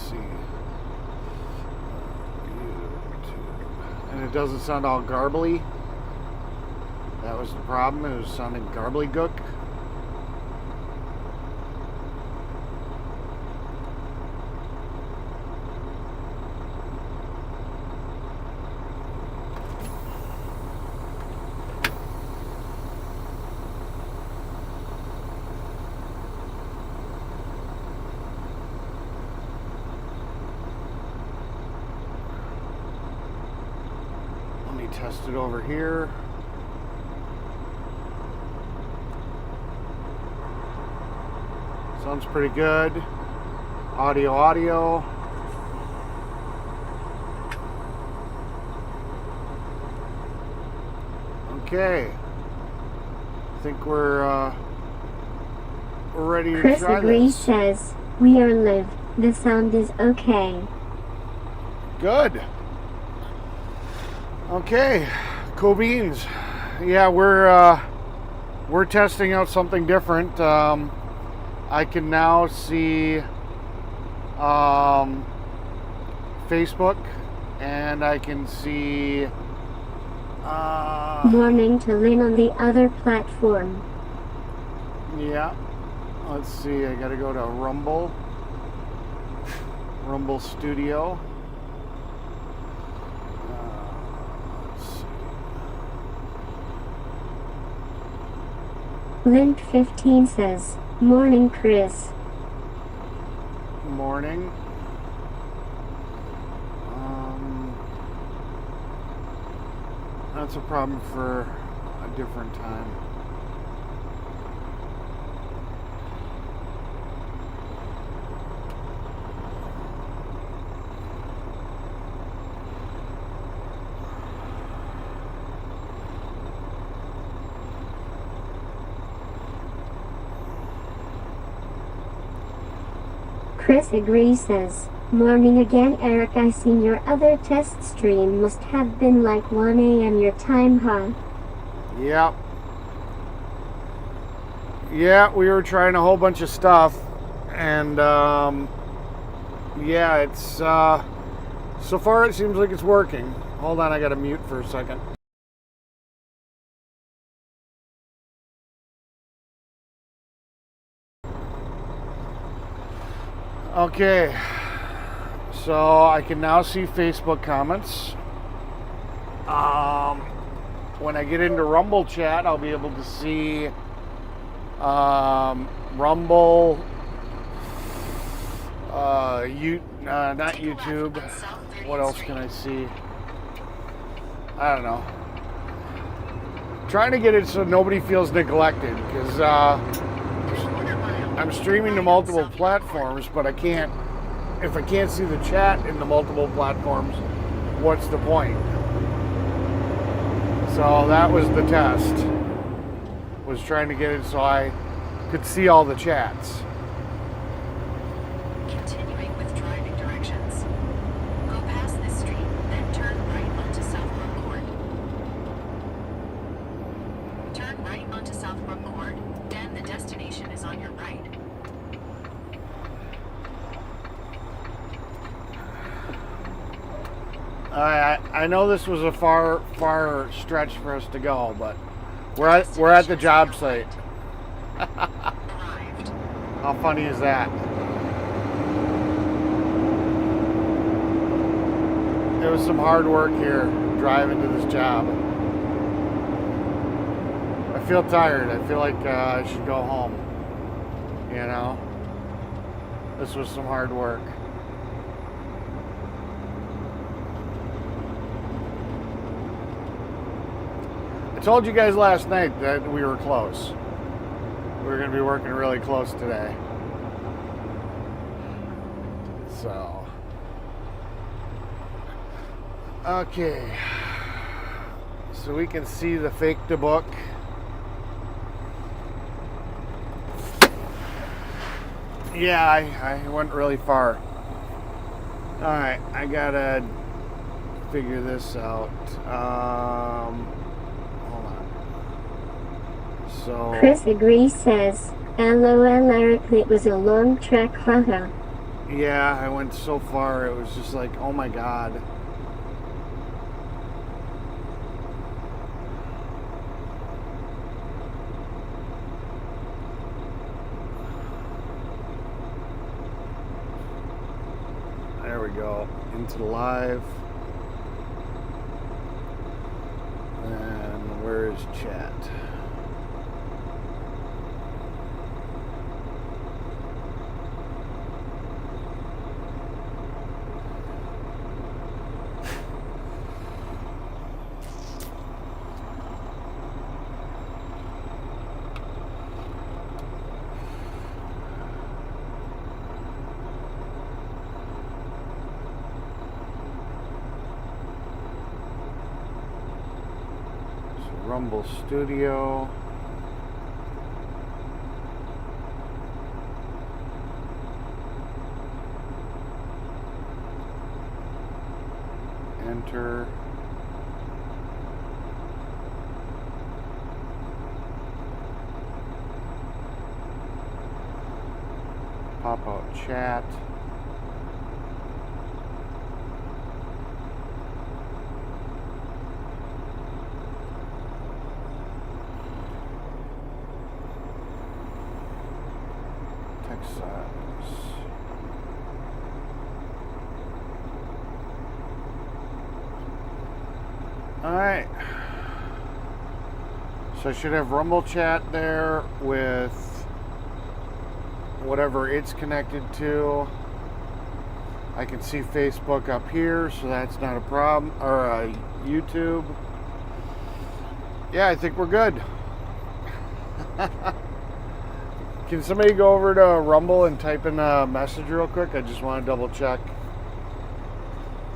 see. And it doesn't sound all garbly. That was the problem. It was sounding garbly-gook. Test it over here. Sounds pretty good. Audio. Okay. I think we're ready to Chris try agrees, this. says, "We are live. The sound is okay." Good. Okay, cool beans. Yeah, we're testing out something different. I can now see Facebook, and I can see Morning to Lynn on the other platform. Yeah, let's see. I gotta go to Rumble Studio. Lint15 says, "Morning, Chris." Morning. That's a problem for a different time. Chris agrees, says, "Morning again, Eric. I seen your other test stream. Must have been like 1 a.m. your time, huh?" Yep. Yeah, we were trying a whole bunch of stuff, and yeah, it's so far it seems like it's working. Hold on, I gotta mute for a second. Okay, so I can now see Facebook comments. When I get into Rumble chat, I'll be able to see Rumble, not YouTube. What else can I see? I don't know. Trying to get it so nobody feels neglected, because I'm streaming to multiple platforms, but I can't. If I can't see the chat in the multiple platforms, what's the point? So that was the test. Was trying to get it so I could see all the chats. Continuing with driving directions. Go past this street, then turn right onto Southbrook Court. Turn right onto Southbrook Court, then the destination is on your right. I know this was a far stretch for us to go, but we're at the job site. How funny is that? It was some hard work here driving to this job. I feel tired. I feel like I should go home. You know? This was some hard work. I told you guys last night that we were close. We were going to be working really close today. So. Okay. So we can see the fake to book. Yeah, I went really far. Alright, I gotta figure this out. Hold on. So Chris agrees, says, "LOL, Eric, it was a long trek, haha." Yeah, I went so far, it was just like, oh my God. There we go, into the live. And where is chat? Rumble Studio. Enter. Pop out chat. Alright, so I should have Rumble chat there with whatever it's connected to. I can see Facebook up here, so that's not a problem, or YouTube. Yeah, I think we're good. Can somebody go over to Rumble and type in a message real quick? I just want to double check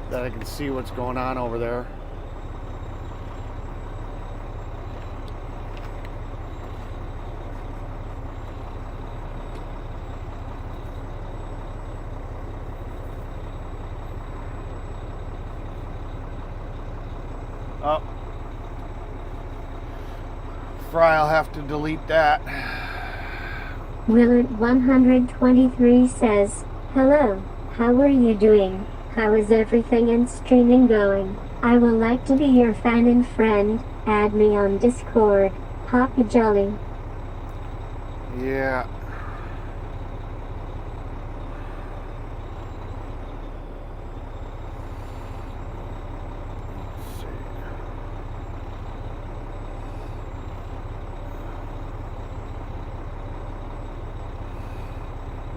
that I can see what's going on over there. Oh, Fry, I'll have to delete that. Willard 123 says, "Hello, how are you doing? How is everything and streaming going? I would like to be your fan and friend. Add me on Discord. Poppy Jolly." Yeah.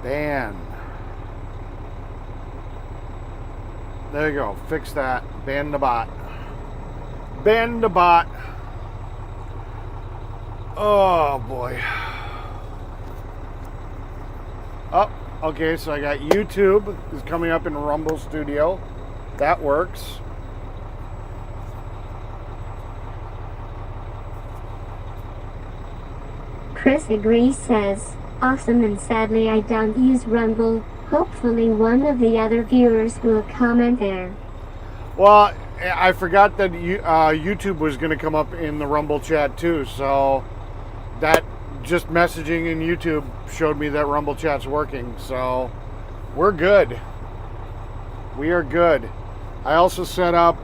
Ban. There you go. Fix that. Ban the bot. Ban the bot. Oh boy. Oh, okay. So I got YouTube is coming up in Rumble Studio. That works. Chris agrees, says, "Awesome, and sadly I don't use Rumble. Hopefully one of the other viewers will comment there." Well, I forgot that YouTube was going to come up in the Rumble chat too, so that just messaging in YouTube showed me that Rumble chat's working, so we're good. We are good. I also set up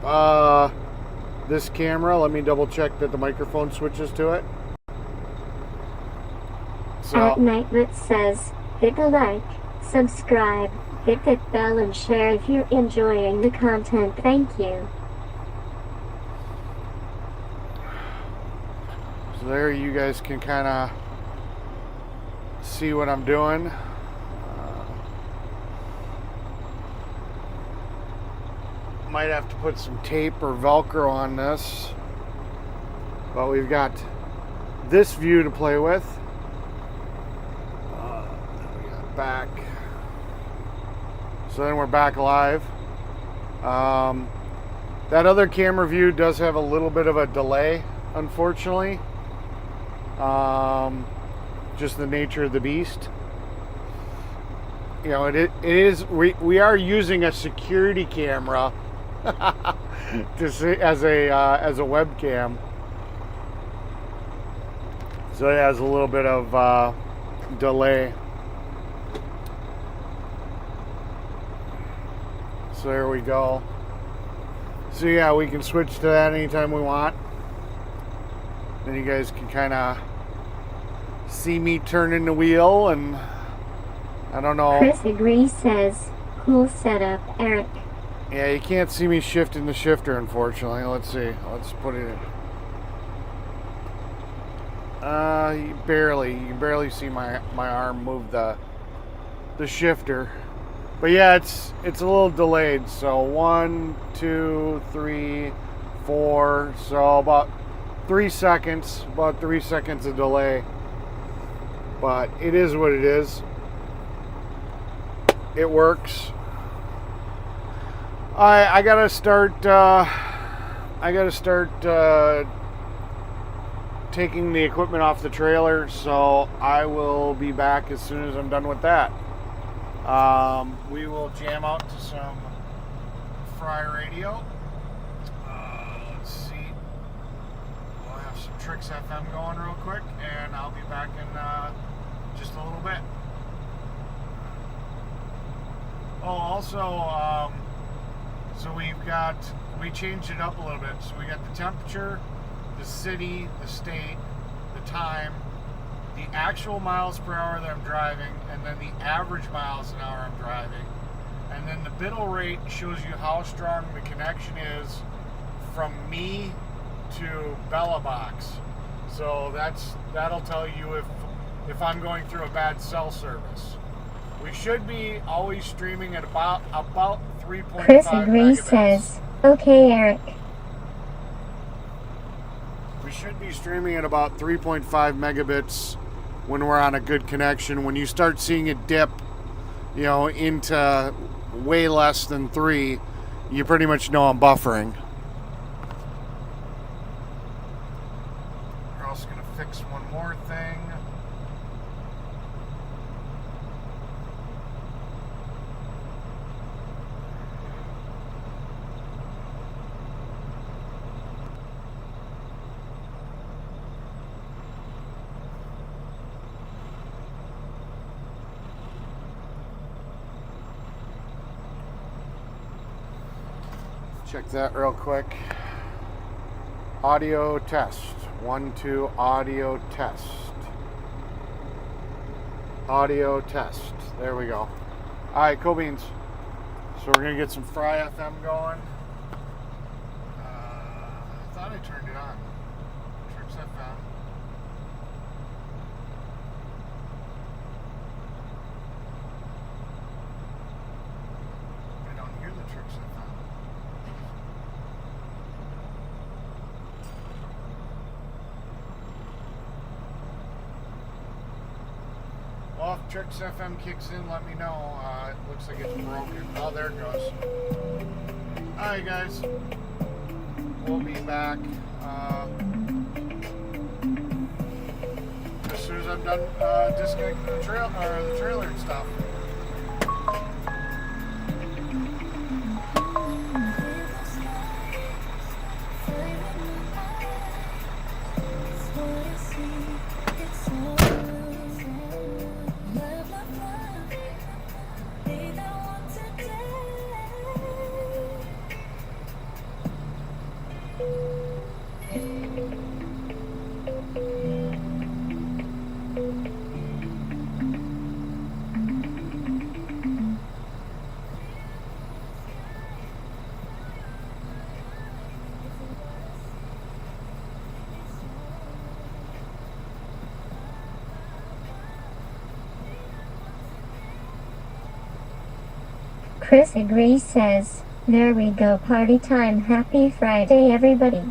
this camera. Let me double check that the microphone switches to it. At Nightlet says, "Hit a like, subscribe, hit that bell and share if you're enjoying the content. Thank you." So there you guys can kind of see what I'm doing. Might have to put some tape or Velcro on this, but we've got this view to play with. We got back, so then we're back live. That other camera view does have a little bit of a delay, unfortunately. Just the nature of the beast. You know, it is. We are using a security camera to see as a webcam, so it has a little bit of delay. So there we go. So yeah, we can switch to that anytime we want. Then you guys can kind of see me turning the wheel, and I don't know. Chris agrees, says, cool setup, Eric. Yeah, you can't see me shifting the shifter, unfortunately. Let's see. Let's put it in. You can barely see my arm move the shifter. But yeah, it's a little delayed. So 1, 2, 3, 4. So about 3 seconds. About 3 seconds of delay. But it is what it is. It works. I gotta start. Taking the equipment off the trailer, so I will be back as soon as I'm done with that. We will jam out to some Fry Radio. Let's see. We'll have some Tricks FM going real quick, and I'll be back in just a little bit. Oh, also, so we changed it up a little bit. So we got the temperature, the city, the state, the time, the actual miles per hour that I'm driving, and then the average miles an hour I'm driving. And then the biddle rate shows you how strong the connection is from me to Bella Box. So that'll tell you if I'm going through a bad cell service. We should be always streaming at about 3.5 Chris agrees, megabits. says, okay, Eric. We should be streaming at about 3.5 megabits when we're on a good connection. When you start seeing it dip, into way less than 3, you pretty much know I'm buffering. We're also going to fix one more thing. Check that real quick. Audio test. 1, 2, audio test. Audio test. There we go. Alright, cool beans. So we're going to get some Fry FM going. I thought I turned it on. Tricks FM. I don't hear the Tricks FM. Well, if Tricks FM kicks in, let me know. It looks like it's broken. Oh, there it goes. Alright, guys. We'll be back as soon as I'm done disconnecting the trailer and stuff. Chris agrees, says, there we go, party time. Happy Friday, everybody.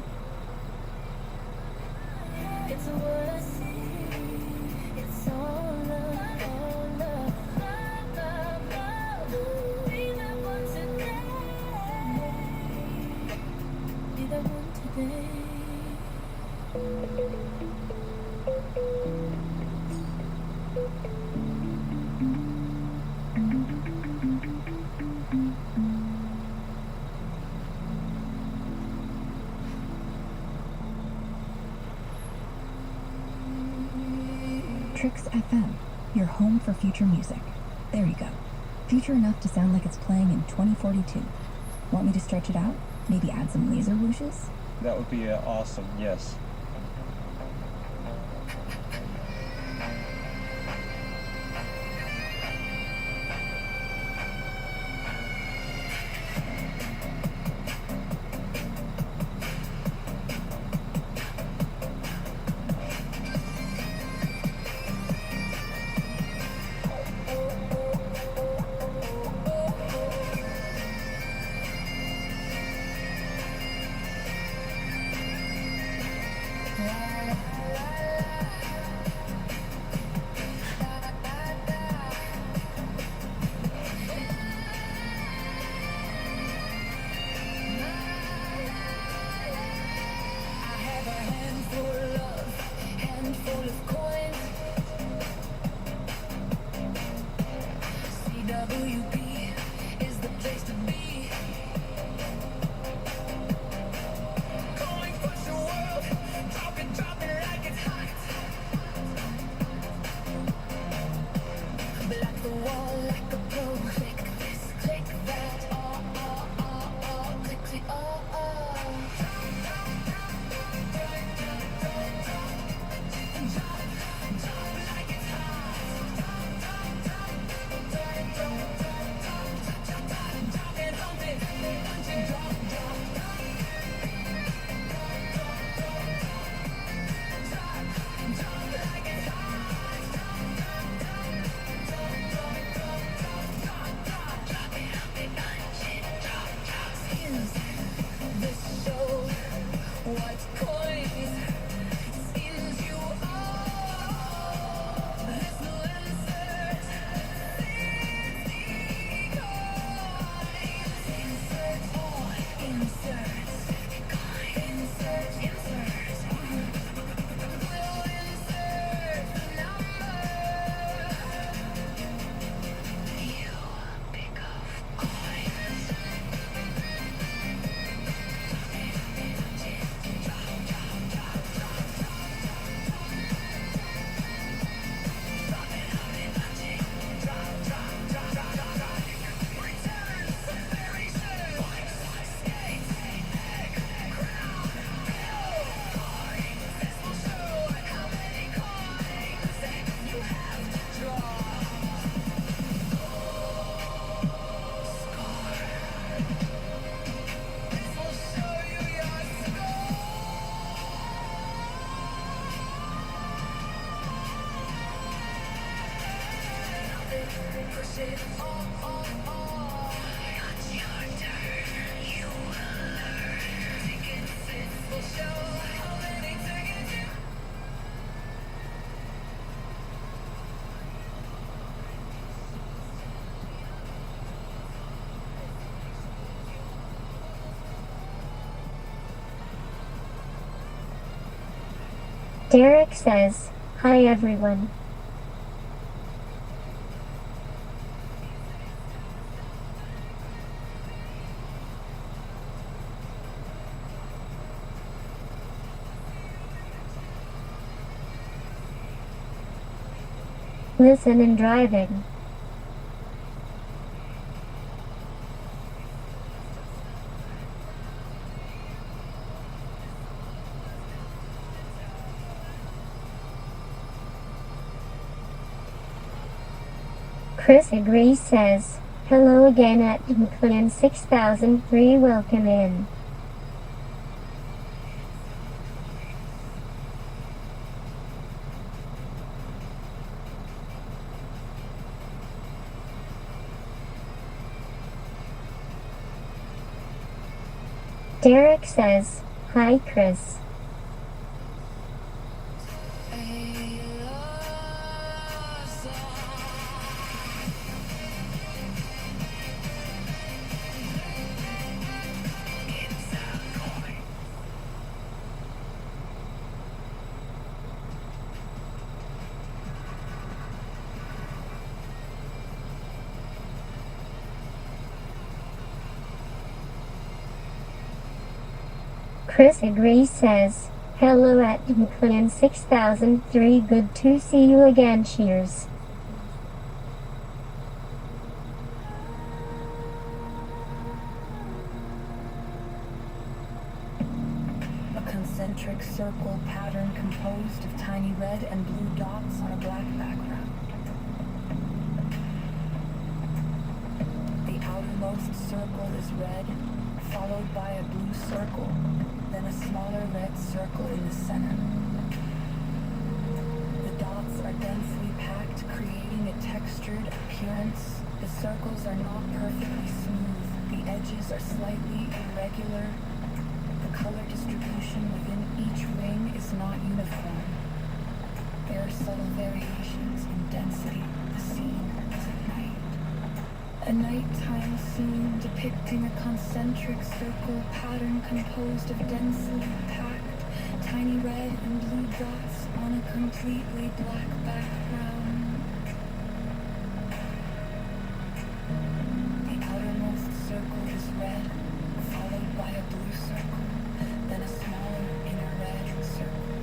Tricks FM, your home for future music. There you go. Future enough to sound like it's playing in 2042. Want me to stretch it out? Maybe add some laser whooshes? That would be awesome, yes. Derek says, "Hi everyone." Listen and driving. Chris agrees says, "Hello again at McLean 6003, welcome in." Derek says, "Hi Chris." Chris agrees says, "Hello at McLean 6003, good to see you again, cheers." pattern composed of tiny red and blue dots on a black background. The outermost circle is red, followed by a blue circle, then a smaller red circle in the center. The dots are densely packed, creating a textured appearance. The circles are not perfectly smooth. The edges are slightly irregular. The color distribution within each ring is not uniform. There are subtle variations in density. The scene is at night. A nighttime scene depicting a concentric circle pattern composed of densely packed, tiny red and blue dots on a completely black background. The outermost circle is red, followed by a blue circle, then a smaller inner red circle.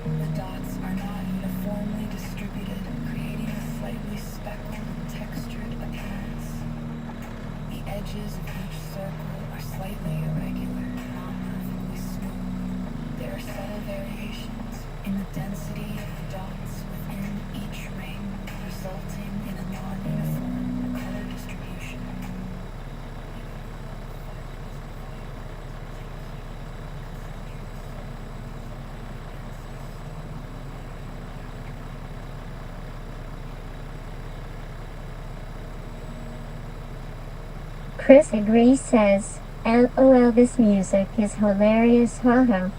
The dots are not uniformly distributed, creating a slightly speckled, textured appearance. The edges of each circle are slightly irregular, not perfectly smooth. There are subtle variations in the density of the dots within each ring, resulting in a non-uniform color distribution. Chris agrees, says, LOL, this music is hilarious, haha.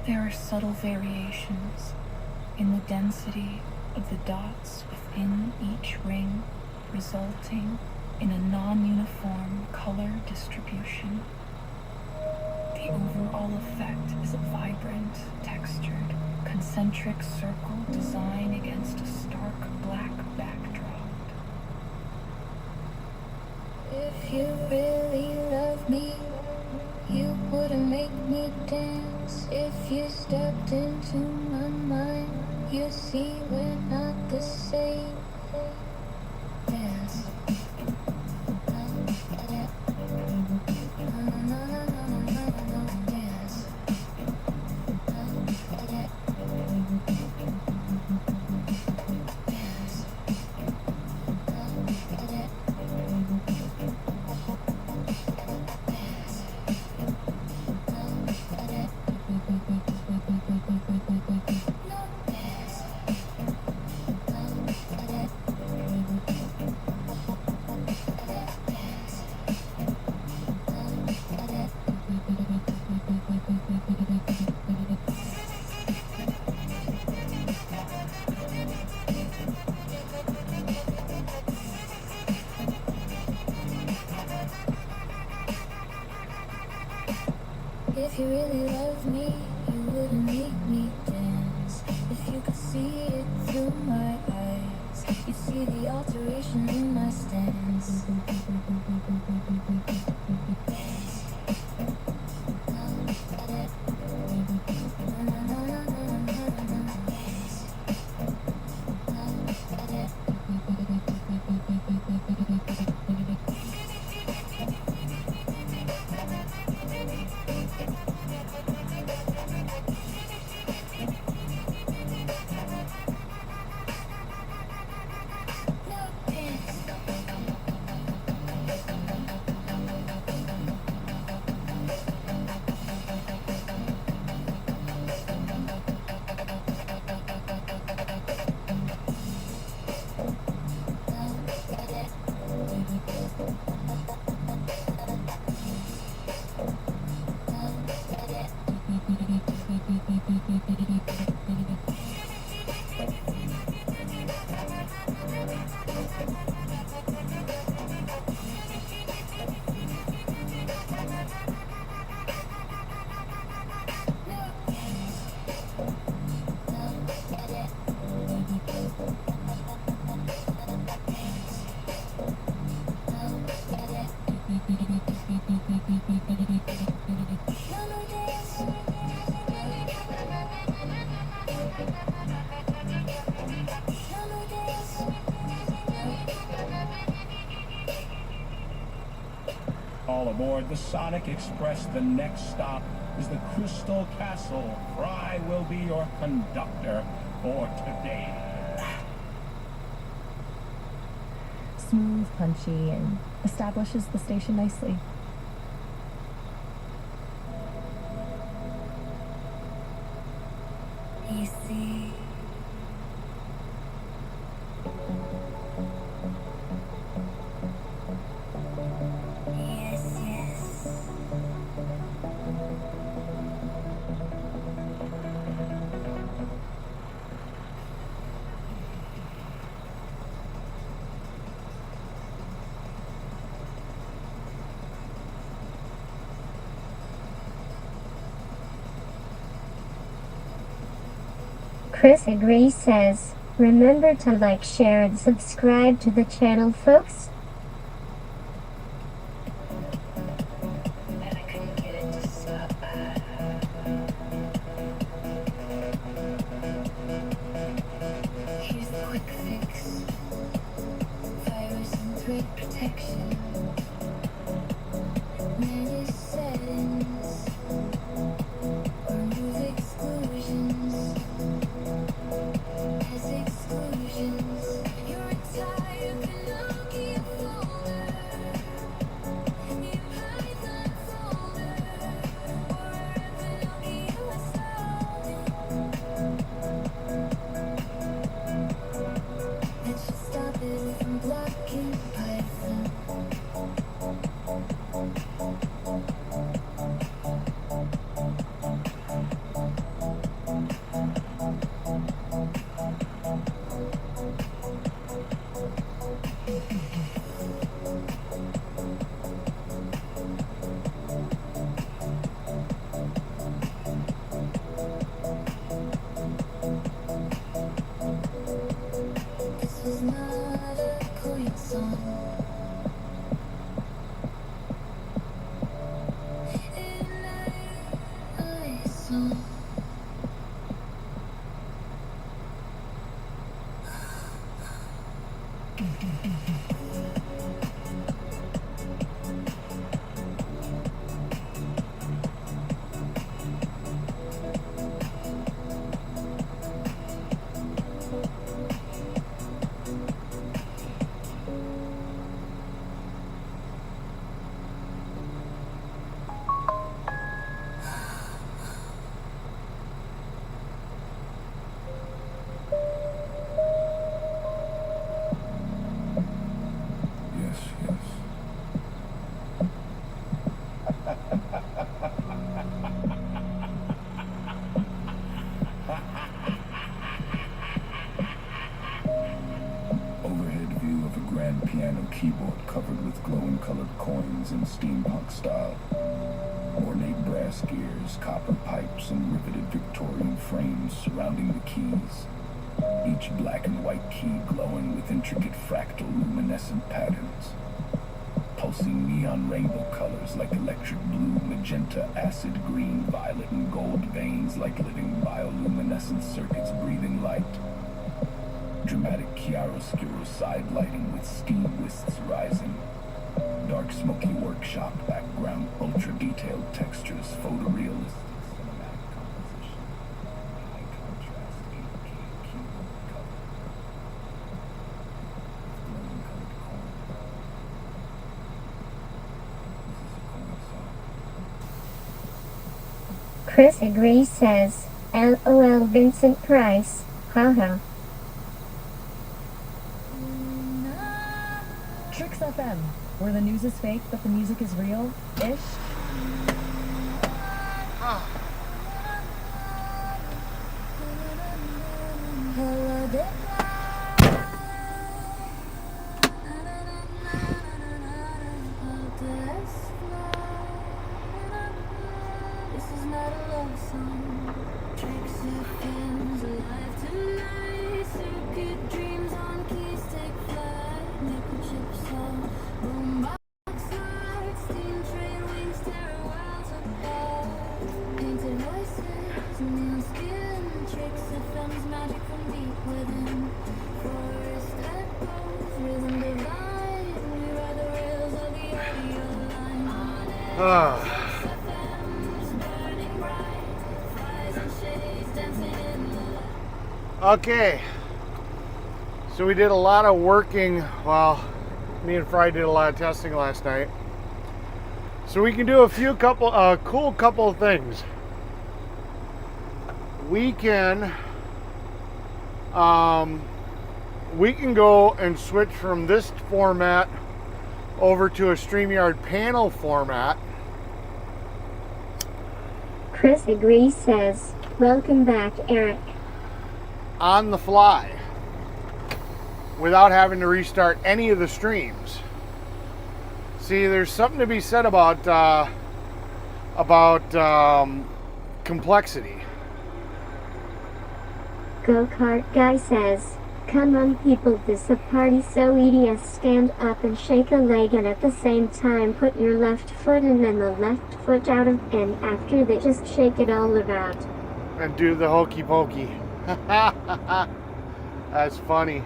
There are subtle variations in the density of the dots within each ring, resulting in a non-uniform color distribution. The overall effect is a vibrant, textured, concentric circle design against a stark black backdrop. If you really love me, you wouldn't make me dance. If you stepped into my mind, you see we're not the same. Dance. Dance. If you really love me, you wouldn't make me dance. If you could see it through my eyes, you'd see the alteration in my stance. Aboard the Sonic Express, the next stop is the Crystal Castle. Fry will be your conductor for today. Smooth, punchy, and establishes the station nicely. You see, yes, yes. Chris Agree says, remember to like, share, and subscribe to the channel, folks. And I couldn't get it to stop. Here's the quick fix. Virus and threat protection. Manage settings. Remove exclusions. As exclusions. Your entire Pinocchio folder. Your Python folder. Or a Pinocchio installed. That should stop it from blocking Python. This was not a coin song. And I saw. Yes, yes. Overhead view of a grand piano keyboard covered with glowing colored coins in steampunk style. Ornate brass gears, copper pipes, and riveted Victorian frames surrounding the keys. Each black and white key glowing with intricate fractal luminescent patterns. Pulsing neon rainbow colors like electric blue, magenta, acid green, violet, and gold veins like living bioluminescent circuits breathing light. Dramatic chiaroscuro side lighting with steam wisps rising. Dark smoky workshop background, ultra detailed textures, photorealistic cinematic composition. High contrast 8K keyboard cover. With glowing colored coins. This is a coin song. Chris Agree says, LOL Vincent Price, haha. Tricks FM, where the news is fake but the music is real, ish. Hello there. This is not a love song. Tricks FM's alive tonight. Circuit dreams on keys take flight. Nickel chips on boombox lights. Steam train wings tear worlds apart. Painted voices, neon skin. Tricks FM's magic from deep within. Forest echoes, rhythm divine. We ride the rails of the audio line. On Okay. So we did a lot of working. Well, me and Fry did a lot of testing last night. So we can do a cool couple of things. We can go and switch from this format over to a Streamyard panel format. Chris agrees, says, welcome back, Eric. On the fly, without having to restart any of the streams. See, there's something to be said about complexity. Go-kart guy says, come on people, this a party, so EDS stand up and shake a leg and at the same time put your left foot in and the left foot out of, and after they just shake it all about. And do the hokey pokey. That's funny.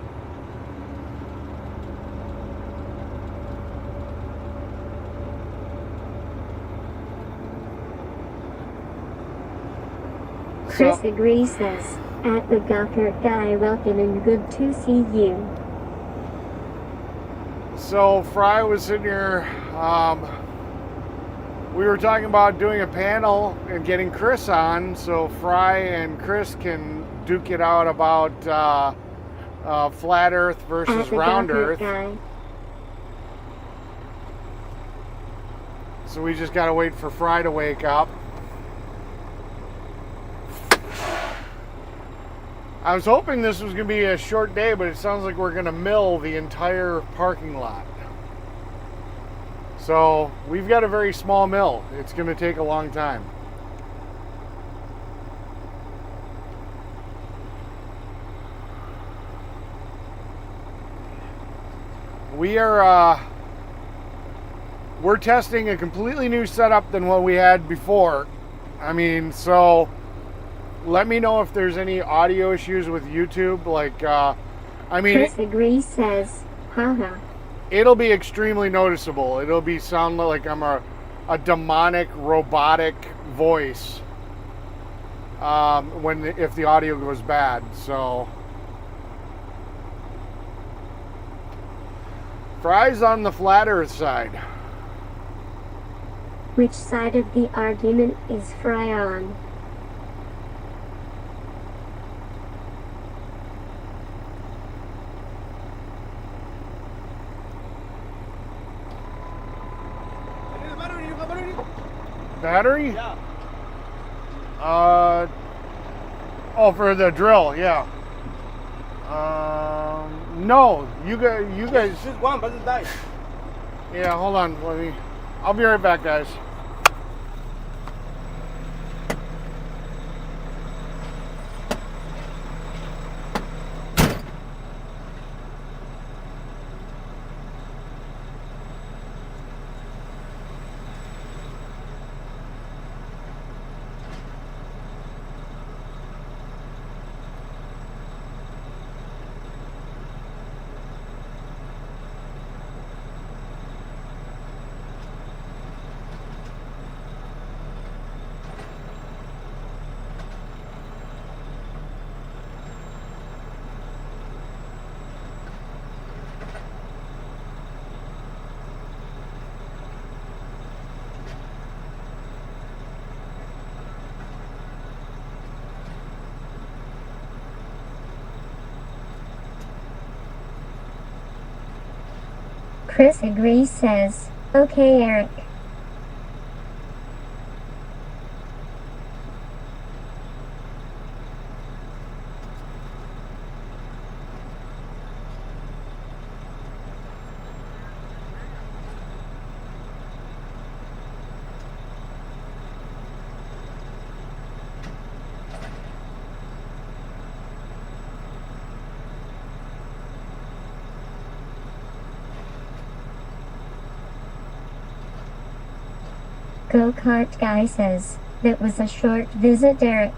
Chris agrees, says, at the go-kart guy, welcome and good to see you. So Fry was sitting here, we were talking about doing a panel and getting Chris on so Fry and Chris can duke it out about flat earth versus round earth. Guy. So we just gotta wait for Fry to wake up. I was hoping this was going to be a short day, but it sounds like we're going to mill the entire parking lot. So we've got a very small mill. It's going to take a long time. We're testing a completely new setup than what we had before. I mean, so let me know if there's any audio issues with YouTube. Chris agrees, says, haha. It'll be extremely noticeable. It'll be sound like I'm a demonic, robotic voice if the audio goes bad. So Fry's on the flat earth side. Which side of the argument is Fry on? Battery? Yeah. Oh, for the drill, yeah. No, you guys. Just one, but it died. Yeah, hold on. I'll be right back, guys. Chris agrees, says, okay, Eric. Go-kart guy says, that was a short visit, Eric.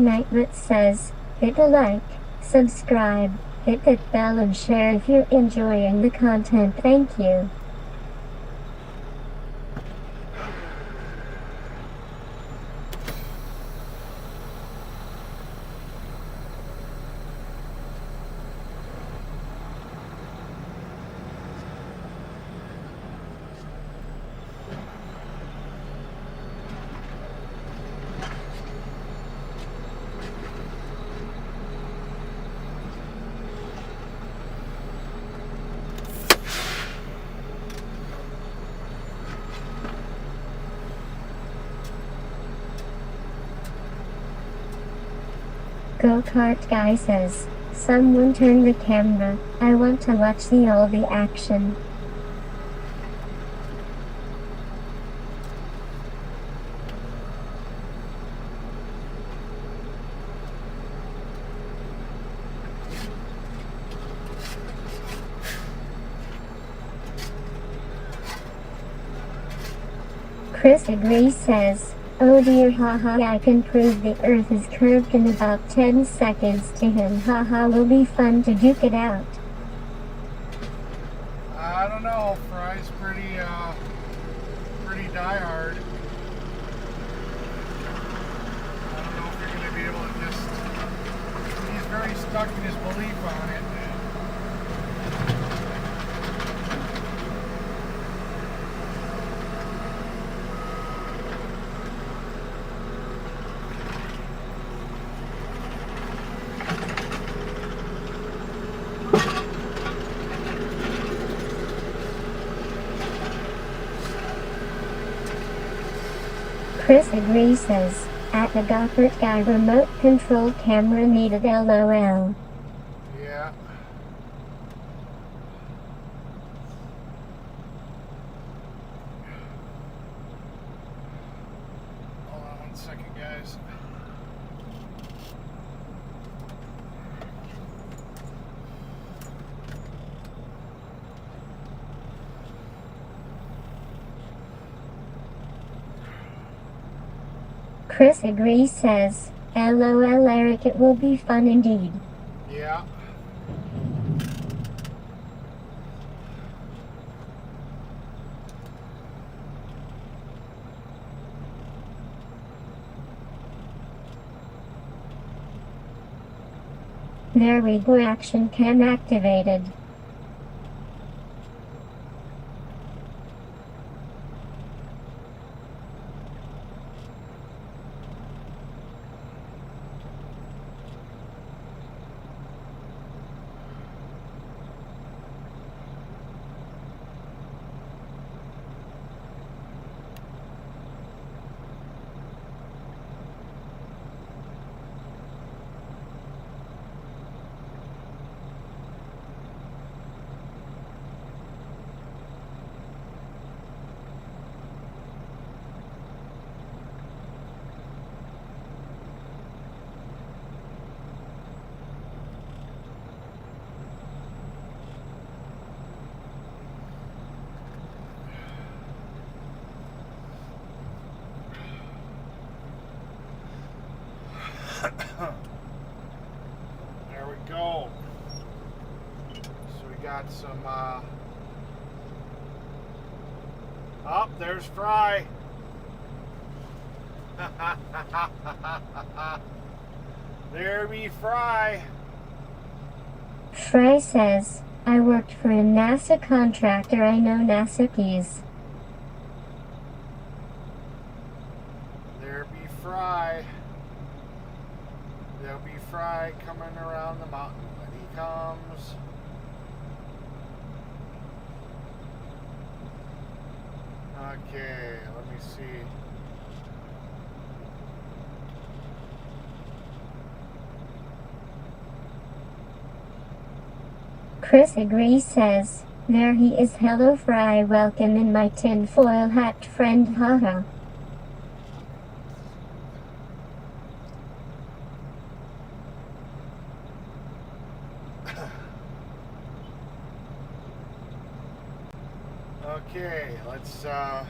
Nightlet says, hit a like, subscribe, hit that bell and share if you're enjoying the content. Thank you. Go-kart guy says, someone turn the camera, I want to watch all the action. Chris agrees says, oh dear haha, I can prove the earth is curved in about 10 seconds to him, haha, will be fun to duke it out. I don't know, Fry's pretty diehard. I don't know if you're gonna be able to he's very stuck in his belief on it. Chris agrees says, at the Goffert guy remote control camera needed LOL. Yeah. Hold on 1 second, guys. Chris agrees says, LOL Eric, it will be fun indeed. Yeah. There we go, action cam activated. There we go. So we got some, oh, there's Fry. There we Fry. Fry says, I worked for a NASA contractor, I know NASA peas. There be Fry. There'll be Fry coming around the mountain when he comes. Okay, let me see. Chris agrees says, there he is, hello Fry, welcome in my tinfoil hat friend, haha. Okay, let's go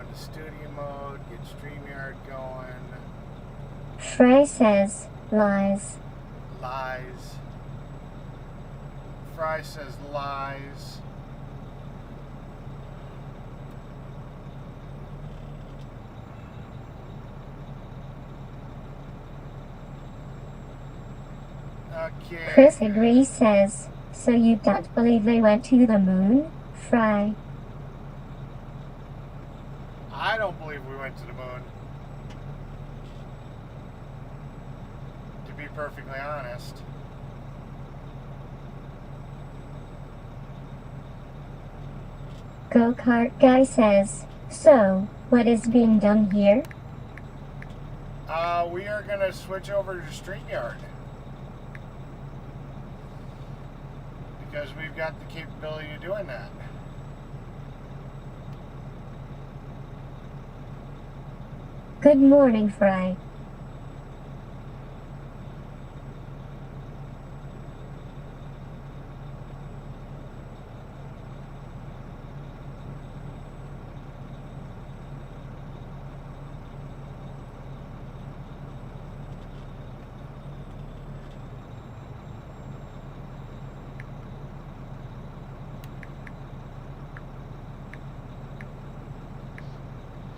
into into studio mode, get Streamyard going. Fry says, lies. Lies. Fry says lies. Okay. Chris agrees says, so you don't believe they went to the moon? Fry. I don't believe we went to the moon. To be perfectly honest. Go-kart guy says, so, what is being done here? We are going to switch over to Streamyard. Because we've got the capability of doing that. Good morning, Fry.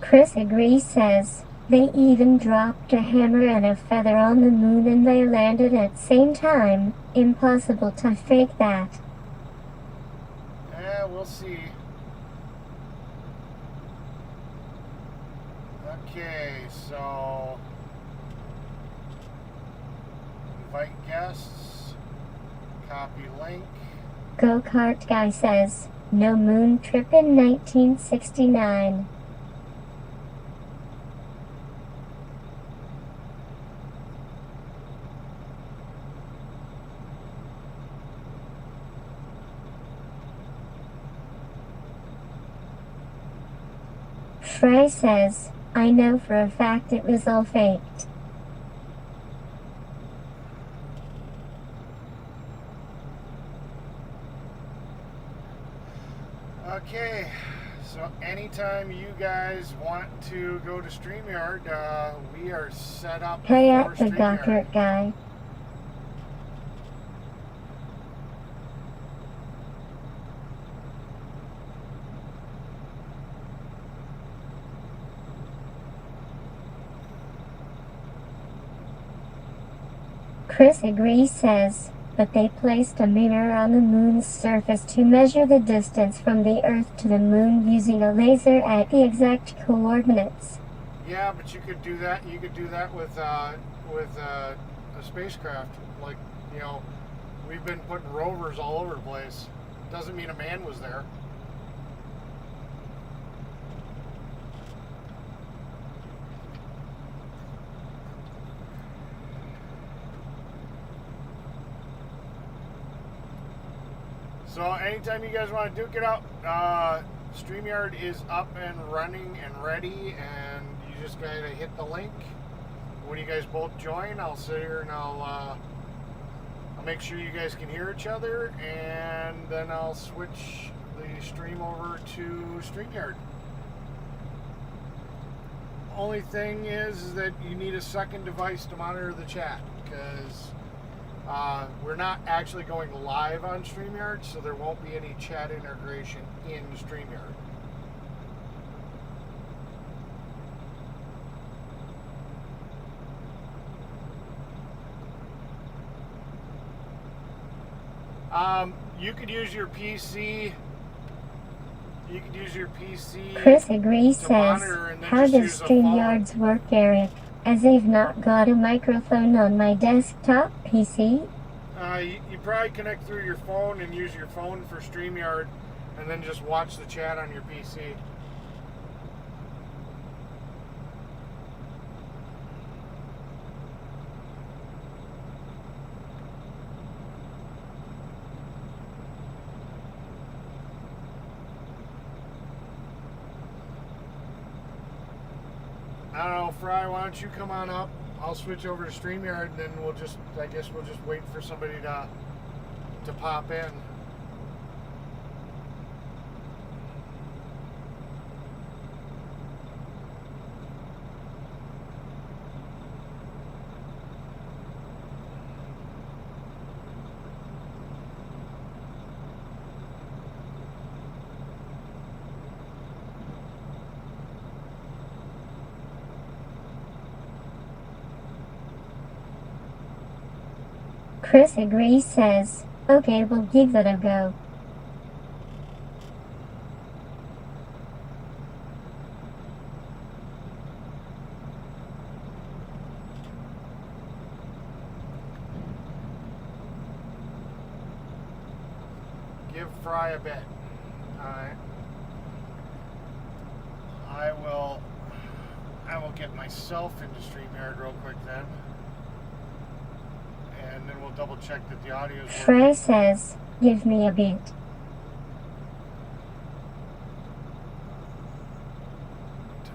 Chris agrees says, they even dropped a hammer and a feather on the moon and they landed at same time. Impossible to fake that. Yeah, we'll see. Okay, so invite guests, copy link. Go-kart guy says, no moon trip in 1969. Fry says, I know for a fact it was all faked. Okay, so anytime you guys want to go to Streamyard, we are set up Hey for at the Streamyard. go-kart guy. Chris agrees says, but they placed a mirror on the moon's surface to measure the distance from the Earth to the moon using a laser at the exact coordinates. Yeah, but you could do that. You could do that with a spacecraft. Like, you know, we've been putting rovers all over the place. Doesn't mean a man was there. So anytime you guys want to duke it out, StreamYard is up and running and ready, and you just gotta hit the link. When you guys both join, I'll sit here and I'll make sure you guys can hear each other, and then I'll switch the stream over to StreamYard. Only thing is that you need a second device to monitor the chat, because we're not actually going live on StreamYard, so there won't be any chat integration in StreamYard. You could use your PC. You could use your PC. Chris agrees to says, monitor and then how just does use a phone. StreamYard's work, Eric? As I've not got a microphone on my desktop PC. You probably connect through your phone and use your phone for StreamYard, and then just watch the chat on your PC. I don't know, Fry, why don't you come on up? I'll switch over to StreamYard, and then I guess we'll just wait for somebody to pop in. Chris agrees, says, okay, we'll give that a go. Give Fry a bit. Alright. I will get myself into Streamyard real quick then. And then we'll double check that the audio's working. Frey says, give me a beat. Test.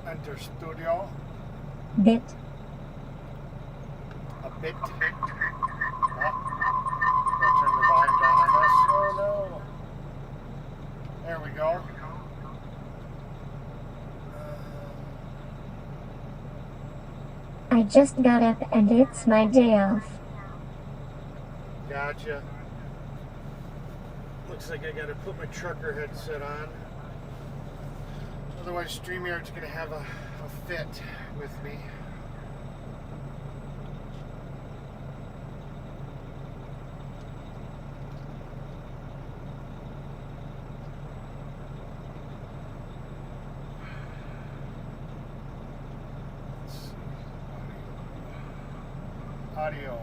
Enter studio. Bit. A bit. I'll turn the volume down on this. Oh no. There we go. I just got up and it's my day off. Gotcha. Looks like I gotta put my trucker headset on. Otherwise StreamYard's gonna have a fit with me. Let's see. Audio.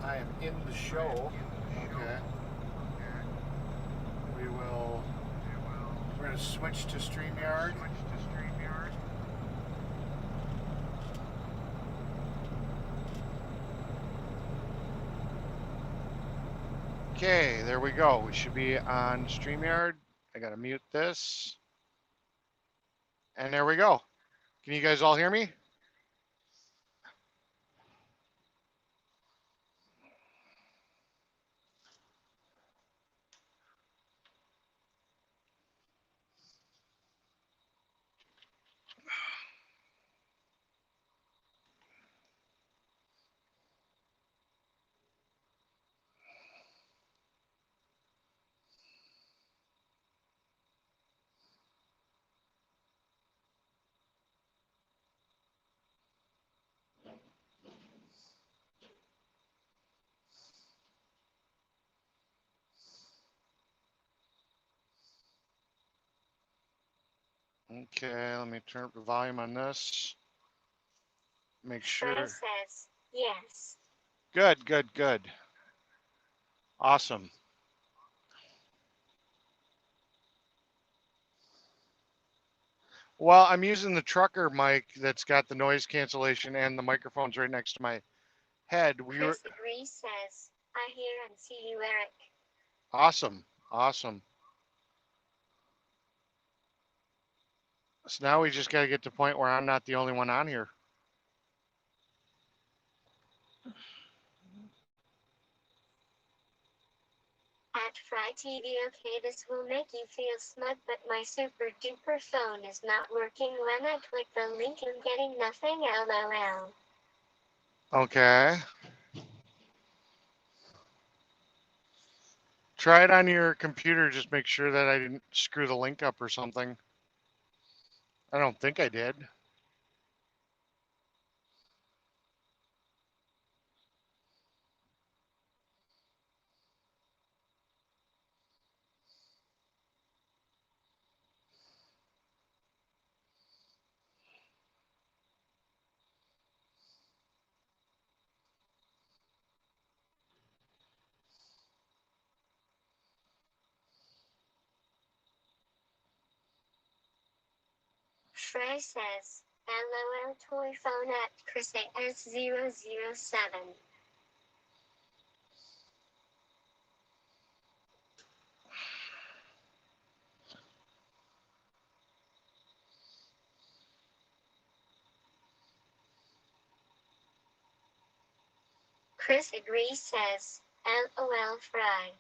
I am in the show. Okay. We're going to switch to StreamYard. Okay, there we go. We should be on StreamYard. I got to mute this. And there we go. Can you guys all hear me? Okay, let me turn up the volume on this. Make sure. Frey says, yes. Good, good, good. Awesome. Well, I'm using the trucker mic that's got the noise cancellation and the microphone's right next to my head. Chris agrees, says, I hear and see you, Eric. Awesome, awesome. So now we just got to get to the point where I'm not the only one on here. At Fry TV, okay, this will make you feel smug, but my super duper phone is not working. When I click the link, I'm getting nothing. LOL. Okay. Try it on your computer. Just make sure that I didn't screw the link up or something. I don't think I did. Frey says, LOL toy phone at Chris AS007. Chris agrees, says, LOL Fry.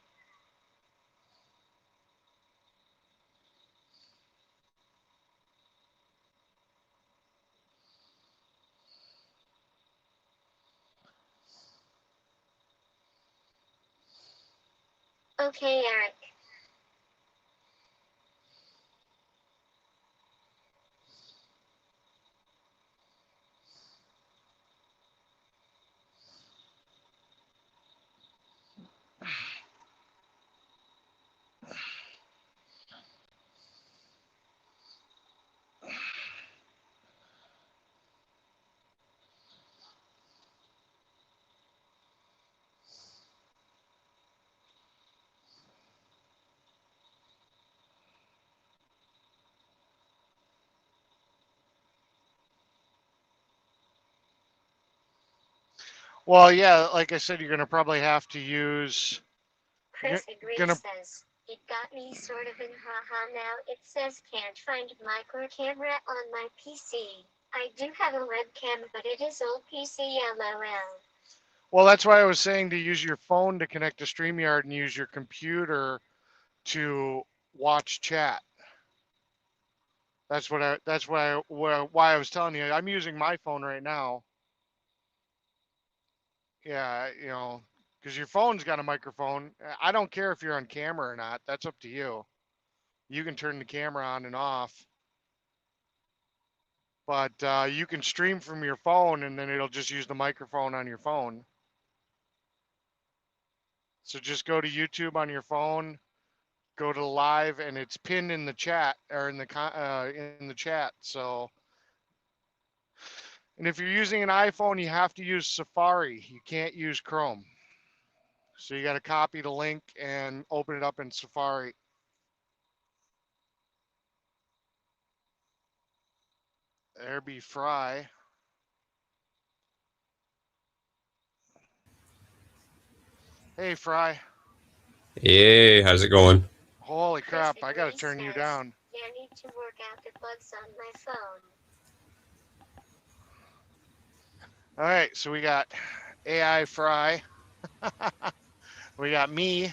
Okay, Eric. Well, yeah, like I said, you're gonna probably have to use. Chris agrees Gonna says, it got me sort of in haha now. It says can't find micro camera on my PC. I do have a webcam, but it is old PC LOL. Well, that's why I was saying to use your phone to connect to Streamyard and use your computer to watch chat. That's why I was telling you. I'm using my phone right now. Yeah, because your phone's got a microphone. I don't care if you're on camera or not. That's up to you. You can turn the camera on and off. But you can stream from your phone and then it'll just use the microphone on your phone. So just go to YouTube on your phone, go to live, and it's pinned in the chat or in the chat. So, and if you're using an iPhone, you have to use Safari. You can't use Chrome. So you got to copy the link and open it up in Safari. There be Fry. Hey, Fry. Hey, how's it going? Holy crap, I got to turn you down. I need to work out the bugs on my phone. All right, so we got AI Fry. We got me.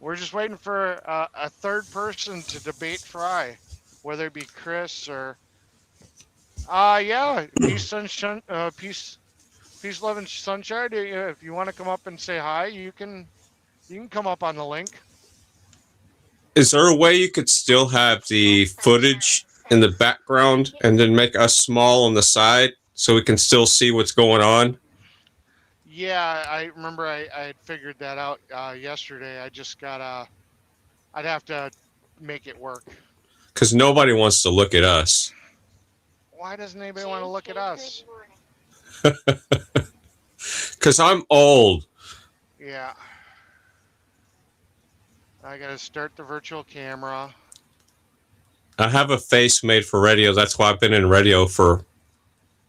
We're just waiting for a third person to debate Fry, whether it be Chris or yeah, peace, sunshine, peace, love, and sunshine. If you want to come up and say hi, you can come up on the link. Is there a way you could still have the footage in the background and then make us small on the side so we can still see what's going on? Yeah, I remember I had figured that out yesterday. I just gotta, I'd have to make it work. Because nobody wants to look at us. Why doesn't anybody want to look at us? Because I'm old. Yeah. I gotta start the virtual camera. I have a face made for radio. That's why I've been in radio for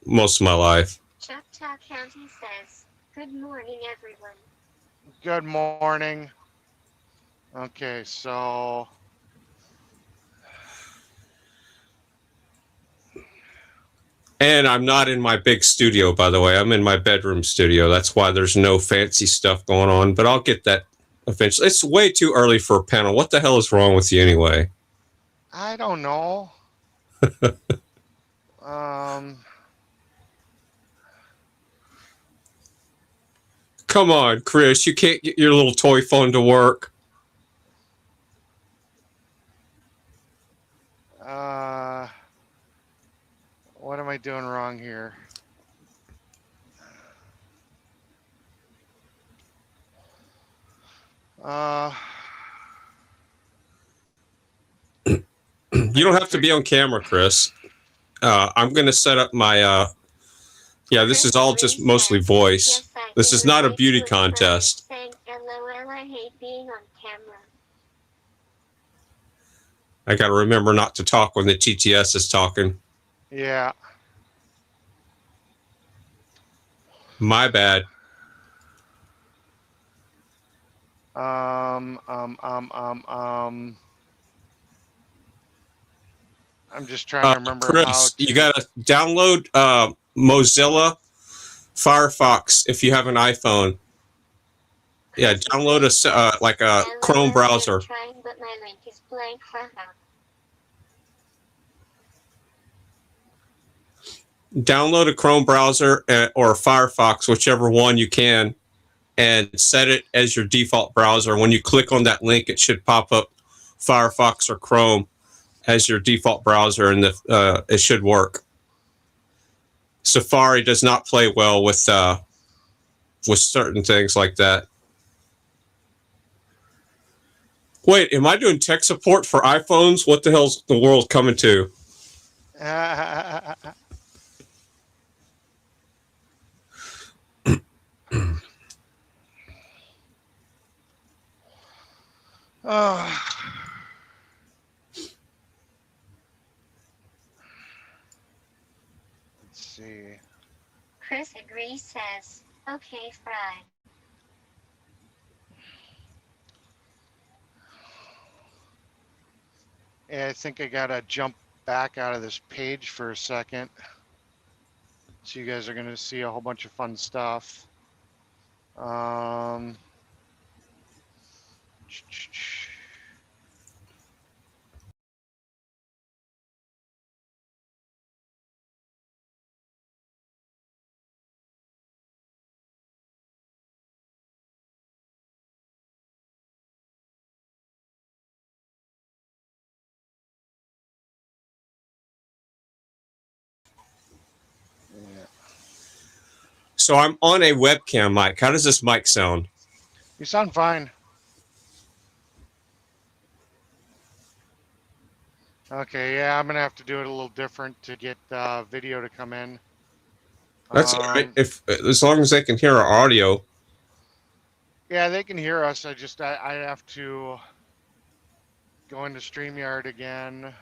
most of my life. Choctaw County says, good morning, everyone. Good morning. Okay, so And I'm not in my big studio, by the way. I'm in my bedroom studio. That's why there's no fancy stuff going on. But I'll get that eventually. It's way too early for a panel. What the hell is wrong with you anyway? I don't know. Come on, Chris. You can't get your little toy phone to work. What am I doing wrong here? You don't have to be on camera, Chris. I'm going to set up my... yeah, this is all just mostly voice. This is not a beauty contest. LOL, I hate being on camera. I got to remember not to talk when the TTS is talking. Yeah. My bad. I'm just trying to remember Chris, how to... you got to download Mozilla Firefox if you have an iPhone. Yeah, download a like a Chrome browser. I'm trying, but my link is blank. Download a Chrome browser or Firefox, whichever one you can, and set it as your default browser. When you click on that link, it should pop up Firefox or Chrome as your default browser, and it should work. Safari does not play well with certain things like that. Wait, am I doing tech support for iPhones? What the hell's the world coming to? Oh. Let's see. Chris agrees, says, okay, Fry. Yeah, I think I gotta jump back out of this page for a second. So you guys are gonna see a whole bunch of fun stuff. So I'm on a webcam mic. How does this mic sound? You sound fine. Okay, yeah, I'm gonna have to do it a little different to get video to come in. That's all right. If as long as they can hear our audio. Yeah, they can hear us. I have to go into Streamyard again.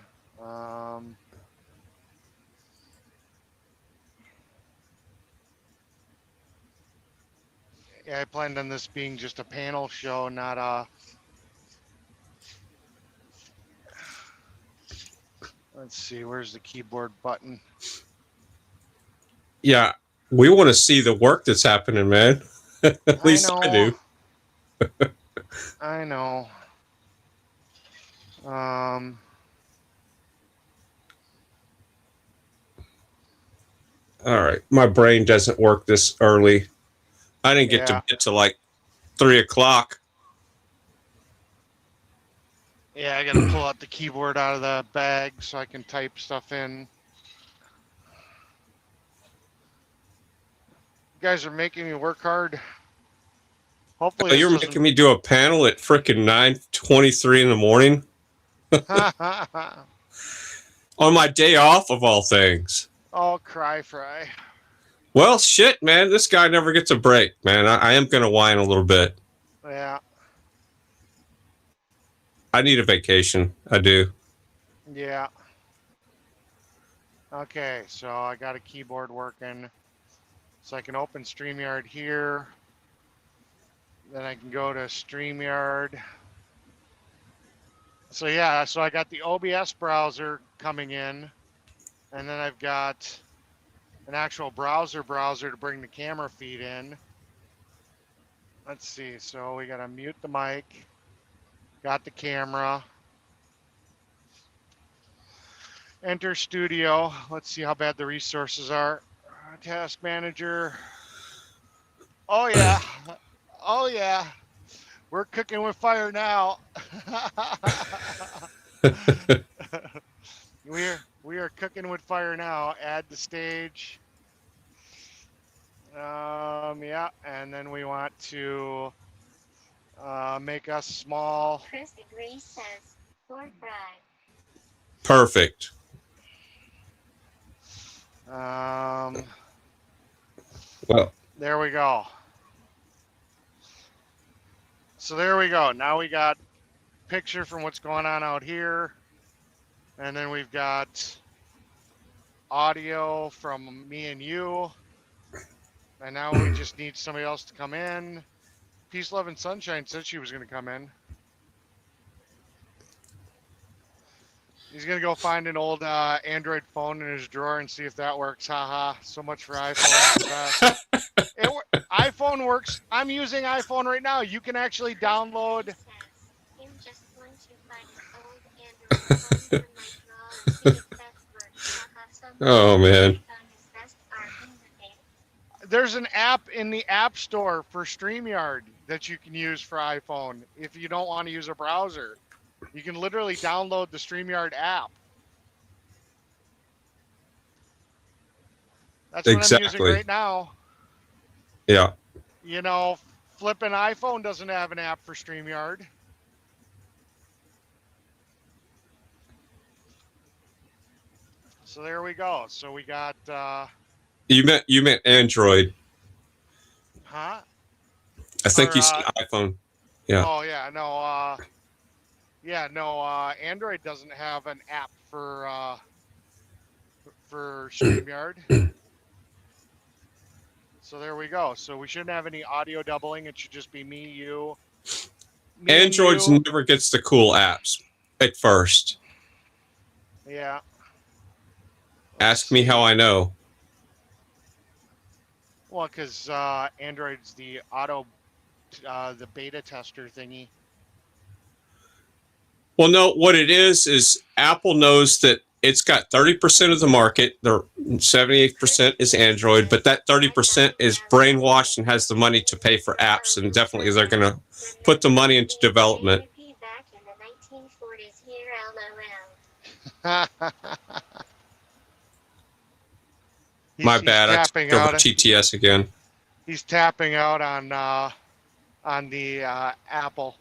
Yeah, I planned on this being just a panel show, not a... Let's see, where's the keyboard button? Yeah, we want to see the work that's happening, man. At least I do. I know. All right, my brain doesn't work this early. I didn't get to bed till like 3 o'clock. Yeah, I gotta pull out the keyboard out of the bag so I can type stuff in. You guys are making me work hard. Hopefully, you're making me do a panel at frickin' 9:23 in the morning on my day off of all things. Oh, cry fry. Well, shit, man. This guy never gets a break, man. I am gonna whine a little bit. Yeah. I need a vacation. I do. Yeah. Okay, so I got a keyboard working. So I can open Streamyard here. Then I can go to Streamyard. So yeah, so I got the OBS browser coming in. And then I've got an actual browser to bring the camera feed in. Let's see, so we gotta mute the mic. Got the camera. Enter studio. Let's see how bad the resources are. Task manager. Oh yeah. Oh yeah. We're cooking with fire now. We are cooking with fire now. Add the stage. Yeah, and then we want to make us small. Chris agrees, says, for Fry. Perfect. Well, there we go. So there we go. Now we got picture from what's going on out here. And then we've got audio from me and you. And now we just need somebody else to come in. Peace, Love, and Sunshine said she was going to come in. He's going to go find an old Android phone in his drawer and see if that works. Haha. So much for iPhone. iPhone works. I'm using iPhone right now. You can actually download. Oh man. there's an app in the App Store for Streamyard that you can use for iPhone if you don't want to use a browser. You can literally download the Streamyard app. That's what I'm using Exactly. right now. Yeah. You know, flipping iPhone doesn't have an app for Streamyard. So there we go. So we got You meant Android. huh? I think Or, you said iPhone. Yeah. Oh yeah, no, Android doesn't have an app for StreamYard. So there we go. So we shouldn't have any audio doubling. It should just be me, you. Android never gets the cool apps at first. Yeah. Ask me how I know. Well, because Android's the the beta tester thingy. Well, no, what it is Apple knows that it's got 30% of the market. Their 78% is Android, but that 30% is brainwashed and has the money to pay for apps, and definitely they're going to put the money into development. My bad, I took over TTS again. He's tapping out on the Apple,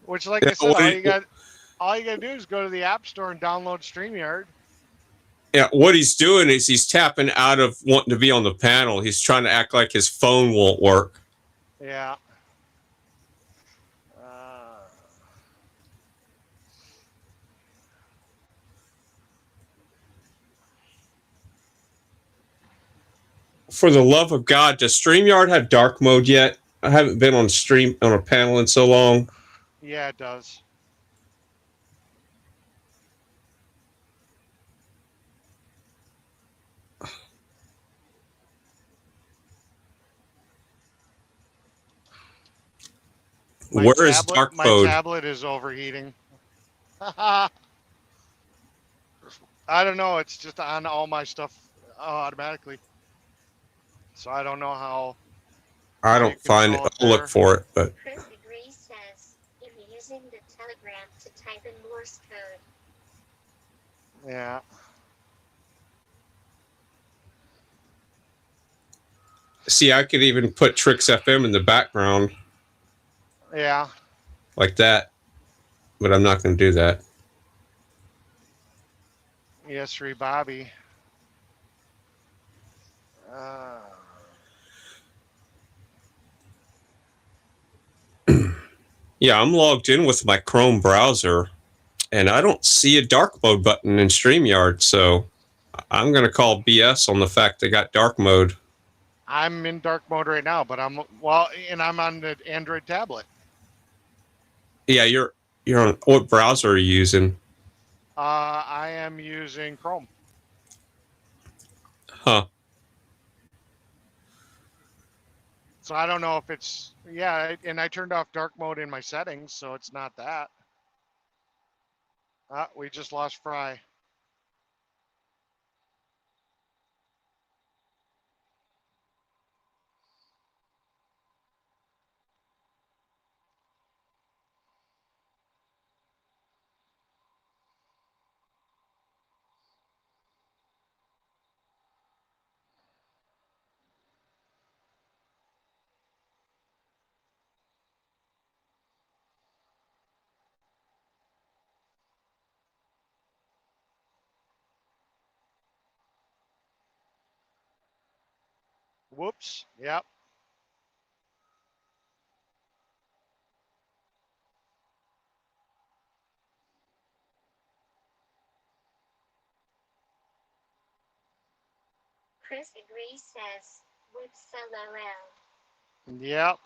which, like I said, all you gotta do is go to the App Store and download StreamYard. Yeah, what he's doing is he's tapping out of wanting to be on the panel. He's trying to act like his phone won't work. Yeah. For the love of God, does StreamYard have dark mode yet? I haven't been on a panel in so long. Yeah, it does. Where is dark mode? My tablet is overheating. I don't know. It's just on all my stuff automatically. So I don't know how. I don't find it. I'll look for it, but. Chris Degree says, "If you're using the Telegram to type in Morse code." Yeah. See, I could even put Tricks FM in the background. Yeah. Like that, but I'm not going to do that. Yes, Bobby. Yeah, I'm logged in with my Chrome browser, and I don't see a dark mode button in StreamYard, so I'm going to call BS on the fact they got dark mode. I'm in dark mode right now, but I'm on the Android tablet. Yeah, you're on what browser are you using? I am using Chrome. Huh. So I don't know if it's and I turned off dark mode in my settings, so it's not that. We just lost Fry. Whoops. Yep. Chris Degree says, "Whoops, LOL." Yep.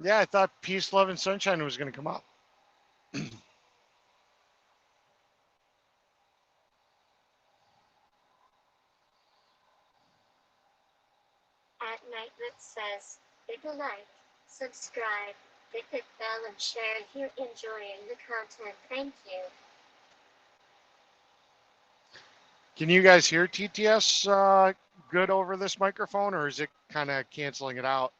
Yeah, I thought Peace, Love, and Sunshine was going to come up. At Nightlet says, "Hit a like, subscribe, hit the bell and share if you're enjoying the content. Thank you." Can you guys hear TTS good over this microphone, or is it kind of canceling it out?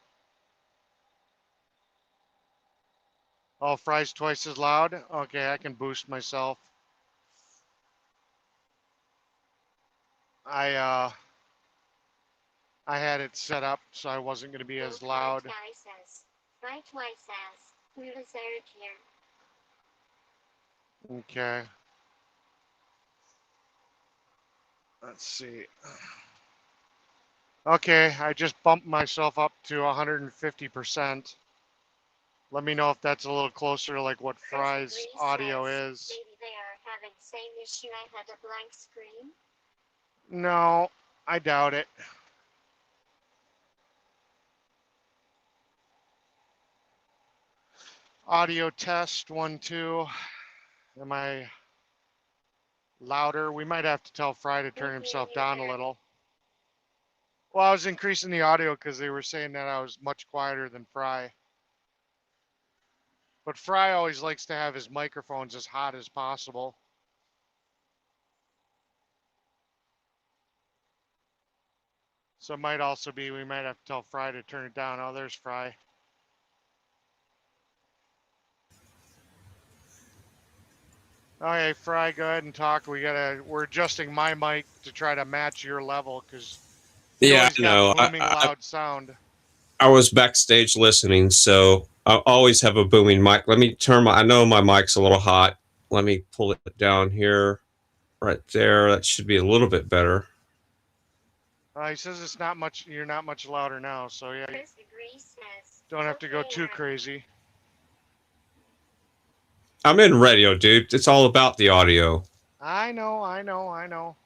Oh, Fry's twice as loud? Okay, I can boost myself. I had it set up so I wasn't going to be as loud. Fry twice as. We reserved here. Okay. Let's see. Okay, I just bumped myself up to 150%. Let me know if that's a little closer to like what Fry's audio is. Maybe they are having the same issue. I had a blank screen. No, I doubt it. Audio test 1, 2. Am I louder? We might have to tell Fry to turn himself down a little. Well, I was increasing the audio because they were saying that I was much quieter than Fry. But Fry always likes to have his microphones as hot as possible. So it might also be, we might have to tell Fry to turn it down. Oh, there's Fry. Okay, Fry, go ahead and talk. We're adjusting my mic to try to match your level because Yeah, I know. booming loud sound. I was backstage listening, so I always have a booming mic. Let me turn I know my mic's a little hot. Let me pull it down here, right there. That should be a little bit better. He says it's not much. You're not much louder now, so yeah. Don't have to go too crazy. I'm in radio, dude. It's all about the audio. I know.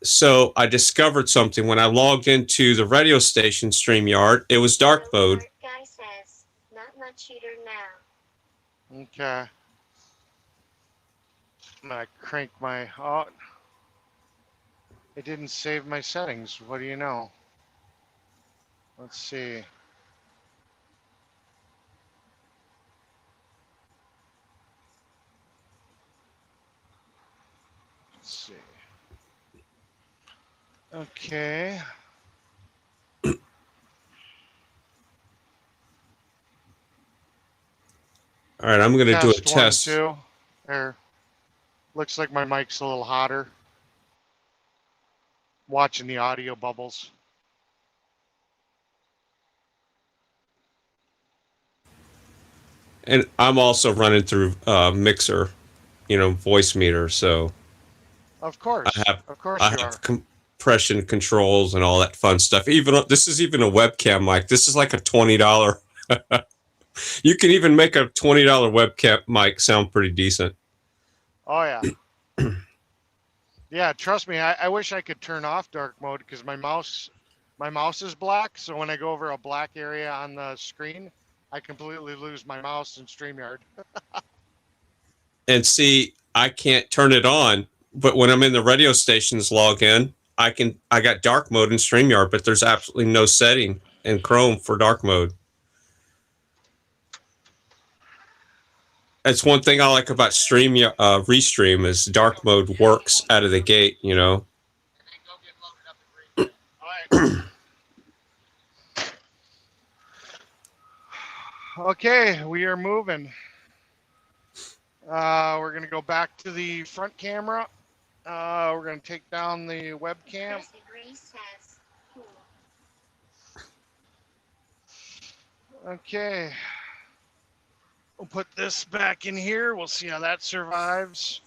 So I discovered something when I logged into the radio station Streamyard. It was dark mode. Guy says, not much heater now. Okay. I'm gonna crank my. Oh, it didn't save my settings. What do you know? Let's see. Let's see. Okay. All right, I'm going to do a test. 1, 2. There. Looks like my mic's a little hotter. Watching the audio bubbles. And I'm also running through Mixer, voice meter. So Of course. I have compression controls and all that fun stuff. This is even a webcam mic. This is like a $20. You can even make a $20 webcam mic sound pretty decent. Oh yeah. Yeah, trust me. I wish I could turn off dark mode because my mouse is black. So when I go over a black area on the screen, I completely lose my mouse in StreamYard. And see, I can't turn it on, but when I'm in the radio station's login, I got dark mode in StreamYard, but there's absolutely no setting in Chrome for dark mode. That's one thing I like about Restream is dark mode works out of the gate, Okay, we are moving. We're going to go back to the front camera. We're going to take down the webcam. Okay. We'll put this back in here. We'll see how that survives.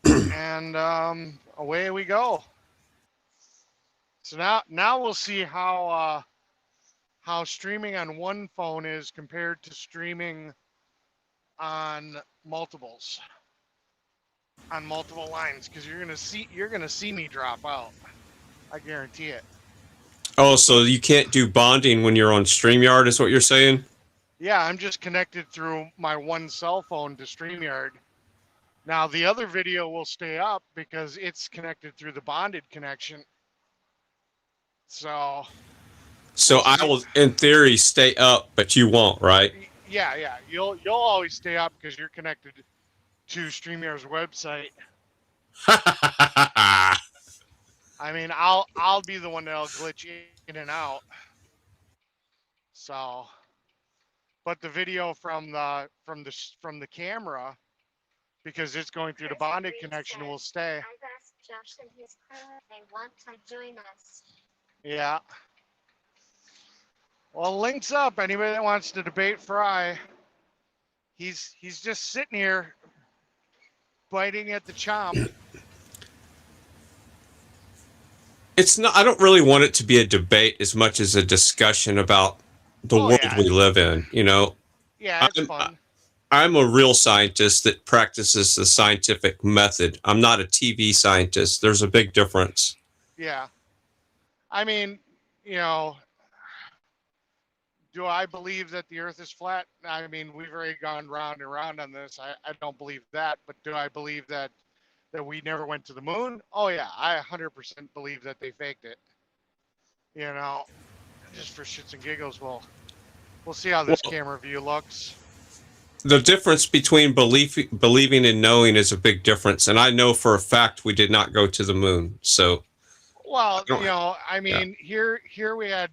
And away we go. So now we'll see how streaming on one phone is compared to streaming on multiple lines, because you're gonna see me drop out. I guarantee it. Oh, so you can't do bonding when you're on StreamYard, is what you're saying? Yeah, I'm just connected through my one cell phone to StreamYard. Now the other video will stay up because it's connected through the bonded connection. So I will, in theory, stay up, but you won't, right? Yeah. You'll always stay up because you're connected to StreamYard's website. I mean, I'll be the one that'll glitch in and out. So, but the video from the camera, because it's going through the bonded connection, will stay. I've asked Josh and his crew if they want to join us. Yeah. Well, links up. Anybody that wants to debate Fry, he's just sitting here biting at the chomp. It's not. I don't really want it to be a debate as much as a discussion about the world we live in. You know, Yeah, it's fun. I'm a real scientist that practices the scientific method. I'm not a TV scientist. There's a big difference. Yeah. I mean, you know, do I believe that the earth is flat? I mean, we've already gone round and round on this. I don't believe that. But do I believe that we never went to the moon? Oh, yeah. I 100% believe that they faked it. You know, just for shits and giggles, we'll see how this camera view looks. The difference between believing and knowing is a big difference. And I know for a fact we did not go to the moon. So, well, you know, I mean, here we had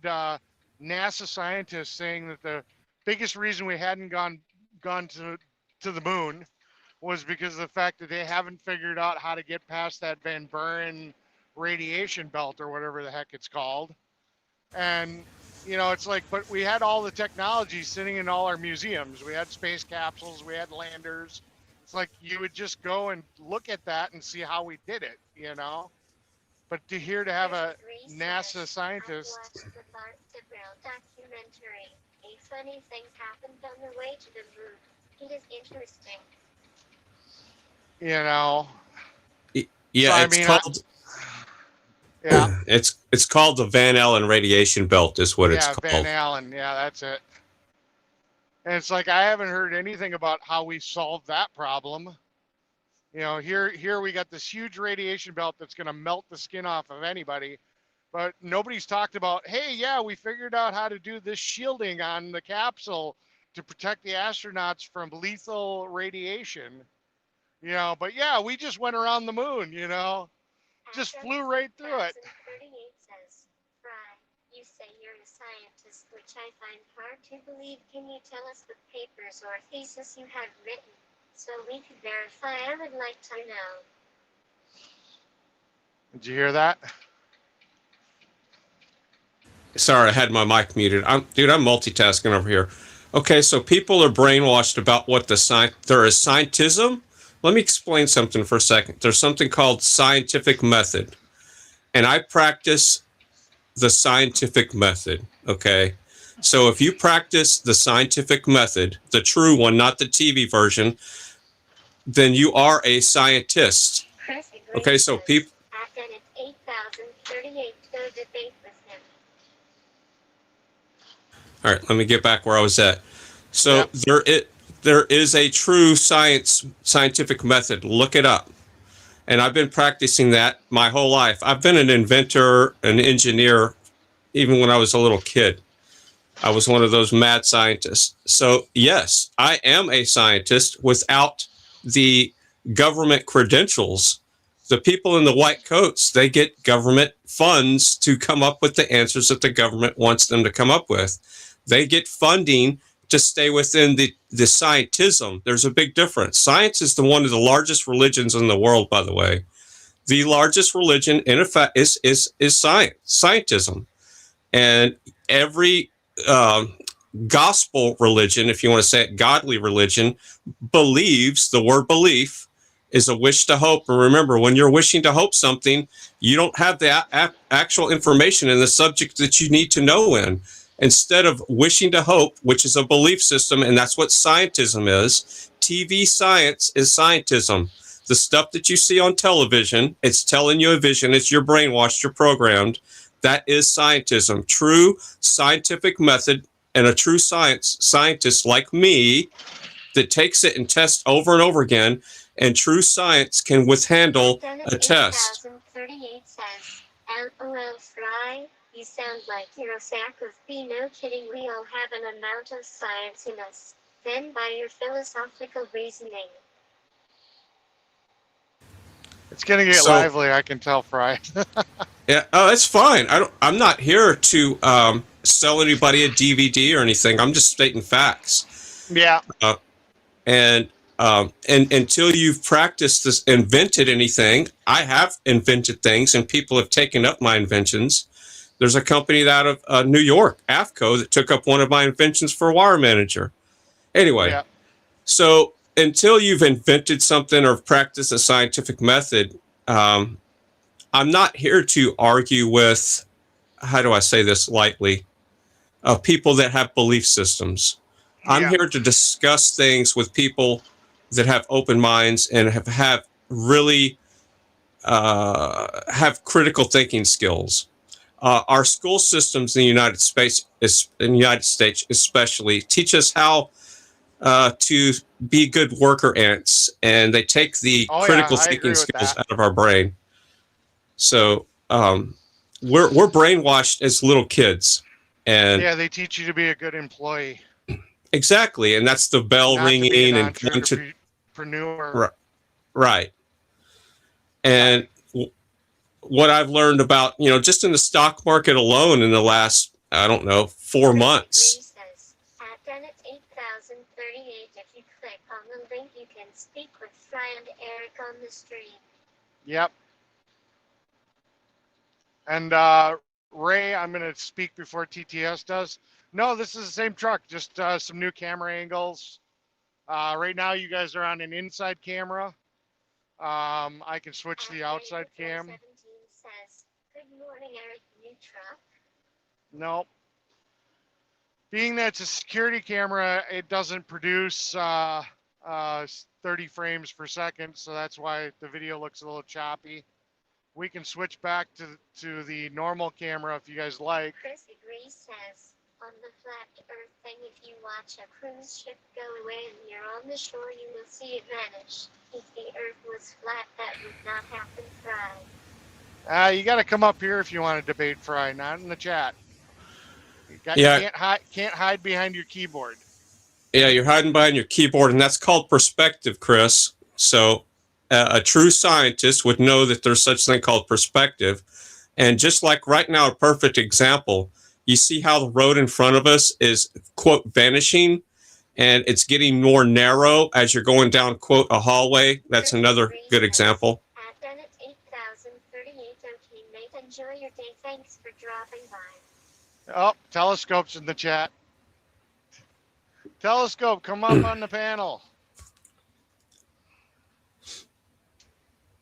NASA scientists saying that the biggest reason we hadn't gone to the moon was because of the fact that they haven't figured out how to get past that Van Buren radiation belt or whatever the heck it's called. And you know, it's like, but we had all the technology sitting in all our museums. We had space capsules, we had landers. It's like you would just go and look at that and see how we did it, you know? But to have a NASA scientist. I watched the Bart Sibrel documentary. A funny thing happened on the way to the moon. It is interesting. You know? Yeah, so, it's called... Yeah, it's called the Van Allen radiation belt is what it's called. Yeah, Van Allen. Yeah, that's it. And it's like I haven't heard anything about how we solved that problem. You know, here we got this huge radiation belt that's going to melt the skin off of anybody, but nobody's talked about, hey, yeah, we figured out how to do this shielding on the capsule to protect the astronauts from lethal radiation. You know, but yeah, we just went around the moon, you know. Just flew right through it. 38 says, Fry, you say you're a scientist, which I find hard to believe. Can you tell us the papers or thesis you have written so we could verify? I would like to know. Did you hear that? Sorry, I had my mic muted. I'm multitasking over here. Okay, so people are brainwashed about what there is scientism. Let me explain something for a second. There's something called scientific method, and I practice the scientific method, okay? So if you practice the scientific method, the true one, not the TV version, then you are a scientist. Okay, so people... I've done it 8,038 to go debate with him. All right, let me get back where I was at. So there is a true scientific method. Look it up. And I've been practicing that my whole life. I've been an inventor, an engineer, even when I was a little kid. I was one of those mad scientists. So yes, I am a scientist without the government credentials. The people in the white coats, they get government funds to come up with the answers that the government wants them to come up with. They get funding to stay within the scientism. There's a big difference. Science is one of the largest religions in the world, by the way. The largest religion, in effect, is science, scientism. And every gospel religion, if you want to say it, godly religion, believes, the word belief is a wish to hope. And remember, when you're wishing to hope something, you don't have the actual information in the subject that you need to know in. Instead of wishing to hope, which is a belief system, and that's what scientism is, TV science is scientism. The stuff that you see on television, it's telling you a vision, it's you're brainwashed, you're programmed. That is scientism. True scientific method, and a true scientist like me that takes it and tests over and over again, and true science can withhandle a test. 38 says, LOL Fry. You sound like you're a sack of pee. No kidding, we all have an amount of science in us. Then by your philosophical reasoning. It's gonna get So lively, I can tell, Fry. yeah, oh, that's fine. I'm not here to sell anybody a DVD or anything. I'm just stating facts. Yeah. Uh, and until you've practiced this, invented anything, I have invented things, and people have taken up my inventions. There's a company out of New York, AFCO, that took up one of my inventions for a wire manager. Anyway, Yeah. so until you've invented something or practiced a scientific method, I'm not here to argue with, how do I say this lightly, people that have belief systems. I'm Yeah. here to discuss things with people that have open minds and have really have critical thinking skills. Our school systems in the United States, especially, teach us how to be good worker ants, and they take the Oh yeah, critical I agree thinking with skills that. out of our brain. So we're brainwashed as little kids, and Yeah, they teach you to be a good employee, exactly, and that's the bell not to be an ringing and going to entrepreneur. right. And what I've learned about, just in the stock market alone in the last, I don't know, 4 months. At Dennis 8038, if you click on the link, you can speak with Fry and Eric on the stream. Yep. And Ray, I'm going to speak before TTS does. No, this is the same truck, just some new camera angles. Right now, you guys are on an inside camera. I can switch the outside cam. 17 says, good morning, Eric, new truck. Nope. Being that it's a security camera, it doesn't produce 30 frames per second, so that's why the video looks a little choppy. We can switch back to the normal camera if you guys like. Chris agrees, says, on the flat earth thing, if you watch a cruise ship go away and you're on the shore, you will see it vanish. If the earth was flat, that would not happen, Fry. You got to come up here if you want to debate, Fry, not in the chat. Yeah. Can't hide behind your keyboard. Yeah, you're hiding behind your keyboard, and that's called perspective, Chris. So a true scientist would know that there's such thing called perspective. And just like right now, a perfect example, you see how the road in front of us is, quote, vanishing, and it's getting more narrow as you're going down, quote, a hallway. That's another good example. At Bennett 8038, okay, mate, enjoy your day. Thanks for dropping by. Oh, Telescope's in the chat. Telescope, come up on the panel.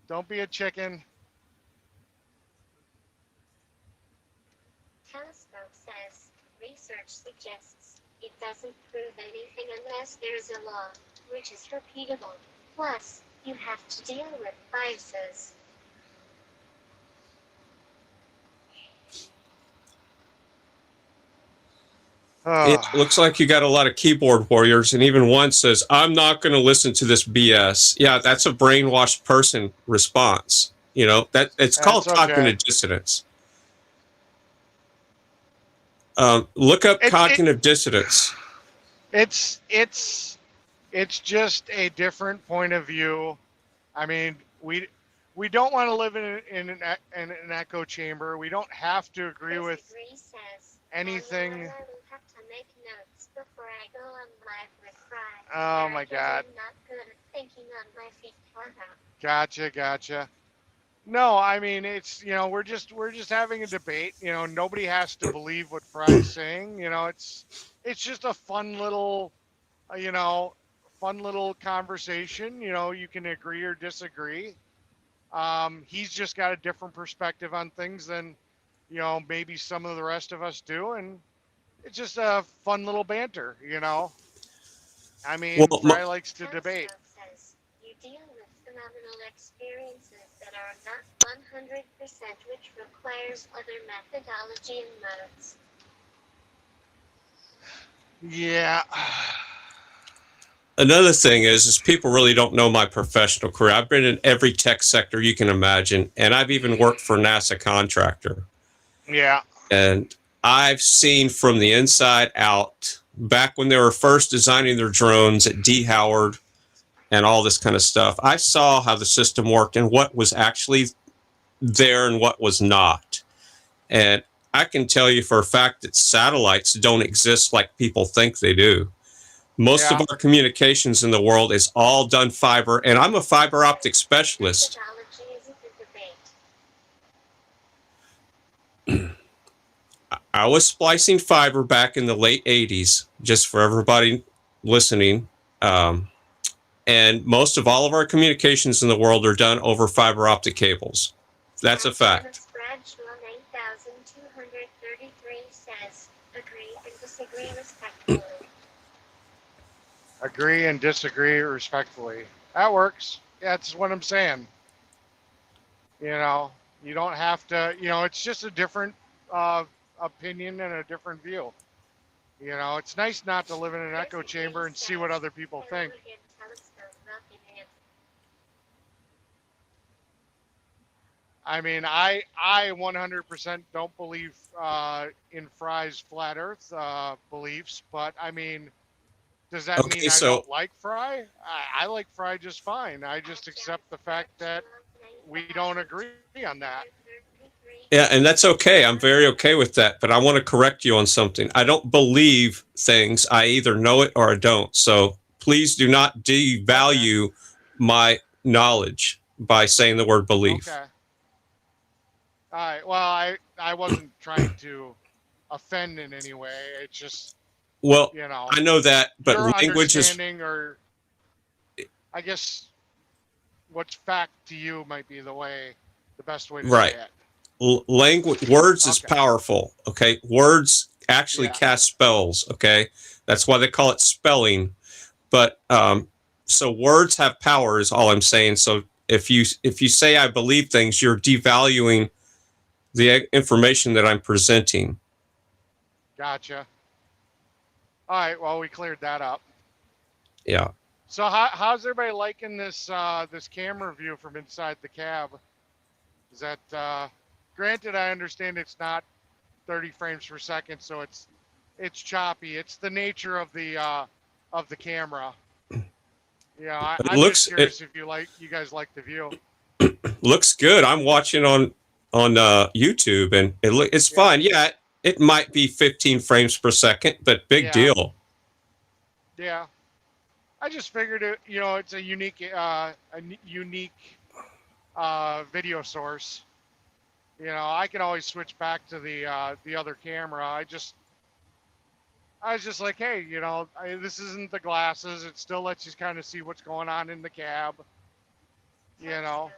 Don't be a chicken. Telescope says, research suggests it doesn't prove anything unless there's a law, which is repeatable. Plus, you have to deal with biases. It looks like you got a lot of keyboard warriors, and even one says, I'm not going to listen to this BS. Yeah, that's a brainwashed person response. That it's called cognitive dissonance. Look up cognitive dissonance. It's just a different point of view. I mean, we don't want to live in an echo chamber. We don't have to agree with anything. Make notes before I go on live with Fry. Oh my God. I'm not good at thinking on my feet. Gotcha. No, I mean, it's, we're just having a debate. Nobody has to believe what Fry's saying. It's just a fun little conversation. You can agree or disagree. He's just got a different perspective on things than, maybe some of the rest of us do, and it's just a fun little banter, I mean, Fry likes to debate. Says, you deal with phenomenal experiences that are not 100%, which requires other methodology and modes. Yeah. Another thing is people really don't know my professional career. I've been in every tech sector you can imagine, and I've even worked for a NASA contractor. Yeah. And I've seen from the inside out, back when they were first designing their drones at D. Howard and all this kind of stuff. I saw how the system worked and what was actually there and what was not. And I can tell you for a fact that satellites don't exist like people think they do. Most of our communications in the world is all done fiber, and I'm a fiber optic specialist. I was splicing fiber back in the late 80s, just for everybody listening. And most of all of our communications in the world are done over fiber optic cables. That's a fact. Agree and disagree respectfully. That works. Yeah, that's what I'm saying. You know, you don't have to, you know, it's just a different opinion and a different view. You know, it's nice not to live in an echo chamber and see what other people think. I mean, I 100% don't believe in Fry's flat Earth beliefs, but I mean, does that mean I don't like Fry? I like Fry just fine. I just accept the fact that we don't agree on that. Yeah, and that's okay. I'm very okay with that. But I want to correct you on something. I don't believe things. I either know it or I don't. So please do not devalue my knowledge by saying the word belief. Okay. All right. Well, I wasn't trying to offend in any way. It's just, well, you know, I know that, but your language is, understanding, or I guess what's fact to you might be the best way to say it. Language, words is powerful. Okay, words actually cast spells. Okay, that's why they call it spelling. But so words have power is all I'm saying. So if you say I believe things, you're devaluing the information that I'm presenting. Gotcha. All right. Well, we cleared that up. Yeah. So how's everybody liking this this camera view from inside the cab? Is that granted? I understand it's not 30 frames per second, so it's choppy. It's the nature of the camera. Yeah, I'm just curious if you guys like the view. Looks good. I'm watching on YouTube, and it's fine. Yeah, it might be 15 frames per second, but big deal. Yeah, I just figured it. You know, it's a unique video source. You know, I can always switch back to the other camera. I was just like, hey, you know, this isn't the glasses. It still lets you kind of see what's going on in the cab. You know.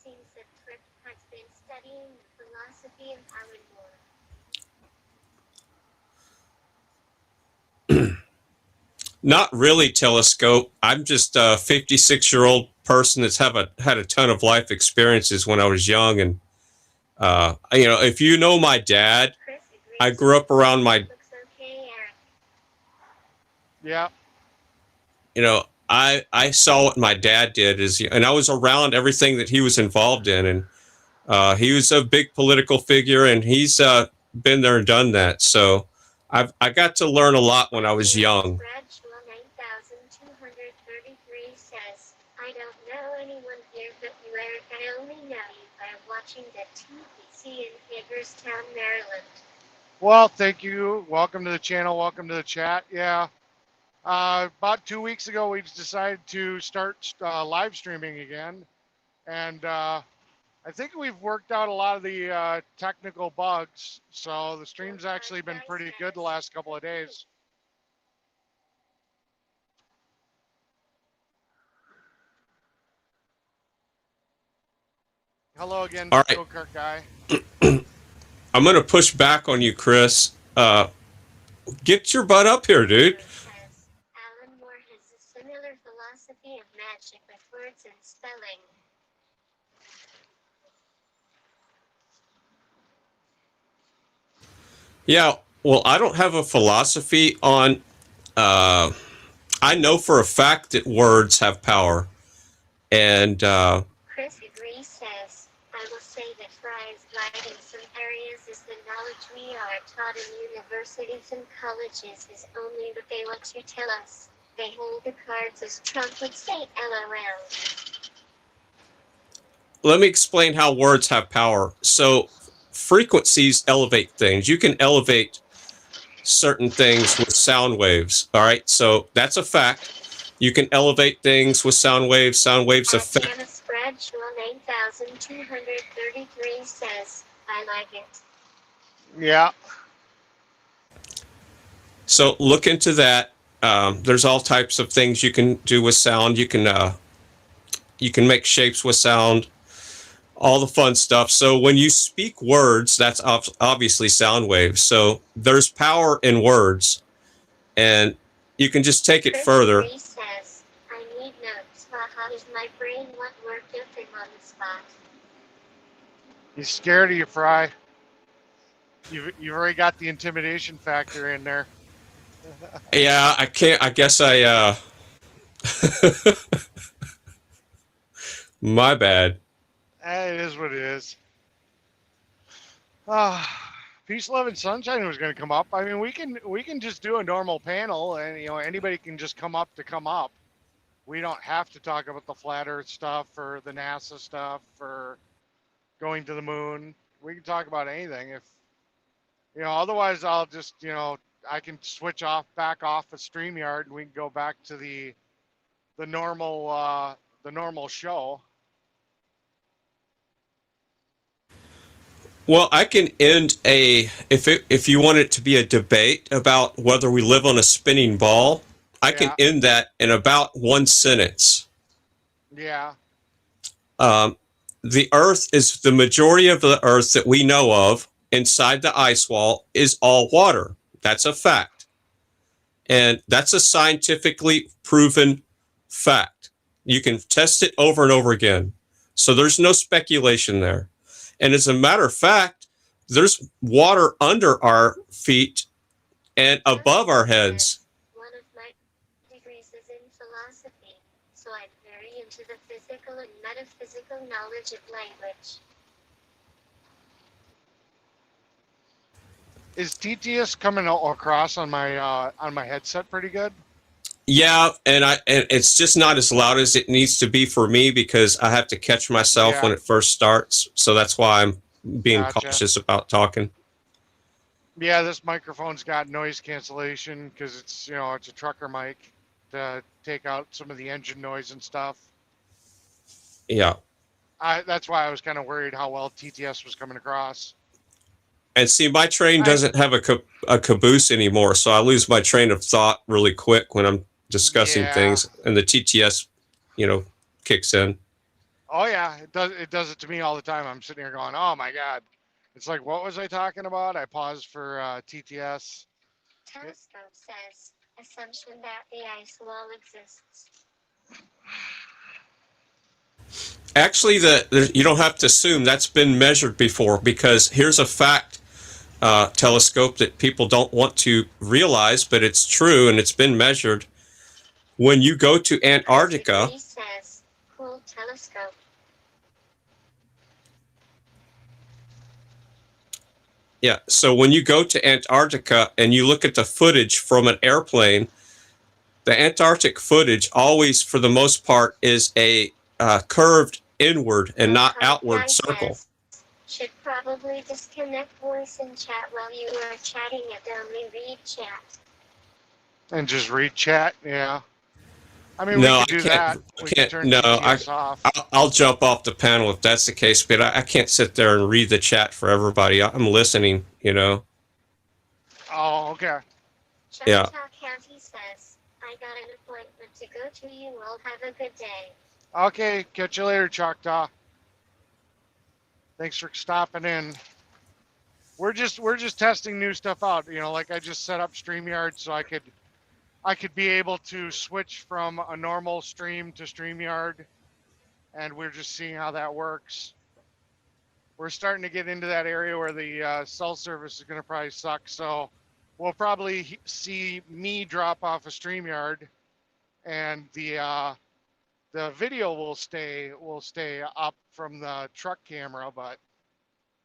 Seems that Trip has been studying the philosophy of Alan Moore. Not really, Telescope. I'm just a 56-year-old person that's had a ton of life experiences when I was young, and you know, if you know my dad, I grew up around my. Yeah. You know, I saw what my dad did and I was around everything that he was involved in, and he was a big political figure, and he's been there and done that. So I got to learn a lot when I was young. 9233 says, I don't know anyone here but you, Eric. I only know you by watching the TPC in Hagerstown, Maryland. Well, thank you. Welcome to the channel. Welcome to the chat. Yeah. About 2 weeks ago, we decided to start live streaming again. And I think we've worked out a lot of the technical bugs. So the stream's actually been pretty good the last couple of days. Hello again, All right. Kirk guy. I'm going to push back on you, Chris. Get your butt up here, dude. Alan Moore has a similar philosophy of magic with words and spelling. Yeah, well, I don't have a philosophy on. I know for a fact that words have power, and Chris Agree says, I will say that Fry is right in some areas is the knowledge we are taught in universities and colleges is only what they want to tell us. They hold the cards as Trump would say LOL. Let me explain how words have power. So frequencies elevate things. You can elevate certain things with sound waves. All right. So that's a fact. You can elevate things with sound waves. Sound waves affect. Anna Bradshaw 9233 says, I like it. Yeah. So look into that. There's all types of things you can do with sound. You can make shapes with sound, all the fun stuff. So when you speak words, that's obviously sound waves. So there's power in words, and you can just take it further. Says, I need notes. How does my brain want work if I'm on the spot? He's scared of you, Fry. You've already got the intimidation factor in there. Yeah, I can't. I guess I. My bad. It is what it is. Peace, love, and sunshine was going to come up. I mean, we can just do a normal panel, and anybody can just come up to come up. We don't have to talk about the flat Earth stuff or the NASA stuff or going to the moon. We can talk about anything. If otherwise, I'll just I can switch back off of Streamyard, and we can go back to the normal show. Well, I can end if you want it to be a debate about whether we live on a spinning ball, I can end that in about one sentence. Yeah. The Earth is the majority of the Earth that we know of inside the ice wall is all water. That's a fact. And that's a scientifically proven fact. You can test it over and over again. So there's no speculation there. And as a matter of fact, there's water under our feet and above our heads. One of my degrees is in philosophy, so I'm very into the physical and metaphysical knowledge of language. Is TTS coming across on my headset pretty good? Yeah, and it's just not as loud as it needs to be for me because I have to catch myself when it first starts. So that's why I'm being cautious about talking. Yeah, this microphone's got noise cancellation because it's it's a trucker mic to take out some of the engine noise and stuff. Yeah. That's why I was kind of worried how well TTS was coming across. And see, my train doesn't have a caboose anymore, so I lose my train of thought really quick when I'm discussing things, and the TTS, kicks in. Oh yeah, it does it to me all the time. I'm sitting here going, oh my god, it's like, what was I talking about? I paused for TTS. Telescope says, assumption that the ice wall exists. Actually, you don't have to assume. That's been measured before, because here's a fact, telescope, that people don't want to realize, but it's true and it's been measured. When you go to Antarctica, says, cool telescope. yeah, so when you go to Antarctica and you look at the footage from an airplane, the Antarctic footage always, for the most part, is a curved inward and not outward circle. Should probably disconnect voice and chat while you are chatting and only read chat. And just read chat, yeah. I mean, No, we can do that. We can turn TTS off. I'll jump off the panel if that's the case, but I can't sit there and read the chat for everybody. I'm listening, Oh, okay. Yeah. Choctaw County says, I got an appointment to go to. You all have a good day. Okay, catch you later, Choctaw. Thanks for stopping in. We're just testing new stuff out. Like I just set up StreamYard so I could be able to switch from a normal stream to StreamYard, and we're just seeing how that works. We're starting to get into that area where the cell service is going to probably suck, so we'll probably see me drop off a StreamYard, and the video will stay up from the truck camera, but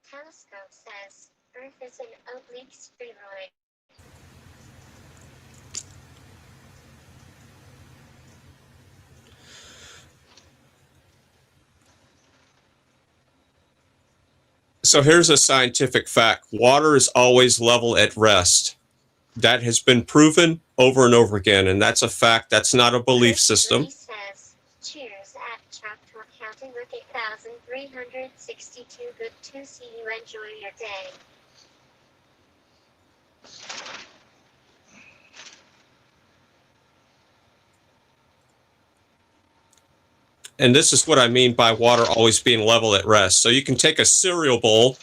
Telescope says, Earth is an oblique spheroid. So here's a scientific fact. Water is always level at rest. That has been proven over and over again, and that's a fact. That's not a belief system. Says, cheers at chapter counting with 8,362. Good to see you. Enjoy your day. And this is what I mean by water always being level at rest. So you can take a cereal bowl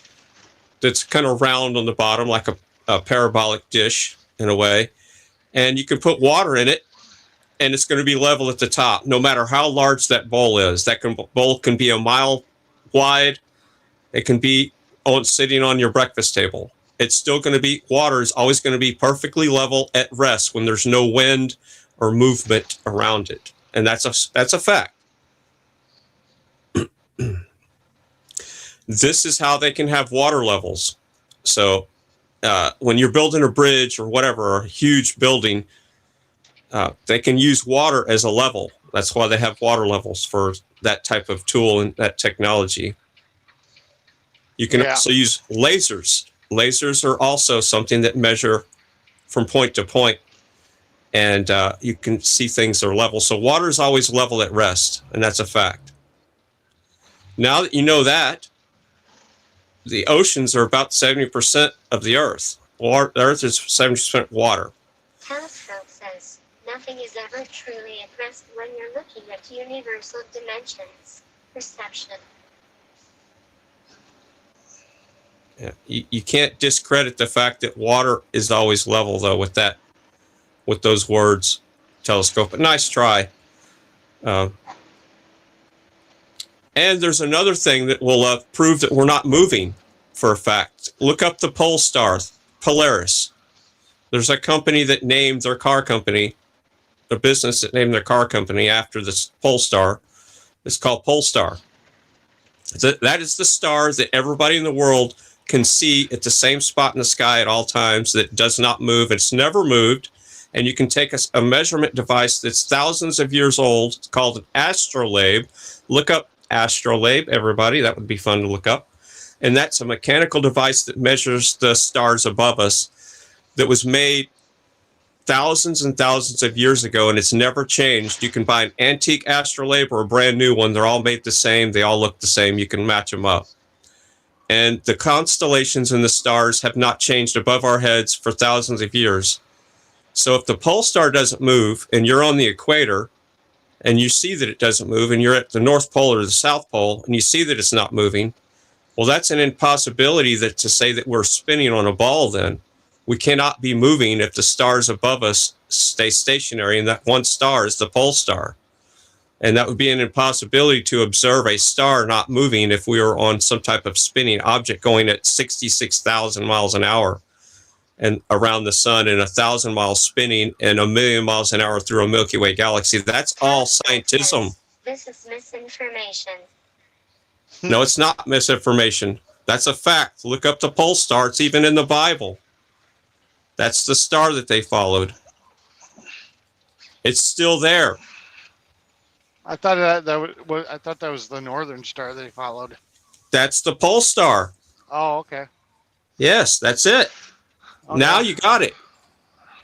that's kind of round on the bottom, like a parabolic dish in a way, and you can put water in it, and it's going to be level at the top, no matter how large that bowl is. Bowl can be a mile wide. It can be sitting on your breakfast table. It's still going to be, water is always going to be perfectly level at rest when there's no wind or movement around it. And that's a fact. This is how they can have water levels. So when you're building a bridge or whatever, or a huge building, they can use water as a level. That's why they have water levels for that type of tool and that technology. You can also use lasers. Lasers are also something that measure from point to point, and you can see things that are level. So water is always level at rest, and that's a fact. Now that you know that, the oceans are about 70% of the Earth. The Earth is 70% water. Telescope says, nothing is ever truly at rest when you're looking at universal dimensions. Perception. Yeah, you can't discredit the fact that water is always level, though, with those words, telescope. But nice try. And there's another thing that will prove that we're not moving for a fact. Look up the pole star, Polaris. There's a company that named their car company, a business that named their car company after this pole star. It's called Polestar. That is the star that everybody in the world can see at the same spot in the sky at all times that does not move. It's never moved. And you can take a measurement device that's thousands of years old. It's called an astrolabe. Look up astrolabe, everybody. That would be fun to look up. And that's a mechanical device that measures the stars above us that was made thousands and thousands of years ago, and it's never changed. You can buy an antique astrolabe or a brand new one. They're all made the same. They all look the same. You can match them up. And the constellations and the stars have not changed above our heads for thousands of years. So if the pole star doesn't move and you're on the equator and you see that it doesn't move and you're at the North Pole or the South Pole and you see that it's not moving, well, that's an impossibility to say that we're spinning on a ball then. We cannot be moving if the stars above us stay stationary, and that one star is the pole star. And that would be an impossibility to observe a star not moving if we were on some type of spinning object going at 66,000 miles an hour and around the sun, and 1,000 miles spinning and 1,000,000 miles an hour through a Milky Way galaxy. That's all scientism. This is misinformation. No, it's not misinformation. That's a fact. Look up the pole star. It's even in the Bible. That's the star that they followed. It's still there. I thought that was the northern star they followed. That's the pole star. Oh, okay. Yes, that's it. Okay. Now you got it.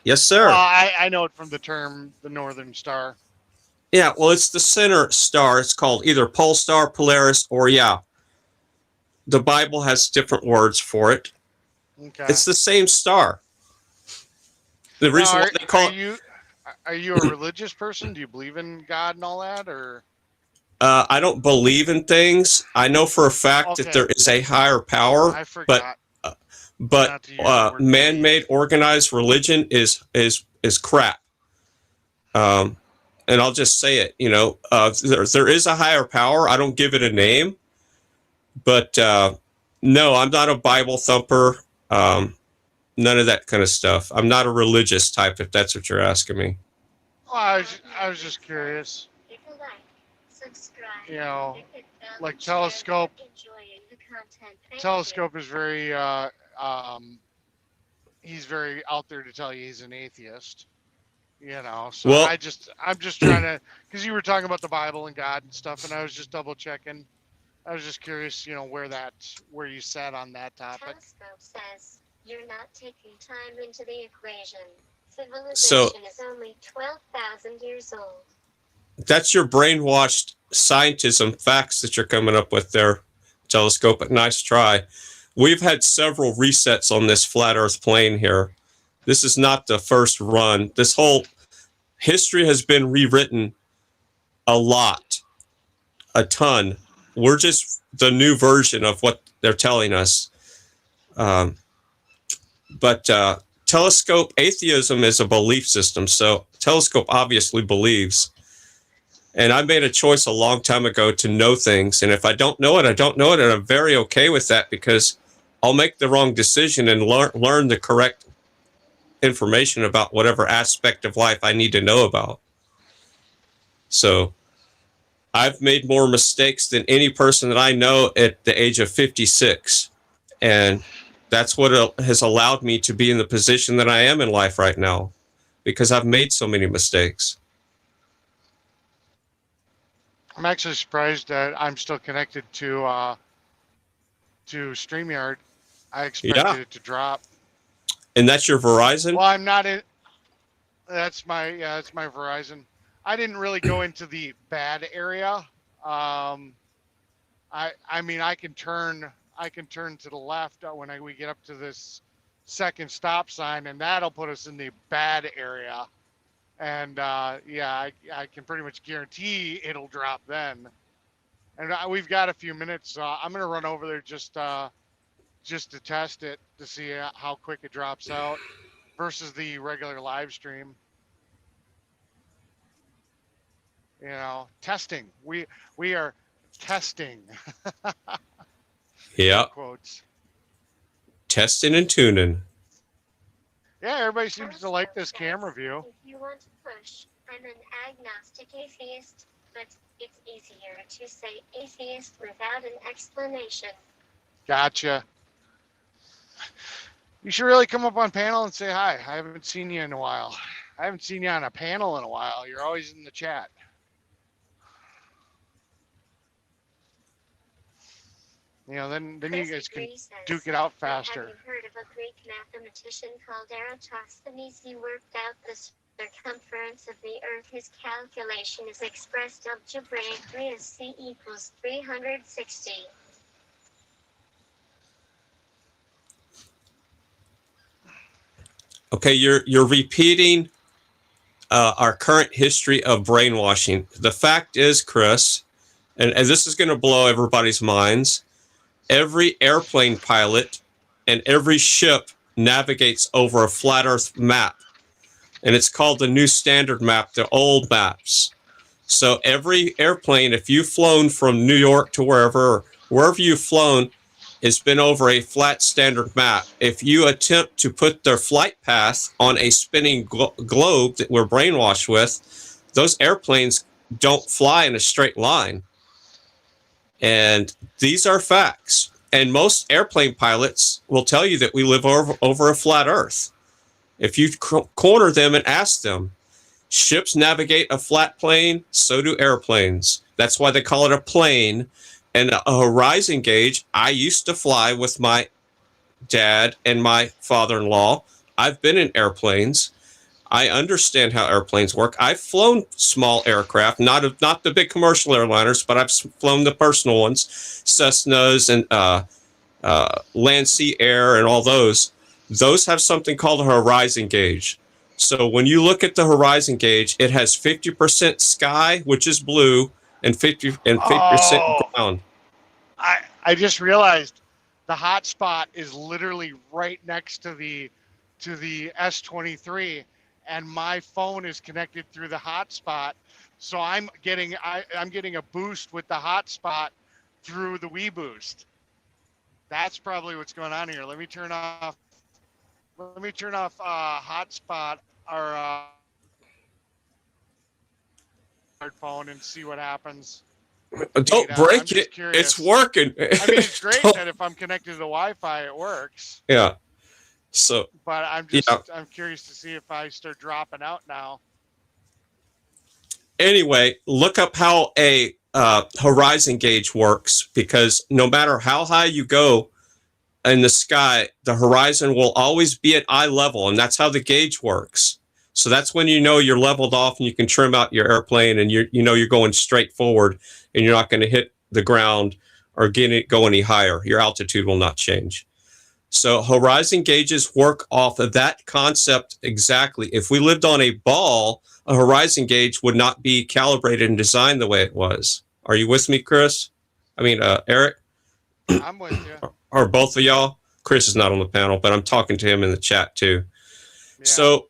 Yes, sir. Well, I know it from the term the northern star. Yeah, well, it's the center star. It's called either pole star, Polaris, or the Bible has different words for it. Okay. It's the same star. The reason why they call it. Are you a religious person? Do you believe in God and all that, or? I don't believe in things. I know for a fact that there is a higher power. I forgot. But man-made organized religion is crap. And I'll just say it. There is a higher power. I don't give it a name, but no, I'm not a Bible thumper. None of that kind of stuff. I'm not a religious type, if that's what you're asking me. Well, I was just curious. Like Telescope. Telescope is very, he's very out there to tell you he's an atheist. So well, I'm just trying to, because you were talking about the Bible and God and stuff, and I was just double checking. I was just curious, where you sat on that topic. Telescope says, you're not taking time into the equation. So Civilization is only 12,000 years old. that's your brainwashed scientism facts that you're coming up with there, Telescope. But nice try. We've had several resets on this flat Earth plane here. This is not the first run. This whole history has been rewritten a lot, a ton. We're just the new version of what they're telling us. But Telescope, atheism is a belief system. So Telescope obviously believes. And I made a choice a long time ago to know things. And if I don't know it, I don't know it. And I'm very okay with that because I'll make the wrong decision and learn the correct information about whatever aspect of life I need to know about. So I've made more mistakes than any person that I know at the age of 56. And that's what has allowed me to be in the position that I am in life right now, because I've made so many mistakes. I'm actually surprised that I'm still connected to Streamyard. I expected it to drop. And that's your Verizon? Well, I'm not in. That's my Verizon. I didn't really go into the bad area. I mean, I can turn to the left when we get up to this second stop sign, and that'll put us in the bad area. And I can pretty much guarantee it'll drop then. And we've got a few minutes, so I'm gonna run over there just to test it to see how quick it drops out versus the regular live stream. Testing. We are testing. Yeah. Quotes. Testing and tuning. Yeah, everybody seems to like this camera view. If you want to push, I'm an agnostic atheist, but it's easier to say atheist without an explanation. Gotcha. You should really come up on panel and say hi. I haven't seen you in a while. I haven't seen you on a panel in a while. You're always in the chat. Then you guys can duke it out faster. Have you heard of a Greek mathematician called Eratosthenes? He worked out the circumference of the Earth. His calculation is expressed algebraically as c equals 360. Okay, you're repeating our current history of brainwashing. The fact is, Chris, and this is going to blow everybody's minds, every airplane pilot and every ship navigates over a flat Earth map. And it's called the New Standard Map, the old maps. So every airplane, if you've flown from New York to wherever you've flown, it's been over a flat standard map. If you attempt to put their flight path on a spinning globe that we're brainwashed with, those airplanes don't fly in a straight line. And these are facts. And most airplane pilots will tell you that we live over a flat Earth. If you corner them and ask them, ships navigate a flat plane, so do airplanes. That's why they call it a plane. And a horizon gauge, I used to fly with my dad and my father-in-law. I've been in airplanes. I understand how airplanes work. I've flown small aircraft, not the big commercial airliners, but I've flown the personal ones, Cessnas and Land Sea Air and all those. Those have something called a horizon gauge. So when you look at the horizon gauge, it has 50% sky, which is blue, and 50% ground. I just realized the hotspot is literally right next to the S23, and my phone is connected through the hotspot, so I'm getting a boost with the hotspot through the Wii Boost. That's probably what's going on here. Let me turn off hotspot or smartphone and see what happens. Don't break it. It's working. I mean, it's great that if I'm connected to the Wi-Fi, it works. Yeah. So. But I'm curious to see if I start dropping out now. Anyway, look up how a horizon gauge works, because no matter how high you go in the sky, the horizon will always be at eye level, and that's how the gauge works. So that's when you know you're leveled off and you can trim out your airplane, and you know you're going straight forward and you're not going to hit the ground or go any higher. Your altitude will not change. So horizon gauges work off of that concept exactly. If we lived on a ball, a horizon gauge would not be calibrated and designed the way it was. Are you with me, Chris? I mean, Eric? I'm with you. Or both of y'all? Chris is not on the panel, but I'm talking to him in the chat too. Yeah. So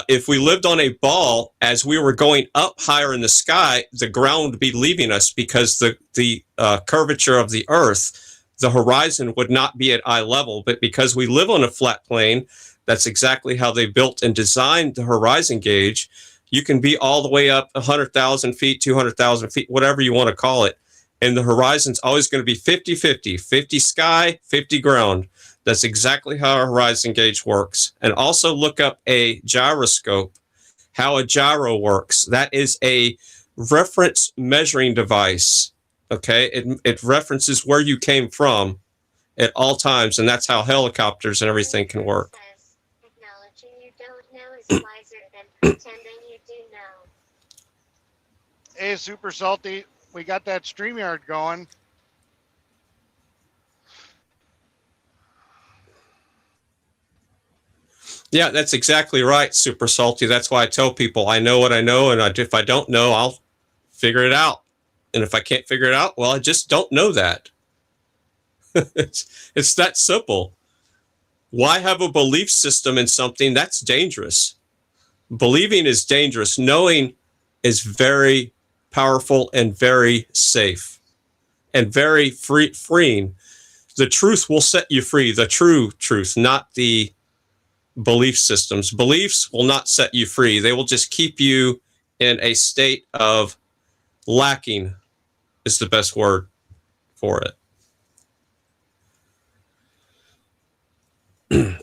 if we lived on a ball, as we were going up higher in the sky, the ground would be leaving us, because the curvature of the Earth, the horizon would not be at eye level. But because we live on a flat plane, that's exactly how they built and designed the horizon gauge. You can be all the way up 100,000 feet, 200,000 feet, whatever you want to call it. And the horizon's always going to be 50-50, 50 sky, 50 ground. That's exactly how our horizon gauge works. And also look up a gyroscope, how a gyro works. That is a reference measuring device. Okay, it references where you came from at all times, and that's how helicopters and everything can work. Acknowledging you don't know is wiser than pretending you do know. Hey, Super Salty, we got that StreamYard going. Yeah, that's exactly right, Super Salty. That's why I tell people I know what I know, and if I don't know, I'll figure it out. And if I can't figure it out, well, I just don't know that. It's that simple. Why have a belief system in something? That's dangerous. Believing is dangerous. Knowing is very powerful and very safe and very freeing. The truth will set you free, the true truth, not the belief systems. Beliefs will not set you free. They will just keep you in a state of lacking, is the best word for it.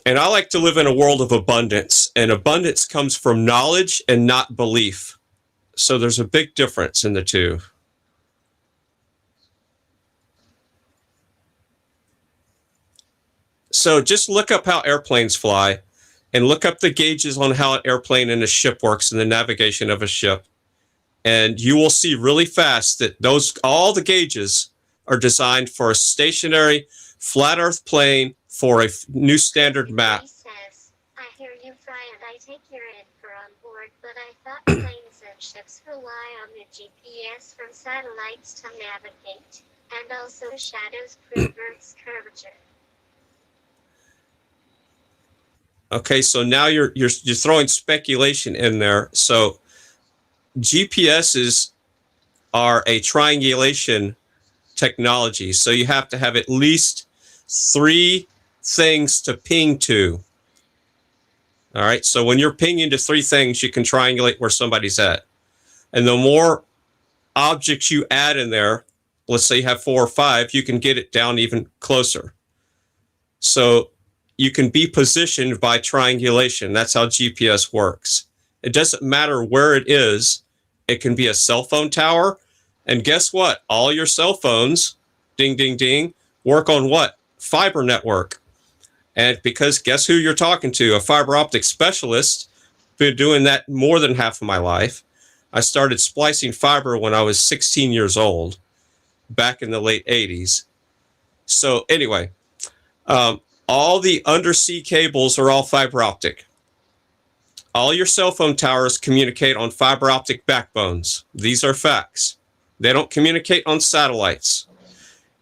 And I like to live in a world of abundance, and abundance comes from knowledge and not belief. So there's a big difference in the two. So just look up how airplanes fly, and look up the gauges on how an airplane and a ship works and the navigation of a ship. And you will see really fast that all the gauges are designed for a stationary, flat Earth plane for a new standard map. He says, I hear you fry and I take your info on board, but I thought planes and ships rely on the GPS from satellites to navigate, and also shadows prove Earth's curvature. Okay, so now you're throwing speculation in there. So GPSs are a triangulation technology. So you have to have at least 3 things to ping to. All right, so when you're pinging to 3 things, you can triangulate where somebody's at. And the more objects you add in there, let's say you have 4 or 5, you can get it down even closer. So you can be positioned by triangulation. That's how GPS works. It doesn't matter where it is. It can be a cell phone tower. And guess what? All your cell phones, ding, ding, ding, work on what? Fiber network. And because guess who you're talking to? A fiber optic specialist. Been doing that more than half of my life. I started splicing fiber when I was 16 years old, back in the late 80s. So anyway, all the undersea cables are all fiber optic. All your cell phone towers communicate on fiber optic backbones. These are facts. They don't communicate on satellites.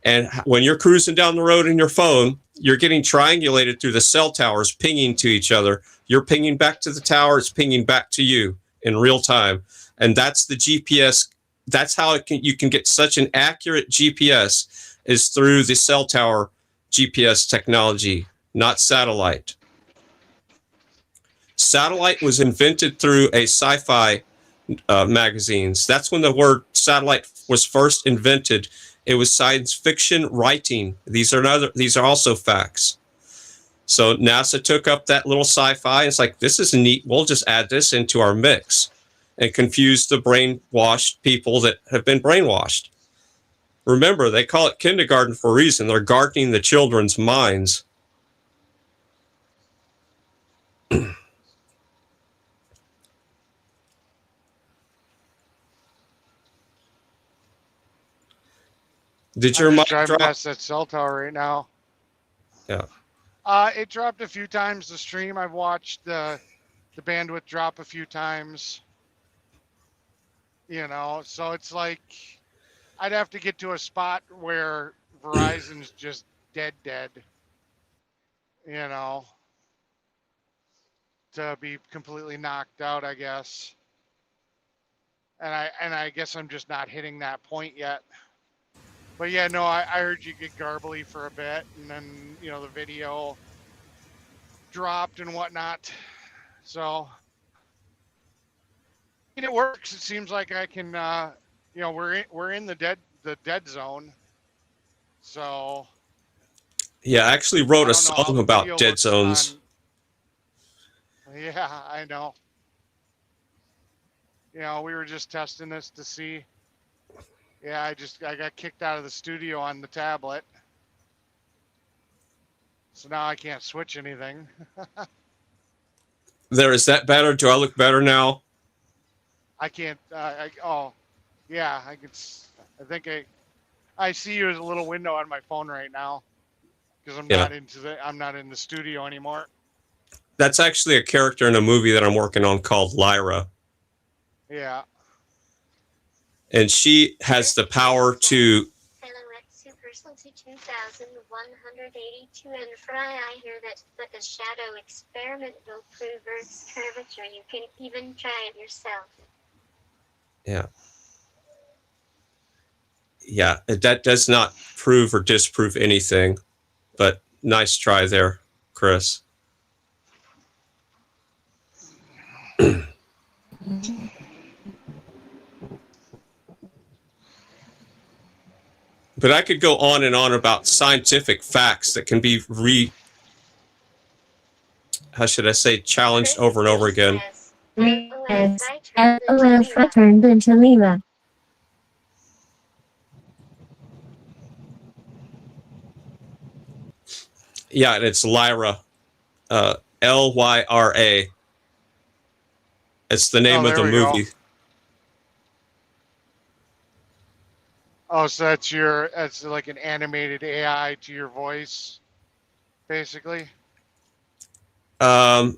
And when you're cruising down the road in your phone, you're getting triangulated through the cell towers, pinging to each other. You're pinging back to the tower. It's pinging back to you in real time. And that's the GPS. That's how you can get such an accurate GPS, is through the cell tower GPS technology, not satellite. Satellite was invented through a sci-fi magazines. That's when the word satellite was first invented. It was science fiction writing. These are also facts. So NASA took up that little sci-fi. It's like, this is neat. We'll just add this into our mix. and confuse the brainwashed people that have been brainwashed. Remember, they call it kindergarten for a reason. They're gardening the children's minds. Did your I'm mic just driving drop? past that cell tower right now. Yeah. It dropped a few times. The stream, I've watched the bandwidth drop a few times. You know, so it's like I'd have to get to a spot where Verizon's just dead, you know, to be completely knocked out, I guess. And I guess I'm just not hitting that point yet. But yeah, no, I heard you get garbly for a bit, and then, you know, the video dropped and whatnot. So it works. It seems like I can, you know, we're in the dead zone. So Yeah, I actually I wrote a don't know how song the about video dead looks zones. on. Yeah, I know. You know, we were just testing this to see. Yeah, I got kicked out of the studio on the tablet. So now I can't switch anything. There, is that better? Do I look better now? I can't, oh, yeah, I think I see you as a little window on my phone right now because Yeah. I'm not in the studio anymore. That's actually a character in a movie that I'm working on called Lyra. Yeah. And she has the power to... Hello at Super Salty 2182 and Fry. I hear that, but the shadow experiment will prove Earth's curvature. You can even try it yourself. Yeah. Yeah, that does not prove or disprove anything, but nice try there, Chris. But I could go on and on about scientific facts that can be challenged over and over again. LOL turned into Lima. Yeah, and it's Lyra. Lyra. It's the name of the movie. Go. Oh, so that's like an animated AI to your voice, basically. Well,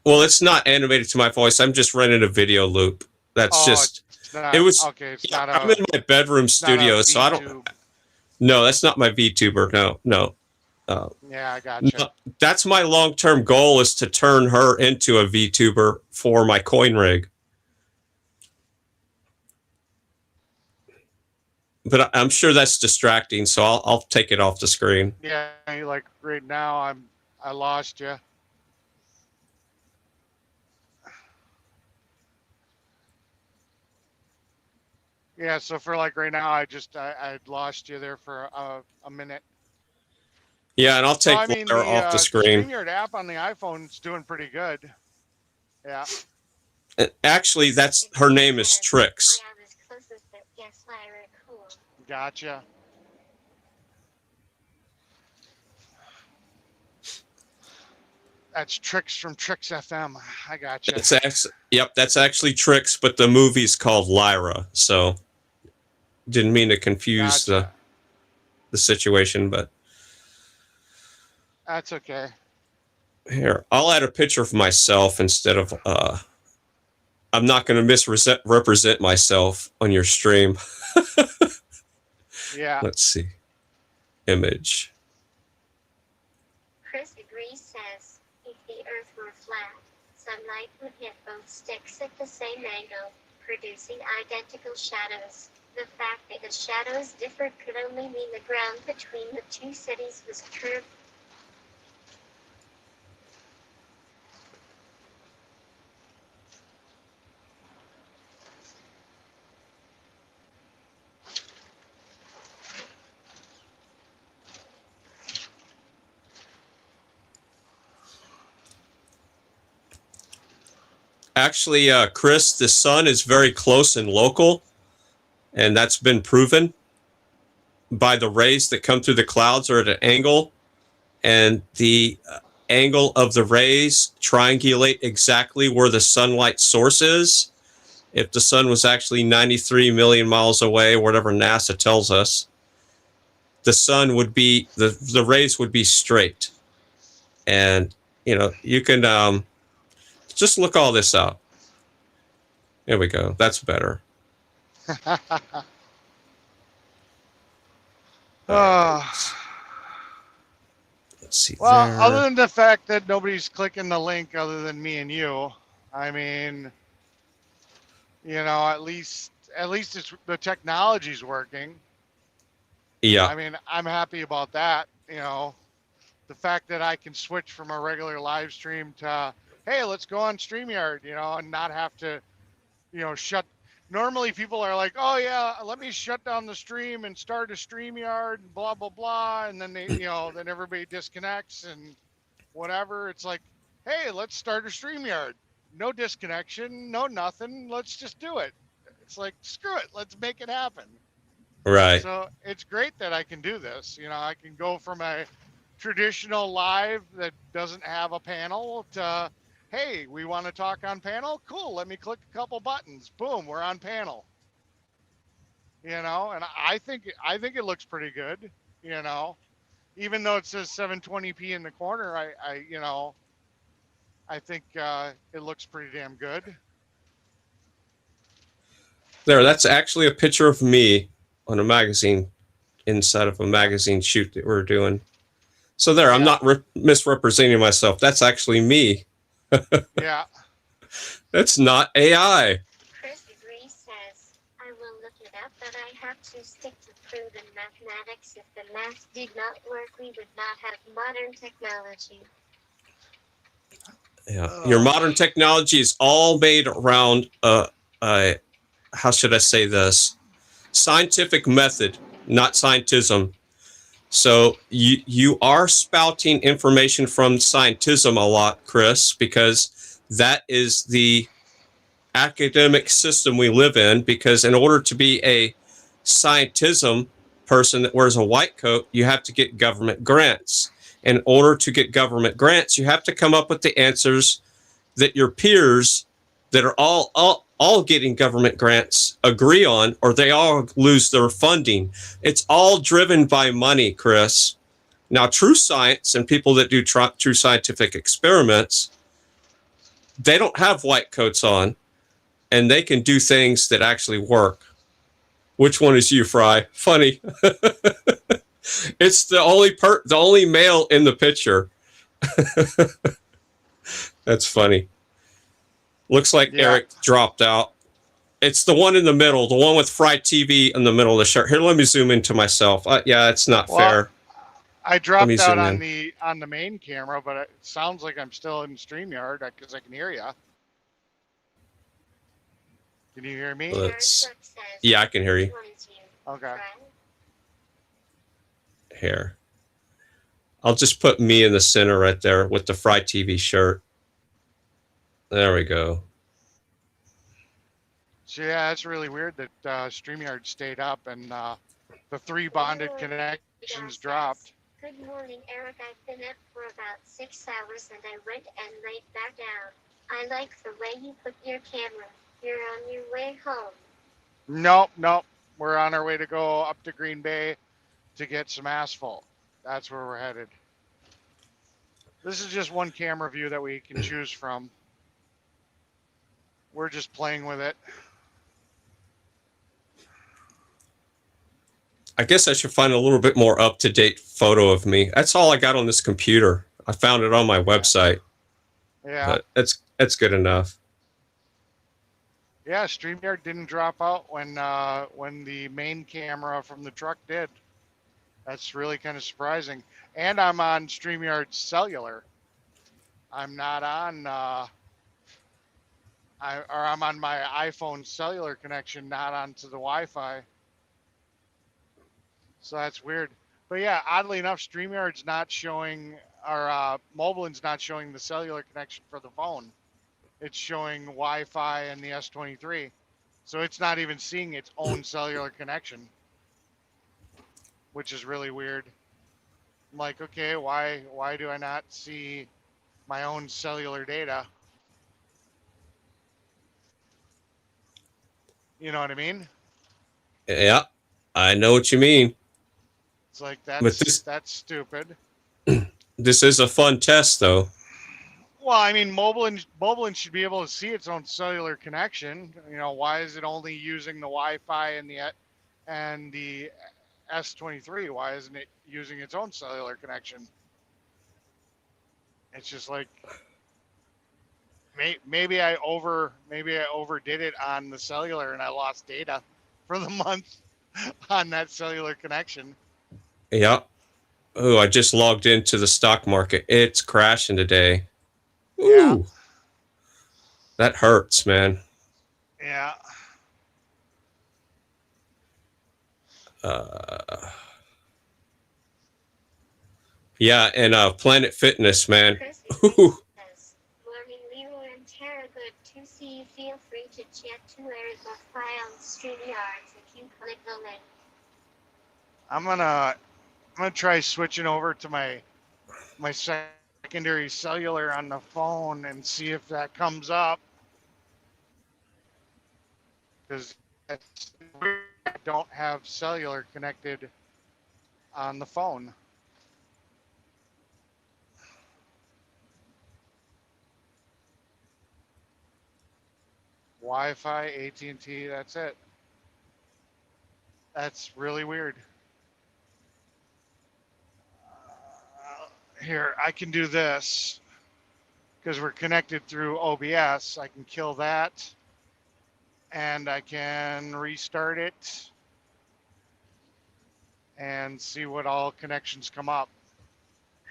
it's not animated to my voice. I'm just running a video loop. That's just... It was okay. It's yeah, not I'm in my bedroom studio, so I don't... No, that's not my VTuber. No. Yeah, I gotcha. No, that's my long-term goal, is to turn her into a VTuber for my coin rig. But I'm sure that's distracting, so I'll take it off the screen. Yeah, like right now, I lost you. Yeah, so for like right now, I lost you there for a minute. Yeah, and I'll take Laura off the screen. The Streamyard app on the iPhone is doing pretty good. Yeah. Actually, that's her name is Trix. Gotcha. That's Trix from Trix FM. I gotcha. That's actually Trix, but the movie's called Lyra, so didn't mean to confuse the situation, but that's okay. Here, I'll add a picture of myself instead of I'm not going to misrepresent myself on your stream. Yeah. Let's see. Image. Chris agrees, says, if the Earth were flat, sunlight would hit both sticks at the same angle, producing identical shadows. The fact that the shadows differed could only mean the ground between the two cities was curved. Actually, Chris, the sun is very close and local, and that's been proven by the rays that come through the clouds are at an angle, and the angle of the rays triangulate exactly where the sunlight source is. If the sun was actually 93 million miles away, whatever NASA tells us, the sun would be, the rays would be straight. And, you can just look all this up. There we go. That's better. Let's see. Well, there. other than the fact that nobody's clicking the link other than me and you, I mean, at least it's the technology's working. Yeah. I mean, I'm happy about that. The fact that I can switch from a regular live stream to, hey, let's go on StreamYard, and not have to, shut. Normally people are like, oh yeah, let me shut down the stream and start a StreamYard and blah, blah, blah. And then they, then everybody disconnects and whatever. It's like, hey, let's start a StreamYard. No disconnection, no nothing. Let's just do it. It's like, screw it. Let's make it happen. Right. So it's great that I can do this. I can go from a traditional live that doesn't have a panel to, hey, we want to talk on panel? Cool. Let me click a couple buttons. Boom, we're on panel. And I think it looks pretty good, even though it says 720p in the corner, I think it looks pretty damn good. There, that's actually a picture of me on a magazine, inside of a magazine shoot that we're doing. So there, I'm not misrepresenting myself. That's actually me. Yeah. That's not AI. Chris Degree says, I will look it up, but I have to stick to proven mathematics. If the math did not work, we would not have modern technology. Yeah. Your modern technology is all made around, how should I say this? Scientific method, not scientism. So you are spouting information from scientism a lot, Chris, because that is the academic system we live in. Because in order to be a scientism person that wears a white coat, you have to get government grants. In order to get government grants, you have to come up with the answers that your peers that are all getting government grants agree on, or they all lose their funding. It's all driven by money, Chris. Now, true science and people that do true scientific experiments, they don't have white coats on, and they can do things that actually work. Which one is you, Fry? Funny. It's the only male in the picture. That's funny. Looks like Eric dropped out. It's the one in the middle, the one with Fry TV in the middle of the shirt. Here, let me zoom into myself. Yeah, it's not fair. I dropped out on the main camera, but it sounds like I'm still in StreamYard because I can hear you. Can you hear me? Yeah, I can hear you. Okay. Here. I'll just put me in the center right there with the Fry TV shirt. There we go. So yeah, it's really weird that StreamYard stayed up and the 3 bonded connections dropped. Good morning, Eric. I've been up for about 6 hours and I went and laid back down. I like the way you put your camera. You're on your way home. Nope. We're on our way to go up to Green Bay to get some asphalt. That's where we're headed. This is just one camera view that we can choose from. We're just playing with it. I guess I should find a little bit more up-to-date photo of me. That's all I got on this computer. I found it on my website. Yeah. But that's good enough. Yeah, StreamYard didn't drop out when the main camera from the truck did. That's really kind of surprising. And I'm on StreamYard cellular. I'm not on I'm on my iPhone cellular connection, not onto the Wi-Fi. So that's weird. But yeah, oddly enough, StreamYard's not showing, or Mobilin's not showing the cellular connection for the phone. it's showing Wi-Fi and the S23. So it's not even seeing its own cellular connection, which is really weird. I'm like, okay, why do I not see my own cellular data? You know what I mean? Yeah, I know what you mean. It's like But that's stupid. this is a fun test, though. Well, I mean, Moblin should be able to see its own cellular connection. You know, why is it only using the Wi-Fi and the S23? Why isn't it using its own cellular connection? It's just like maybe I overdid it on the cellular and I lost data for the month on that cellular connection. Yeah. Oh, I just logged into the stock market. It's crashing today. Ooh. Yeah. That hurts, man. Yeah. Yeah, and Planet Fitness, man. Chris Ooh. says, morning Leroy and Tara, good to see you. Feel free to chat to Eric or Fry on Streamyard if you click the link. I'm gonna try switching over to my secondary cellular on the phone and see if that comes up. Because I don't have cellular connected on the phone. Wi-Fi, AT&T, that's it. That's really weird. Here, I can do this because we're connected through OBS. I can kill that and I can restart it and see what all connections come up.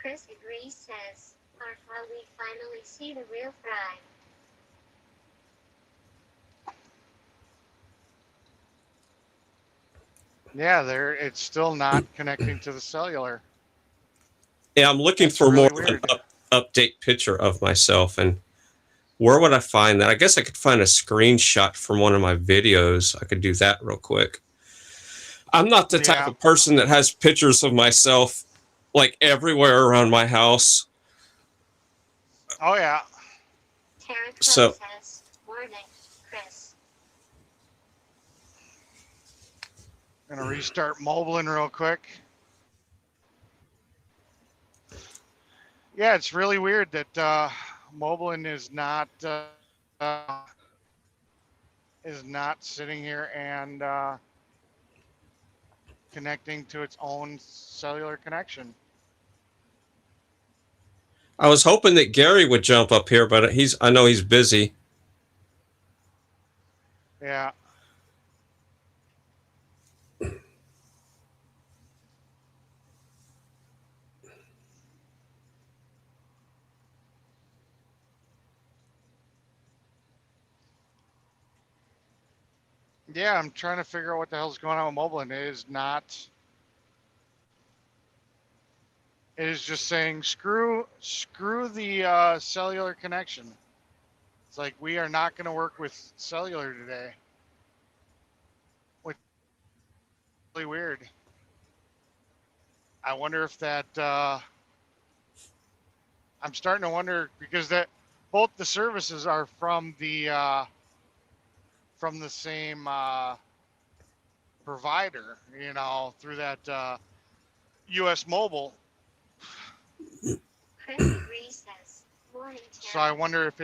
Chris agrees, says, or how we finally see the real Fry. Yeah, it's still not connecting to the cellular. Yeah, I'm looking That's for really more of an weird. update picture of myself. And where would I find that? I guess I could find a screenshot from one of my videos. I could do that real quick. I'm not the type Yeah. of person that has pictures of myself like everywhere around my house. Oh, yeah. Tara So- says, morning, Chris. Gonna restart Moblin real quick. Yeah, it's really weird that Moblin is not sitting here and connecting to its own cellular connection. I was hoping that Gary would jump up here, but I know he's busy. Yeah. Yeah, I'm trying to figure out what the hell's going on with Moblin. It is just saying screw the cellular connection. It's like we are not going to work with cellular today. Which is really weird. I wonder if that I'm starting to wonder because that both the services are from the same provider, you know, through that US Mobile. Chris agrees, says, morning, Tara. So I wonder if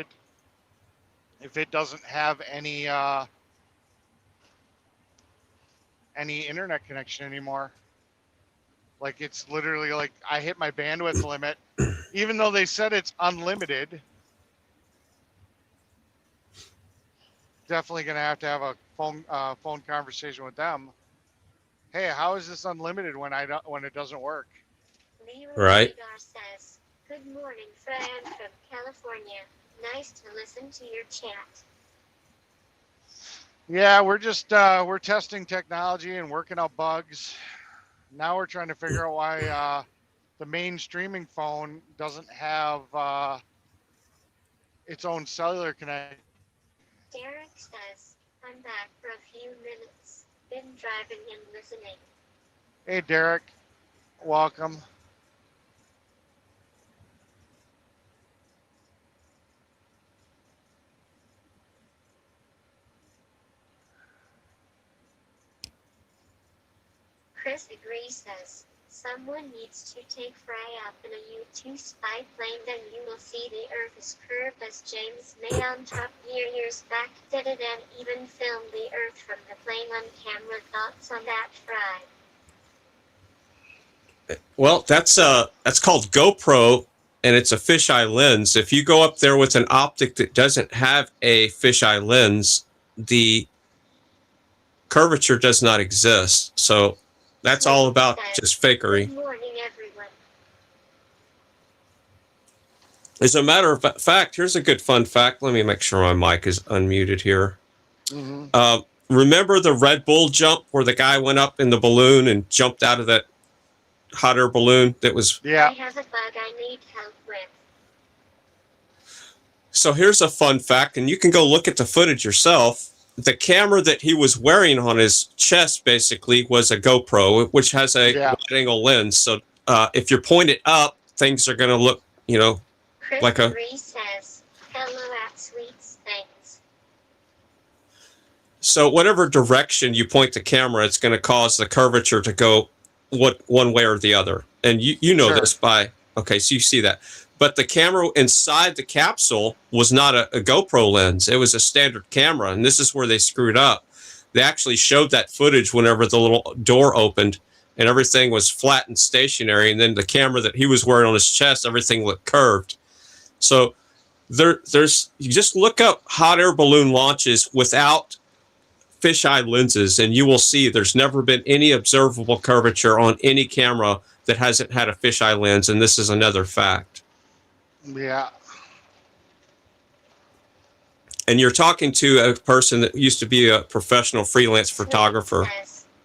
it doesn't have any internet connection anymore. Like it's literally like I hit my bandwidth limit, even though they said it's unlimited. Definitely gonna have to have a phone conversation with them. Hey, how is this unlimited when it doesn't work? Leroy Right. Radar says, good morning, Fran from California. Nice to listen to your chat. Yeah, we're just we're testing technology and working out bugs. Now we're trying to figure out why the main streaming phone doesn't have its own cellular connection. Derek says, I'm back for a few minutes. Been driving and listening. Hey, Derek, welcome. Chris agrees says, someone needs to take Fry up in a U-2 spy plane, then you will see the Earth is curved as James May on Top Gear years back did it and even filmed the Earth from the plane on camera. Thoughts on that, Fry? Well, that's called GoPro, and it's a fisheye lens. If you go up there with an optic that doesn't have a fisheye lens, the curvature does not exist. So that's all about just fakery. Good morning, everyone. As a matter of fact, here's a good fun fact. Let me make sure my mic is unmuted here. Mm-hmm. Remember the Red Bull jump where the guy went up in the balloon and jumped out of that hot air balloon that was... Yeah. I have a bug I need help with. So here's a fun fact, and you can go look at the footage yourself. The camera that he was wearing on his chest basically was a GoPro, which has a wide-angle lens. So if you're pointed up, things are going to look, Chris like a... says, hello at Sweets, thanks. So whatever direction you point the camera, it's going to cause the curvature to go one way or the other. And you know this by... Okay, so you see that. But the camera inside the capsule was not a GoPro lens. It was a standard camera, and this is where they screwed up. They actually showed that footage whenever the little door opened, and everything was flat and stationary, and then the camera that he was wearing on his chest, everything looked curved. So there's you just look up hot air balloon launches without fisheye lenses, and you will see there's never been any observable curvature on any camera that hasn't had a fisheye lens, and this is another fact. Yeah. And you're talking to a person that used to be a professional freelance photographer.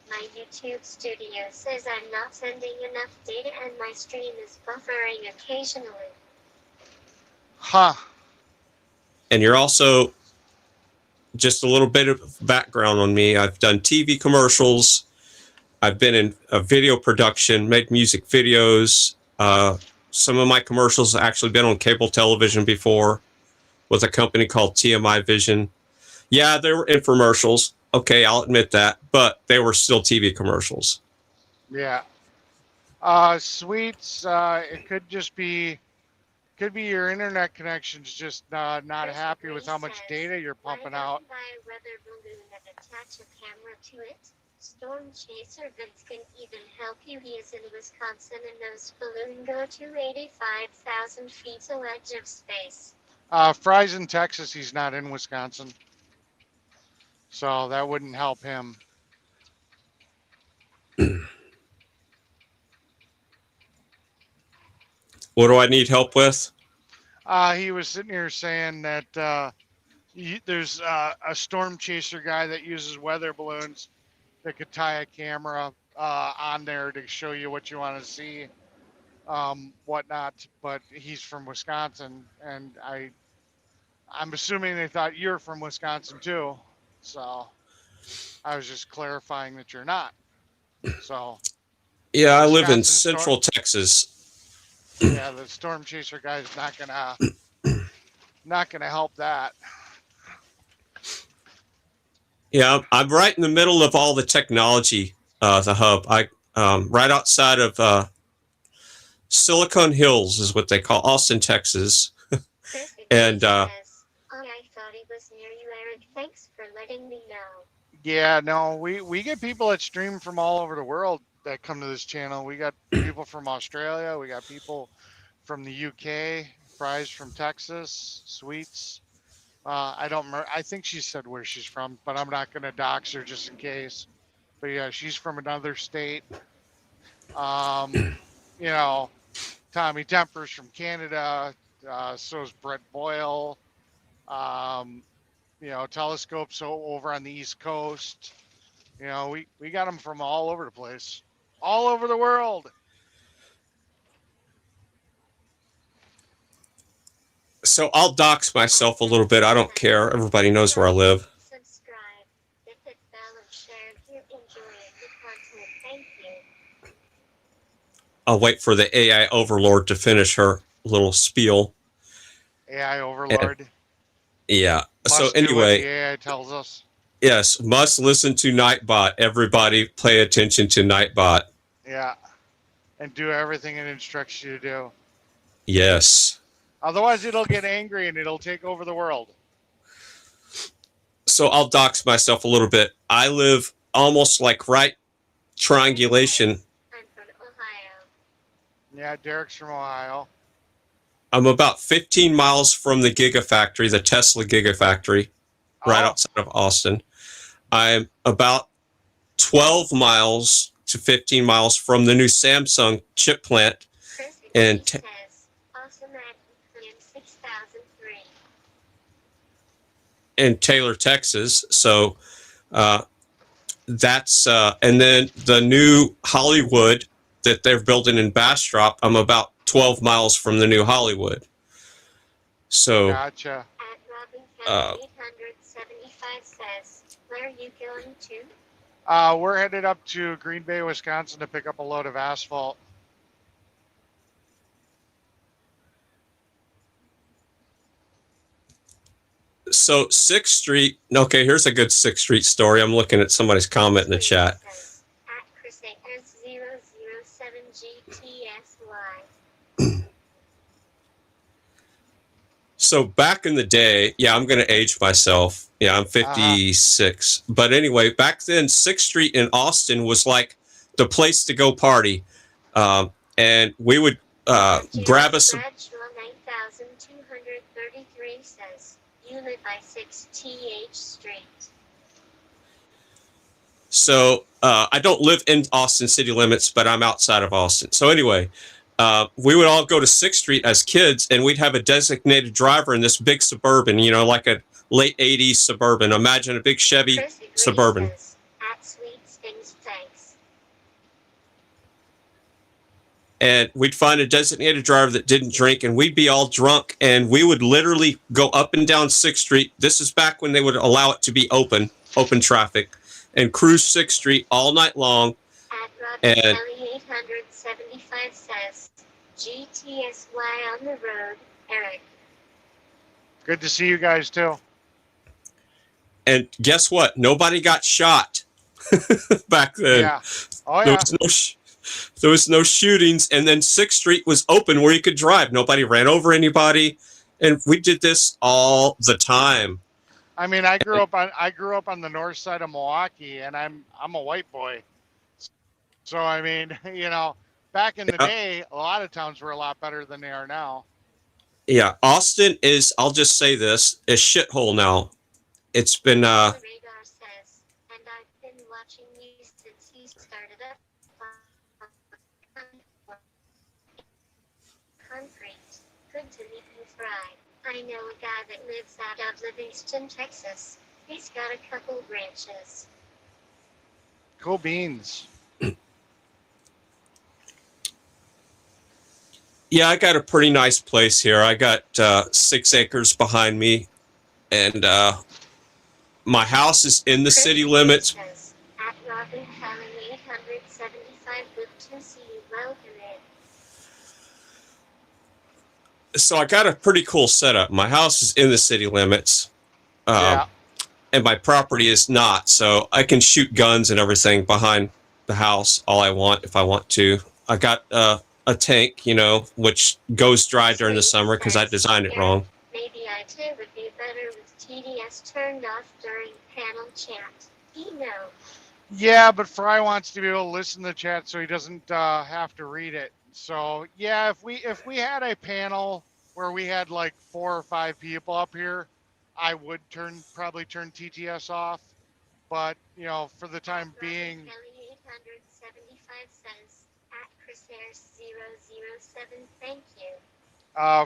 My YouTube studio says I'm not sending enough data and my stream is buffering occasionally. Huh. And you're also, just a little bit of background on me. I've done TV commercials. I've been in a video production, made music videos. Some of my commercials have actually been on cable television before with a company called TMI Vision. Yeah, they were infomercials. Okay, I'll admit that, but they were still TV commercials. Yeah. Sweets, it could be your internet connection's just not happy with how much data you're pumping out. Buy a weather balloon and attach a camera to it. Storm Chaser Vince can even help you. He is in Wisconsin and knows balloon go to 85,000 feet, so edge of space. Fry's in Texas. He's not in Wisconsin. So that wouldn't help him. What do I need help with? He was sitting here saying that there's a storm chaser guy that uses weather balloons that could tie a camera on there to show you what you want to see, whatnot. But he's from Wisconsin, and I'm assuming they thought you're from Wisconsin too. So I was just clarifying that you're not. So yeah, I live in Central Texas. Yeah, the storm chaser guy is not gonna help that. Yeah, I'm right in the middle of all the technology. The hub, right outside of Silicon Hills is what they call Austin, Texas. And I thought he was near you, Eric. Thanks for letting me know. Yeah, no, we get people that stream from all over the world that come to this channel. We got people from Australia, we got people from the UK, Fry's from Texas, Sweets. I don't remember. I think she said where she's from, but I'm not gonna dox her just in case. But yeah, she's from another state. You know, Tommy Temper's from Canada. So is Brett Boyle. You know, Telescope's over on the East Coast. You know, we got them from all over the place, all over the world. So I'll dox myself a little bit. I don't care. Everybody knows where I live. Subscribe. If it fell and share if you're enjoying the content. Thank you. I'll wait for the AI overlord to finish her little spiel. AI overlord. And, yeah. Must So do what anyway, the AI tells us. yes, must listen to Nightbot. Everybody pay attention to Nightbot. Yeah. And do everything it instructs you to do. Yes. Otherwise, it'll get angry and it'll take over the world. So I'll dox myself a little bit. I live almost like right triangulation. I'm from Ohio. Yeah, Derek's from Ohio. I'm about 15 miles from the Gigafactory, the Tesla Gigafactory, right outside of Austin. I'm about 12 miles to 15 miles from the new Samsung chip plant in Taylor, Texas. So that's and then the new Hollywood that they're building in Bastrop, I'm about 12 miles from the new Hollywood. So gotcha. At Robin 875 says, where are you going to? We're headed up to Green Bay, Wisconsin to pick up a load of asphalt. So 6th Street, okay, here's a good 6th Street story. I'm looking at somebody's comment in the chat. At Chris 007 GTSY. So back in the day, yeah, I'm going to age myself. Yeah, I'm 56. But anyway, back then, 6th Street in Austin was like the place to go party. And we would grab us some. 9233 says, you live by 6th Street. So I don't live in Austin city limits, but I'm outside of Austin. So anyway, we would all go to 6th Street as kids, and we'd have a designated driver in this big Suburban, you know, like a late 80s Suburban. Imagine a big Chevy Suburban. Says, at Sweet Stings, thanks. And we'd find a designated driver that didn't drink, and we'd be all drunk, and we would literally go up and down 6th Street. This is back when they would allow it to be open traffic, and cruise 6th Street all night long. At Robin And 875 says, GTSY on the road, Eric. Good to see you guys too. and guess what? Nobody got shot back then. Yeah. Oh yeah. There was no shootings, and then 6th Street was open where you could drive. Nobody ran over anybody, and we did this all the time. I mean, I grew up on the north side of Milwaukee, and I'm a white boy. So I mean, you know, back in the day, a lot of towns were a lot better than they are now. Yeah, Austin is, I'll just say this, a shithole now. It's been Radar says, and I've been watching you since you started up concrete. Good to meet you, Fry. I know a guy that lives out of Livingston, Texas. He's got a couple branches. Cool beans. Yeah, I got a pretty nice place here. I got 6 acres behind me, and my house is in the city limits. Says, at Robin Kelly 875, good to see you. Welcome in. So I got a pretty cool setup. My house is in the city limits, and my property is not. So I can shoot guns and everything behind the house all I want if I want to. I got a tank, you know, which goes dry during the summer because I designed it wrong. Maybe I too would be better with TDS turned off during panel chat. You know. Yeah, but Fry wants to be able to listen to the chat so he doesn't have to read it. So yeah, if we had a panel where we had like 4 or 5 people up here, I would probably turn TTS off. But you know, for the time being. Kelly 875 says at Chris007, thank you.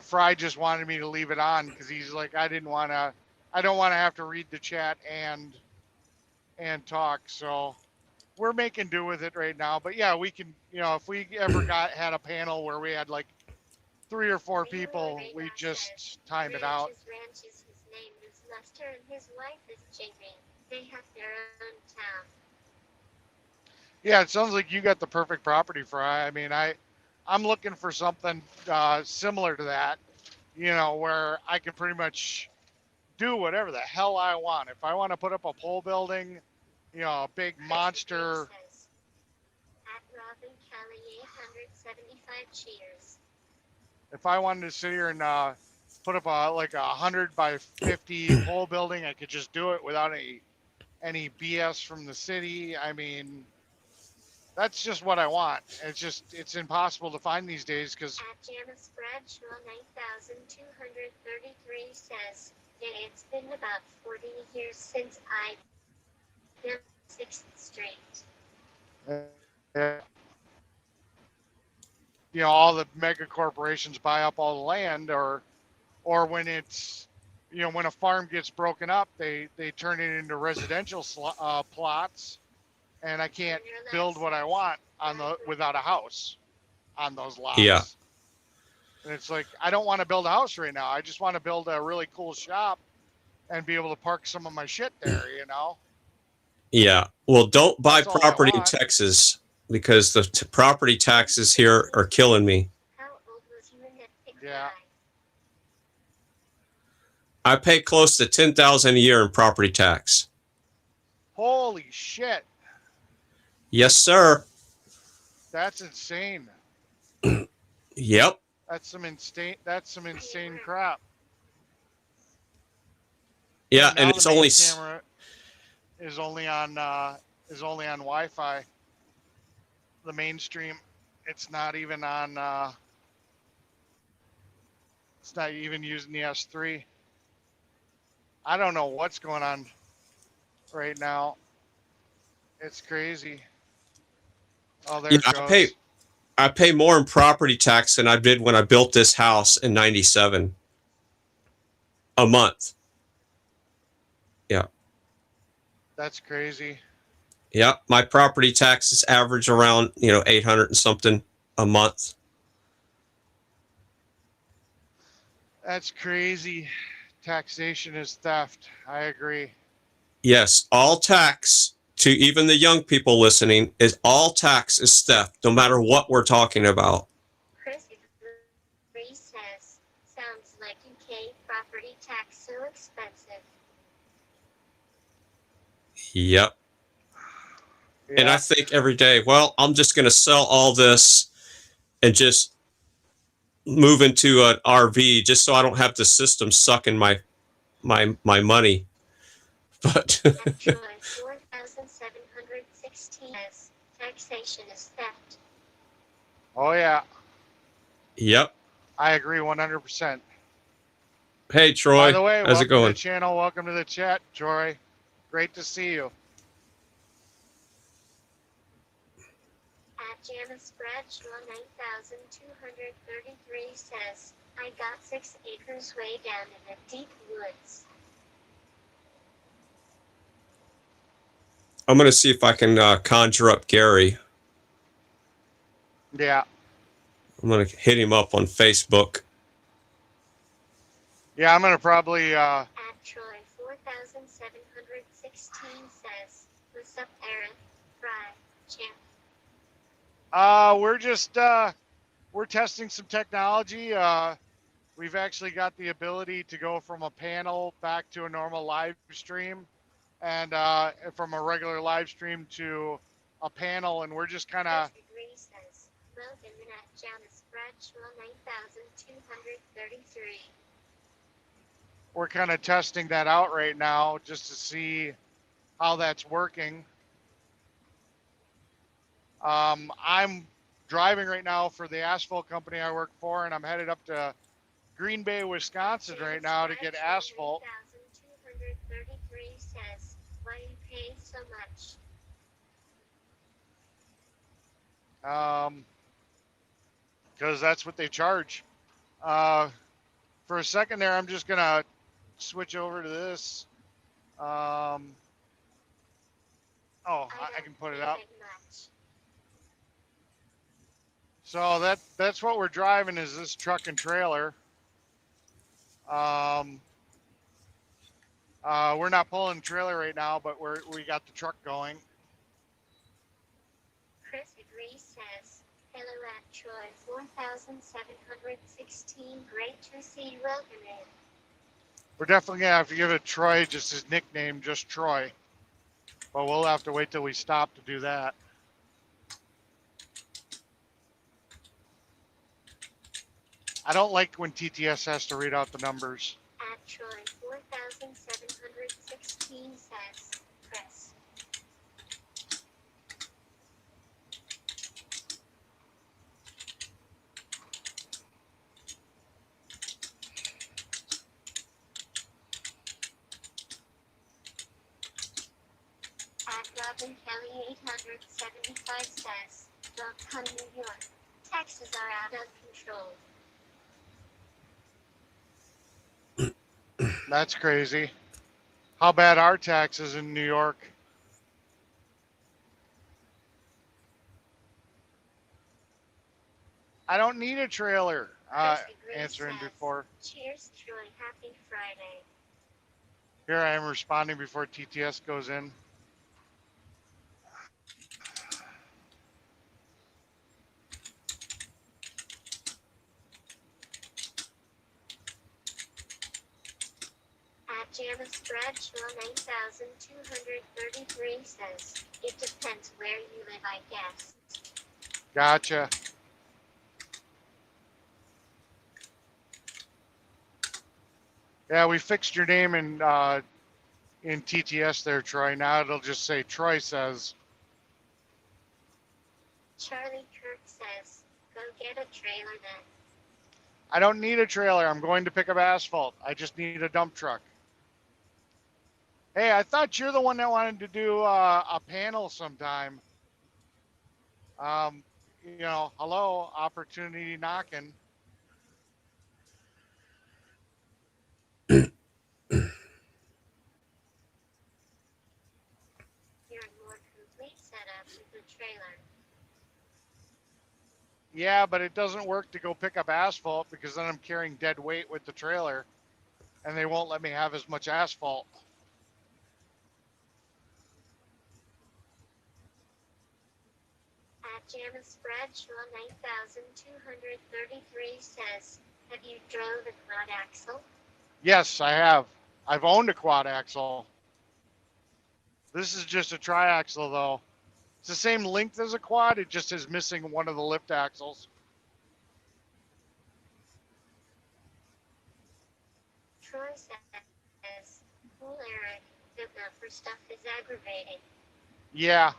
Fry just wanted me to leave it on because he's like, I don't want to have to read the chat and talk. So we're making do with it right now. But yeah, we can, you know, if we ever had a panel where we had like 3 or 4 people, we just time it out. Ranches. His name is Lester and his wife is Jamie. They have their own town. Yeah, it sounds like you got the perfect property for. I mean, I'm looking for something similar to that. You know, where I can pretty much do whatever the hell I want. If I want to put up a pole building, you know, a big monster. At Robin Kelly 875 cheers. If I wanted to sit here and put up a 100 by 50 pole building, I could just do it without any BS from the city. I mean, that's just what I want. It's impossible to find these days because. At Janice Bradshaw 9233 says, yeah, it's been about 40 years since I built 6th Street. You know, all the mega corporations buy up all the land, or when it's, you know, when a farm gets broken up, they turn it into residential plots, and I can't build what I want without a house on those lots. Yeah. And it's like, I don't want to build a house right now. I just want to build a really cool shop and be able to park some of my shit there, you know? Yeah. Well, don't buy That's all I property in want. Texas because the property taxes here are killing me. How old was you in that big Yeah. guy? I pay close to $10,000 a year in property tax. Holy shit. Yes, sir. That's insane. Yep. That's some insane crap. Yeah, Now and the it's main only camera is only on Wi-Fi. The mainstream, it's not even on. It's not even using the S3. I don't know what's going on right now. It's crazy. Oh, there yeah, it goes. I pay more in property tax than I did when I built this house in 97 a month. Yeah. That's crazy. Yeah, my property taxes average around, 800 and something a month. That's crazy. Taxation is theft. I agree. Yes, all tax, to even the young people listening, is all tax is theft, no matter what we're talking about. Chris Free says, sounds like UK property tax so expensive. Yep. Yeah. And I think every day, well, I'm just going to sell all this and just move into an RV just so I don't have the system sucking my money. But At Troy 4716 says, taxation is theft. Oh yeah, yep. I agree 100%. Hey Troy, By the way, how's welcome it going? to the channel. Welcome to the chat, Troy. Great to see you. At Janice Bradshaw 9233 says, I got 6 acres way down in the deep woods. I'm going to see if I can conjure up Gary. Yeah. I'm going to hit him up on Facebook. Yeah, I'm gonna probably. At Troy 4716 says, what's up, Aaron? Fry, champ. We're just we're testing some technology. We've actually got the ability to go from a panel back to a normal live stream, and from a regular live stream to a panel, and we're just kind of. Says, Logan at Janice Bradshaw 9233. We're kind of testing that out right now just to see how that's working. I'm driving right now for the asphalt company I work for, and I'm headed up to Green Bay, Wisconsin right now to get asphalt. 9233 says, why you pay so much? Because that's what they charge. For a second there, I'm just gonna switch over to this. I can put it up. So that's what we're driving is this truck and trailer. We're not pulling the trailer right now, but we got the truck going. Chris agrees says, hello at Troy 4716. Great to see you. Welcome in. We're definitely gonna have to give it Troy, just his nickname, just Troy. But we'll have to wait till we stop to do that. I don't like when TTS has to read out the numbers. At Troy 4716 says, Chris. At Robin Kelly 875 says, welcome New York. Taxes are out of control. That's crazy. How bad are taxes in New York? I don't need a trailer. Answering says, before. Cheers, Troy. Happy Friday. Here I am responding before TTS goes in. At Janice Bradshaw 9233 says, it depends where you live, I guess. Gotcha. Yeah, we fixed your name in TTS there, Troy. Now it'll just say Troy says. Charlie Kirk says, go get a trailer then. I don't need a trailer. I'm going to pick up asphalt. I just need a dump truck. Hey, I thought you're the one that wanted to do a panel sometime. Hello, opportunity knocking. You're a more complete setup with the trailer. Yeah, but it doesn't work to go pick up asphalt because then I'm carrying dead weight with the trailer and they won't let me have as much asphalt. At Janice Bradshaw 9233 says, have you drove a quad axle? Yes, I have. I've owned a quad axle. This is just a triaxle though. It's the same length as a quad, it just is missing one of the lift axles. Troy says, cool Eric, the buffer stuff is aggravating. Yeah.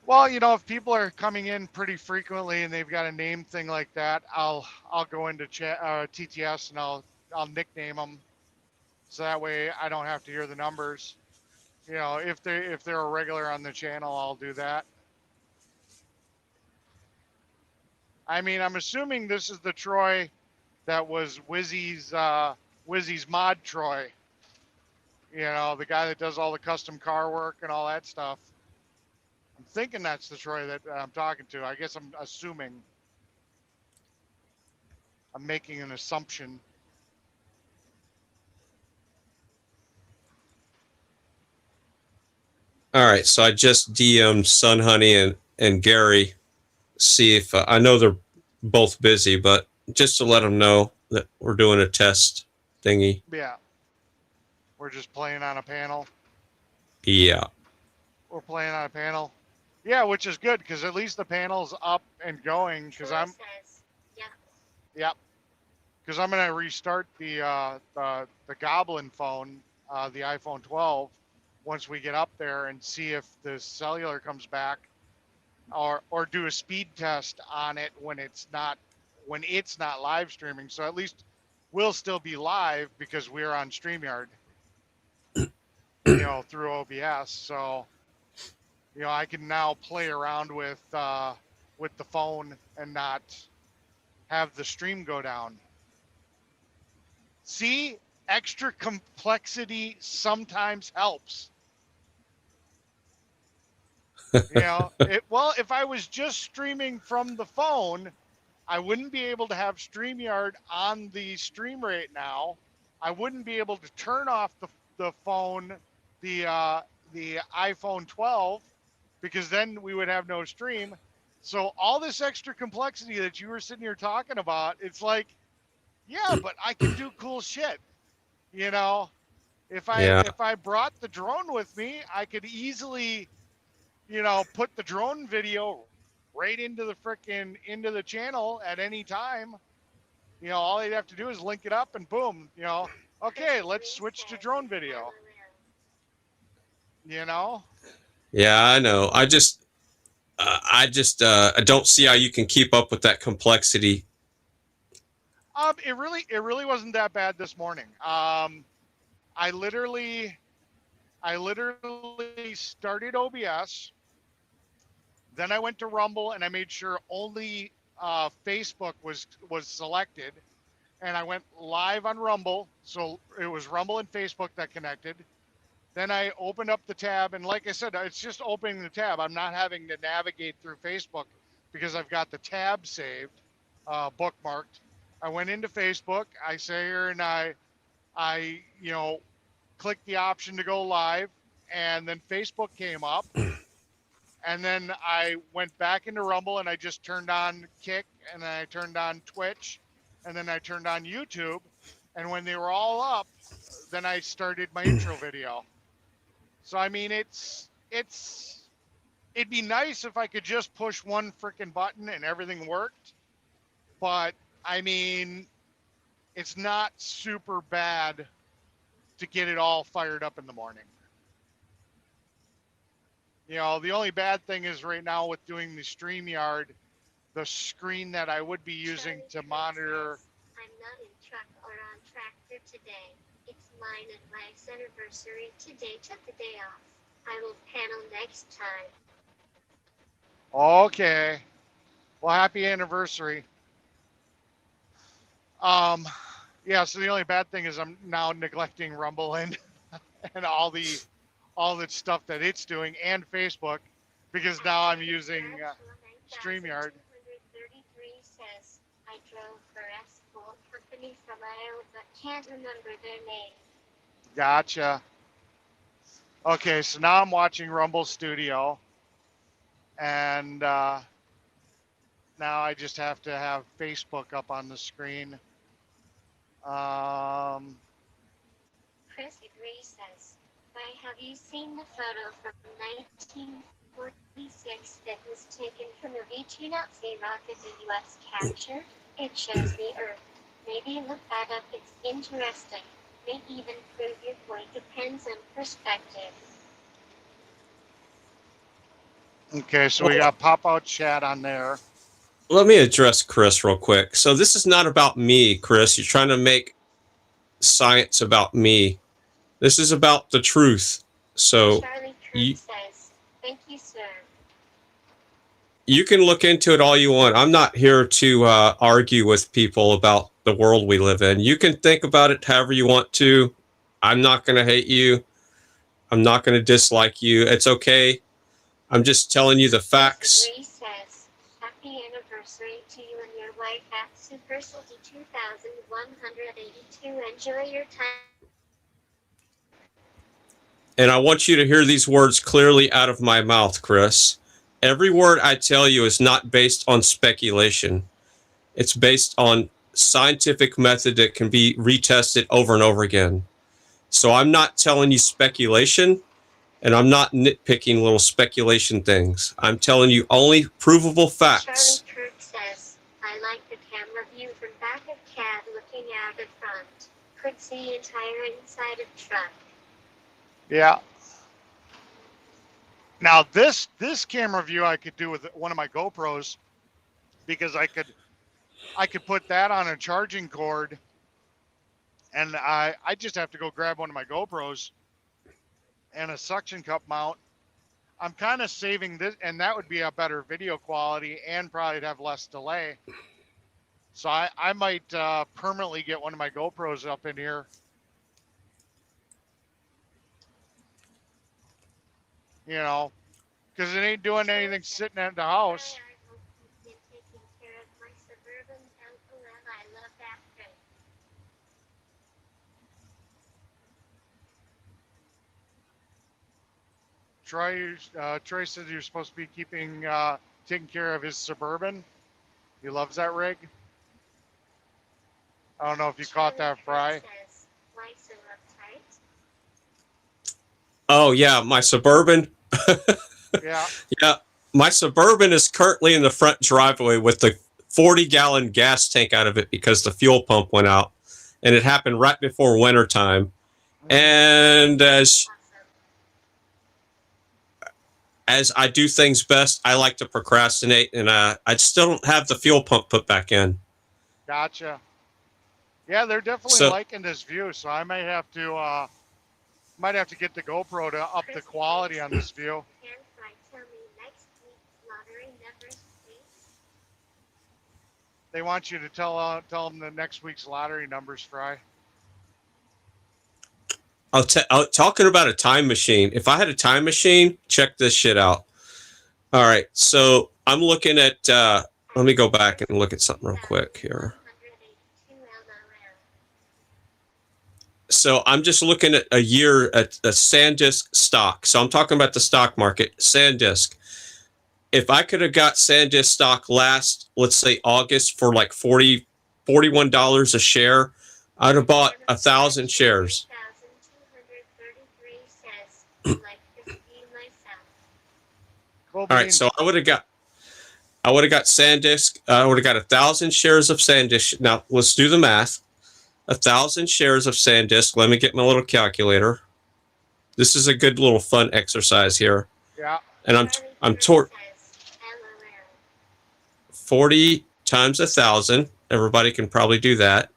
Well, if people are coming in pretty frequently and they've got a name thing like that, I'll go into TTS and I'll nickname them, so that way I don't have to hear the numbers. If they're a regular on the channel, I'll do that. I mean, I'm assuming this is the Troy that was Wizzy's mod Troy. The guy that does all the custom car work and all that stuff. I'm thinking that's the Troy that I'm talking to. I guess I'm assuming. I'm making an assumption. All right, so I just DM'd Sun Honey and Gary, see if I know they're both busy, but just to let them know that we're doing a test thingy. Yeah. We're just playing on a panel. Yeah. We're playing on a panel. Yeah, which is good because at least the panel's up and going. Because I'm. Says, yeah. Yep. Because I'm gonna restart the Goblin phone, the iPhone 12, once we get up there and see if the cellular comes back, or do a speed test on it when it's not live streaming. So at least we'll still be live because we're on Streamyard, through OBS. So I can now play around with the phone and not have the stream go down. See, extra complexity sometimes helps. Well, if I was just streaming from the phone, I wouldn't be able to have StreamYard on the stream right now. I wouldn't be able to turn off the phone, the iPhone 12, because then we would have no stream. So all this extra complexity that you were sitting here talking about, it's like, yeah, but I can do cool shit. You know, Yeah. if I brought the drone with me, I could easily, put the drone video right into the channel at any time. All they'd have to do is link it up and boom, okay, let's switch to drone video. Yeah, I know. I don't see how you can keep up with that complexity. It really wasn't that bad this morning. I literally started OBS, then I went to Rumble and I made sure only Facebook was selected, and I went live on Rumble, so it was Rumble and Facebook that connected. Then I opened up the tab, and like I said, it's just opening the tab. I'm not having to navigate through Facebook because I've got the tab saved, bookmarked. I went into Facebook. I say here, and I clicked the option to go live, and then Facebook came up. And then I went back into Rumble and I just turned on Kick, and then I turned on Twitch, and then I turned on YouTube. And when they were all up, then I started my intro video. So I mean, it'd be nice if I could just push one freaking button and everything worked. But I mean, it's not super bad to get it all fired up in the morning. The only bad thing is right now with doing the Streamyard, the screen that I would be using to monitor. I'm not in truck or on tractor today. It's mine and wife's anniversary today. Took the day off. I will panel next time. Okay. Well, happy anniversary. Yeah, so the only bad thing is I'm now neglecting Rumble and all the stuff that it's doing, and Facebook, because now I'm using StreamYard. 233 says, I drove for asphalt company from Iowa, but can't remember their name. Gotcha. Okay, so now I'm watching Rumble Studio, and now I just have to have Facebook up on the screen. Chris Agree says, why have you seen the photo from 1946 that was taken from a V-2 Nazi rocket the U.S. captured? It shows the Earth. Maybe look that up, it's interesting. May even prove your point, depends on perspective. Okay, so we got pop-out chat on there. Let me address Chris real quick. So this is not about me, Chris. You're trying to make science about me. This is about the truth. So Charlie Kirk says, thank you, sir. You can look into it all you want. I'm not here to argue with people about the world we live in. You can think about it however you want to. I'm not going to hate you. I'm not going to dislike you. It's okay. I'm just telling you the facts. Chris says, happy anniversary to you and your wife at Super City 2182. Enjoy your time. And I want you to hear these words clearly out of my mouth, Chris. Every word I tell you is not based on speculation. It's based on scientific method that can be retested over and over again. So I'm not telling you speculation, and I'm not nitpicking little speculation things. I'm telling you only provable facts. Charlie Kirk says, I like the camera view from back of cab looking out at front. Could see entire inside of truck. Yeah. Now this camera view I could do with one of my GoPros, because I could put that on a charging cord, and I just have to go grab one of my GoPros and a suction cup mount. I'm kind of saving this, and that would be a better video quality and probably have less delay. So I might permanently get one of my GoPros up in here. because it ain't doing anything sitting at the house. Troy said you're supposed to be taking care of his Suburban. He loves that rig. I don't know if you caught that, Fry. Oh yeah, my Suburban. Yeah. Yeah, my Suburban is currently in the front driveway with the 40-gallon gas tank out of it because the fuel pump went out, and it happened right before winter time. And as I do things best, I like to procrastinate, and I still don't have the fuel pump put back in. Gotcha. Yeah, they're definitely liking this view, so I might have to get the GoPro to up the quality on this view. They want you to tell them the next week's lottery numbers, Fry. Talking about a time machine. If I had a time machine, check this shit out. All right, so I'm looking at. Let me go back and look at something real quick here. So I'm just looking at a year at a SanDisk stock. So I'm talking about the stock market, SanDisk. If I could have got SanDisk stock last, let's say August for like $41 a share, I'd have bought 1,000 shares. All right, so I would have got SanDisk. I would have got 1,000 shares of SanDisk. Now let's do the math. 1,000 shares of SanDisk. Let me get my little calculator. This is a good little fun exercise here. Yeah. And I'm 40 times 1,000. Everybody can probably do that.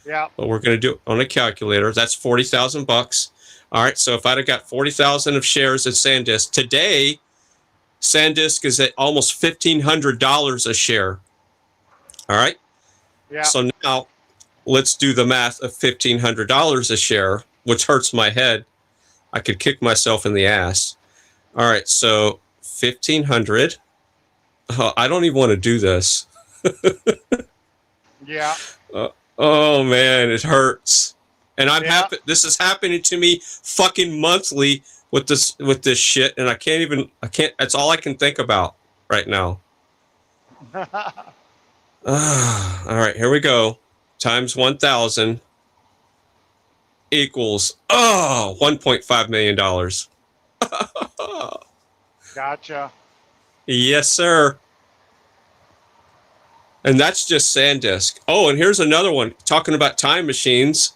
Yeah. But we're going to do it on a calculator. That's $40,000. All right. So if I'd have got 40,000 of shares at SanDisk today, SanDisk is at almost $1,500 a share. All right. Yeah. So now let's do the math of $1,500 a share, which hurts my head. I could kick myself in the ass. All right. So 1,500. Oh, I don't even want to do this. Yeah. Oh man, it hurts. And I'm happy. This is happening to me fucking monthly with this shit, and I can't. That's all I can think about right now. All right, here we go. Times 1,000 equals $1.5 million. Gotcha. Yes, sir. And that's just SanDisk. Oh, and here's another one. Talking about time machines.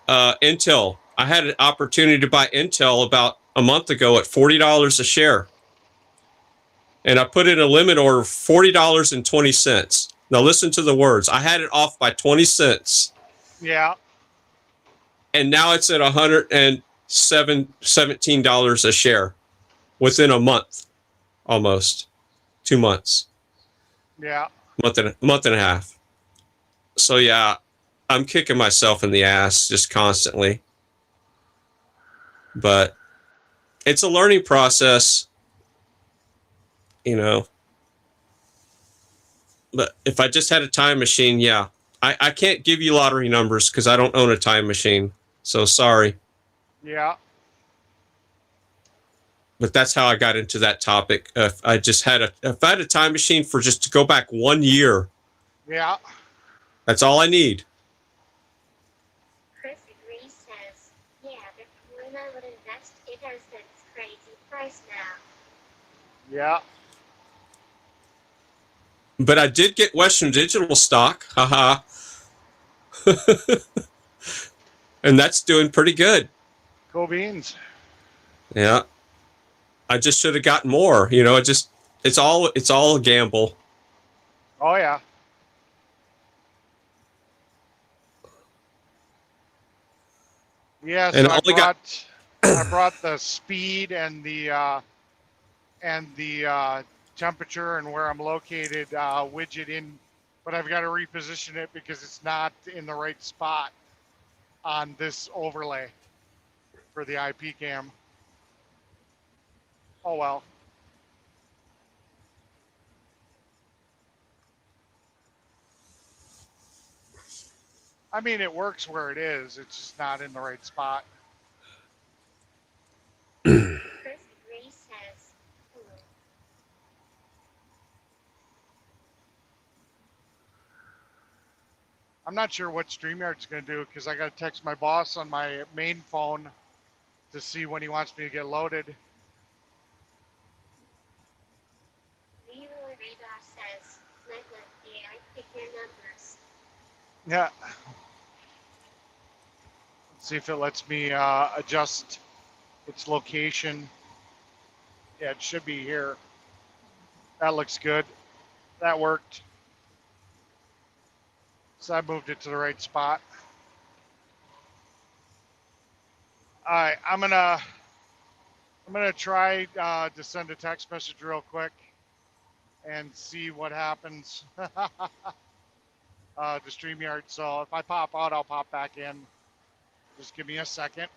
Intel. I had an opportunity to buy Intel about a month ago at $40 a share. And I put in a limit order of $40.20. Now listen to the words. I had it off by 20 cents. Yeah. And now it's at $117 a share within a month. Almost 2 months. Yeah. Month and a half. So yeah, I'm kicking myself in the ass just constantly. But it's a learning process, you know. But if I just had a time machine, yeah. I can't give you lottery numbers because I don't own a time machine. So sorry. Yeah. But that's how I got into that topic. If I had a time machine for just to go back 1 year. Yeah. That's all I need. Chris agrees, says, yeah, but when I would invest, it has its crazy price now. Yeah. But I did get Western Digital stock. Haha. And that's doing pretty good. Cool beans. Yeah. I just should have gotten more. You know, it's all a gamble. Oh yeah. Yeah, so I brought the speed and the temperature and where I'm located widget in, but I've got to reposition it because it's not in the right spot on this overlay for the IP cam. Oh well. I mean, it works where it is. It's just not in the right spot. Chris Gray says, hello. I'm not sure what StreamYard's going to do because I got to text my boss on my main phone to see when he wants me to get loaded. Viewer Radar says, let the AI pick your numbers. Yeah. Let's see if it lets me adjust its location. Yeah, it should be here. That looks good. That worked. So I moved it to the right spot. All right, I'm gonna try to send a text message real quick and see what happens to StreamYard. So if I pop out, I'll pop back in. Just give me a second.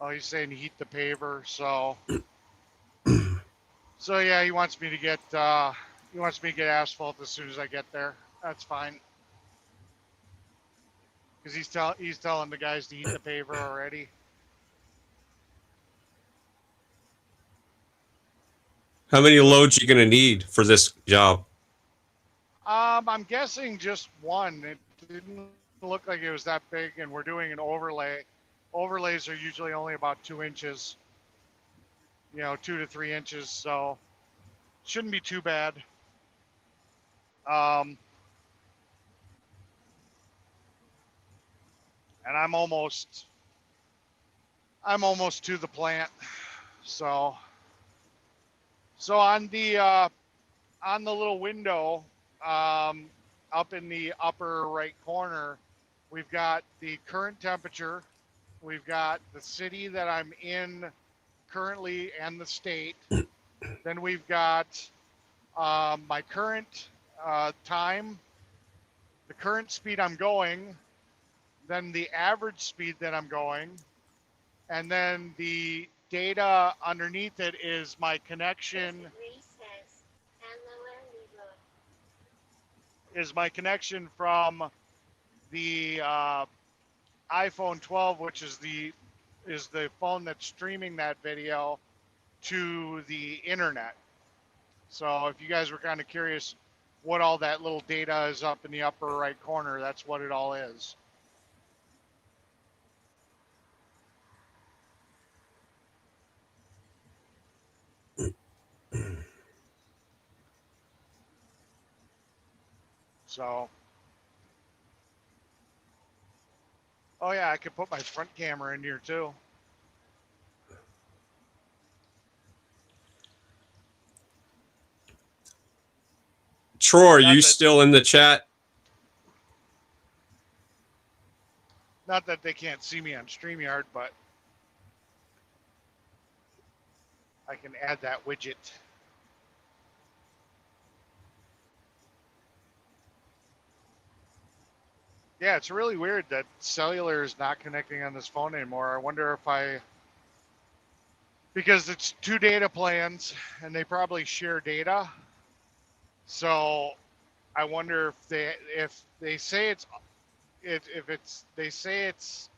Oh, he's saying heat the paver, so yeah, he wants me to get asphalt as soon as I get there. That's fine. Because he's telling the guys to heat the paver already. How many loads you gonna need for this job? I'm guessing just one. It didn't look like it was that big, and we're doing an overlay. Overlays are usually only about 2 inches, 2 to 3 inches, so shouldn't be too bad. And I'm almost to the plant. So on the little window up in the upper right corner, we've got the current temperature. We've got the city that I'm in currently and the state. Then we've got my current time, the current speed I'm going, then the average speed that I'm going, and then the data underneath it is my connection. Is my connection from the iPhone 12, which is the phone that's streaming that video, to the internet. So if you guys were kind of curious what all that little data is up in the upper right corner, that's what it all is. So, oh yeah, I could put my front camera in here too. Troy, are you still in the chat? Not that they can't see me on StreamYard, but I can add that widget. Yeah, it's really weird that cellular is not connecting on this phone anymore. I wonder if because it's 2 data plans and they probably share data. So I wonder if they say it's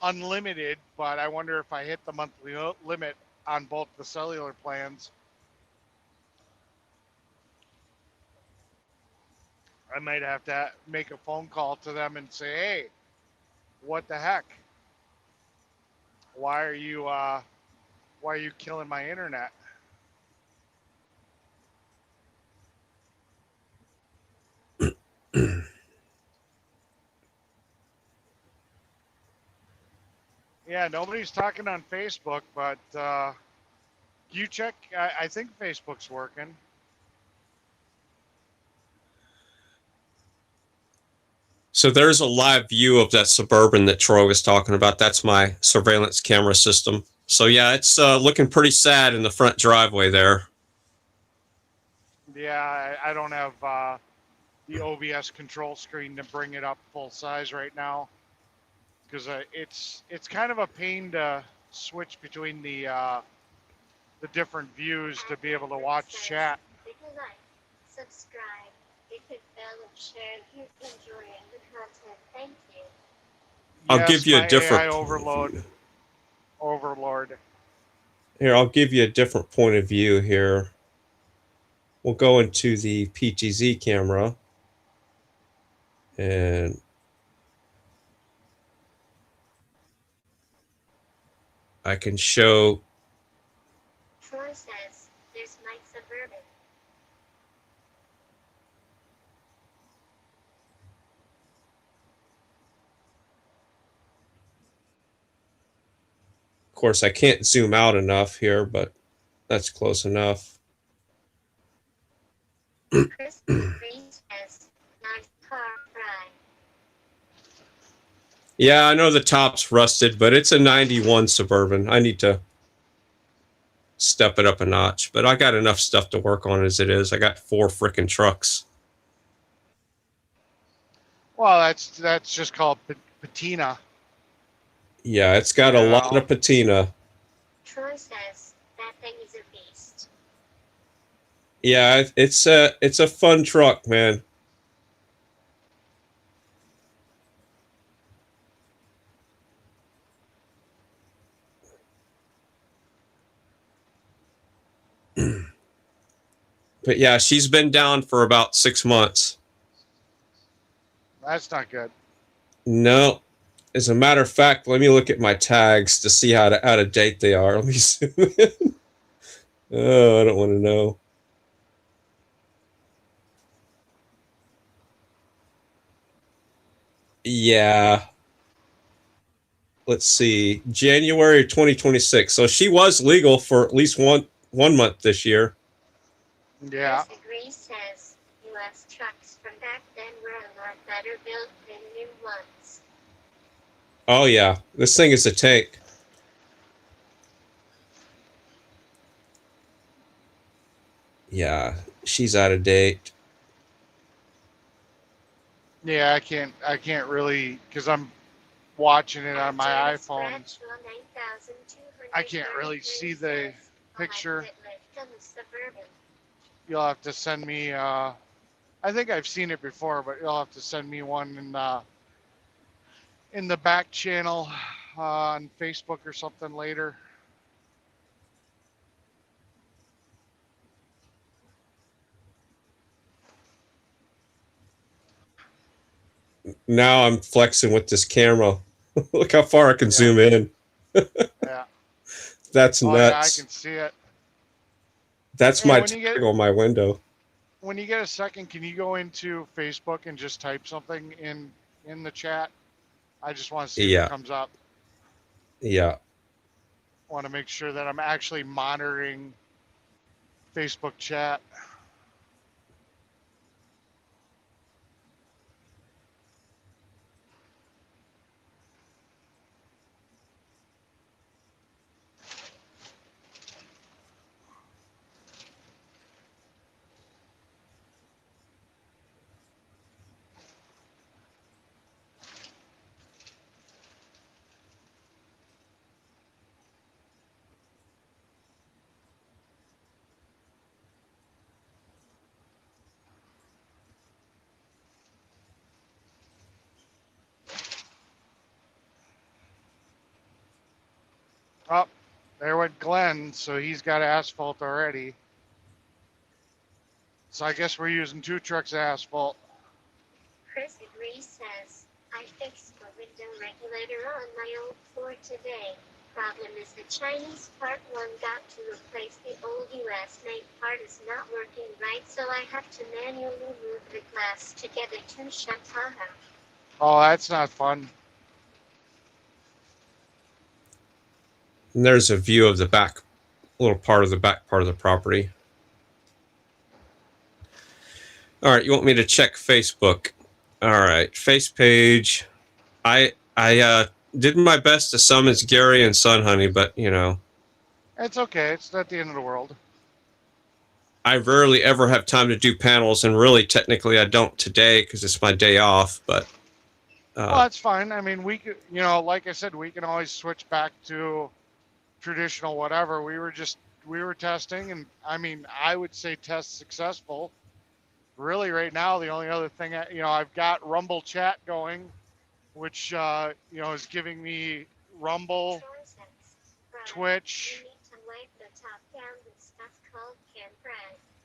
unlimited, but I wonder if I hit the monthly limit on both the cellular plans, I might have to make a phone call to them and say, hey, what the heck? Why are you killing my internet? Yeah, nobody's talking on Facebook, but you check. I think Facebook's working. So there's a live view of that Suburban that Troy was talking about. That's my surveillance camera system. So yeah, it's looking pretty sad in the front driveway there. Yeah, I don't have the OBS control screen to bring it up full size right now, because it's kind of a pain to switch between the different views to be able to watch chat. Hit a like, subscribe, hit the bell, and share if you're enjoying the content. Thank you. I'll Yes, give you a my different AI overlord. Here, I'll give you a different point of view here. We'll go into the PTZ camera and I can show. Troy says, there's Mike Suburban. Of course, I can't zoom out enough here, but that's close enough. Chris Green says, nice car ride. Yeah, I know the top's rusted, but it's a 91 Suburban. I need to step it up a notch, but I got enough stuff to work on as it is. I got 4 frickin' trucks. Well, that's just called patina. Yeah, it's got a lot of patina. Troy says, that thing is a beast. Yeah, it's a fun truck, man. But yeah, she's been down for about 6 months. That's not good. No. As a matter of fact, let me look at my tags to see how out of date they are. Let me zoom in. Oh, I don't want to know. Yeah. Let's see. January 2026. So she was legal for at least one month this year. Yeah. Chris Agrees says, U.S. trucks from back then were a lot better built than new ones. Oh yeah, this thing is a tank. Yeah, she's out of date. Yeah, I can't really, because I'm watching it on my iPhone. I can't really see the picture. You'll have to send me, I think I've seen it before, but you'll have to send me one in the back channel on Facebook or something later. Now I'm flexing with this camera. Look how far I can zoom in. Yeah. That's nuts. Yeah, I can see it. That's my tag on my window. When you get a second, can you go into Facebook and just type something in the chat? I just want to see if it comes up. Yeah. I want to make sure that I'm actually monitoring Facebook chat. Oh, there went Glenn, so he's got asphalt already. So I guess we're using 2 trucks of asphalt. Chris Agrees says, I fixed the window regulator on my old Ford today. Problem is the Chinese part one got to replace the old US made part is not working right, so I have to manually move the glass together to Shanghai. Oh, that's not fun. And there's a view of the back, little part of the back part of the property. All right, you want me to check Facebook? All right, face page. I did my best to summons Gary and Son Honey, but you know. It's okay. It's not the end of the world. I rarely ever have time to do panels, and really, technically, I don't today because it's my day off. But Well, that's fine. I mean, we could, like I said, we can always switch back to traditional whatever. We were testing, and I mean, I would say test successful. Really, right now, the only other thing, I've got Rumble chat going, which is giving me Rumble, Twitch.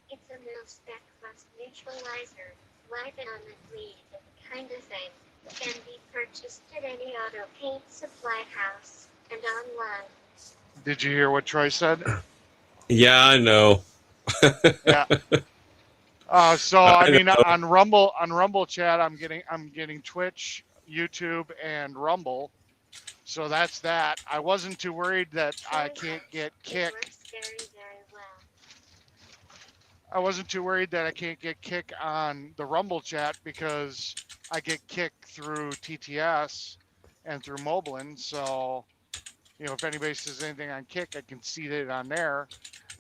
It's a mil-spec rust neutralizer, live and on the bleed, kind of thing. Can be purchased at any auto paint supply house and online. Did you hear what Troy said? yeah, I know. Yeah. So I mean, know. on Rumble chat, I'm getting Twitch, YouTube, and Rumble. So that's that. I wasn't too worried that I can't get Kick. I wasn't too worried that I can't get Kick on the Rumble chat because I get Kick through TTS and through Moblin. So, if anybody says anything on Kick, I can see it on there.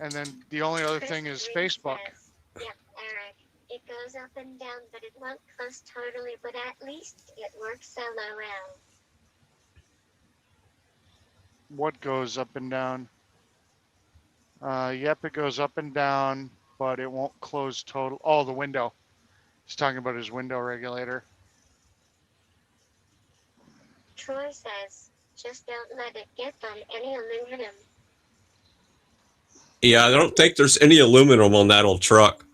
And then the only other thing is Facebook. Yep, Eric. It goes up and down, but it won't close totally, but at least it works LOL. What goes up and down? Yep, it goes up and down, but it won't close total. Oh, the window. He's talking about his window regulator. Troy says, just don't let it get on any aluminum. Yeah, I don't think there's any aluminum on that old truck.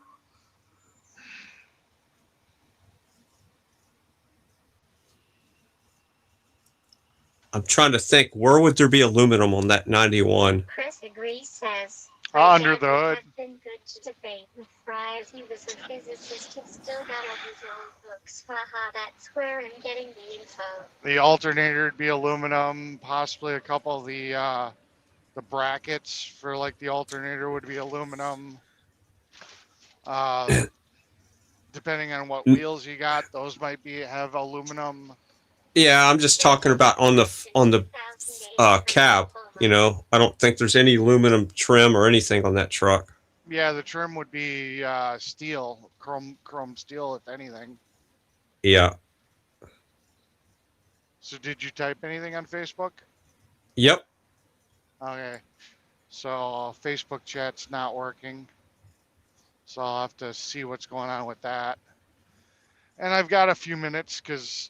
I'm trying to think, where would there be aluminum on that 91? Chris agrees, says. Under the hood. It's been good to debate with Fry as he was a physicist who still got all his old books. Haha, that's where I'm getting the info. The alternator would be aluminum, possibly a couple of the brackets for like the alternator would be aluminum. Depending on what wheels you got, those might have aluminum. Yeah, I'm just talking about on the cab. I don't think there's any aluminum trim or anything on that truck. Yeah, the trim would be steel, chrome steel, if anything. Yeah. So did you type anything on Facebook? Yep. Okay. So Facebook chat's not working. So I'll have to see what's going on with that. And I've got a few minutes because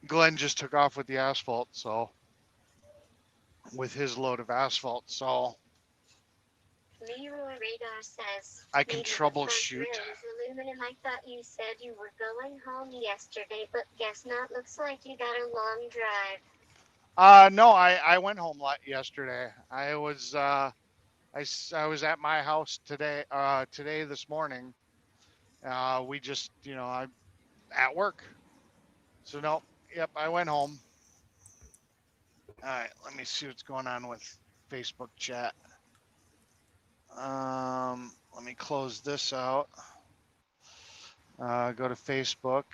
Glenn just took off with the asphalt, so with his load of asphalt, so Leroy Radar says I can troubleshoot. Aluminum. I thought you said you were going home yesterday, but guess not. Looks like you got a long drive. No, I went home yesterday. I was I was at my house today this morning. We just I'm at work. So no, yep, I went home. All right, let me see what's going on with Facebook chat. Let me close this out. Go to Facebook.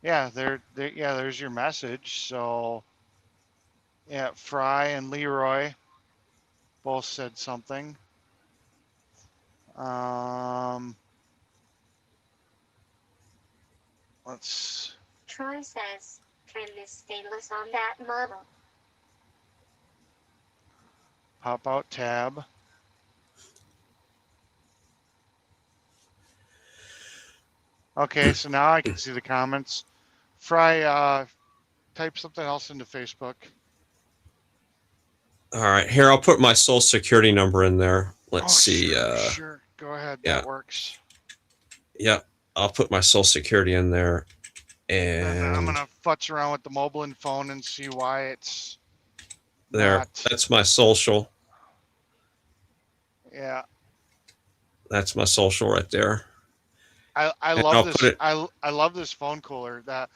Yeah, there's your message. So, yeah, Fry and Leroy both said something. Troy says, trim is stainless on that model. Pop out tab. Okay, so now I can see the comments. Fry, type something else into Facebook. All right, here, I'll put my social security number in there. Let's see. Sure, go ahead. Yeah. That works. Yep, I'll put my social security in there. And I'm going to futz around with the Moblin phone and see why it's there. not. That's my social. Yeah. That's my social right there. I love this. I love this phone cooler. The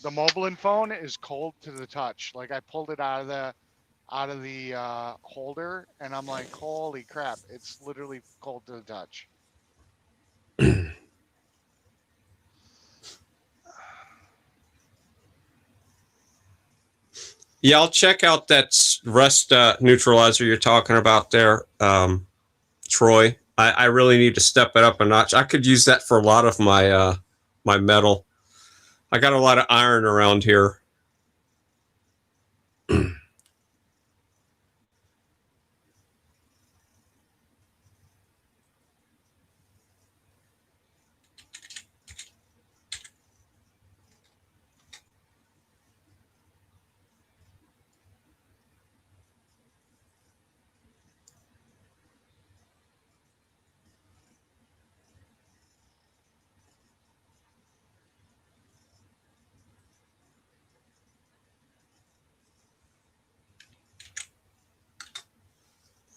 Moblin phone is cold to the touch. Like I pulled it out of the holder, and I'm like, holy crap! It's literally cold to the touch. Yeah, I'll check out that rust neutralizer you're talking about there, Troy. I really need to step it up a notch. I could use that for a lot of my my metal. I got a lot of iron around here.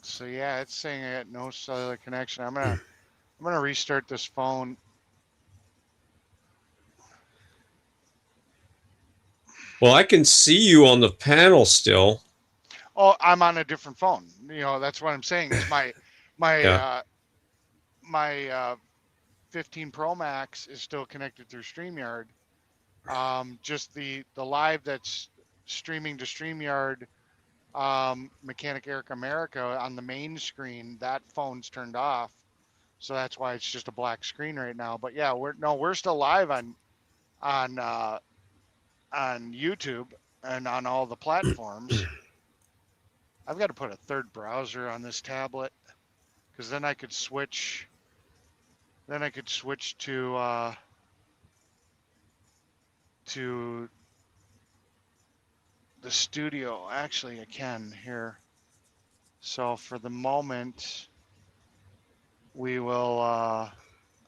So yeah, it's saying I got no cellular connection. I'm gonna restart this phone. Well, I can see you on the panel still. Oh, I'm on a different phone. You know, that's what I'm saying. Is my Yeah. my 15 Pro Max is still connected through Streamyard. Just the live that's streaming to Streamyard, Mechanic Eric America on the main screen, that phone's turned off. So that's why it's just a black screen right now. But yeah, we're still live on on YouTube and on all the platforms. I've got to put a third browser on this tablet because then I could switch. Then I could switch to the studio. Actually, I can here. So for the moment, we will.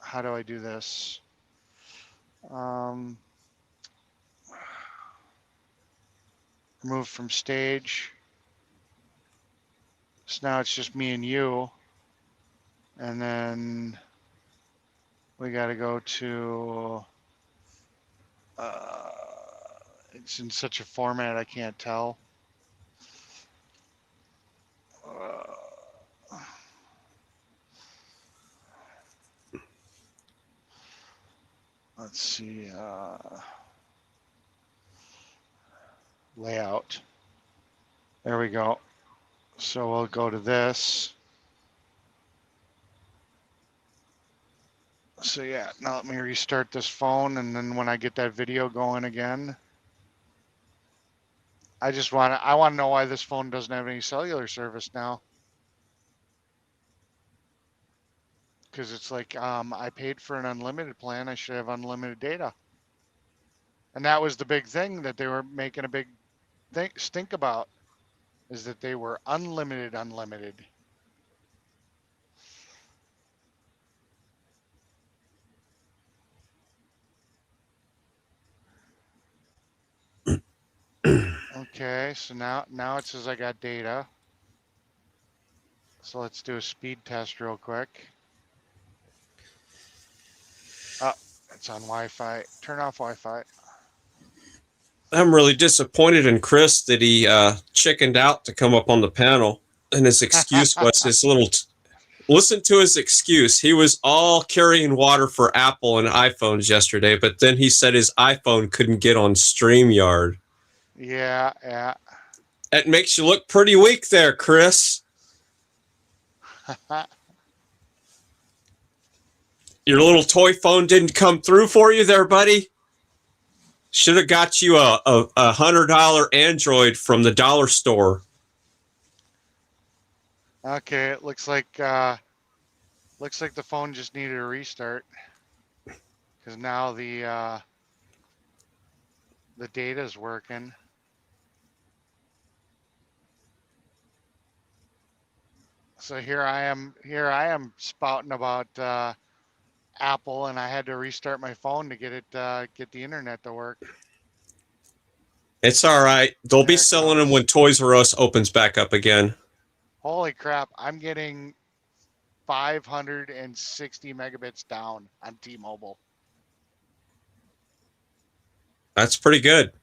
How do I do this? Remove from stage. So now it's just me and you. And then we got to go to. It's in such a format I can't tell. Let's see. Layout. There we go. So we'll go to this. So yeah, now let me restart this phone, and then when I get that video going again, I want to know why this phone doesn't have any cellular service now. Because it's like I paid for an unlimited plan, I should have unlimited data. And that was the big thing that they were making a big stink about, is that they were unlimited. Okay, so now it says I got data. So let's do a speed test real quick. Oh, it's on Wi-Fi. Turn off Wi-Fi. I'm really disappointed in Chris that he chickened out to come up on the panel, and his excuse was his little. Listen to his excuse. He was all carrying water for Apple and iPhones yesterday, but then he said his iPhone couldn't get on StreamYard. Yeah. That makes you look pretty weak there, Chris. Your little toy phone didn't come through for you there, buddy? Should have got you a $100 Android from the dollar store. Okay, it looks like the phone just needed a restart, because now the data is working. So here I am spouting about Apple, and I had to restart my phone to get the internet to work. It's all right. They'll be selling them when Toys R Us opens back up again. Holy crap! I'm getting 560 megabits down on T-Mobile. That's pretty good.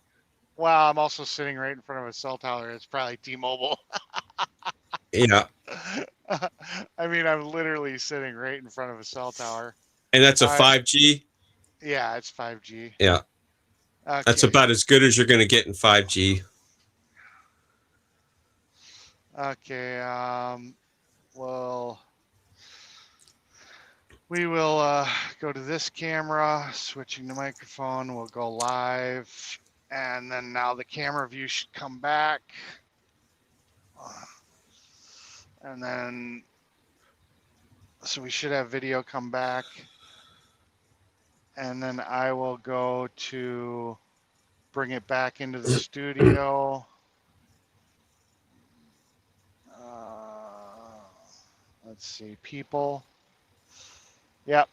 Well, I'm also sitting right in front of a cell tower. It's probably T-Mobile. Yeah. I mean, I'm literally sitting right in front of a cell tower. And that's a 5G? Yeah, it's 5G. Yeah. Okay. That's about as good as you're going to get in 5G. Okay. Well, We will go to this camera, switching the microphone. We'll go live. And then now the camera view should come back. And then, so we should have video come back. And then I will go to bring it back into the studio. Let's see, people. Yep.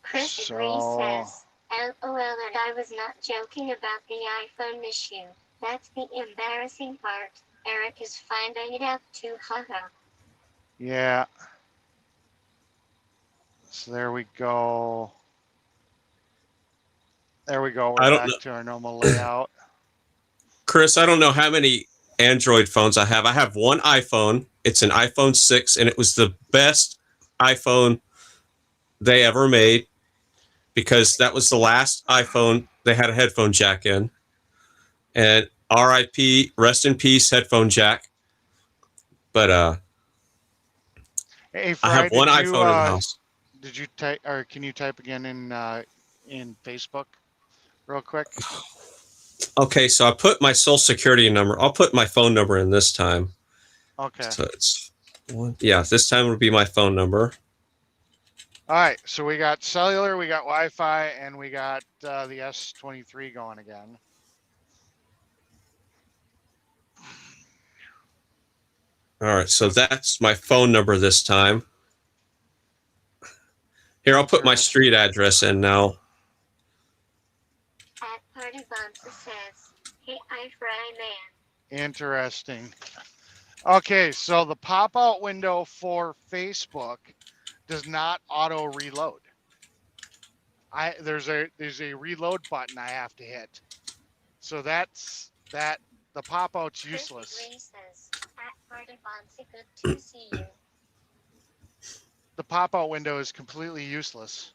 Chris says, LOL, and I was not joking about the iPhone issue. That's the embarrassing part. Eric is finding it out too, haha. Yeah. So there we go. There we go. We're back to our normal layout. Chris, I don't know how many Android phones I have. I have one iPhone. It's an iPhone 6, and it was the best iPhone they ever made because that was the last iPhone they had a headphone jack in. And RIP, rest in peace, headphone jack. But hey, Fry, I have one iPhone in the house. Did you type, or can you type again in Facebook real quick? Okay, so I put my social security number. I'll put my phone number in this time. Okay. So it's yeah, this time will be my phone number. All right, so we got cellular, we got Wi-Fi, and we got the S23 going again. All right, so that's my phone number this time. Here, I'll put my street address in now. At Party Bonza says, hey, I Fry Man. Interesting. Okay, so the pop-out window for Facebook does not auto reload. There's a reload button I have to hit. So that's that. The pop-out's useless. Says, at Party Bonza, good to see you. The pop-out window is completely useless.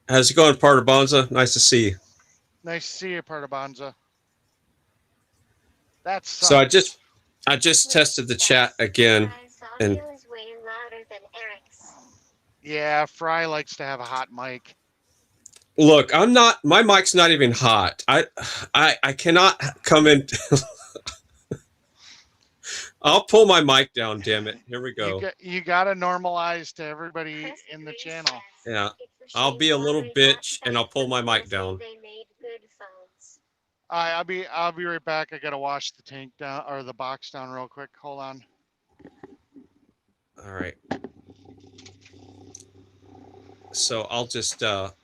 How's it going, Part of Bonza? Nice to see you. Nice to see you, Part of Bonza. That's so I just tested the chat again, and is way louder than Eric's. Yeah, Fry likes to have a hot mic. look, I'm not. My mic's not even hot. I cannot come in. I'll pull my mic down. Damn it! Here we go. You got to normalize to everybody in the channel. Yeah, I'll be a little bitch and I'll pull my mic down. All right, I'll be right back. I gotta wash the tank down or the box down real quick. Hold on. All right. So I'll just I'll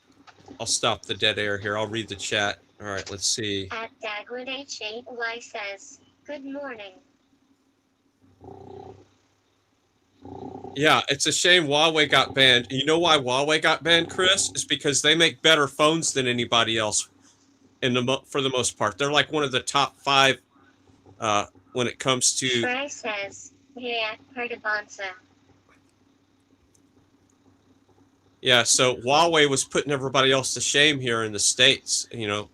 stop the dead air here. I'll read the chat. All right, let's see. At Dagwood H8Y says, good morning. Yeah, it's a shame Huawei got banned. You know why Huawei got banned, Chris? It's because they make better phones than anybody else. For the most part, they're like one of the top 5 when it comes to. Trey says, yeah, heard of Bonza. Yeah, so Huawei was putting everybody else to shame here in the States. You know,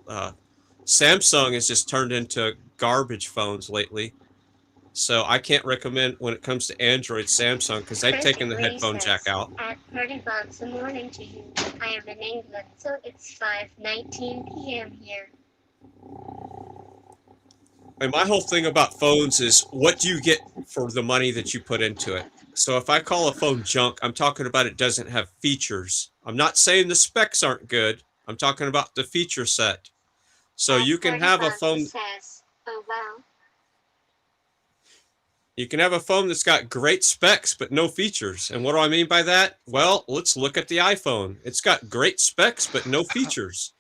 Samsung has just turned into garbage phones lately. So I can't recommend when it comes to Android Samsung because they've taken the headphone jack out. At Party Bonds, good morning to you. I am in England, so it's 5:19 p.m. here. And my whole thing about phones is what do you get for the money that you put into it? So if I call a phone junk, I'm talking about it doesn't have features. I'm not saying the specs aren't good. I'm talking about the feature set. So you can have a phone. Says, oh wow. You can have a phone that's got great specs, but no features. And what do I mean by that? Well, let's look at the iPhone. It's got great specs, but no features.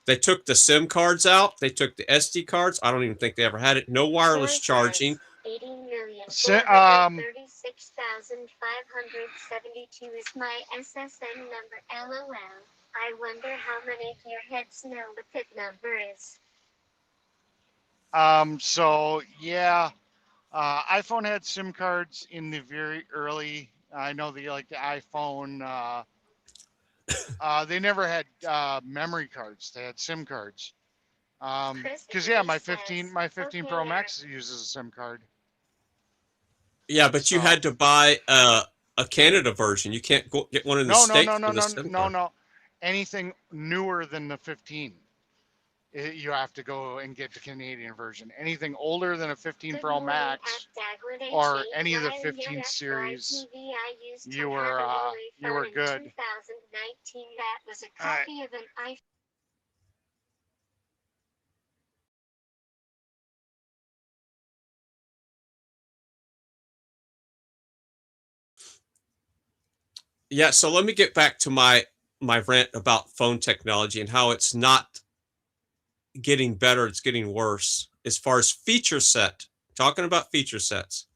They took the SIM cards out. They took the SD cards. I don't even think they ever had it. No wireless charging. 80,436,572 is my SSN number, LOL. I wonder how many of your heads know what that number is. So yeah. iPhone had SIM cards in the very early. I know the iPhone. They never had memory cards. They had SIM cards. Because yeah, my 15 Pro Max uses a SIM card. Yeah, but you had to buy a Canada version. You can't go get one in the No, no, States no, no, with a no, SIM no, card. no. Anything newer than the 15. You have to go and get the Canadian version. Anything older than a 15 Pro Max or any of the 15 series, you were good. That was a All right. copy of an iPhone. Yeah, so let me get back to my rant about phone technology and how it's not getting better, it's getting worse as far as feature set. Talking about feature sets.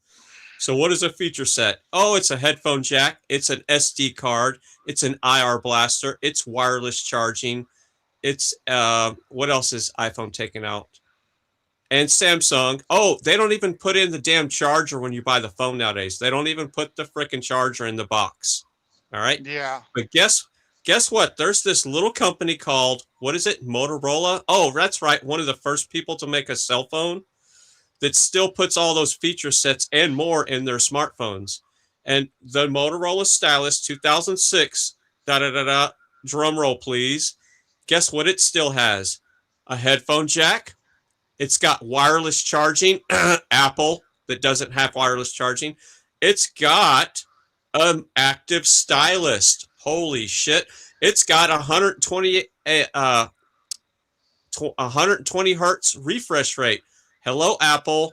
So what is a feature set? Oh, it's a headphone jack, it's an SD card, it's an IR blaster, it's wireless charging, it's what else is iPhone taking out? And Samsung. Oh, they don't even put in the damn charger when you buy the phone nowadays. They don't even put the freaking charger in the box. All right? Yeah. But guess what? There's this little company called, what is it? Motorola? Oh, that's right. One of the first people to make a cell phone that still puts all those feature sets and more in their smartphones. And the Motorola Stylus 2006, da da da da, drum roll please. Guess what it still has? A headphone jack. It's got wireless charging. Apple, that doesn't have wireless charging. It's got an active stylus. Holy shit. It's got 120 hertz refresh rate. Hello, Apple.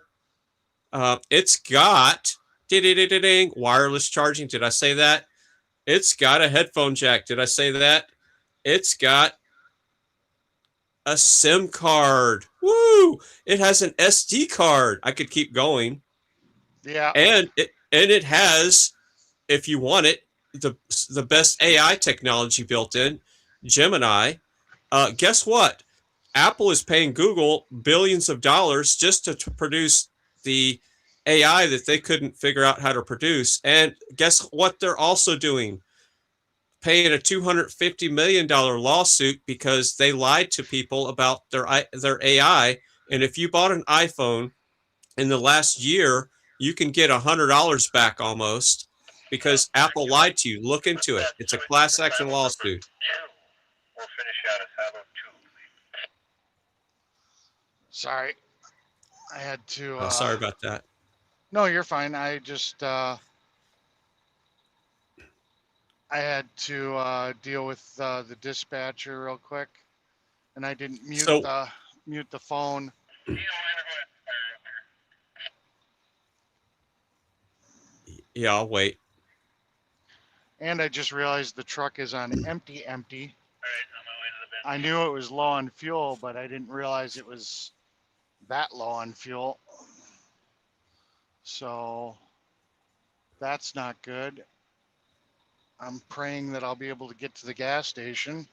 It's got wireless charging. Did I say that? It's got a headphone jack. Did I say that? It's got a SIM card. Woo! It has an SD card. I could keep going. Yeah. And it has, if you want it, the best AI technology built in, Gemini. Guess what? Apple is paying Google billions of dollars just to produce the AI that they couldn't figure out how to produce. And guess what they're also doing? Paying a $250 million lawsuit because they lied to people about their AI. And if you bought an iPhone in the last year, you can get $100 back almost because Apple lied to you. Look into it. It's a class action lawsuit. We'll finish out at 702. Sorry. I had to. Sorry about that. No, you're fine. I just. I had to deal with the dispatcher real quick, and I didn't mute the phone. Yeah, I'll wait. And I just realized the truck is on empty. I knew it was low on fuel, but I didn't realize it was that low on fuel. So that's not good. I'm praying that I'll be able to get to the gas station.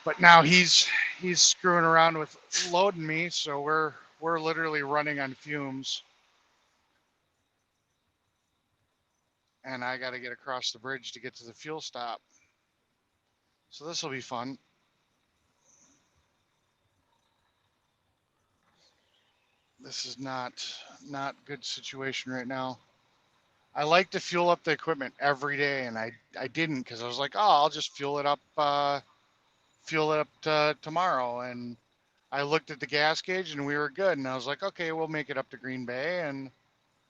But now he's screwing around with loading me, so we're literally running on fumes. And I got to get across the bridge to get to the fuel stop. So this will be fun. This is not good situation right now. I like to fuel up the equipment every day, and I didn't because I was like, oh, I'll just fuel it up tomorrow. And I looked at the gas gauge and we were good. And I was like, okay, we'll make it up to Green Bay. And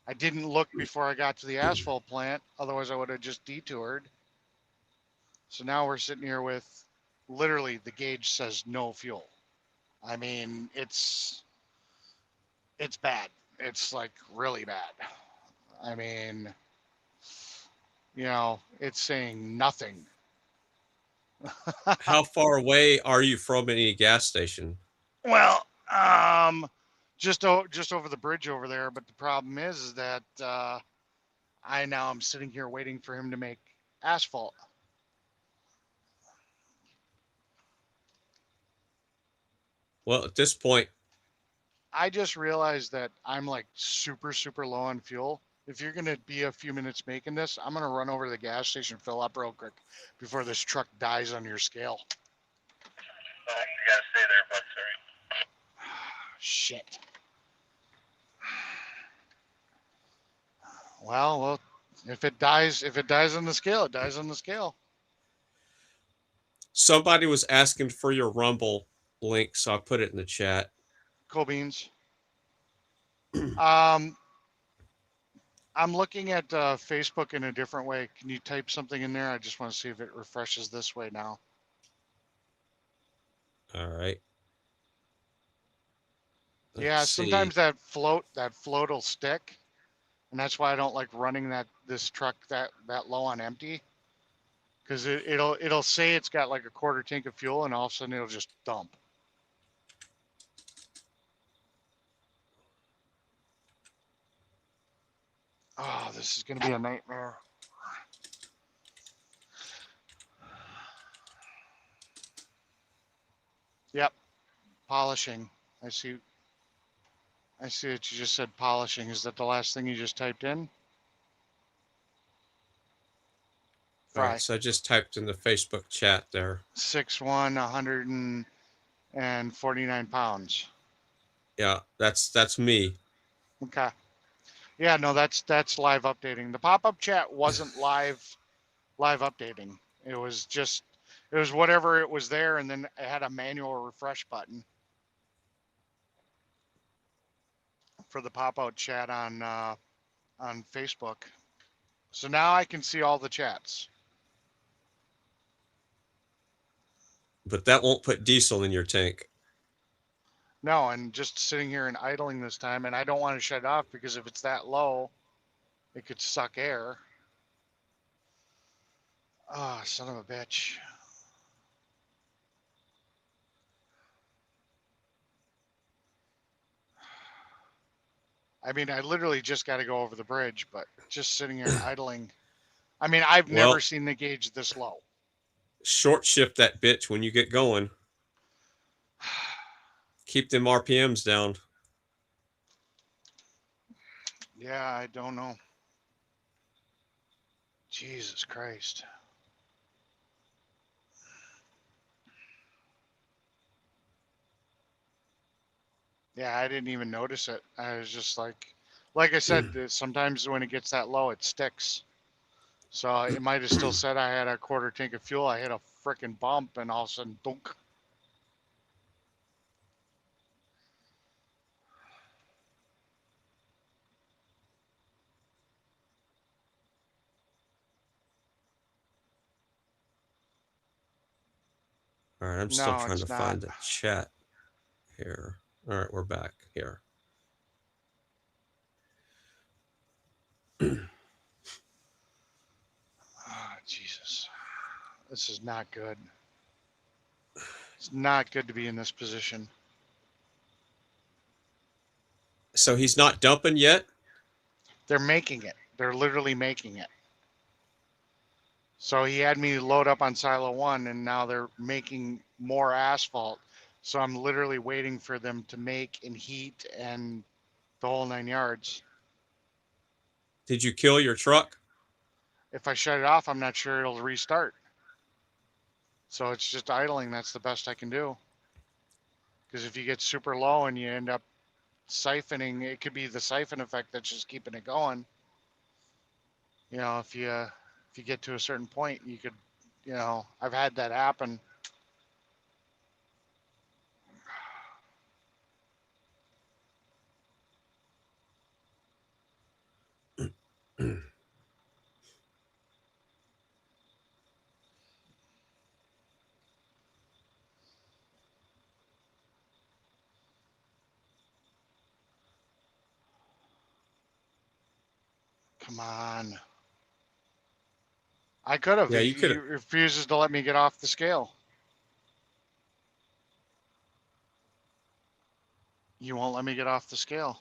I didn't look before I got to the asphalt plant. Otherwise, I would have just detoured. So now we're sitting here with literally the gauge says no fuel. I mean, it's bad. It's like really bad. I mean, you know, it's saying nothing. How far away are you from any gas station? Well, just over the bridge over there. But the problem is that I'm sitting here waiting for him to make asphalt. Well, at this point, I just realized that I'm like super low on fuel. If you're gonna be a few minutes making this, I'm gonna run over to the gas station, fill up real quick before this truck dies on your scale. Oh, you gotta stay there, bud, sorry. Shit. Well, if it dies on the scale, it dies on the scale. Somebody was asking for your Rumble link, so I put it in the chat. Cool beans. I'm looking at Facebook in a different way. Can you type something in there? I just want to see if it refreshes this way now. All right. Yeah, sometimes that float will stick, and that's why I don't like running this truck that low on empty, because it'll say it's got like a quarter tank of fuel, and all of a sudden it'll just dump. Oh, this is gonna be a nightmare. Yep, polishing. I see what you just said, polishing. Is that the last thing you just typed in? All right, so I just typed in the Facebook chat there. 6'1", 149 pounds. Yeah, that's me. Okay. Yeah, no, that's live updating. The pop-up chat wasn't live updating. It was whatever it was there, and then it had a manual refresh button for the pop-out chat on Facebook. So now I can see all the chats. But that won't put diesel in your tank. No, and just sitting here and idling this time, and I don't want to shut it off because if it's that low, it could suck air. Oh, son of a bitch. I mean, I literally just got to go over the bridge, but just sitting here and idling. I mean, I've never seen the gauge this low. Short shift that bitch when you get going. Keep them RPMs down. Yeah, I don't know. Jesus Christ. Yeah, I didn't even notice it. I was just like I said, sometimes when it gets that low, it sticks. So it might have still said I had a quarter tank of fuel. I hit a freaking bump, and all of a sudden, dunk. All right, I'm still trying to find the chat here. All right, we're back here. Oh, Jesus. This is not good. It's not good to be in this position. So he's not dumping yet? They're making it. They're literally making it. So he had me load up on silo 1, and now they're making more asphalt. So I'm literally waiting for them to make and heat and the whole 9 yards. Did you kill your truck? If I shut it off, I'm not sure it'll restart. So it's just idling. That's the best I can do. Because if you get super low and you end up siphoning, it could be the siphon effect that's just keeping it going. You know, if you get to a certain point, you could, you know, I've had that happen. Come on. I could have. Yeah, He refuses to let me get off the scale. You won't let me get off the scale.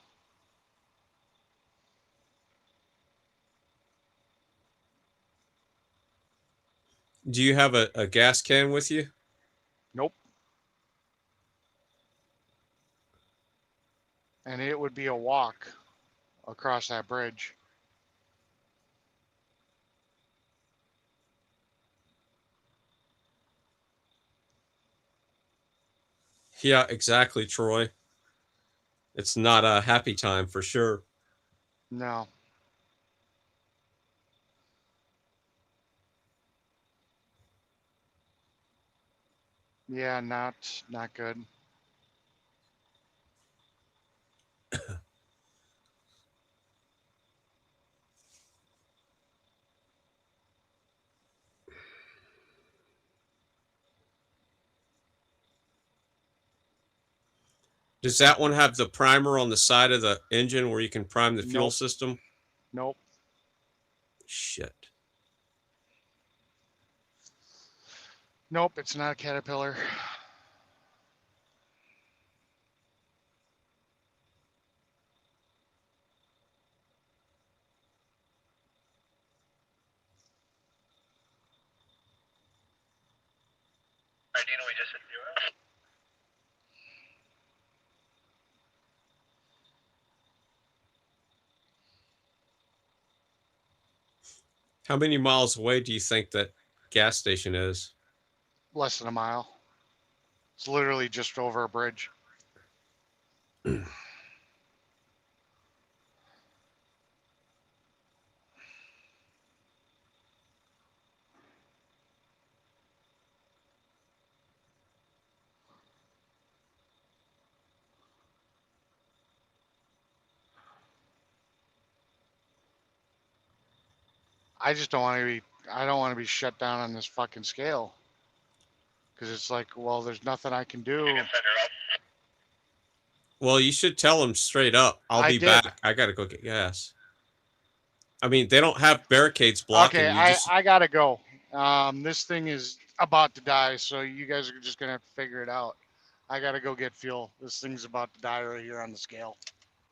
Do you have a gas can with you? Nope. And it would be a walk across that bridge. Yeah, exactly, Troy. It's not a happy time for sure. No. Yeah, not good. Does that one have the primer on the side of the engine where you can prime the fuel Nope. system? Nope. Shit. Nope, it's not a Caterpillar. How many miles away do you think that gas station is? Less than a mile. It's literally just over a bridge. I just don't want to be. I don't want to be shut down on this fucking scale. Because it's like, well, there's nothing I can do. Well, you should tell them straight up. I'll I be did. back. I gotta go get gas. I mean, they don't have barricades blocking Okay, you. Just I gotta go. This thing is about to die, so you guys are just gonna have to figure it out. I gotta go get fuel. This thing's about to die right here on the scale.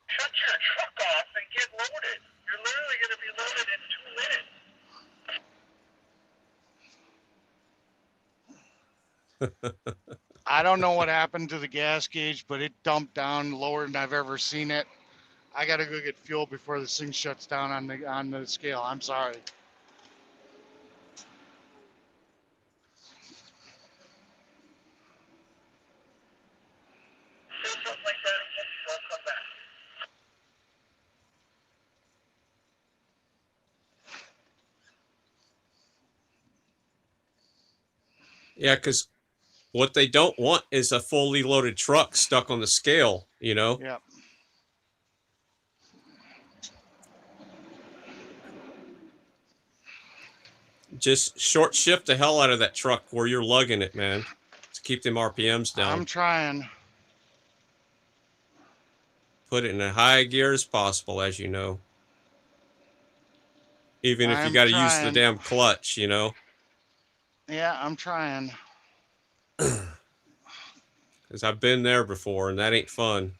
Shut your truck off and get loaded. You're literally going to be loaded in 2 minutes. I don't know what happened to the gas gauge, but it dumped down lower than I've ever seen it. I gotta go get fuel before this thing shuts down on the scale. I'm sorry. Say something like that again, don't come back. yeah, because what they don't want is a fully loaded truck stuck on the scale. You know. Yep. Just short shift the hell out of that truck where you're lugging it, man, to keep them RPMs down. I'm trying. Put it in a high gear as possible, as you know. Even if you I'm got to use the trying. damn clutch, you know. Yeah, I'm trying. Because I've been there before, and that ain't fun.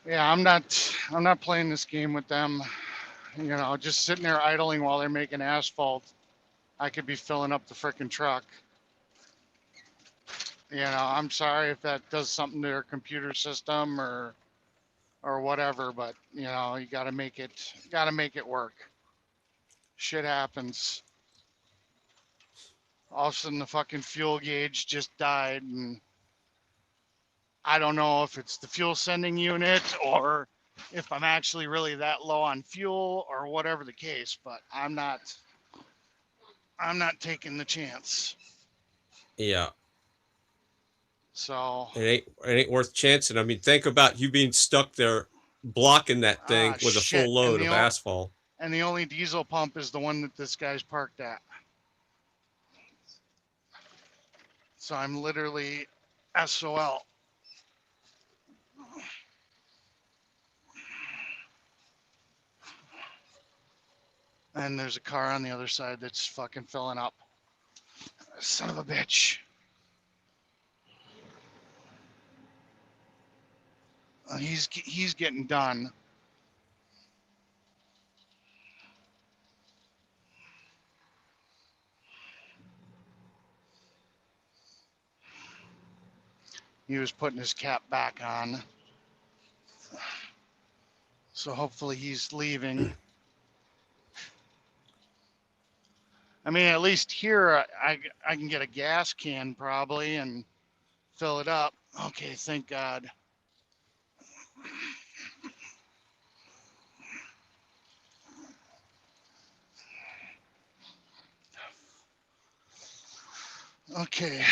Yeah, I'm not playing this game with them. You know, just sitting there idling while they're making asphalt. I could be filling up the frickin' truck. You know, I'm sorry if that does something to their computer system or whatever, but you know, you gotta make it work. Shit happens. All of a sudden the fucking fuel gauge just died, and I don't know if it's the fuel sending unit or if I'm actually really that low on fuel or whatever the case, but I'm not taking the chance. Yeah. So It ain't worth chancing. I mean, think about you being stuck there blocking that thing with a shit. full load of asphalt. And the only diesel pump is the one that this guy's parked at. So I'm literally SOL. And there's a car on the other side that's fucking filling up. Son of a bitch. He's getting done. he was putting his cap back on. So hopefully he's leaving. I mean, at least here I can get a gas can probably and fill it up. Okay, thank God. Okay.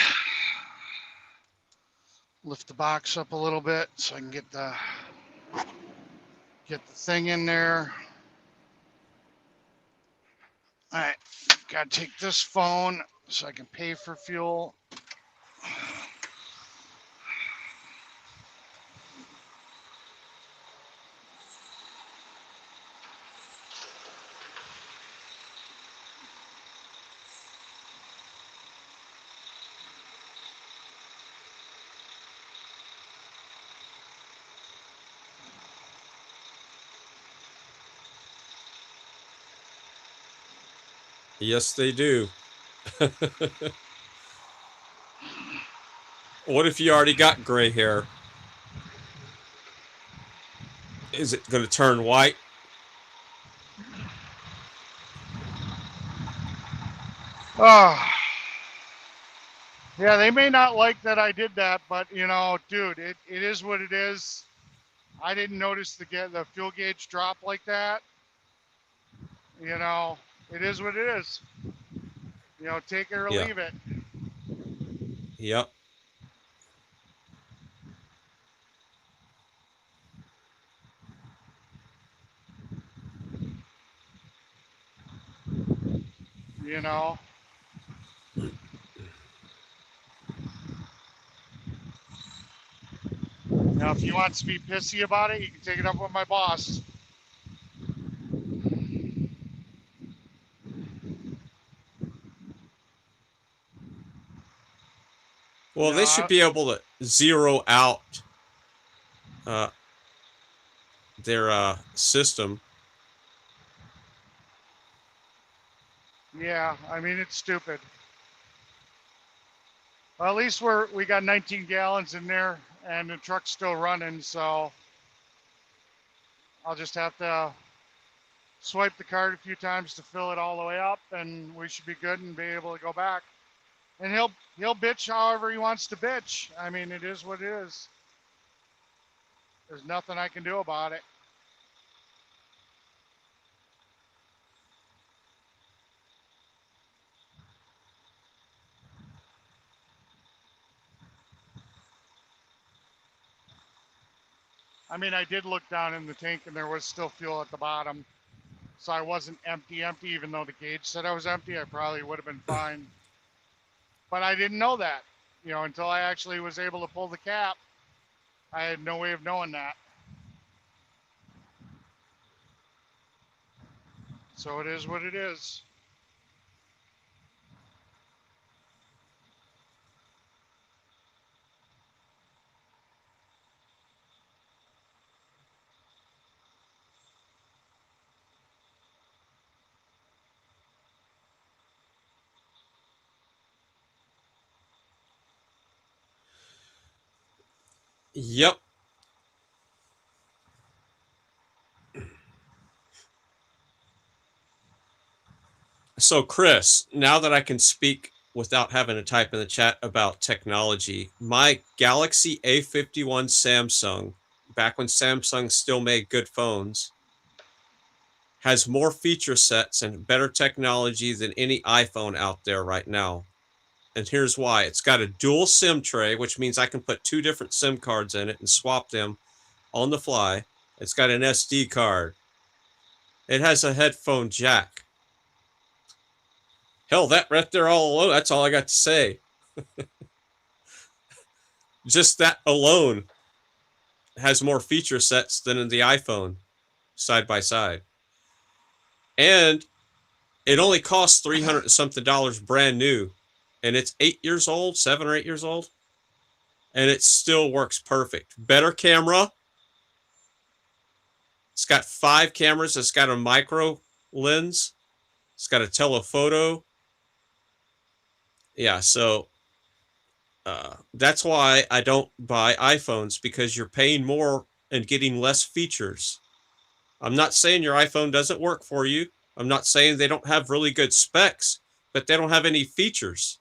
Lift the box up a little bit so I can get the thing in there. All right, gotta take this phone so I can pay for fuel. Yes, they do. What if you already got gray hair? Is it going to turn white? Oh, yeah, they may not like that I did that, but you know, dude, it is what it is. I didn't notice the fuel gauge drop like that. You know, it is what it is. You know, take it or Yeah. leave it. Yep. You know. Now, if he wants to be pissy about it, you can take it up with my boss. Well, You they know, should be able to zero out their system. yeah, I mean, it's stupid. Well, at least we got 19 gallons in there, and the truck's still running, so I'll just have to swipe the card a few times to fill it all the way up, and we should be good and be able to go back. And he'll bitch however he wants to bitch. I mean, it is what it is. There's nothing I can do about it. I mean, I did look down in the tank and there was still fuel at the bottom. So I wasn't empty, even though the gauge said I was empty. I probably would have been fine. But I didn't know that, you know, until I actually was able to pull the cap. I had no way of knowing that. So it is what it is. Yep. So, Chris, now that I can speak without having to type in the chat about technology, my Galaxy A51 Samsung, back when Samsung still made good phones, has more feature sets and better technology than any iPhone out there right now. And here's why. It's got a dual SIM tray, which means I can put 2 different SIM cards in it and swap them on the fly. It's got an SD card. It has a headphone jack. Hell, that right there all alone, that's all I got to say. Just that alone has more feature sets than in the iPhone, side by side. And it only costs $300 something brand new. And it's 8 years old, 7 or 8 years old. And it still works perfect. Better camera. It's got 5 cameras. It's got a micro lens. It's got a telephoto. Yeah, so That's why I don't buy iPhones, because you're paying more and getting less features. I'm not saying your iPhone doesn't work for you. I'm not saying they don't have really good specs, but they don't have any features.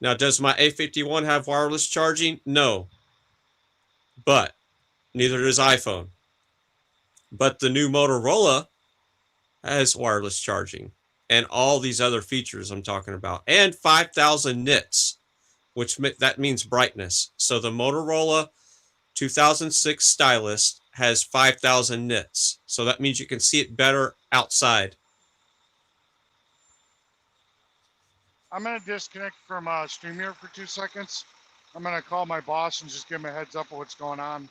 Now, does my A51 have wireless charging? No. But neither does iPhone. But the new Motorola has wireless charging and all these other features I'm talking about, and 5,000 nits, which that means brightness. So the Motorola 2006 Stylus has 5,000 nits. So that means you can see it better outside. I'm going to disconnect from Streamyard for 2 seconds. I'm going to call my boss and just give him a heads up of what's going on.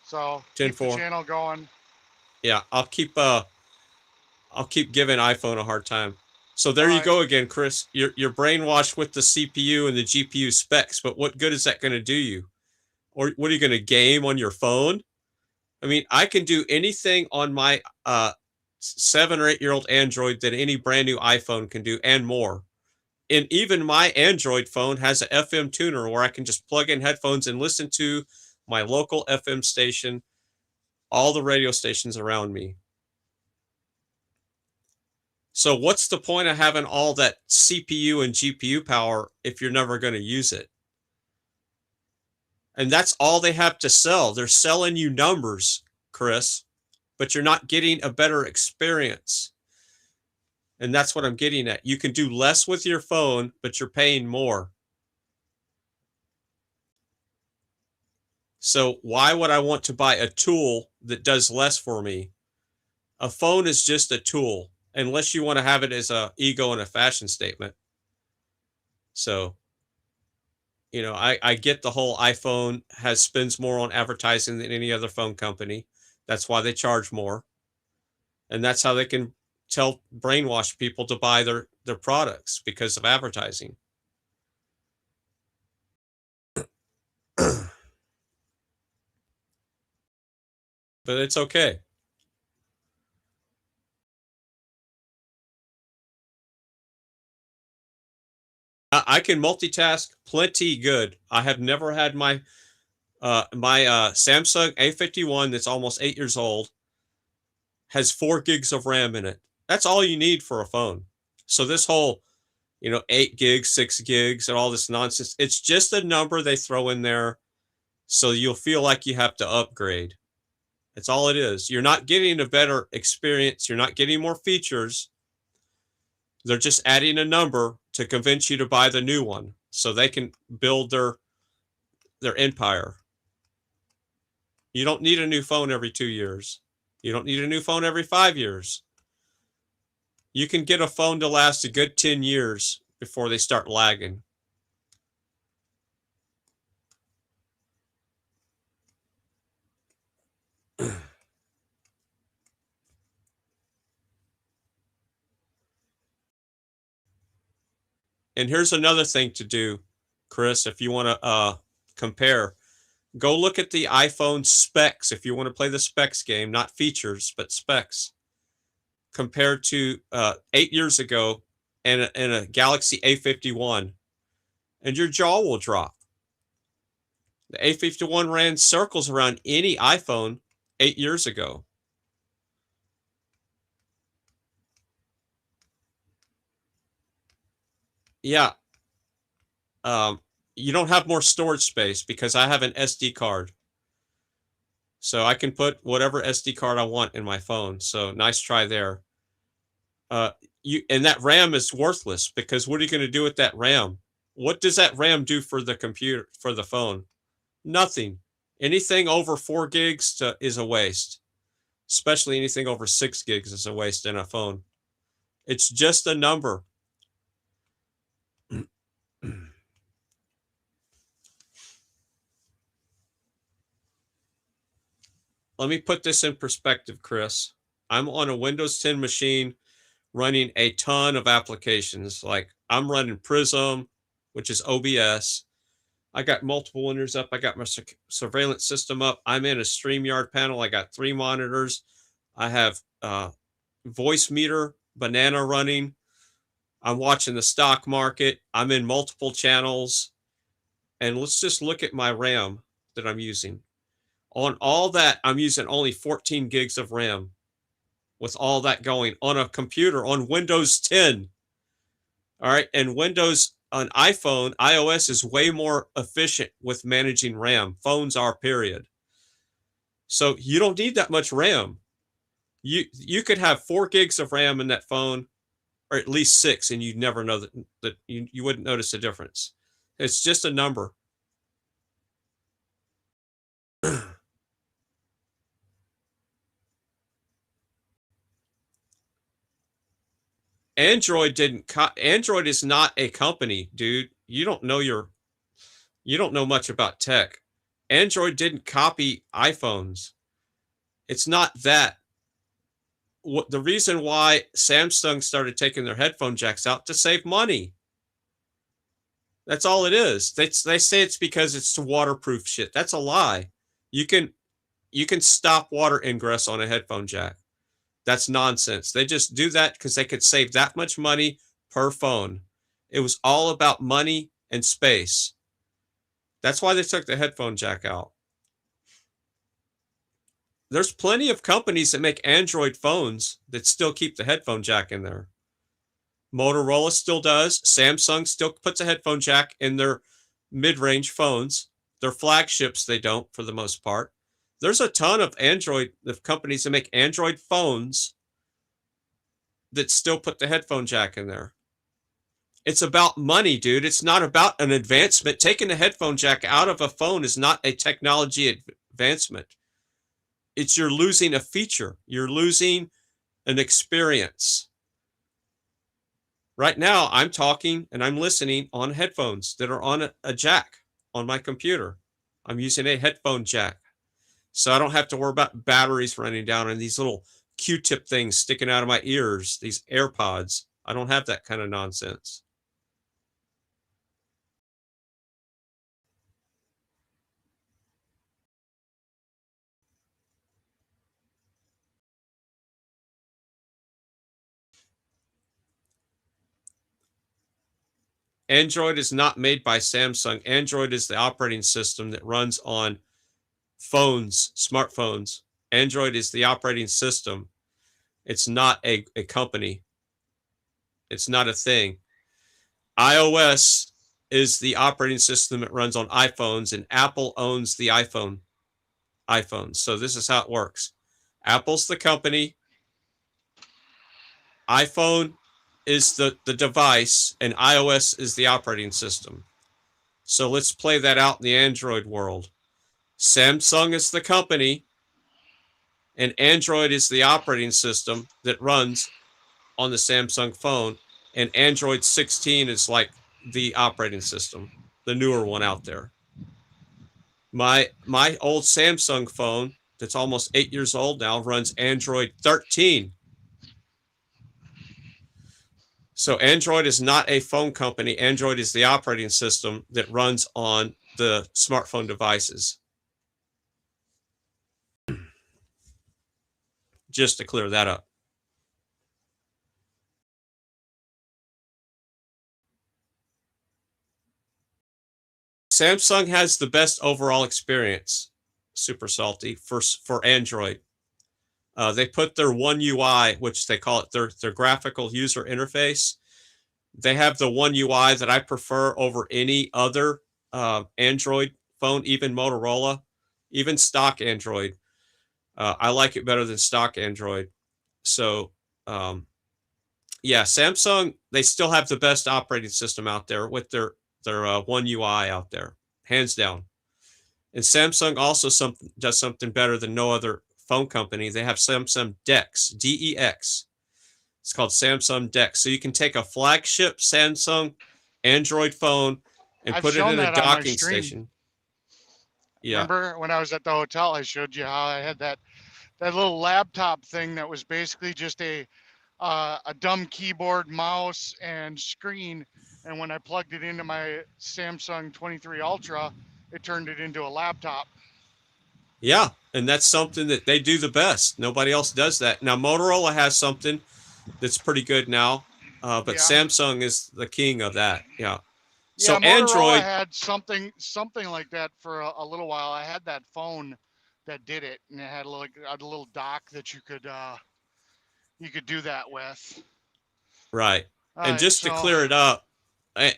So keep the 10-4. channel going. Yeah, I'll keep giving iPhone a hard time. So there you go again, Chris. You're brainwashed with the CPU and the GPU specs, but what good is that going to do you? Or what are you going to game on your phone? I mean, I can do anything on my 7 or 8-year-old Android that any brand new iPhone can do, and more. And even my Android phone has an FM tuner where I can just plug in headphones and listen to my local FM station, all the radio stations around me. So what's the point of having all that CPU and GPU power if you're never going to use it? And that's all they have to sell. They're selling you numbers, Chris, but you're not getting a better experience. And that's what I'm getting at. You can do less with your phone, but you're paying more. So why would I want to buy a tool that does less for me? A phone is just a tool, unless you want to have it as an ego and a fashion statement. So, you know, I get the whole iPhone spends more on advertising than any other phone company. That's why they charge more. And that's how they can brainwash people to buy their products, because of advertising. But it's okay. I can multitask plenty good. I have never had my Samsung A51 that's almost 8 years old has 4 gigs of RAM in it. That's all you need for a phone. So this whole, 8 gigs, 6 gigs, and all this nonsense, it's just a number they throw in there so you'll feel like you have to upgrade. That's all it is. You're not getting a better experience. You're not getting more features. They're just adding a number to convince you to buy the new one so they can build their empire. You don't need a new phone every 2 years. You don't need a new phone every 5 years. You can get a phone to last a good 10 years before they start lagging. And here's another thing to do, Chris, if you want to compare. Go look at the iPhone specs if you want to play the specs game, not features, but specs, compared to 8 years ago and a Galaxy A51, and your jaw will drop. The A51 ran circles around any iPhone 8 years ago. Yeah. You don't have more storage space because I have an SD card. So I can put whatever SD card I want in my phone. So nice try there. And that RAM is worthless, because what are you going to do with that RAM? What does that RAM do for the computer, for the phone? Nothing. Anything over 4 gigs is a waste. Especially anything over 6 gigs is a waste in a phone. It's just a number. Let me put this in perspective, Chris. I'm on a Windows 10 machine running a ton of applications. Like I'm running Prism, which is OBS. I got multiple windows up. I got my surveillance system up. I'm in a Streamyard panel. I got 3 monitors. I have voice meter, banana running. I'm watching the stock market. I'm in multiple channels. and let's just look at my RAM that I'm using. On all that, I'm using only 14 gigs of RAM with all that going on a computer on Windows 10. All right. And Windows on iPhone, iOS is way more efficient with managing RAM. Phones are, period. So you don't need that much RAM. You could have 4 gigs of RAM in that phone, or at least 6, and you'd never know that you wouldn't notice a difference. It's just a number. Android is not a company, dude. You don't know much about tech. Android didn't copy iPhones. It's not that. The reason why Samsung started taking their headphone jacks out to save money. That's all it is. They say it's because it's waterproof shit. That's a lie. You can stop water ingress on a headphone jack. That's nonsense. They just do that because they could save that much money per phone. It was all about money and space. That's why they took the headphone jack out. There's plenty of companies that make Android phones that still keep the headphone jack in there. Motorola still does. Samsung still puts a headphone jack in their mid-range phones. Their flagships, they don't for the most part. There's a ton of companies that make Android phones that still put the headphone jack in there. It's about money, dude. It's not about an advancement. Taking the headphone jack out of a phone is not a technology advancement. You're losing a feature. You're losing an experience. Right now, I'm talking and I'm listening on headphones that are on a jack on my computer. I'm using a headphone jack. So I don't have to worry about batteries running down and these little Q-tip things sticking out of my ears, these AirPods. I don't have that kind of nonsense. Android is not made by Samsung. Android is the operating system that runs on phones, smartphones. Android is the operating system. It's not a company. It's not a thing. iOS is the operating system that runs on iPhones, and Apple owns the iPhones. So this is how it works. Apple's the company. iPhone is the device, and iOS is the operating system. So let's play that out in the Android world. Samsung is the company, and Android is the operating system that runs on the Samsung phone, and Android 16 is like the operating system, the newer one out there. My old Samsung phone that's almost 8 years old now runs Android 13. So Android is not a phone company. Android is the operating system that runs on the smartphone devices. Just to clear that up. Samsung has the best overall experience, Super Salty, for Android. They put their One UI, which they call it their graphical user interface. They have the One UI that I prefer over any other Android phone, even Motorola, even stock Android. I like it better than stock Android. So, yeah, Samsung, they still have the best operating system out there with their One UI out there, hands down. And Samsung also does something better than no other phone company. They have Samsung DeX, DEX. It's called Samsung DeX. So you can take a flagship Samsung Android phone and put it in a docking station. Yeah. Remember when I was at the hotel, I showed you how I had that little laptop thing that was basically just a dumb keyboard, mouse, and screen. And when I plugged it into my Samsung 23 Ultra, it turned it into a laptop. Yeah, and that's something that they do the best. Nobody else does that. Now, Motorola has something that's pretty good now, but yeah. Samsung is the king of that. Yeah. So Yeah, Motorola Android, had something like that for a little while. I had that phone that did it, and it had a little dock that you could do that with. right. All And right, just to so clear it up,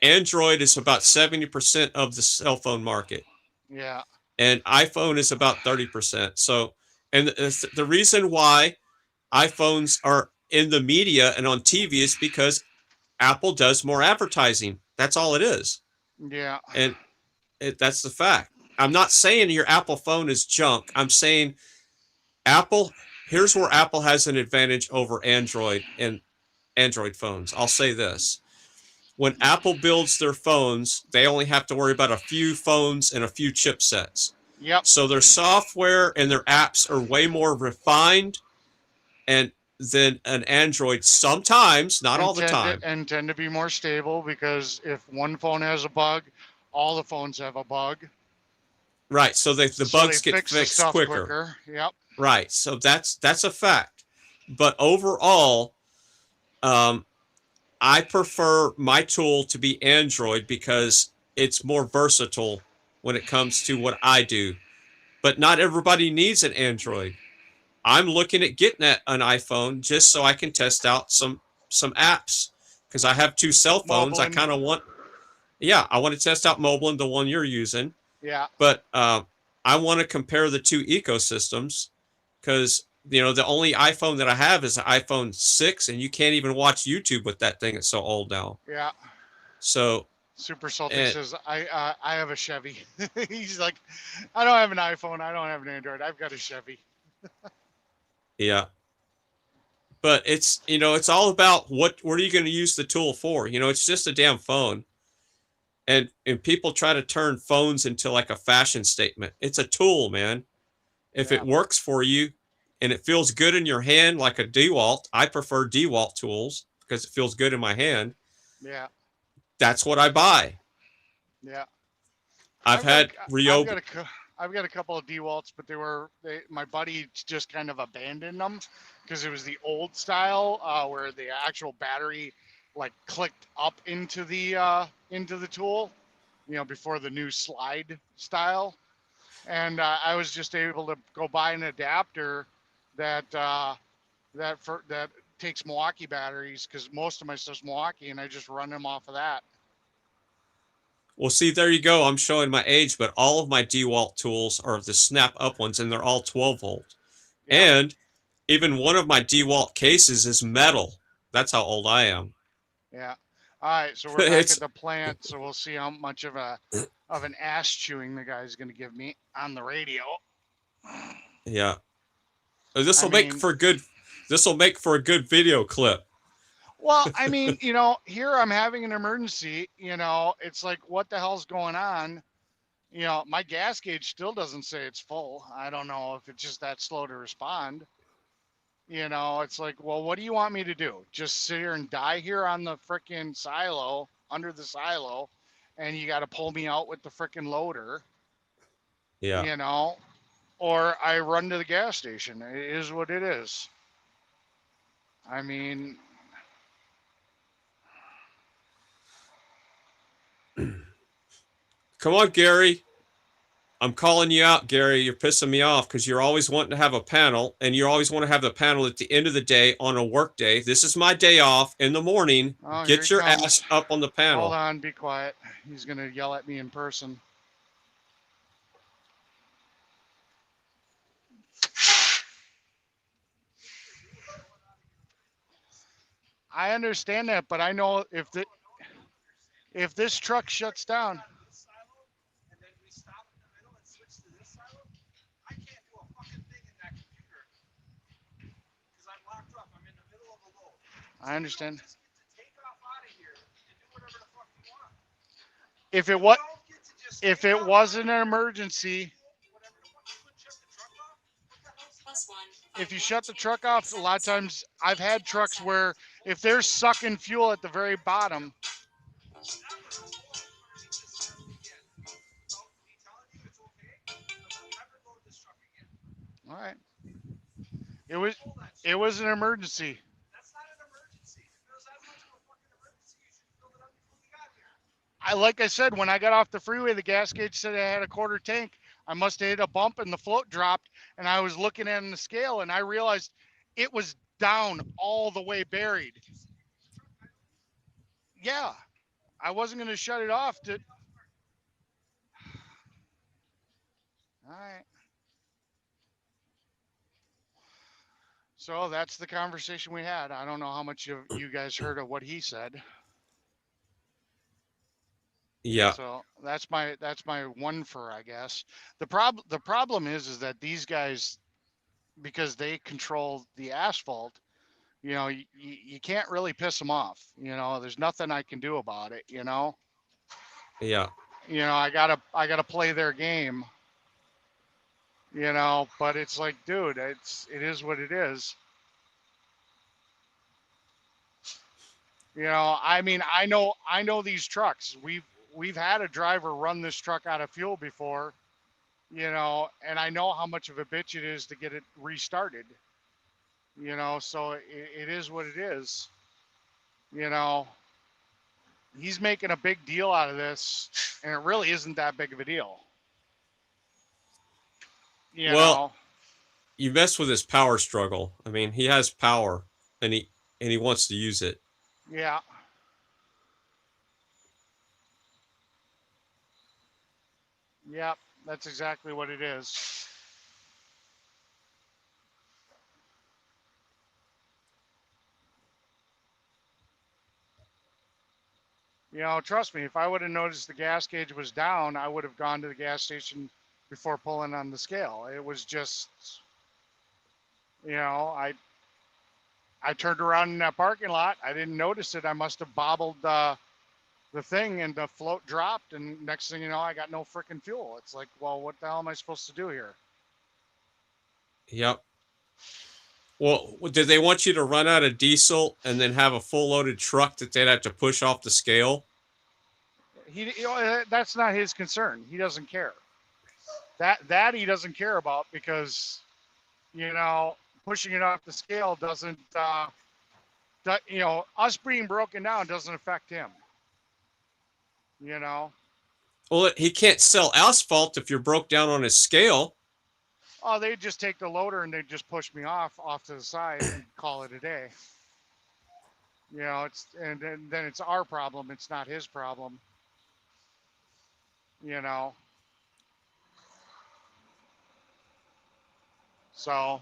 Android is about 70% of the cell phone market, yeah, and iPhone is about 30%. So, and the reason why iPhones are in the media and on TV is because Apple does more advertising. That's all it is. yeah, And that's the fact. I'm not saying your Apple phone is junk. I'm saying Apple, here's where Apple has an advantage over Android and Android phones. I'll say this. When Apple builds their phones, they only have to worry about a few phones and a few chipsets. yep. So their software and their apps are way more refined and than an Android sometimes, not all the time. And tend to be more stable because if one phone has a bug, all the phones have a bug. Right. So the So they bugs get fix the fixed stuff quicker. quicker. Yep. Right. So that's a fact. But overall, I prefer my tool to be Android because it's more versatile when it comes to what I do. But not everybody needs an Android. I'm looking at getting an iPhone just so I can test out some apps because I have two cell phones. I Moblin. kind of want, yeah, I want to test out Moblin, the one you're using, Yeah. but I want to compare the two ecosystems because the only iPhone that I have is an iPhone 6, and you can't even watch YouTube with that thing. It's so old now. Yeah. So, Super Salty and says I have a Chevy. He's like, I don't have an iPhone. I don't have an Android. I've got a Chevy. yeah. But it's all about what are you going to use the tool for? It's just a damn phone. And people try to turn phones into like a fashion statement. It's a tool, man. If Yeah. it works for you and it feels good in your hand like a DeWalt, I prefer DeWalt tools because it feels good in my hand. Yeah. That's what I buy. Yeah. I've had Ryobi. I've got a couple of DeWalts, but my buddy just kind of abandoned them because it was the old style where the actual battery like clicked up into the tool, before the new slide style. And I was just able to go buy an adapter that takes Milwaukee batteries because most of my stuff's Milwaukee, and I just run them off of that. Well, see, there you go. I'm showing my age, but all of my DeWalt tools are the snap up ones, and they're all 12 volt. Yeah. And even one of my DeWalt cases is metal. That's how old I am. Yeah. All right, so we're back at the plant, so we'll see how much of an ass chewing the guy's going to give me on the radio. Yeah. This will make for a good video clip. Well, I mean, here I'm having an emergency, it's like, what the hell's going on? My gas gauge still doesn't say it's full. I don't know if it's just that slow to respond. It's like, well, what do you want me to do? Just sit here and die here on the frickin' silo, under the silo, and you got to pull me out with the frickin' loader. Yeah. Or I run to the gas station. It is what it is. I mean, come on, Gary. I'm calling you out, Gary. You're pissing me off because you're always wanting to have a panel, and you always want to have the panel at the end of the day on a work day. This is my day off in the morning. oh, Get your ass up on the panel. Hold on, be quiet. He's going to yell at me in person. I understand that, but I know if this truck shuts down. I understand. If it was an emergency, if you shut the truck off, a lot of times I've had trucks where if they're sucking fuel at the very bottom. All right. It was an emergency. like I said, when I got off the freeway, the gas gauge said I had a quarter tank. I must have hit a bump and the float dropped, and I was looking at the scale and I realized it was down all the way buried. Yeah, I wasn't going to shut it off to. All right. So that's the conversation we had. I don't know how much of you guys heard of what he said. Yeah. So that's my one for, I guess. The problem is that these guys, because they control the asphalt, you know, you can't really piss them off. You know, there's nothing I can do about it. Yeah. I gotta play their game. But it's like, dude, it is what it is. I mean, I know these trucks. We've had a driver run this truck out of fuel before, and I know how much of a bitch it is to get it restarted. So it is what it is. He's making a big deal out of this, and it really isn't that big of a deal. Well, you mess with his power struggle. I mean, he has power, and he wants to use it. Yeah. Yep, that's exactly what it is. Trust me, if I would have noticed the gas gauge was down, I would have gone to the gas station before pulling on the scale. It was just, I turned around in that parking lot. I didn't notice it. I must have bobbled the thing, and the float dropped, and next thing you know, I got no freaking fuel. It's like, well, what the hell am I supposed to do here? Yep. Well, did they want you to run out of diesel and then have a full loaded truck that they'd have to push off the scale? That's not his concern. He doesn't care. That he doesn't care about, because, pushing it off the scale doesn't, us being broken down doesn't affect him. Well, he can't sell asphalt if you're broke down on his scale. Oh, they just take the loader and they just push me off to the side and call it a day. And then it's our problem. It's not his problem. So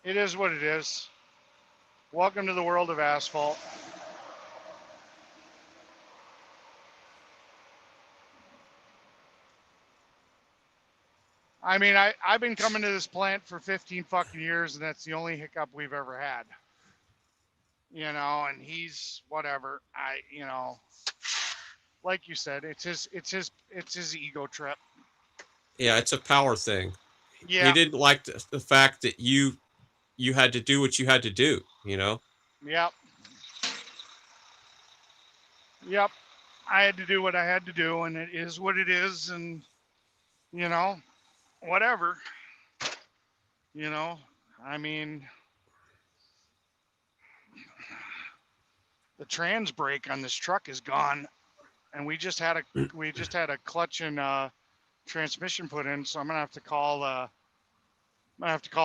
it is what it is. Welcome to the world of asphalt. I mean, I've been coming to this plant for 15 fucking years, and that's the only hiccup we've ever had. And he's whatever. Like you said, it's his ego trip. Yeah, it's a power thing. Yeah. He didn't like the fact that you had to do what you had to do, Yep. Yep. I had to do what I had to do, and it is what it is, and whatever. I mean, the trans brake on this truck is gone, and we just had a clutch and transmission put in, so I'm gonna have to call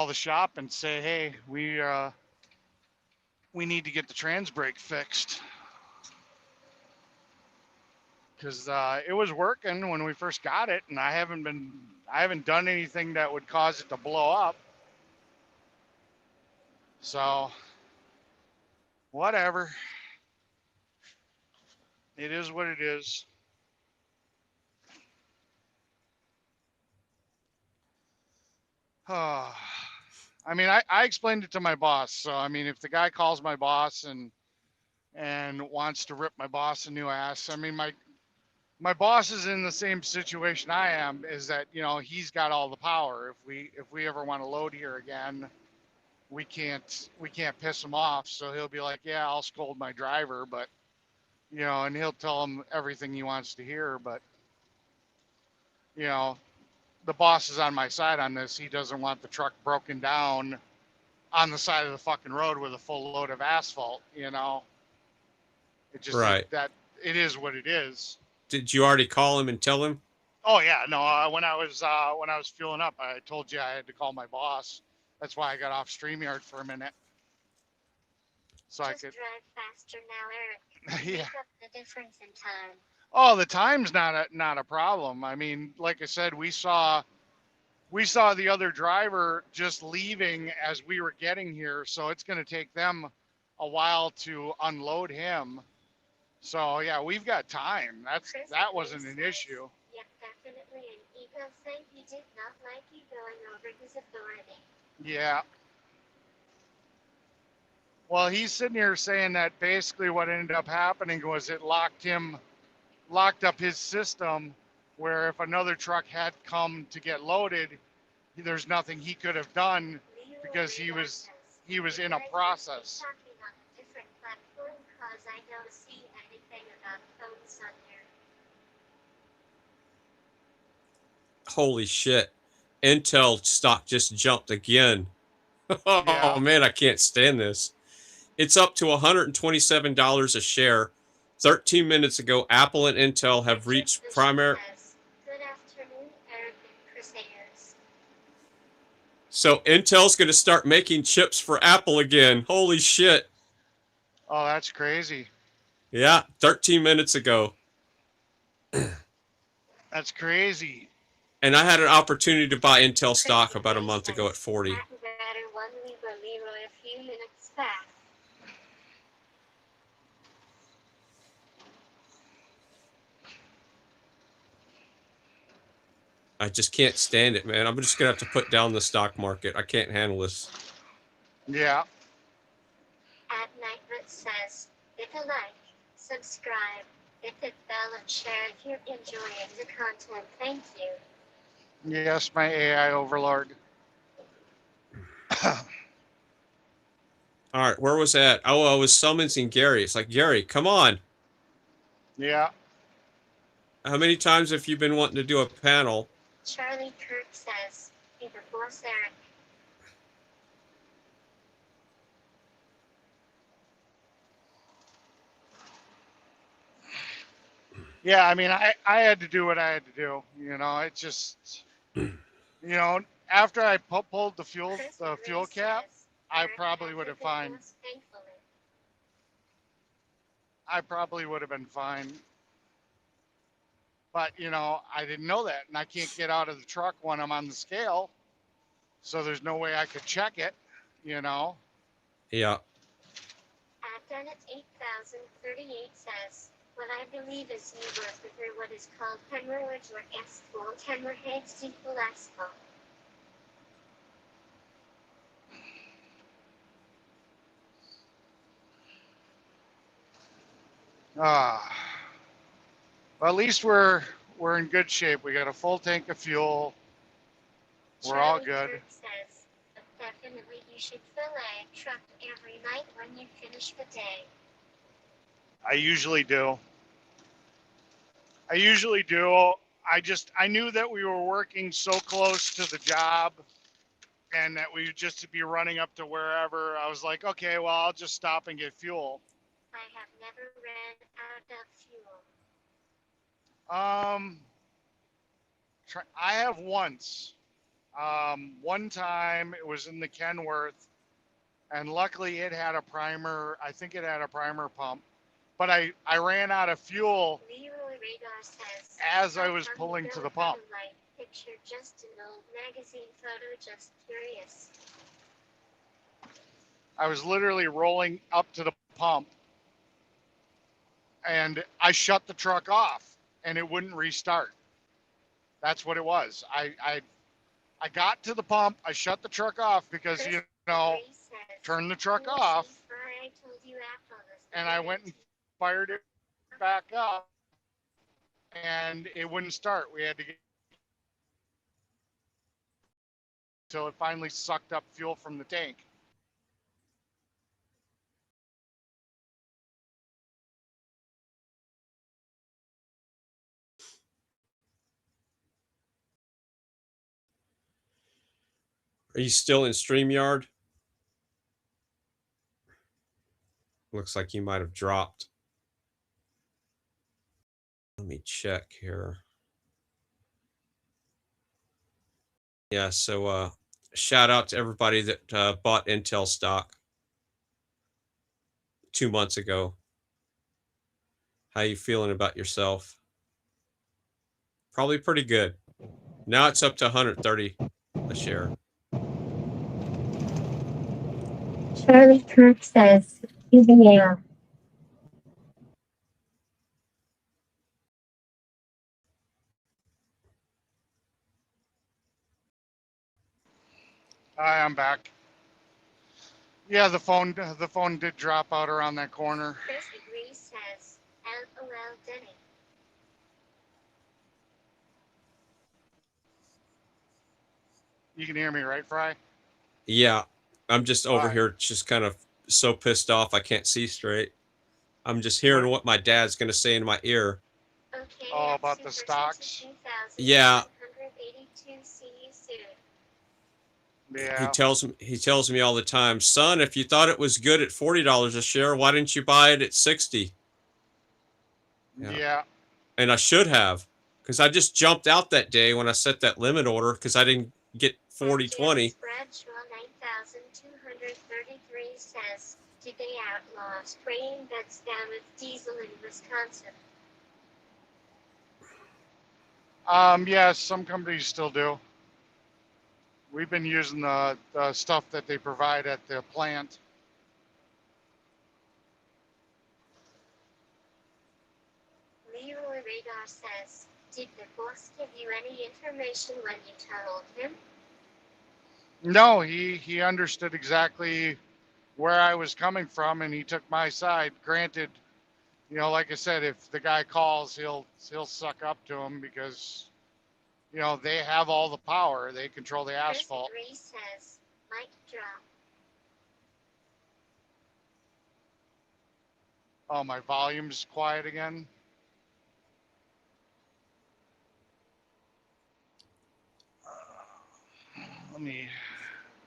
the shop and say, hey, we need to get the trans brake fixed, because it was working when we first got it, and I haven't done anything that would cause it to blow up. So whatever. It is what it is. I mean, I explained it to my boss. So, I mean, if the guy calls my boss and wants to rip my boss a new ass, I mean, my boss is in the same situation I am, is that, he's got all the power. If we ever want to load here again, we can't piss him off. So he'll be like, yeah, I'll scold my driver, but, and he'll tell him everything he wants to hear. But, the boss is on my side on this. He doesn't want the truck broken down on the side of the fucking road with a full load of asphalt, It just, right. that it is what it is. Did you already call him and tell him? Oh yeah, no. When I was fueling up, I told you I had to call my boss. That's why I got off Streamyard for a minute, so Just I could. drive faster now, Eric. Yeah. Make up the difference in time. Oh, the time's not a problem. I mean, like I said, we saw the other driver just leaving as we were getting here, so it's going to take them a while to unload him. So yeah, we've got time. That wasn't an issue. Yep, definitely. And Ego said he did not like you going over his authority. Yeah. Well, he's sitting here saying that basically what ended up happening was it locked up his system, where if another truck had come to get loaded, there's nothing he could have done because he was in a process. Talking on a different platform because I don't see anything about phones on here. Holy shit. Intel stock just jumped again. Oh, Yeah. man, I can't stand this. It's up to $127 a share. 13 minutes ago, Apple and Intel have reached primary. Good afternoon, Eric and Crusaders. So Intel's going to start making chips for Apple again. Holy shit. Oh, that's crazy. Yeah, 13 minutes ago. That's crazy. And I had an opportunity to buy Intel stock about a month ago at 40. Better one Leroy a few minutes back. I just can't stand it, man. I'm just going to have to put down the stock market. I can't handle this. Yeah. At Nightbot says, hit a like, subscribe, hit the bell and share if you're enjoying the content. Thank you. Yes, my AI overlord. All right, where was that? Oh, I was summoning Gary. It's like, Gary, come on. Yeah. How many times have you been wanting to do a panel? Charlie Kirk says, be the boss, Eric. Yeah, I mean, I had to do what I had to do. You know, it just, after I pulled the fuel cap, I probably would have fine. I probably would have been fine. But, I didn't know that. And I can't get out of the truck when I'm on the scale. So there's no way I could check it, Yeah. At Dennis 8038 says, what I believe is you work with what is called hemorrhoids or asphalt. Hemorrhoids equal asphalt. Well, at least we're in good shape. We got a full tank of fuel. We're all good. Kirk says, definitely you should fill a truck every night when you finish the day. I usually do. I knew that we were working so close to the job and that we would just be running up to wherever. I was like, okay, well, I'll just stop and get fuel. I have never ran out of fuel. I have once. One time it was in the Kenworth, and luckily it had a primer. I think it had a primer pump, but I ran out of fuel Leroy Radar says, as I was pulling to the pump. Picture just an old magazine photo, just curious. I was literally rolling up to the pump, and I shut the truck off, and it wouldn't restart. That's what it was. I got to the pump, I shut the truck off because, turn the truck off, and I went and fired it back up, and it wouldn't start. We had to get until it finally sucked up fuel from the tank. Are you still in StreamYard? Looks like you might have dropped. Let me check here. Yeah, so shout out to everybody that bought Intel stock 2 months ago. How you feeling about yourself? Probably pretty good. Now it's up to 130 a share. Charlie Kirk says, yeah. Hi, I'm back. Yeah, the phone did drop out around that corner. Chris Degree says, LOL Denny. You can hear me, right, Fry? Yeah, I'm just over Alright. here just kind of so pissed off I can't see straight. I'm just hearing what my dad's going to say in my ear. Okay, Oh, about the stocks? Yeah. Yeah. He tells me all the time, son, if you thought it was good at $40 a share, why didn't you buy it at 60? Yeah. And I should have, because I just jumped out that day when I set that limit order because I didn't get 40/20. Bradshaw 9233 says, did they outlaw spraying beds down with diesel in Wisconsin? Yeah, some companies still do. We've been using the stuff that they provide at the plant. Leroy Radar says, did the boss give you any information when you told him? No, he understood exactly where I was coming from, and he took my side. Granted, you know, like I said, if the guy calls, he'll suck up to him because, you know, they have all the power. They control the asphalt. Chris Degree says, mic drop. Oh, my volume's quiet again. Let me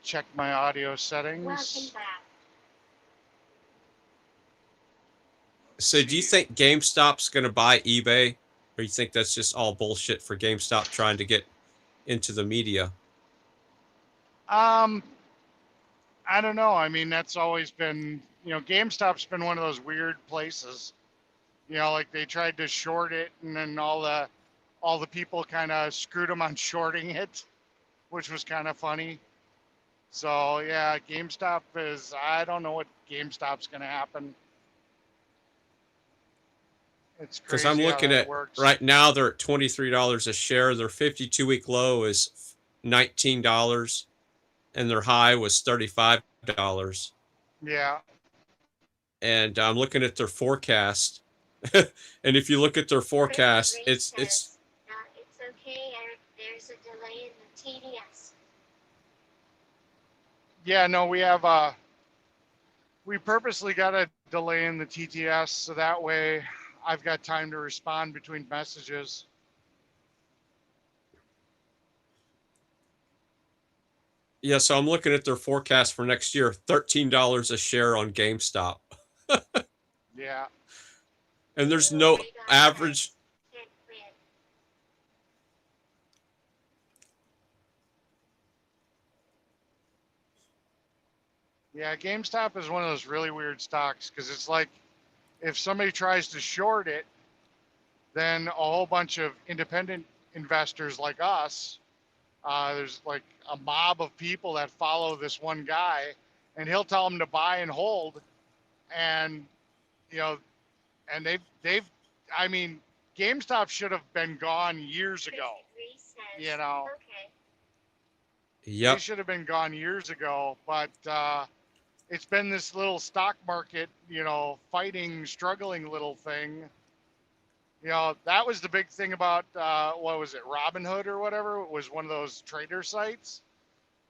check my audio settings. Welcome back. So do you think GameStop's going to buy eBay, or you think that's just all bullshit for GameStop trying to get into the media? I don't know. I mean, that's always been, you know, GameStop's been one of those weird places. You know, like they tried to short it, and then all the people kind of screwed them on shorting it, which was kind of funny. So yeah, GameStop is. I don't know what GameStop's gonna happen. It's Because crazy I'm how looking that at works. right now they're at $23 a share. Their 52-week low is $19, and their high was $35. Yeah. And I'm looking at their forecast, and if you look at their forecast, it's it's okay, Eric. There's a delay in the TDS. Yeah. No, we purposely got a delay in the TTS so that way I've got time to respond between messages. yeah. So I'm looking at their forecast for next year, $13 a share on GameStop. Yeah. And there's no average. Yeah, GameStop is one of those really weird stocks because it's like if somebody tries to short it, then a whole bunch of independent investors like us, there's like a mob of people that follow this one guy, and he'll tell them to buy and hold, and you know, and I mean, GameStop should have been gone years ago. You know, Yep. they should have been gone years ago, but it's been this little stock market, you know, struggling little thing. You know, that was the big thing about what was it, Robinhood or whatever? It was one of those trader sites.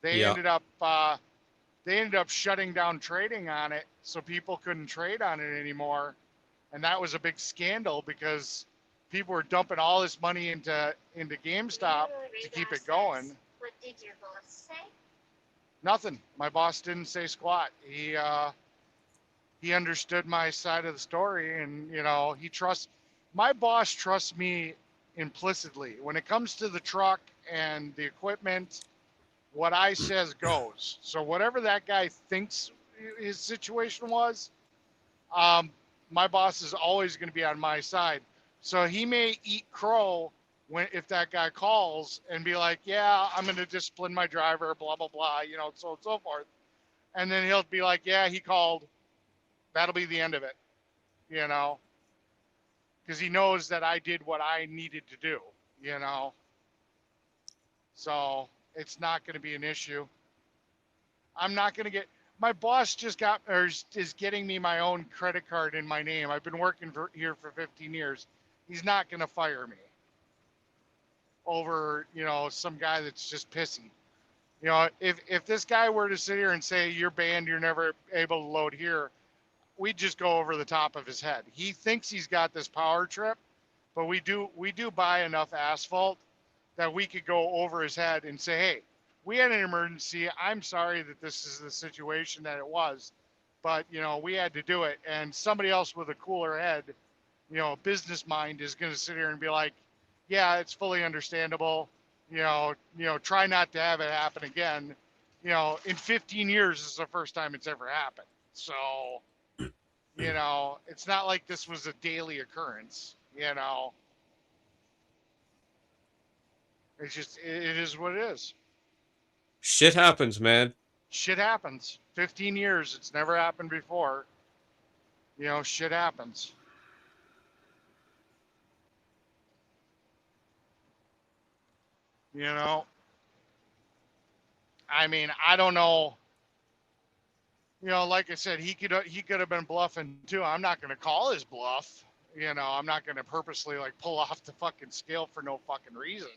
They Yeah. ended up shutting down trading on it, so people couldn't trade on it anymore, and that was a big scandal because people were dumping all this money into GameStop to keep it going. What did your boss say? Nothing. My boss didn't say squat. He understood my side of the story, and you know, he trusts my boss trusts me implicitly when it comes to the truck and the equipment. What I says goes. So whatever that guy thinks his situation was, my boss is always going to be on my side. So he may eat crow when if that guy calls and be like, "Yeah, I'm going to discipline my driver," blah blah blah, you know, so on and so forth. And then he'll be like, "Yeah, he called." That'll be the end of it, you know, because he knows that I did what I needed to do, you know. So it's not going to be an issue. I'm not going to get. My boss just got or is getting me my own credit card in my name. I've been working here for 15 years. He's not going to fire me over, you know, some guy that's just pissy. You know, if this guy were to sit here and say you're banned, you're never able to load here, we'd just go over the top of his head. He thinks he's got this power trip, but we do buy enough asphalt that we could go over his head and say, "Hey, we had an emergency. I'm sorry that this is the situation that it was, but you know, we had to do it." And somebody else with a cooler head, you know, business mind is going to sit here and be like, "Yeah, it's fully understandable. Try not to have it happen again." You know, in 15 years, this is the first time it's ever happened. So, you know, it's not like this was a daily occurrence, you know. It's just, it is what it is. Shit happens, man. Shit happens. 15 years, it's never happened before. You know, shit happens. You know, I mean, I don't know. You know, like I said, he could have been bluffing too. I'm not going to call his bluff. You know, I'm not going to purposely like pull off the fucking scale for no fucking reason.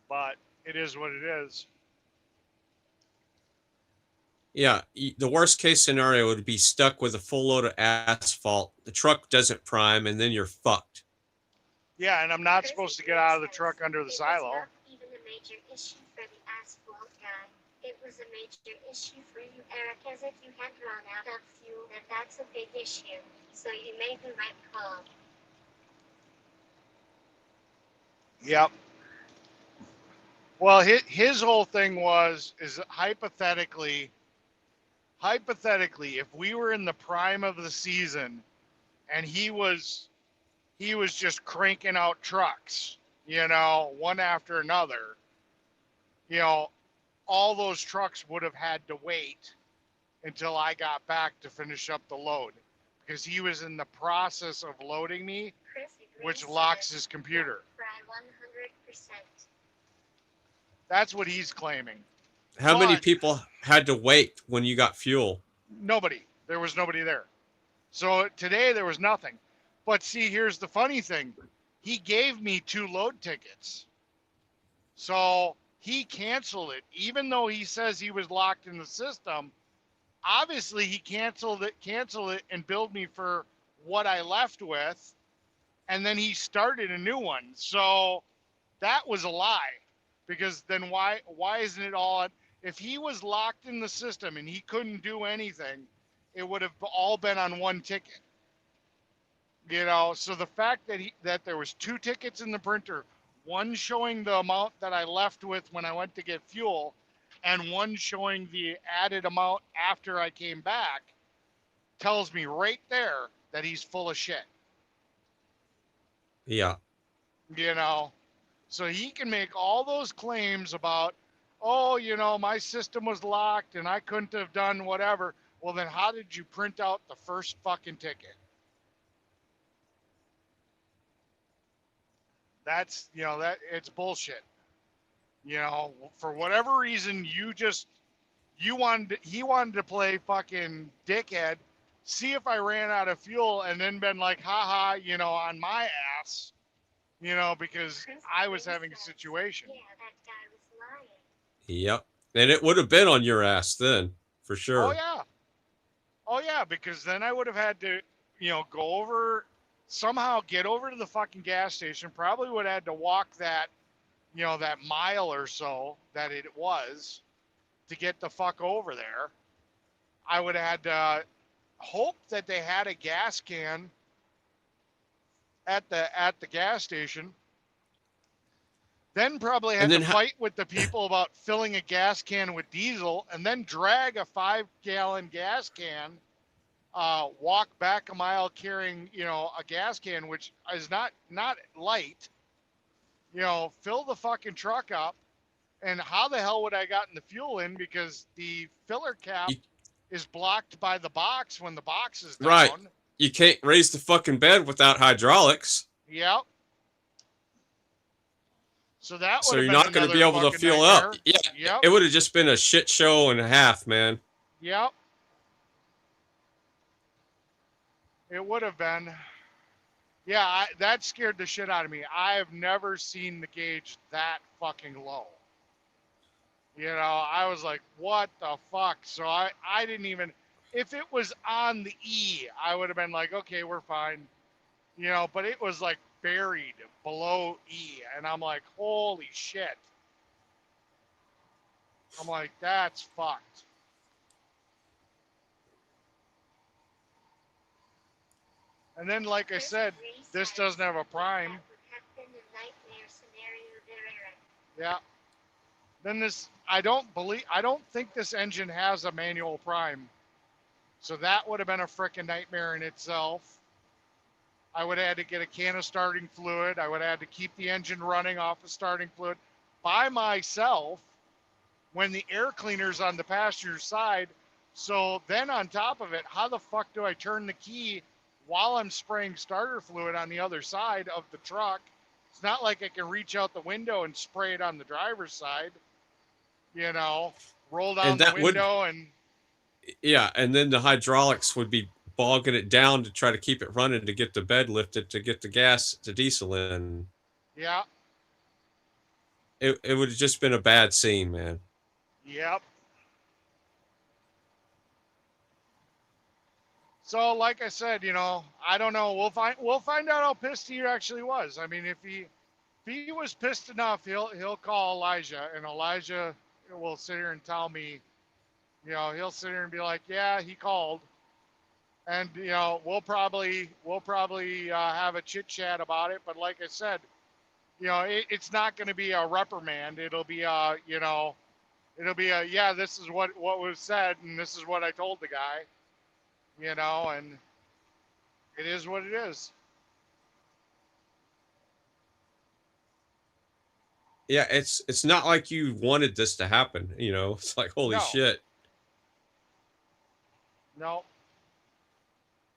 But it is what it is. Yeah, the worst case scenario would be stuck with a full load of asphalt. The truck doesn't prime, and then you're fucked. Yeah, and I'm not supposed to get out of the truck under the silo. It was not even a major issue for the asphalt guy. It was a major issue for you, Eric, as if you had run out of fuel, and that's a big issue. So you made the right call. Yep. Well, his whole thing is hypothetically, if we were in the prime of the season and he was just cranking out trucks, you know, one after another, you know, all those trucks would have had to wait until I got back to finish up the load because he was in the process of loading me, which locks his computer. 100%. That's what he's claiming. How many people had to wait when you got fuel? Nobody. There was nobody there. So today there was nothing. But see, here's the funny thing. He gave me 2 load tickets. So he canceled it. Even though he says he was locked in the system, obviously he canceled it and billed me for what I left with. And then he started a new one. So that was a lie. Because then why isn't it all, if he was locked in the system and he couldn't do anything, it would have all been on one ticket. You know, so the fact that there was 2 tickets in the printer, one showing the amount that I left with when I went to get fuel, and one showing the added amount after I came back, tells me right there that he's full of shit. Yeah. You know, so he can make all those claims about, oh, you know, my system was locked and I couldn't have done whatever. Well, then how did you print out the first fucking ticket? That's, you know, that it's bullshit. You know, for whatever reason, he wanted to play fucking dickhead, see if I ran out of fuel and then been like, haha, you know, on my ass, you know, because I was having a situation. Yeah, that guy was lying. Yep. And it would have been on your ass then, for sure. Oh, yeah. Oh, yeah, because then I would have had to, you know, somehow get over to the fucking gas station. Probably would have had to walk that, you know, that mile or so that it was to get the fuck over there. I would have had to hoped that they had a gas can at the gas station. Then probably And had to then fight with the people about filling a gas can with diesel, and then drag a 5-gallon gas can, walk back a mile carrying, a gas can, which is not light. Fill the fucking truck up. And how the hell would I gotten the fuel in? Because the filler cap is blocked by the box when the box is down. Right. You can't raise the fucking bed without hydraulics. Yep. So that So would you're have not been going to be another able to fucking fuel nightmare. up. Yeah. Yep. It would have just been a shit show and a half, man. Yep. It would have been. Yeah, that scared the shit out of me. I have never seen the gauge that fucking low. I was like, what the fuck? So I didn't even, if it was on the E, I would have been like, okay, we're fine. But it was like buried below E. And I'm like, holy shit. I'm like, that's fucked. And then, like I said, this doesn't have a prime. Yeah. Then I don't think this engine has a manual prime. So that would have been a frickin' nightmare in itself. I would have had to get a can of starting fluid. I would have had to keep the engine running off of starting fluid by myself when the air cleaner's on the passenger side. So then on top of it, how the fuck do I turn the key while I'm spraying starter fluid on the other side of the truck? It's not like I can reach out the window and spray it on the driver's side. Roll down the window and... Yeah, and then the hydraulics would be bogging it down to try to keep it running to get the bed lifted to get the gas to diesel in. Yeah. It would have just been a bad scene, man. Yep. So, like I said, I don't know. We'll find out how pissed he actually was. I mean, if he was pissed enough, he'll call Elijah, and Elijah will sit here and tell me, he'll sit here and be like, yeah, he called, and we'll probably have a chit chat about it. But like I said, it's not going to be a reprimand. It'll be yeah, this is what was said, and this is what I told the guy. And it is what it is. Yeah, it's not like you wanted this to happen, It's like, holy shit. No.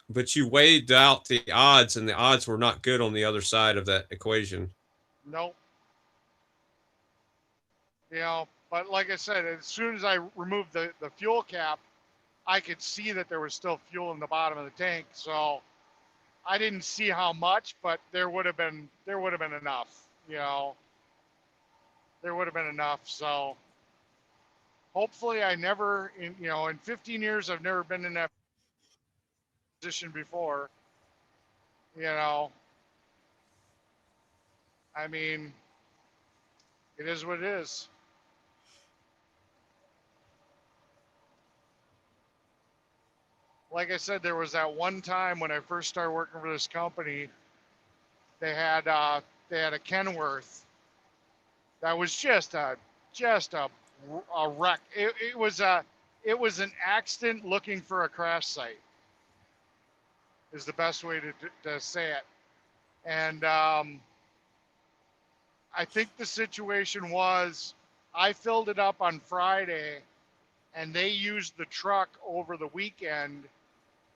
But you weighed out the odds, and the odds were not good on the other side of that equation. Nope. But like I said, as soon as I removed the fuel cap, I could see that there was still fuel in the bottom of the tank. So I didn't see how much, but there would have been enough. There would have been enough. So hopefully I never, in 15 years, I've never been in that position before. I mean, it is what it is. Like I said, there was that one time when I first started working for this company, they had a Kenworth that was just a wreck. It was an accident looking for a crash site, is the best way to say it. And I think the situation was, I filled it up on Friday, and they used the truck over the weekend,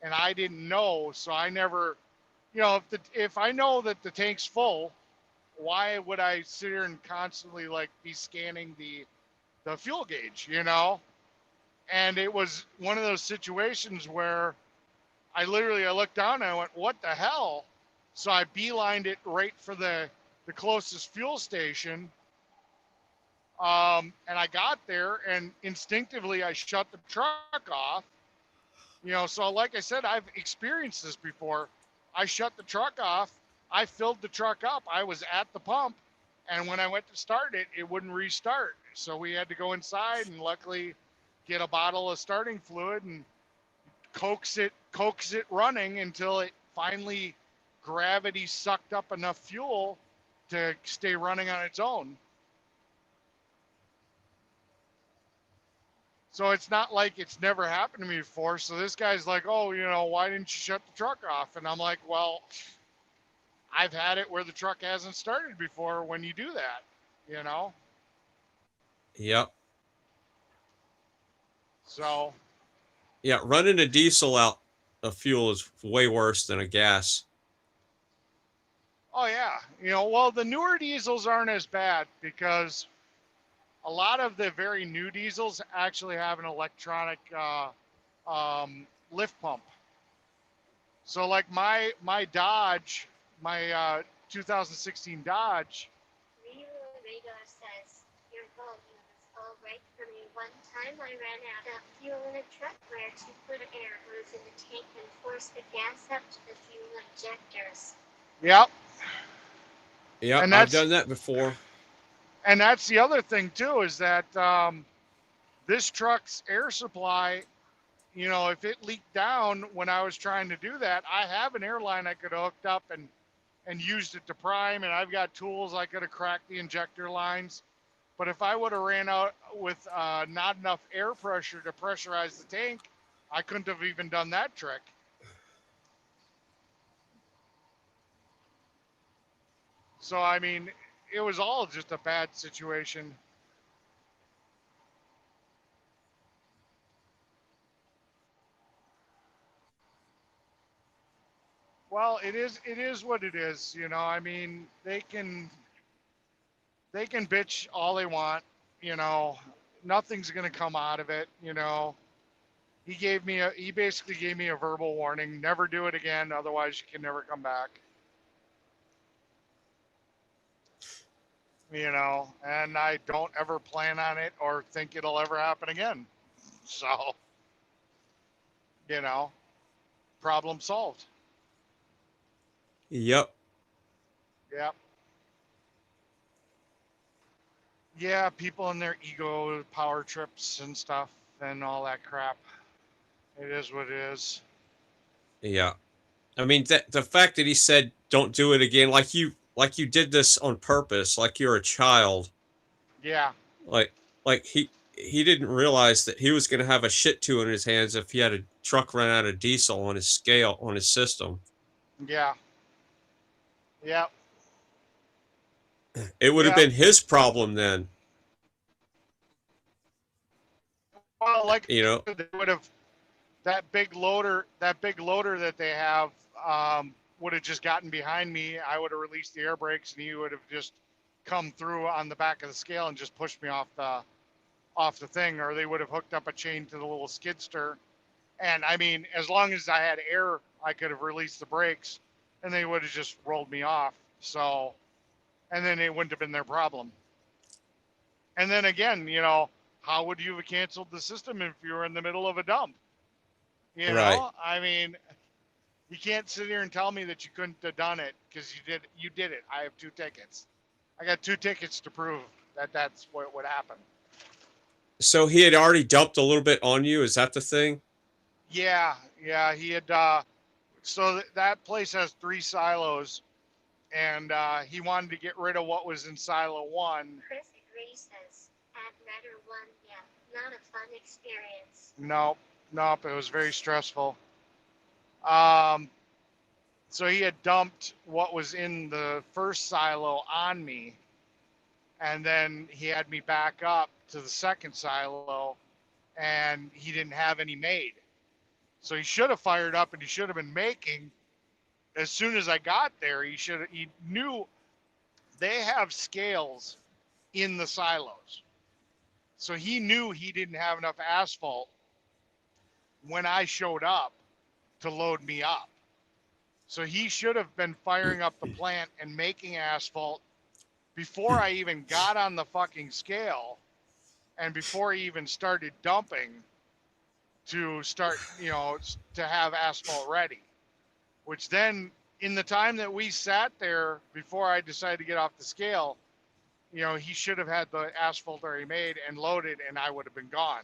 and I didn't know, so I never, if I know that the tank's full, why would I sit here and constantly be scanning the fuel gauge, And it was one of those situations where I looked down and I went, what the hell? So I beelined it right for the closest fuel station. And I got there, and instinctively I shut the truck off. So like I said, I've experienced this before. I shut the truck off. I filled the truck up. I was at the pump, and when I went to start it, it wouldn't restart. So we had to go inside and luckily get a bottle of starting fluid and coax it running until it finally gravity sucked up enough fuel to stay running on its own. So it's not like it's never happened to me before. So this guy's like, oh, why didn't you shut the truck off? And I'm like, well, I've had it where the truck hasn't started before when you do that, Yep. So. Yeah, running a diesel out of fuel is way worse than a gas. Oh, yeah. Well, the newer diesels aren't as bad because a lot of the very new diesels actually have an electronic lift pump. So like my Dodge, my 2016 Dodge. Radar says your volume is all right for me. One time I ran out of fuel in a truck where to put air hose in the tank and force the gas up to the fuel injectors. Yep. Yeah, I've done that before. And that's the other thing too, is that this truck's air supply, if it leaked down when I was trying to do that, I have an airline I could have hooked up and used it to prime, and I've got tools I could have cracked the injector lines. But if I would have ran out with not enough air pressure to pressurize the tank, I couldn't have even done that trick. So, I mean, it was all just a bad situation. Well, it is what it is, I mean, they can bitch all they want, nothing's going to come out of it, He basically gave me a verbal warning, never do it again, otherwise you can never come back. And I don't ever plan on it or think it'll ever happen again. So, problem solved. Yep. Yep. Yeah, people and their ego power trips and stuff and all that crap. It is what it is. Yeah. I mean, the fact that he said don't do it again, like you did this on purpose, like you're a child. Yeah. Like he didn't realize that he was going to have a shit too in his hands if he had a truck run out of diesel on his system. Yeah. Yep. It would have been his problem then. Well, like they would have that big loader that they have would have just gotten behind me. I would have released the air brakes, and he would have just come through on the back of the scale and just pushed me off the thing, or they would have hooked up a chain to the little skid steer. And I mean, as long as I had air, I could have released the brakes, and they would have just rolled me off. So, and then it wouldn't have been their problem. And then again, how would you have canceled the system if you were in the middle of a dump? Right. I mean, you can't sit here and tell me that you couldn't have done it because you did it. I have 2 tickets. I got 2 tickets to prove that that's what would happen. So he had already dumped a little bit on you. Is that the thing? Yeah. He had. So that place has 3 silos, and he wanted to get rid of what was in silo 1. Chris agrees says, at Matter 1, yeah, not a fun experience. Nope. It was very stressful. So he had dumped what was in the first silo on me, and then he had me back up to the second silo, and he didn't have any made. So he should have fired up, and he should have been making. As soon as I got there, he knew they have scales in the silos. So he knew he didn't have enough asphalt when I showed up to load me up. So he should have been firing up the plant and making asphalt before I even got on the fucking scale, and before he even started dumping to start, to have asphalt ready. Which then, in the time that we sat there before I decided to get off the scale, he should have had the asphalt already made and loaded, and I would have been gone.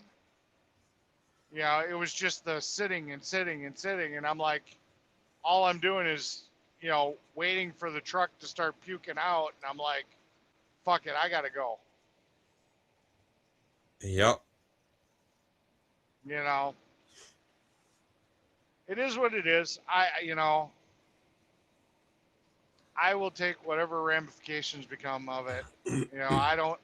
You know, it was just the sitting and sitting and sitting, and I'm like, all I'm doing is, you know, waiting for the truck to start puking out, and I'm like, fuck it, I gotta go. Yep. You know, it is what it is. You know, I will take whatever ramifications become of it. You know, I don't,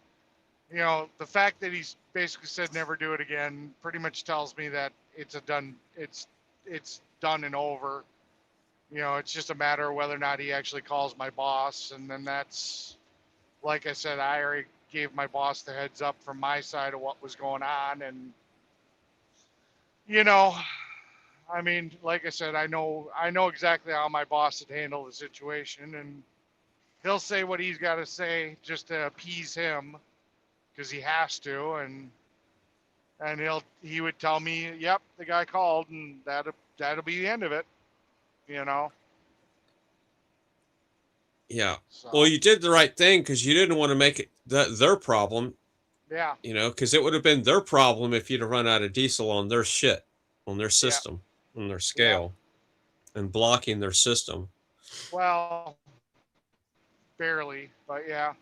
you know, the fact that he's basically said never do it again pretty much tells me that it's done and over. You know, it's just a matter of whether or not he actually calls my boss, and then that's, like I said, I already gave my boss the heads up from my side of what was going on, and you know, I mean, like I said, I know exactly how my boss would handle the situation, and he'll say what he's got to say just to appease him, because he has to, and he would tell me, "Yep, the guy called," and that'll be the end of it, you know. Yeah. So, Well, you did the right thing because you didn't want to make it their problem. yeah. You know, because it would have been their problem if you'd have run out of diesel on their shit, on their system, on their scale, and blocking their system. Well, barely, but yeah.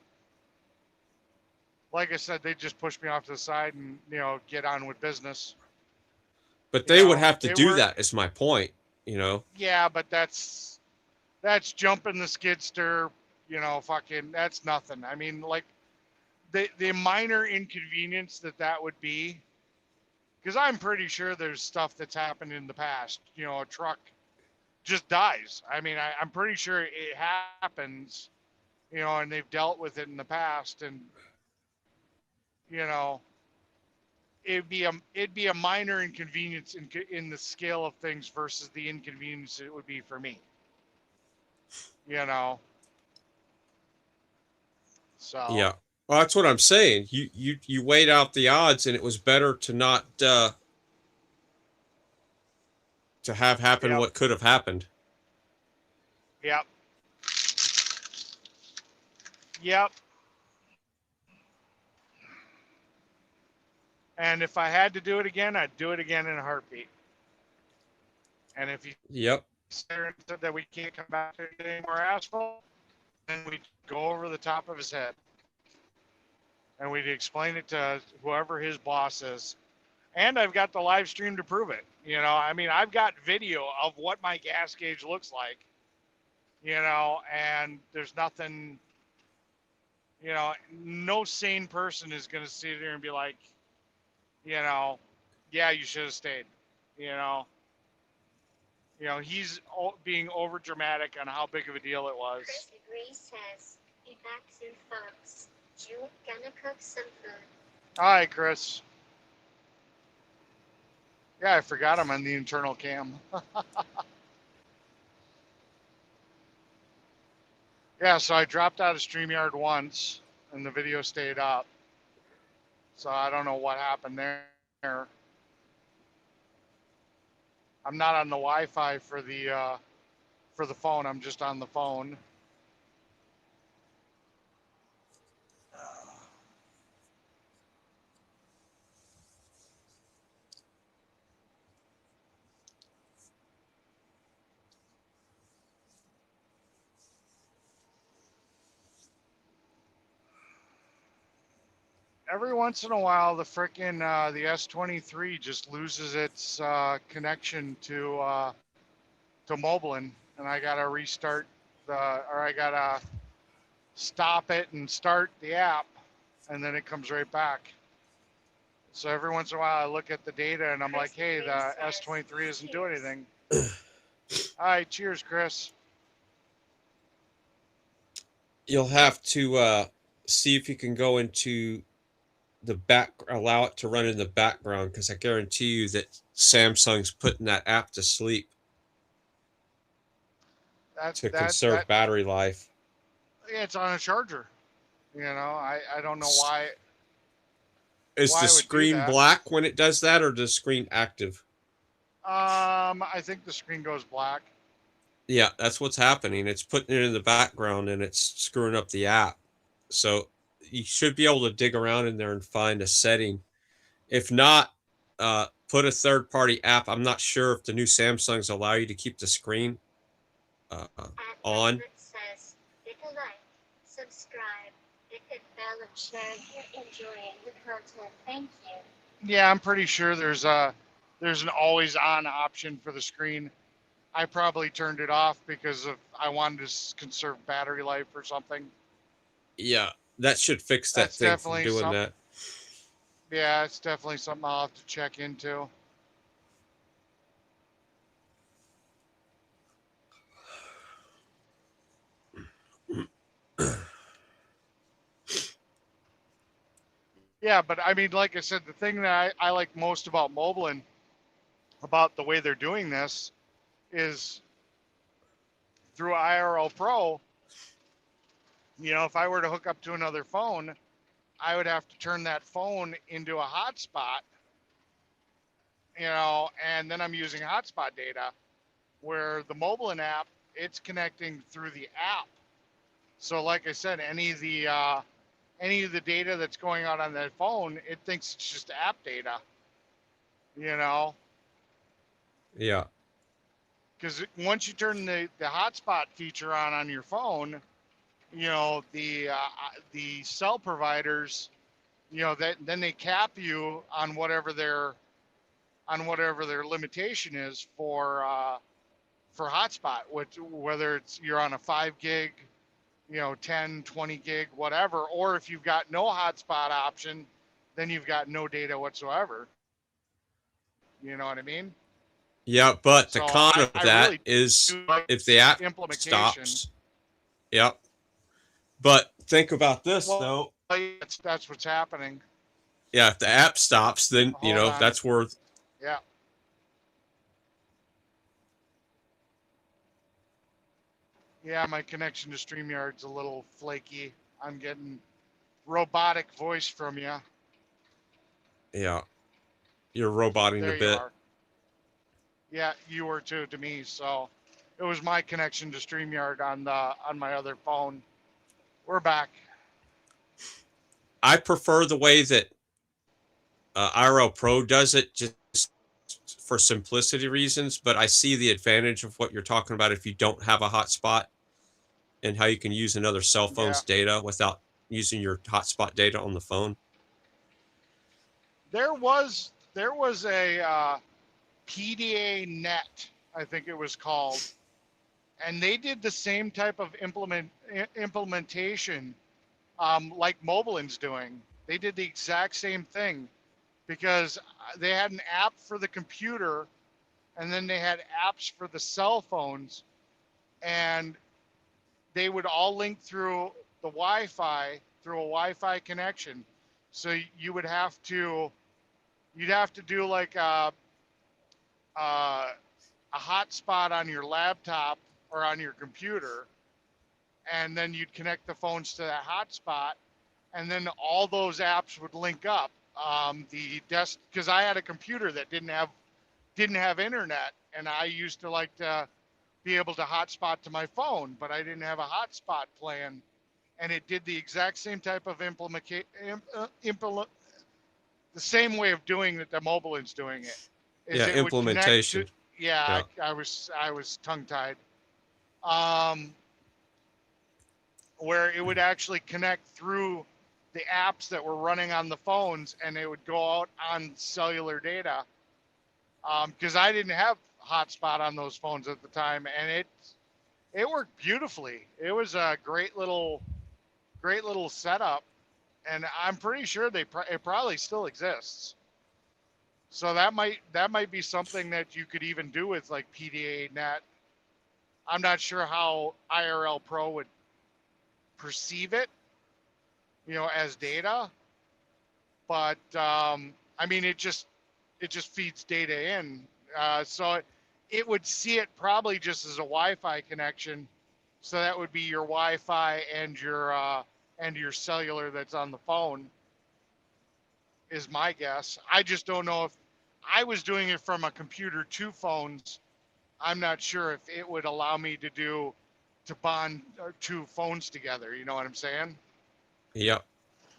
Like I said, they just pushed me off to the side and, you know, get on with business. But they would have to do that, is my point, you know? Yeah, but that's jumping the skid steer, you know, fucking, that's nothing. I mean, like, the minor inconvenience that would be, because I'm pretty sure there's stuff that's happened in the past. You know, a truck just dies. I mean, I'm pretty sure it happens, you know, and they've dealt with it in the past, and you know, it'd be a minor inconvenience in the scale of things versus the inconvenience it would be for me. You know. So. Yeah. Well, that's what I'm saying. You weighed out the odds, and it was better to not to have happen what could have happened. Yep. Yep. And if I had to do it again, I'd do it again in a heartbeat. And if you said that we can't come back to any more asphalt, then we'd go over the top of his head. And we'd explain it to whoever his boss is. And I've got the live stream to prove it. You know, I mean, I've got video of what my gas gauge looks like, you know, and there's nothing, you know, no sane person is going to sit there and be like, you know, yeah, you should have stayed, you know. You know, he's being over dramatic on how big of a deal it was. Chris agrees, says, "Be back soon, folks. You gonna cook some food?" Hi, Chris. Yeah, I forgot I'm on the internal cam. Yeah, so I dropped out of Streamyard once, and the video stayed up. So I don't know what happened there. I'm not on the Wi-Fi for the phone. I'm just on the phone. Every once in a while, the frickin' the S23 just loses its connection to Moblin, and I gotta restart or I gotta stop it and start the app, and then it comes right back. So every once in a while, I look at the data and I'm like, hey, the S23 isn't doing anything. All right, cheers, Chris. You'll have to see if you can go into the back, allow it to run in the background, because I guarantee you that Samsung's putting that app to sleep to conserve battery life. Yeah, it's on a charger. You know, I don't know why. Is the screen black when it does that, or the screen active? I think the screen goes black. Yeah, that's what's happening. It's putting it in the background and it's screwing up the app. So you should be able to dig around in there and find a setting. If not, put a third-party app. I'm not sure if the new Samsungs allow you to keep the screen on. It says, hit a like, subscribe, hit a bell and share if you're enjoying the content. Thank you. Yeah, I'm pretty sure there's an always on option for the screen. I probably turned it off because I wanted to conserve battery life or something. Yeah, that should fix that That's thing from definitely doing something. that. Yeah, it's definitely something I'll have to check into. Yeah, but I mean, like I said, the thing that I like most about Moblin, about the way they're doing this, is through IRL Pro. You know, if I were to hook up to another phone, I would have to turn that phone into a hotspot, you know, and then I'm using hotspot data. Where the Moblin app, it's connecting through the app. So, like I said, any of the data that's going out on that phone, it thinks it's just app data. You know, Yeah. because once you turn the hotspot feature on your phone, you know the cell providers, you know, that then they cap you on whatever their limitation is for hotspot, which whether it's you're on a 5 gig, you know, 10, 20 gig, whatever, or if you've got no hotspot option, then you've got no data whatsoever. You know what I mean? Yeah, but the So con of I that really is do like if the app implementation. stops. Yep. But think about this Well, though. that's what's happening. Yeah, if the app stops, then you Hold know on. that's where. Yeah. Yeah, my connection to StreamYard's a little flaky. I'm getting robotic voice from you. Yeah, you're roboting There a you bit. are. Yeah, you were too to me. So it was my connection to StreamYard on my other phone. We're back. I prefer the way that IRL Pro does it, just for simplicity reasons. But I see the advantage of what you're talking about if you don't have a hotspot, and how you can use another cell phone's data without using your hotspot data on the phone. There was a PDA Net, I think it was called, and they did the same type of implementation like Mobilin's doing. They did the exact same thing because they had an app for the computer, and then they had apps for the cell phones, and they would all link through the Wi-Fi, through a Wi-Fi connection. So you'd have to do like a hotspot on your laptop or on your computer, and then you'd connect the phones to that hotspot, and then all those apps would link up. The desk, because I had a computer that didn't have internet, and I used to like to be able to hotspot to my phone, but I didn't have a hotspot plan, and it did the exact same type of the same way of doing that the Mobilin's doing it. Is Yeah, it implementation. Would connect to, yeah. I was tongue tied. Where it would actually connect through the apps that were running on the phones, and it would go out on cellular data. Because I didn't have hotspot on those phones at the time, and it worked beautifully. It was a great little setup, and I'm pretty sure it probably still exists. So that might be something that you could even do with like PDA Net. I'm not sure how IRL Pro would perceive it, you know, as data, but I mean, it just feeds data in, so it would see it probably just as a Wi-Fi connection. So that would be your Wi-Fi and your cellular that's on the phone, is my guess. I just don't know if I was doing it from a computer to phones. I'm not sure if it would allow me to bond two phones together. You know what I'm saying? Yep.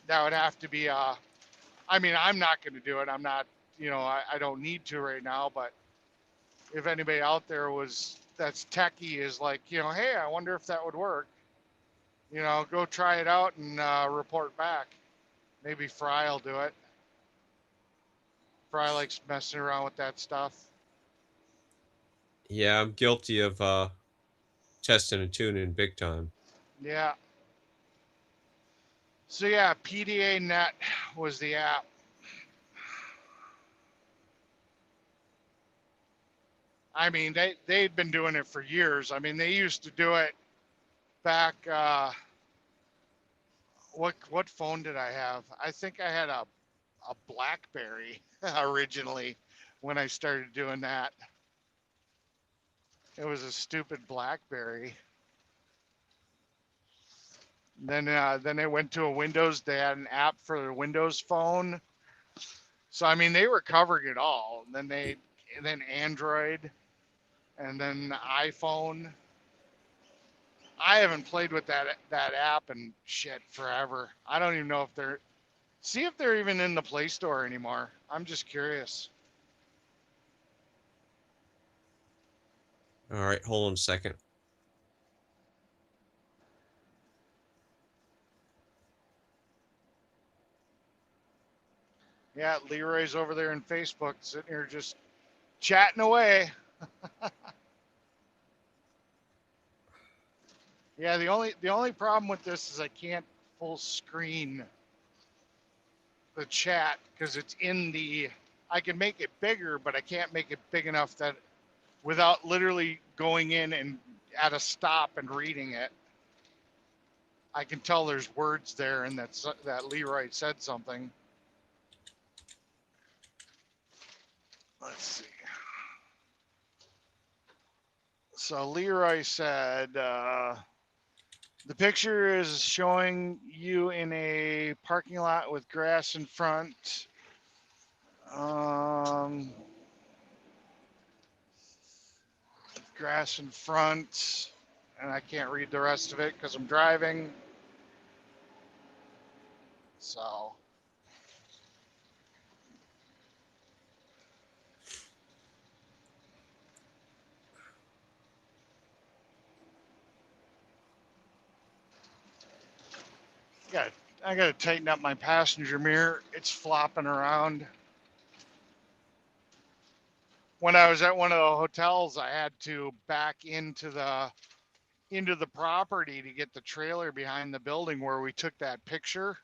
That would have to be I mean, I'm not going to do it. I'm not I don't need to right now, but if anybody out there that's techie is like, hey, I wonder if that would work, go try it out and report back. Maybe Fry will do it. Fry likes messing around with that stuff. Yeah, I'm guilty of testing and tuning big time. Yeah. So yeah, PDA Net was the app. I mean, they'd been doing it for years. I mean, they used to do it back. What phone did I have? I think I had a BlackBerry originally when I started doing that. It was a stupid BlackBerry. Then they went to a Windows. They had an app for the Windows phone. So I mean, they were covering it all. And then Android, and then iPhone. I haven't played with that app and shit forever. I don't even know if they're even in the Play Store anymore. I'm just curious. All right, hold on a second. Yeah, Leroy's over there in Facebook, sitting here just chatting away. Yeah, the only problem with this is I can't full screen the chat because it's in the. I can make it bigger, but I can't make it big enough that without literally going in and at a stop and reading it. I can tell there's words there and that Leroy said something. Let's see. So Leroy said, the picture is showing you in a parking lot with grass in front. Grass in front, and I can't read the rest of it because I'm driving. So. I gotta tighten up my passenger mirror. It's flopping around. When I was at one of the hotels, I had to back into the property to get the trailer behind the building where we took that picture.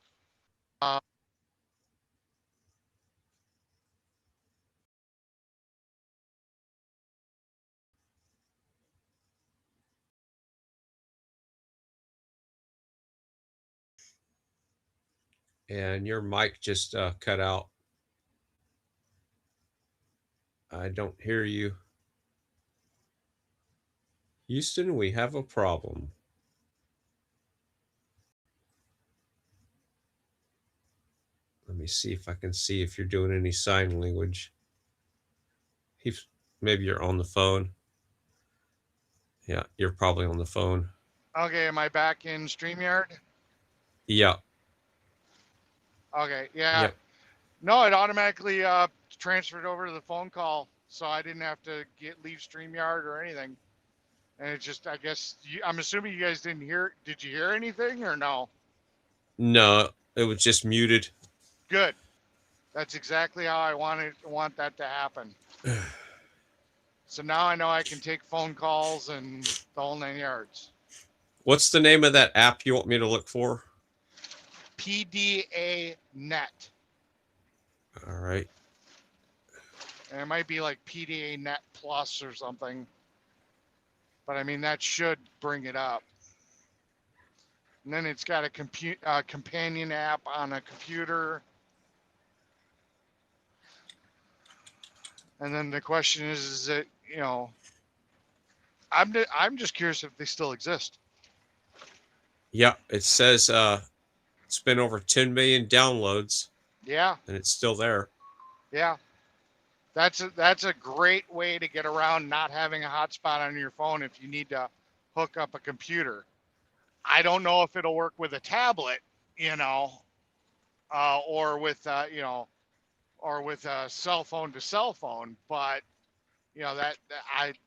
And your mic just cut out. I don't hear you. Houston, we have a problem. Let me see if I can see if you're doing any sign language. Maybe you're on the phone. Yeah, you're probably on the phone. Okay, am I back in Streamyard? Yeah. Okay, yeah. Yep. No, it automatically transferred over to the phone call, so I didn't have to leave Streamyard or anything. And it just, I guess, I'm assuming you guys didn't hear. Did you hear anything or no? No, it was just muted. Good. That's exactly how I want that to happen. So now I know I can take phone calls and the whole 9 yards. What's the name of that app you want me to look for? PDA Net. All right. And it might be like PDA Net Plus or something. But I mean, that should bring it up. And then it's got a companion app on a computer. And then the question is it, I'm just curious if they still exist. Yeah, it says it's been over 10 million downloads. Yeah. And it's still there. Yeah. That's a great way to get around not having a hotspot on your phone if you need to hook up a computer. I don't know if it'll work with a tablet, or with, or with a cell phone to cell phone, but you know I'd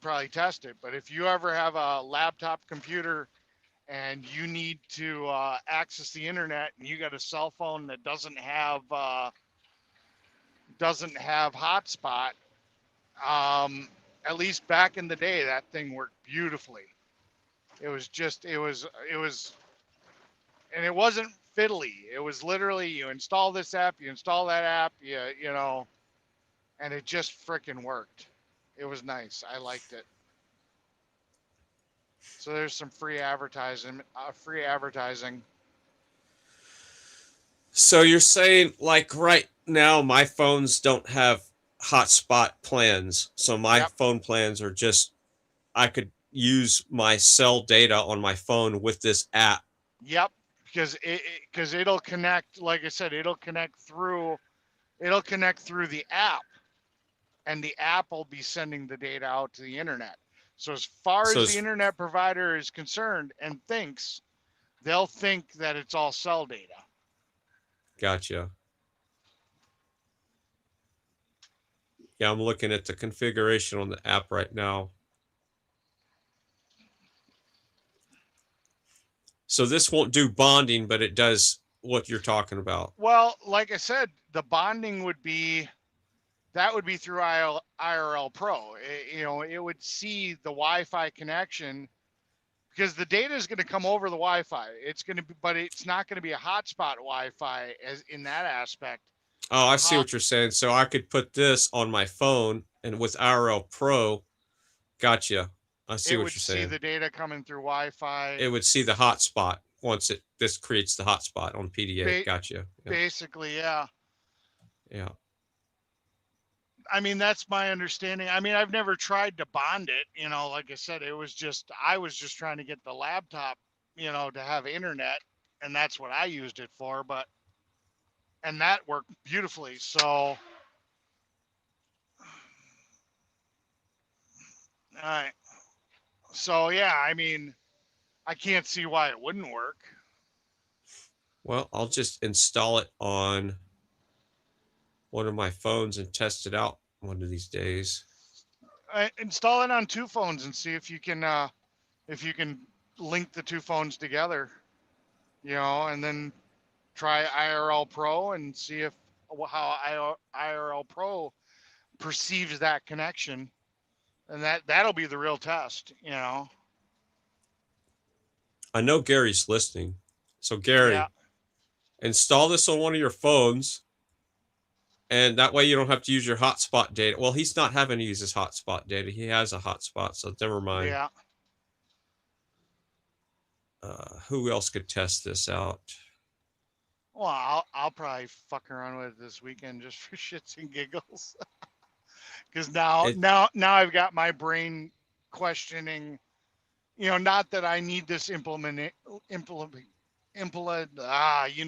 probably test it. But if you ever have a laptop computer and you need to access the internet and you got a cell phone that doesn't have hotspot, at least back in the day, that thing worked beautifully. It was, and it wasn't fiddly. It was literally you install this app, you install that app, you know, and it just freaking worked. It was nice. I liked it. So there's some free advertising. So you're saying like right now my phones don't have hotspot plans. So my Yep. phone plans are just I could use my cell data on my phone with this app. Yep. Because it'll connect. Like I said, it'll connect through the app, and the app will be sending the data out to the internet. So as far So as the internet provider is concerned and thinks, they'll think that it's all cell data. Gotcha. Yeah, I'm looking at the configuration on the app right now. So this won't do bonding, but it does what you're talking about. Well, like I said, the bonding would be through IRL Pro. It would see the Wi-Fi connection because the data is going to come over the Wi-Fi. But it's not going to be a hotspot Wi-Fi as in that aspect. Oh, I see what you're saying. So I could put this on my phone and with IRL Pro, gotcha. I see what you're saying. It would see the data coming through Wi-Fi. It would see the hotspot once this creates the hotspot on PDA. Gotcha. Yeah. Basically, yeah. Yeah. I mean, that's my understanding. I mean, I've never tried to bond it. Like I said, I was just trying to get the laptop, to have internet, and that's what I used it for. And that worked beautifully. So, all right. So yeah, I mean, I can't see why it wouldn't work. Well, I'll just install it on one of my phones and test it out one of these days. Install it on two phones and see if you can link the two phones together, and then try IRL Pro and see how IRL Pro perceives that connection, and that'll be the real test. I know Gary's listening, so Gary, install this on one of your phones. And that way you don't have to use your hotspot data. Well, he's not having to use his hotspot data. He has a hotspot, so never mind. Yeah. Who else could test this out? Well, I'll probably fuck around with it this weekend just for shits and giggles. Because now I've got my brain questioning. Not that I need this you know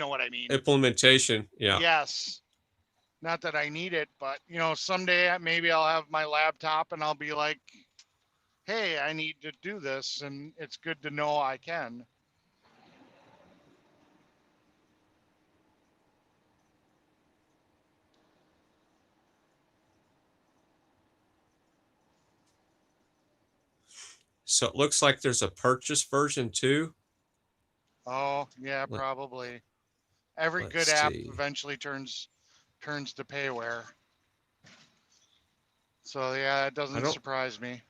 what I mean. Implementation, yeah. Yes. Not that I need it, but someday maybe I'll have my laptop and I'll be like, hey, I need to do this, and it's good to know I can. So it looks like there's a purchase version too. Oh, yeah, probably. Every good app eventually turns to payware. So yeah, it doesn't surprise me.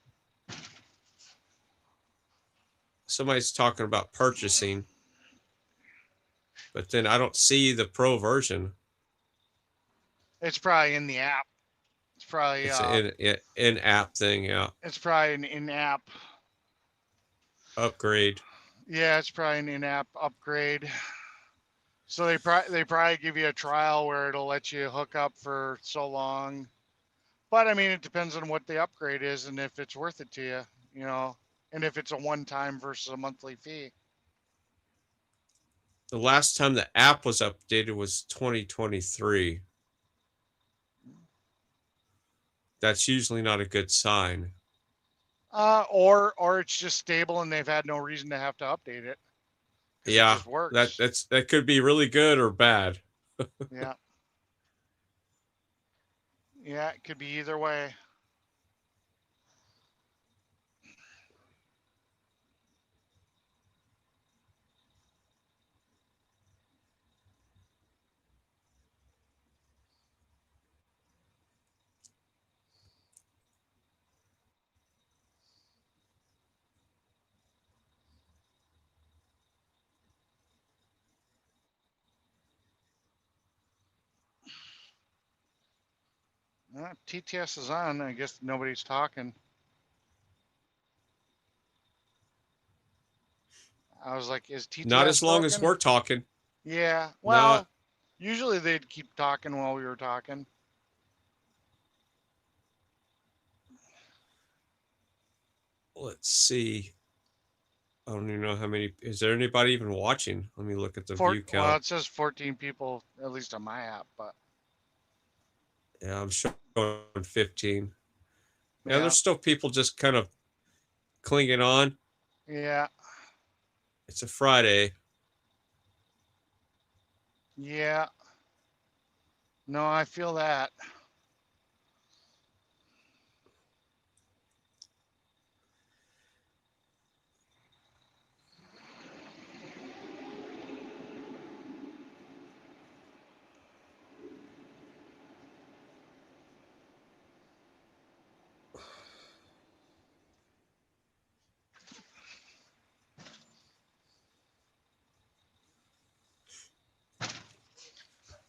Somebody's talking about purchasing, but then I don't see the pro version. It's probably in the app. It's probably an in-app thing, yeah. It's probably an in-app upgrade. Yeah, it's probably an in-app upgrade. So they probably give you a trial where it'll let you hook up for so long. But I mean, it depends on what the upgrade is and if it's worth it to you, and if it's a one-time versus a monthly fee. The last time the app was updated was 2023. That's usually not a good sign. Or it's just stable and they've had no reason to have to update it. Yeah, it just works. that could be really good or bad. Yeah. Yeah, it could be either way. TTS is on. I guess nobody's talking. I was like, is Not TTS as long as broken? we're talking. Yeah. Not. Well, usually they'd keep talking while we were talking. Let's see. I don't even know how many. Is there anybody even watching? Let me look at the view Well, count. it says 14 people, at least on my app, but Yeah, I'm showing 15. Yeah, yeah. there's still people just kind of clinging on. Yeah. It's a Friday. Yeah. No, I feel that.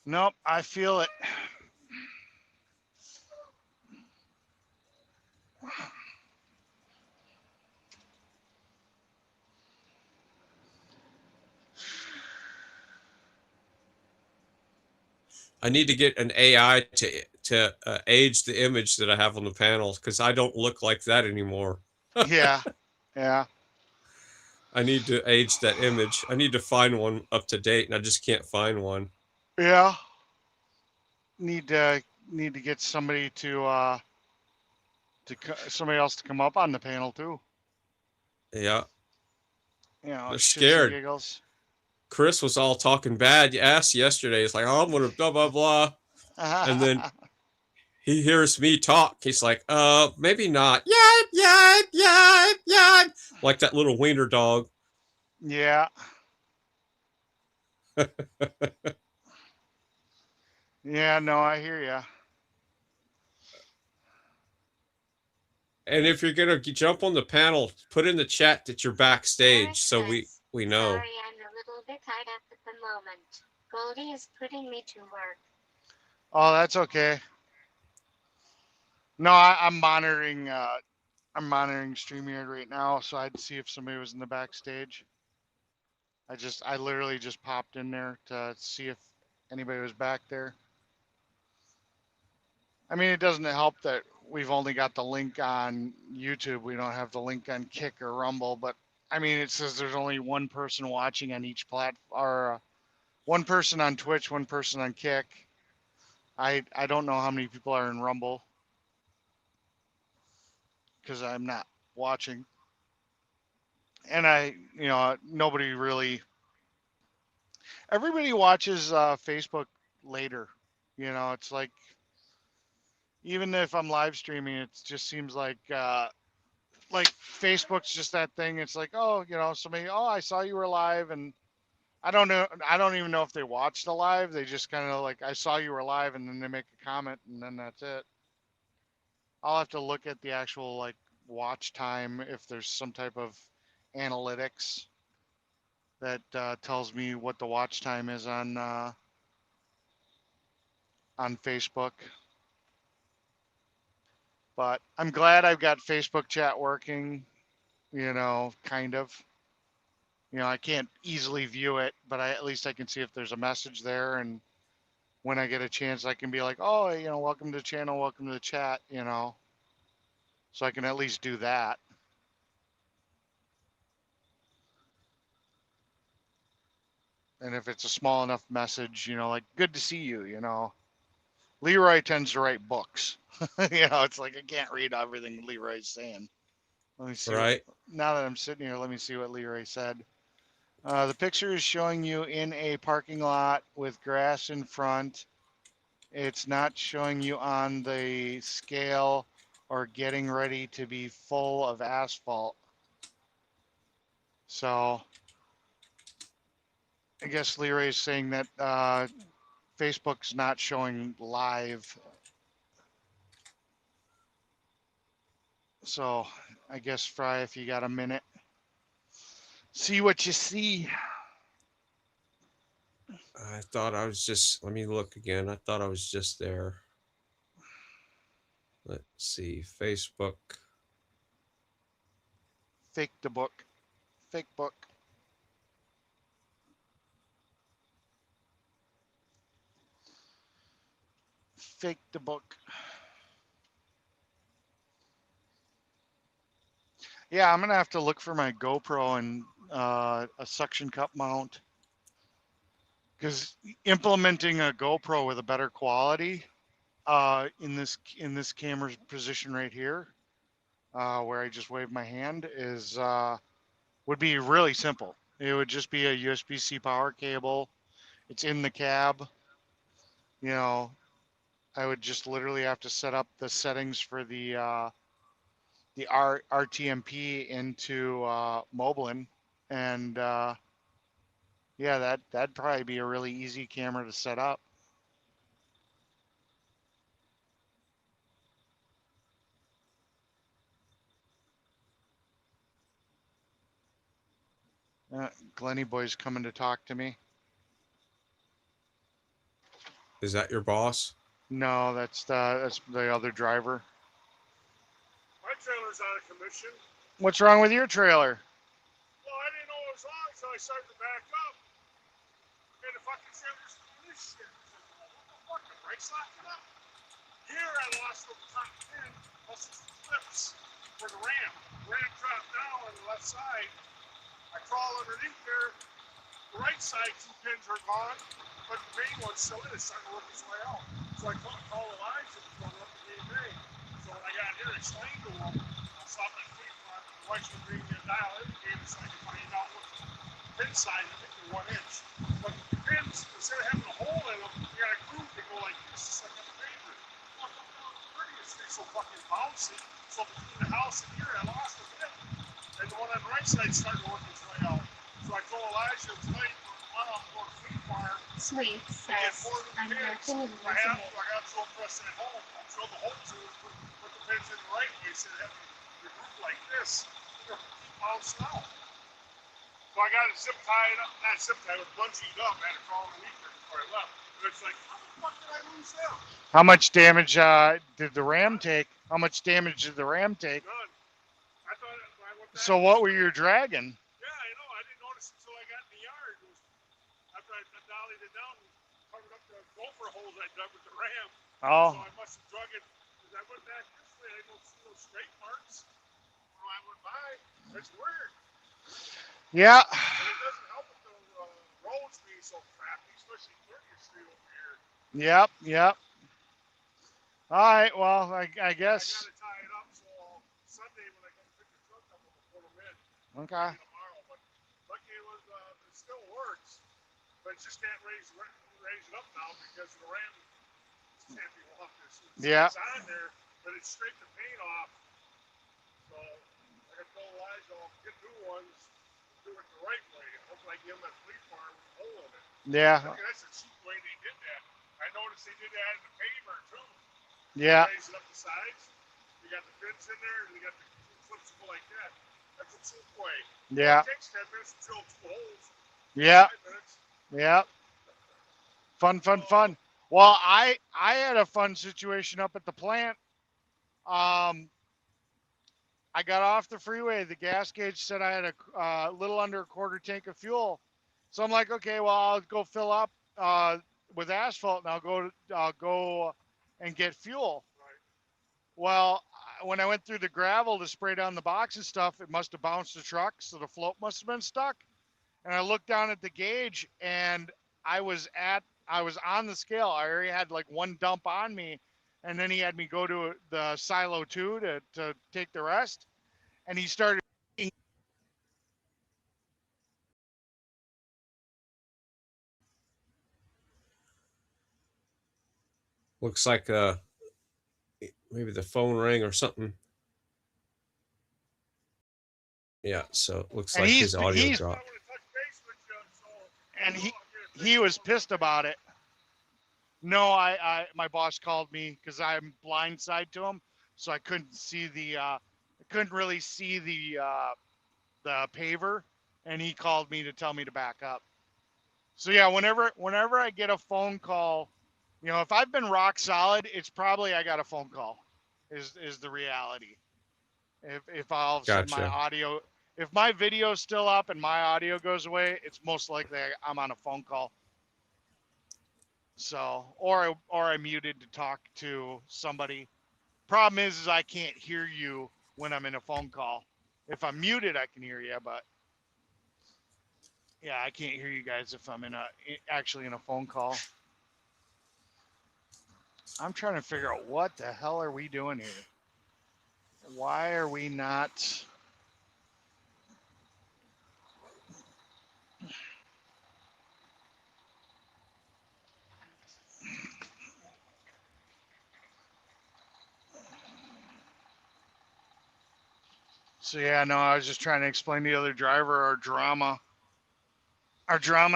Nope, I feel it. I need to get an AI to age the image that I have on the panel because I don't look like that anymore. Yeah. Yeah. I need to age that image. I need to find one up to date, and I just can't find one. Yeah. Need to get somebody to somebody else to come up on the panel too. Yeah, You know, they're shits and scared. giggles. Chris was all talking bad ass yesterday. It's like, oh, I'm gonna blah blah blah, and then he hears me talk. He's like, maybe not. Yipe, yipe, yipe, yipe. Like that little wiener dog. Yeah. Yeah, no, I hear ya. And if you're gonna jump on the panel, put in the chat that you're backstage so we know. Sorry, I'm a little bit tied up at the moment. Goldie is putting me to work. Oh, that's okay. No, I'm monitoring. I'm monitoring Streamyard right now, so I'd see if somebody was in the backstage. I literally just popped in there to see if anybody was back there. I mean, it doesn't help that we've only got the link on YouTube. We don't have the link on Kick or Rumble, but I mean, it says there's only one person watching on each platform, or one person on Twitch, one person on Kick. I don't know how many people are in Rumble because I'm not watching. And nobody really, everybody watches Facebook later. You know, it's like, even if I'm live streaming, it just seems like Facebook's just that thing. It's like, oh, somebody, oh, I saw you were live, and I don't know, I don't even know if they watched the live. They just kind of like, I saw you were live, and then they make a comment, and then that's it. I'll have to look at the actual like watch time if there's some type of analytics that tells me what the watch time is on Facebook. But I'm glad I've got Facebook chat working, kind of. I can't easily view it, but at least I can see if there's a message there. And when I get a chance, I can be like, oh, welcome to the channel, welcome to the chat, So I can at least do that. And if it's a small enough message, like, good to see you, Leroy tends to write books. It's like I can't read everything Leroy's saying. Let me see. Right. Now that I'm sitting here, let me see what Leroy said. The picture is showing you in a parking lot with grass in front it's not showing you on the scale or getting ready to be full of asphalt. So I guess Leroy's saying that Facebook's not showing live. So I guess Fry, if you got a minute, see what you see. I thought I was just, let me look again. I thought I was just there. Let's see, Facebook. Fake the book. Fake book. Fake the book. Yeah, I'm gonna have to look for my GoPro and a suction cup mount, because implementing a GoPro with a better quality in this camera's position right here, where I just wave my hand, is would be really simple. It would just be a USB-C power cable. It's in the cab. You know, I would just literally have to set up the settings for the RTMP into Moblin, and yeah, that'd probably be a really easy camera to set up. Glenny boy's coming to talk to me. Is that your boss? No, that's the other driver. My trailer's out of commission. What's wrong with your trailer? Well, I didn't know it was on until I started to back up. And the fucking trailer's doing this shit. What the fuck? The brakes locking up? Here I lost the top 10 plus the clips for the ram. The ram dropped down on the left side. I crawl underneath there. The right side 2 pins are gone, but the main one's still in. It's starting to work its way out. So I call Elijah to come up to the bay. So when I got here, I explained to him. I saw my fleet farm. The wife should bring me a dial indicator so I can find out what the pin size is. I think they're 1 inch. But the pins, instead of having a hole in them, you got a groove that go like this, just like on the paper. Look up down the courteous, they're so fucking bouncy. So between the house and here, I lost a bit. And the one on the right side started to work its way out. So I told Elijah tonight, I'm going to Fleet Farm. Sweet says, I'm working in I got to go press that hole. Drill the holes and put the pins in the right way. So they have the group like this. They're bouncing out. So I got it zip tied up, not zip tied, but bungeed up. I had to crawl underneath it before I left. But it's like, how the fuck did I lose them? How much damage did the ram take? How much damage did the ram take? None. I thought when I went back. So what were you dragging? Yeah, I know. I didn't notice until I got in the yard. It was after I dollied it down and covered up the gopher holes I dug with the ram. Oh. So I must have drug it. Because I went back this way, I don't see those straight marks. When I went by, it's weird. Yeah. And it doesn't help with the roads being so crappy, especially 30th Street over here. Yep. Yep. All right. Well, I guess. I got to tie it up so Sunday when I come pick the truck up, I'll put them in. Okay. Tomorrow, but lucky it was, it still works, but it just can't raise it up now because the ram can't be off this. Yeah. It's on there, but it's scraped the paint off. So I got to tell Elijah I'll get new ones, do it the right way. Hopefully I give them a Fleet Farm with a hole in it. Yeah. That's the cheap way they did that. I noticed they did that in the paver too. Yeah. Raise it up the sides. You got the pins in there, and you got the clips go like that. That's a cheap way. Yeah. It takes 10 minutes to drill 2 holes. Yeah. 5 minutes. Yeah. Fun. Well, I had a fun situation up at the plant. I got off the freeway. The gas gauge said I had a little under a quarter tank of fuel. So I'm like, okay, well, I'll go fill up with asphalt and I'll go and get fuel. Well, when I went through the gravel to spray down the box and stuff, it must have bounced the truck, so the float must have been stuck. And I looked down at the gauge, and I was on the scale. I already had like 1 dump on me, and then he had me go to the silo 2 to take the rest. And he started. Looks like maybe the phone rang or something. Yeah, so it looks And like his audio he's dropped. and he was pissed about it. No, my boss called me because I'm blindside to him, so I couldn't see I couldn't really see the paver, and he called me to tell me to back up. So yeah, whenever I get a phone call, you know, if I've been rock solid, it's probably I got a phone call, is the reality. If all of a sudden my Gotcha. audio, if my video's still up and my audio goes away, it's most likely I'm on a phone call. So, or I muted to talk to somebody. Problem is I can't hear you when I'm in a phone call. If I'm muted, I can hear you, but yeah, I can't hear you guys if I'm actually in a phone call. I'm trying to figure out what the hell are we doing here? Why are we not? So yeah, no, I was just trying to explain to the other driver our drama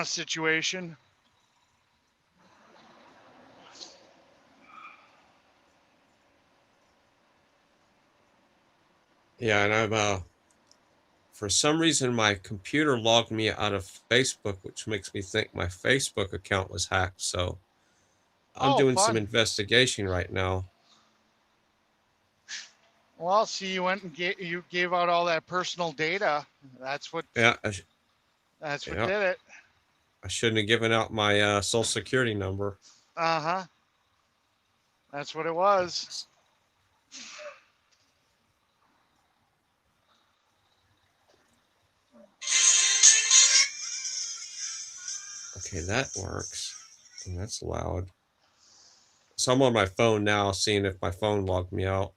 situation. Yeah, and I'm for some reason my computer logged me out of Facebook, which makes me think my Facebook account was hacked. So I'm Oh, doing some fun. investigation right now. Well, see, you went and you gave out all that personal data. That's what Yeah, did yeah. it. I shouldn't have given out my social security number. Uh-huh. That's what it was. Okay, that works. And that's loud. So I'm on my phone now, seeing if my phone logged me out.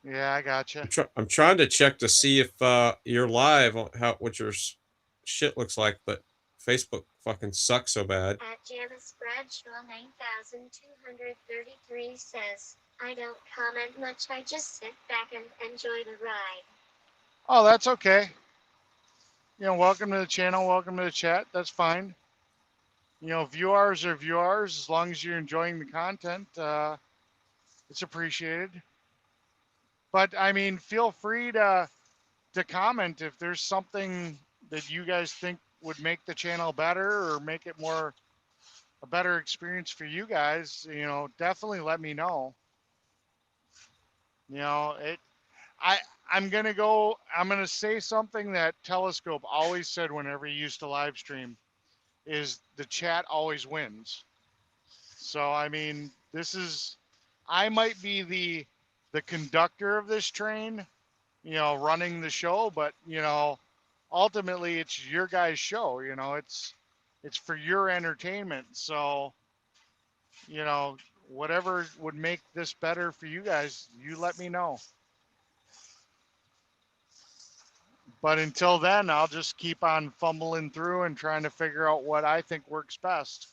Yeah, I gotcha. I'm trying to check to see if you're live on what your shit looks like, but Facebook fucking sucks so bad. At Janice Bradshaw 9233 says, I don't comment much, I just sit back and enjoy the ride. Oh, that's okay. You know, welcome to the channel, welcome to the chat. That's fine. You know, viewers are viewers. As long as you're enjoying the content, it's appreciated. But I mean, feel free to comment if there's something that you guys think would make the channel better or make it a better experience for you guys. You know, definitely let me know. You know, I'm gonna say something that Telescope always said whenever he used to live stream is the chat always wins. So I mean, I might be the conductor of this train, you know, running the show, but you know, ultimately it's your guys' show, you know, it's for your entertainment. So, you know, whatever would make this better for you guys, you let me know. But until then, I'll just keep on fumbling through and trying to figure out what I think works best.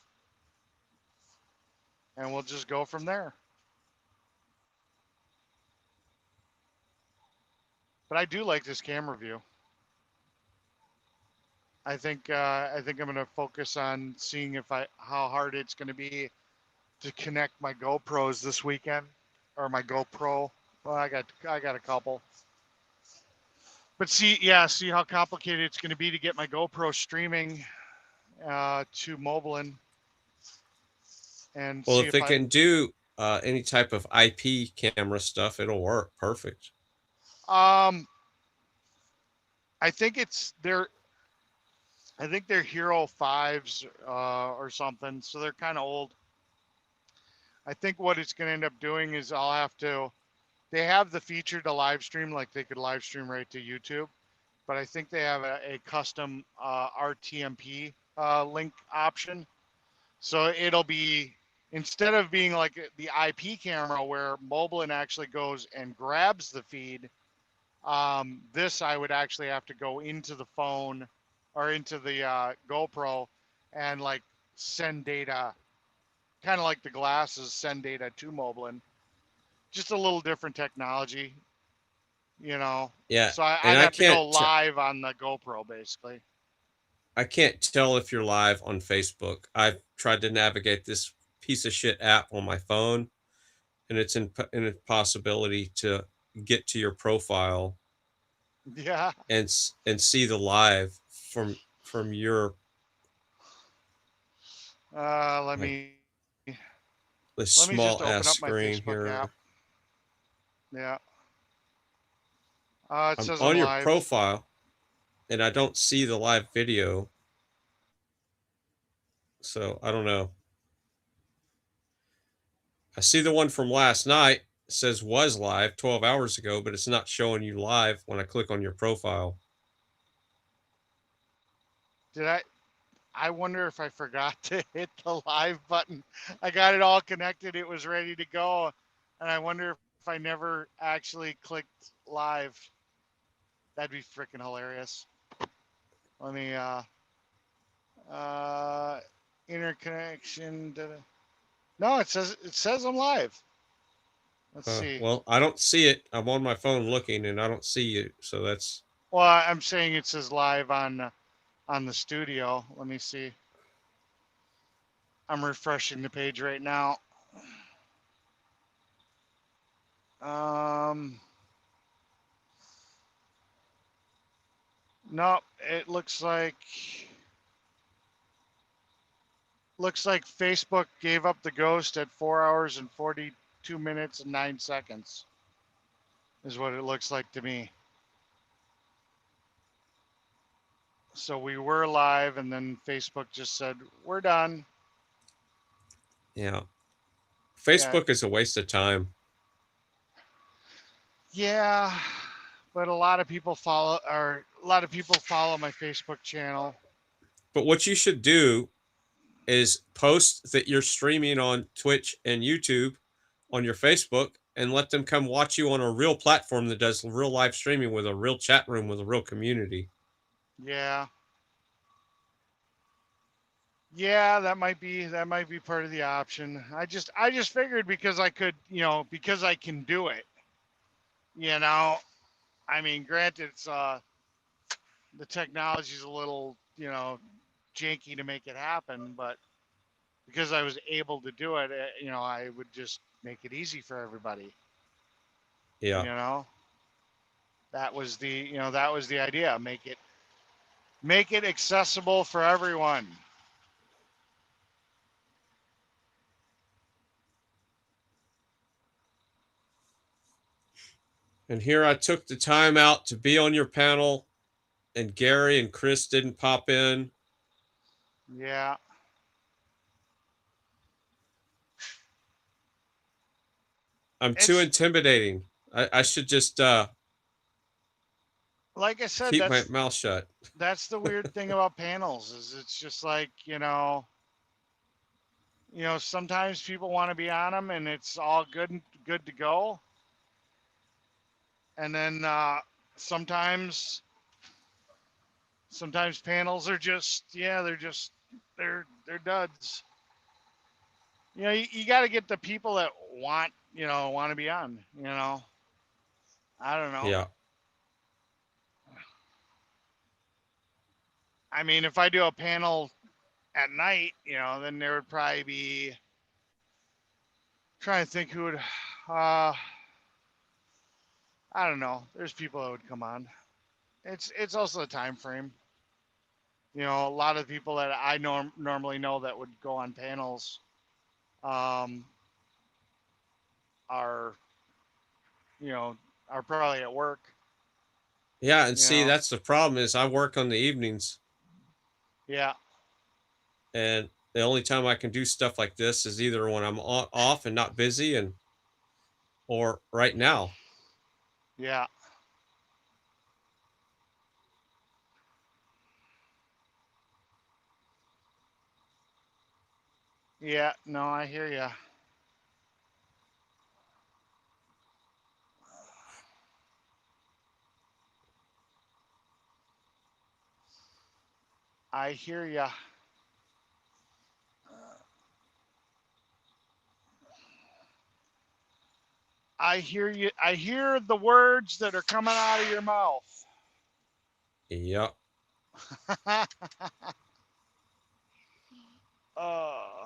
And we'll just go from there. But I do like this camera view. I think I'm going to focus on seeing how hard it's going to be to connect my GoPros this weekend, or my GoPro. Well, I got a couple. But see how complicated it's going to be to get my GoPro streaming to Moblin, and Well, see if if they can do any type of IP camera stuff, it'll work perfect. I think they're Hero 5s or something, so they're kind of old. I think what it's going to end up doing is they have the feature to live stream, like they could live stream right to YouTube, but I think they have a custom RTMP link option. So it'll be, instead of being like the IP camera where Moblin actually goes and grabs the feed, this I would actually have to go into the phone or into the GoPro and like send data kind of like the glasses send data to Moblin. Just a little different technology, you know. Yeah, So and I'd have to go live on the GoPro, basically. I can't tell if you're live on Facebook. I've tried to navigate this piece of shit app on my phone, and it's an impossibility to get to your profile Yeah. and see the live from your Let like me the just small open ass up my screen Facebook here. app. Yeah. It I'm says I'm on your live. profile, and I don't see the live video, so I don't know. I see the one from last night. It says was live 12 hours ago, but it's not showing you live when I click on your profile. Did I wonder if I forgot to hit the live button. I got it all connected. It was ready to go. And I wonder if I never actually clicked live. That'd be freaking hilarious. Let me, interconnection. No, it says I'm live. Let's see. Well, I don't see it. I'm on my phone looking, and I don't see you. So that's Well, I'm saying it says live on the studio. Let me see. I'm refreshing the page right now. No, it looks like Facebook gave up the ghost at 4 hours and 42 minutes and 9 seconds. Is what it looks like to me. So we were live, and then Facebook just said we're done. yeah. Yeah. Facebook is a waste of time. Yeah, but a lot of people follow my Facebook channel. But what you should do is post that you're streaming on Twitch and YouTube on your Facebook and let them come watch you on a real platform that does real live streaming with a real chat room with a real community. Yeah. Yeah, that might be part of the option. I just figured because I could, because I can do it. You know, I mean, granted, it's the technology's a little, janky to make it happen, but because I was able to do it, I would just make it easy for everybody. Yeah. You know, that was the idea. Make it accessible for everyone. And here I took the time out to be on your panel, and Gary and Chris didn't pop in. Yeah. I'm too intimidating. I should just like I said, keep my mouth shut. That's the weird thing about panels is it's just like, sometimes people want to be on them and it's all good to go. And then sometimes panels are just, they're duds. You got to get the people that want to be on, I don't know. Yeah. I mean, if I do a panel at night, then there would probably be, trying to think who would, I don't know. There's people that would come on. It's also the time frame. A lot of people that I normally know that would go on panels, are are probably at work. Yeah, and see, that's the problem is I work on the evenings. Yeah. And the only time I can do stuff like this is either when I'm off and not busy or right now. Yeah. Yeah, no, I hear ya. I hear ya. I hear you. I hear the words that are coming out of your mouth. Yep. uh,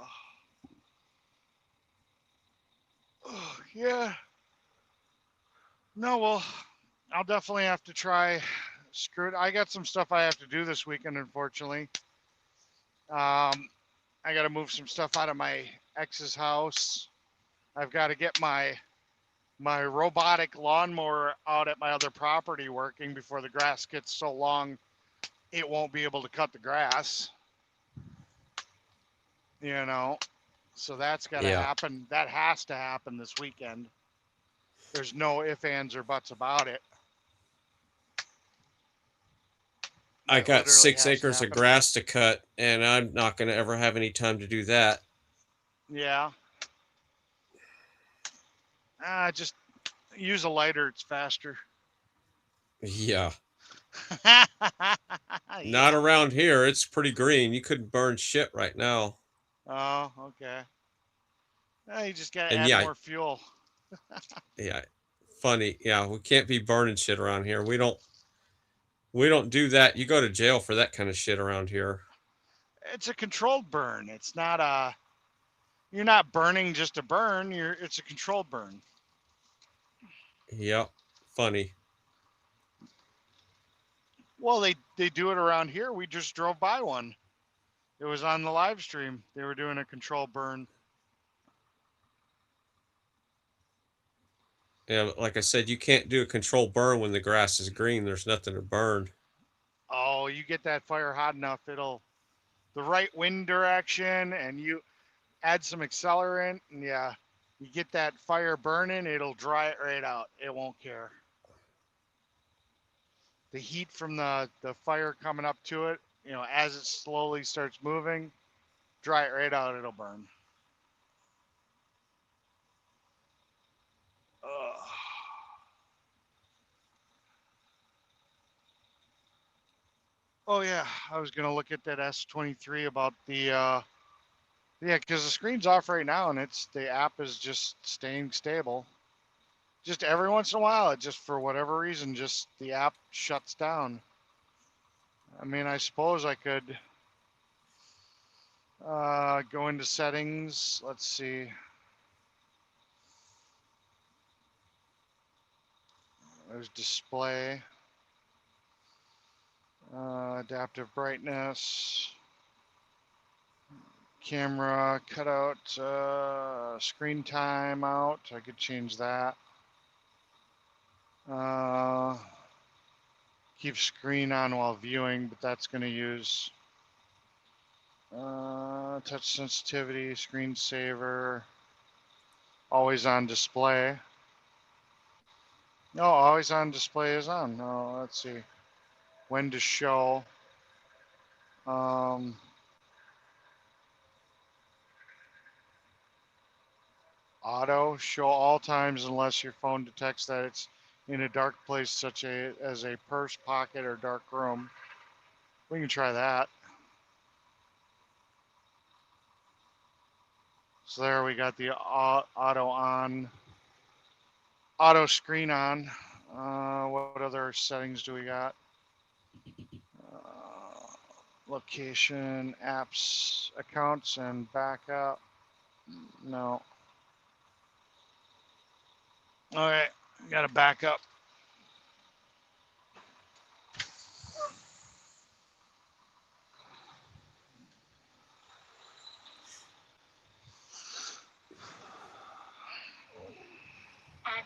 yeah. No, well, I'll definitely have to try. Screw it. I got some stuff I have to do this weekend, unfortunately. I got to move some stuff out of my ex's house. I've got to get my robotic lawnmower out at my other property working before the grass gets so long it won't be able to cut the grass. You know, so that's got to Yeah. happen. That has to happen this weekend. There's no ifs, ands, or buts about it. I That got literally 6 has to acres of happen. grass to cut, and I'm not going to ever have any time to do that. Yeah. Just use a lighter. It's faster. Yeah. Yeah. Not around here. It's pretty green. You couldn't burn shit right now. Oh, okay. You just got to And add yeah, more fuel. yeah. Funny. Yeah, we can't be burning shit around here. We don't do that. You go to jail for that kind of shit around here. It's a controlled burn. It's not a. You're not burning just to burn. It's a controlled burn. Yep. Funny. Well, they do it around here. We just drove by one. It was on the live stream. They were doing a controlled burn. Yeah, like I said, you can't do a controlled burn when the grass is green. There's nothing to burn. Oh, you get that fire hot enough, it'll the right wind direction, and you add some accelerant, and yeah, you get that fire burning. It'll dry it right out. It won't care. The heat from the fire coming up to it, as it slowly starts moving, dry it right out. It'll burn. Ugh. Oh yeah, I was gonna look at that S23 about the yeah, because the screen's off right now, and the app is just staying stable. Just every once in a while, it just for whatever reason, just the app shuts down. I mean, I suppose I could go into settings. Let's see. There's display, adaptive brightness, camera cutout, screen time out. I could change that. Keep screen on while viewing, but that's going to use touch sensitivity, screensaver, always on display. No, always on display is on. No, let's see. When to show. Auto, show all times unless your phone detects that it's in a dark place such as a purse, pocket, or dark room. We can try that. So there we got the auto on, auto screen on. What other settings do we got? Location, apps, accounts, and backup. No. All right, got to back up.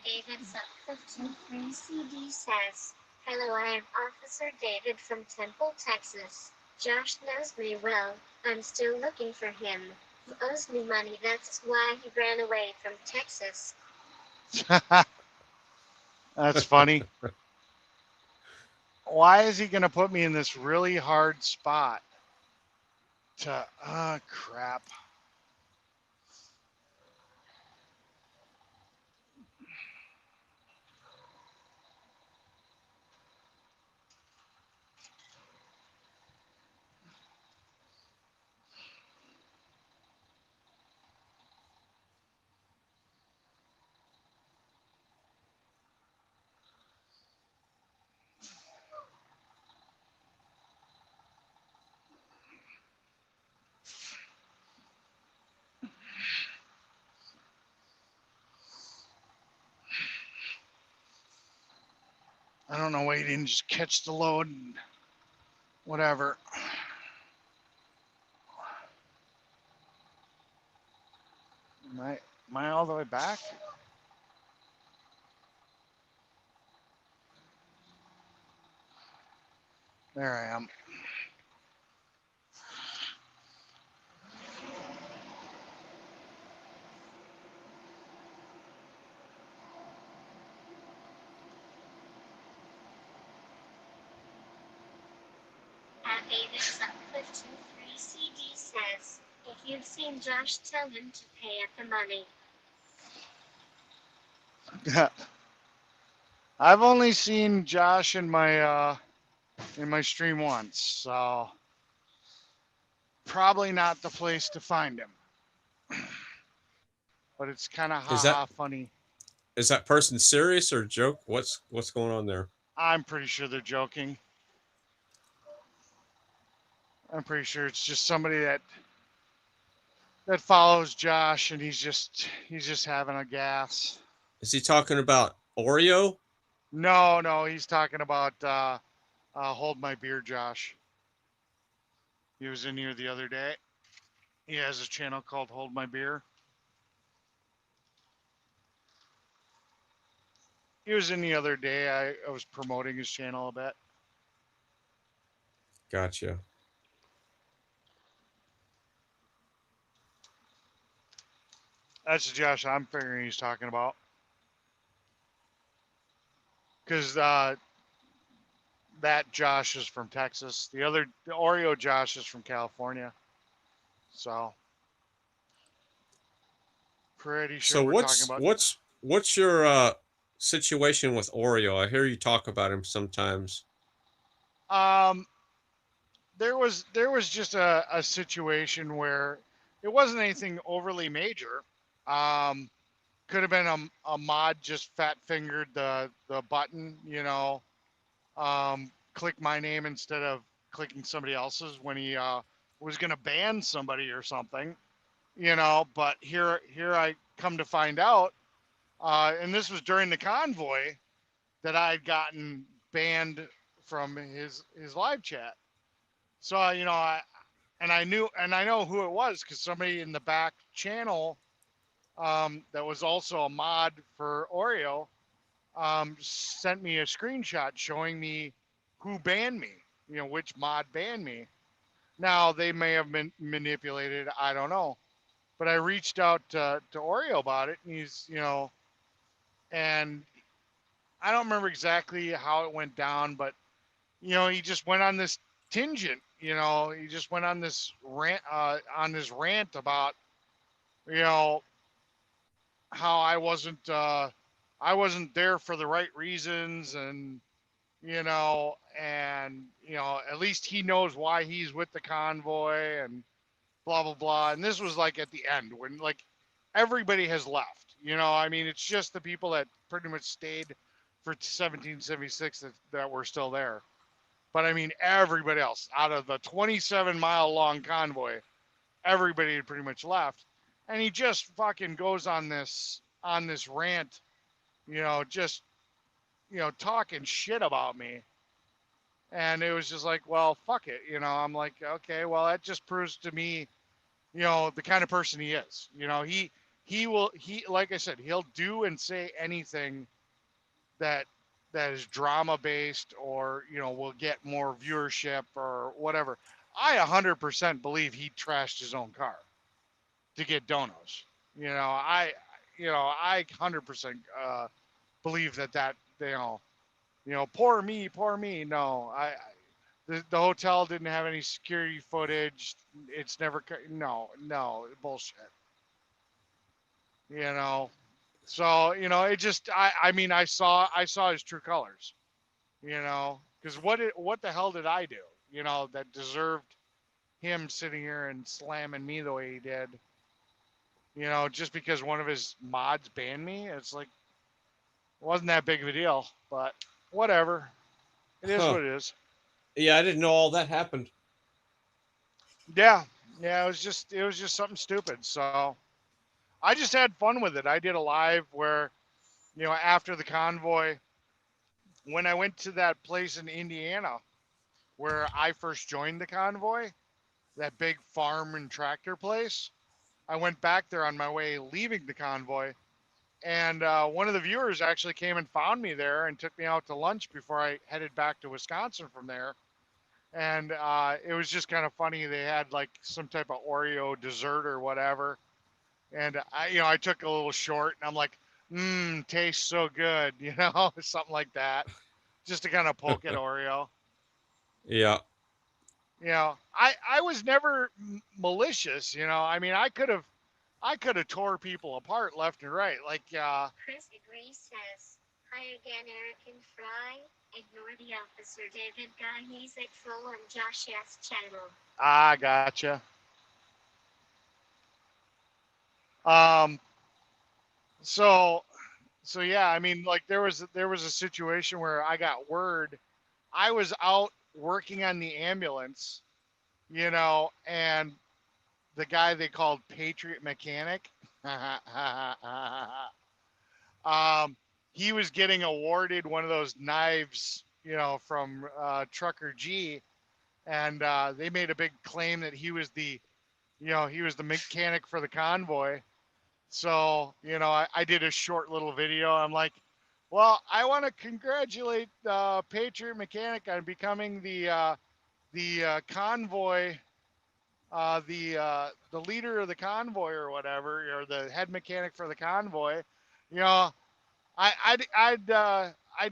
David 153 CD says, "Hello, I am Officer David from Temple, Texas. Josh knows me well. I'm still looking for him. He owes me money. That's why he ran away from Texas." That's funny. Why is he going to put me in this really hard spot? Crap. I don't know why he didn't just catch the load and whatever. Am I all the way back? There I am. At Avis up Clifton 3 CD says, if you've seen Josh, tell him to pay at the money. I've only seen Josh in my stream once, so probably not the place to find him. But it's kind of Is that haha funny. is that person serious or joke? What's going on there? I'm pretty sure they're joking. I'm pretty sure it's just somebody that follows Josh, and he's just having a gas. Is he talking about Oreo? No, he's talking about Hold My Beer, Josh. He was in here the other day. He has a channel called Hold My Beer. He was in the other day. I was promoting his channel a bit. Gotcha. That's the Josh I'm figuring he's talking about. Because that Josh is from Texas. The Oreo Josh is from California. So pretty sure So we're talking about. what's your situation with Oreo? I hear you talk about him sometimes. There was just a situation where it wasn't anything overly major. Could have been a mod just fat fingered the button, click my name instead of clicking somebody else's when he was gonna ban somebody or something, but here I come to find out, and this was during the convoy, that I had gotten banned from his live chat. So I know who it was, because somebody in the back channel that was also a mod for Oreo sent me a screenshot showing me who banned me, which mod banned me. Now, they may have been manipulated, I don't know. But I reached out to Oreo about it, and he's, and I don't remember exactly how it went down, but, he just went on this tangent, he just went on this rant about, how I wasn't there for the right reasons, and at least he knows why he's with the convoy, and blah blah blah. And this was like at the end, when like everybody has left. It's just the people that pretty much stayed for 1776 that were still there. But everybody else, out of the 27-mile long convoy, everybody had pretty much left. And he just fucking goes on this rant, just talking shit about me. And it was just like, well, fuck it, I'm like, okay, well, that just proves to me, the kind of person he is. He like I said, he'll do and say anything that is drama based, or will get more viewership or whatever. I 100% believe he trashed his own car to get donos. I 100% believe that poor me. No, the hotel didn't have any security footage. It's never, no, bullshit. So, it just, I saw his true colors, because what the hell did I do, that deserved him sitting here and slamming me the way he did, just because one of his mods banned me. It's like, it wasn't that big of a deal, but whatever. It is what it is. Yeah, I didn't know all that happened. Yeah, it was just something stupid. So I just had fun with it. I did a live where, after the convoy, when I went to that place in Indiana where I first joined the convoy, that big farm and tractor place, I went back there on my way leaving the convoy, and one of the viewers actually came and found me there and took me out to lunch before I headed back to Wisconsin from there. And it was just kind of funny. They had like some type of Oreo dessert or whatever, and I took a little short, and I'm like, tastes so good, something like that, just to kind of poke at Oreo. Yeah. I was never malicious. I mean, I could have tore people apart left and right. Like, Chris Degree says, hi again, Eric and Fry. Ignore the officer David guy. He's a troll on Josh S. channel. gotcha. Um, so, so yeah, I mean, like there was a situation where I got word I was out working on the ambulance, and the guy they called Patriot Mechanic, he was getting awarded one of those knives, from Trucker G, and they made a big claim that he was the mechanic for the convoy. So, I did a short little video. I'm like, well, I want to congratulate Patriot Mechanic on becoming the convoy, the leader of the convoy or whatever, or the head mechanic for the convoy. You know, I'd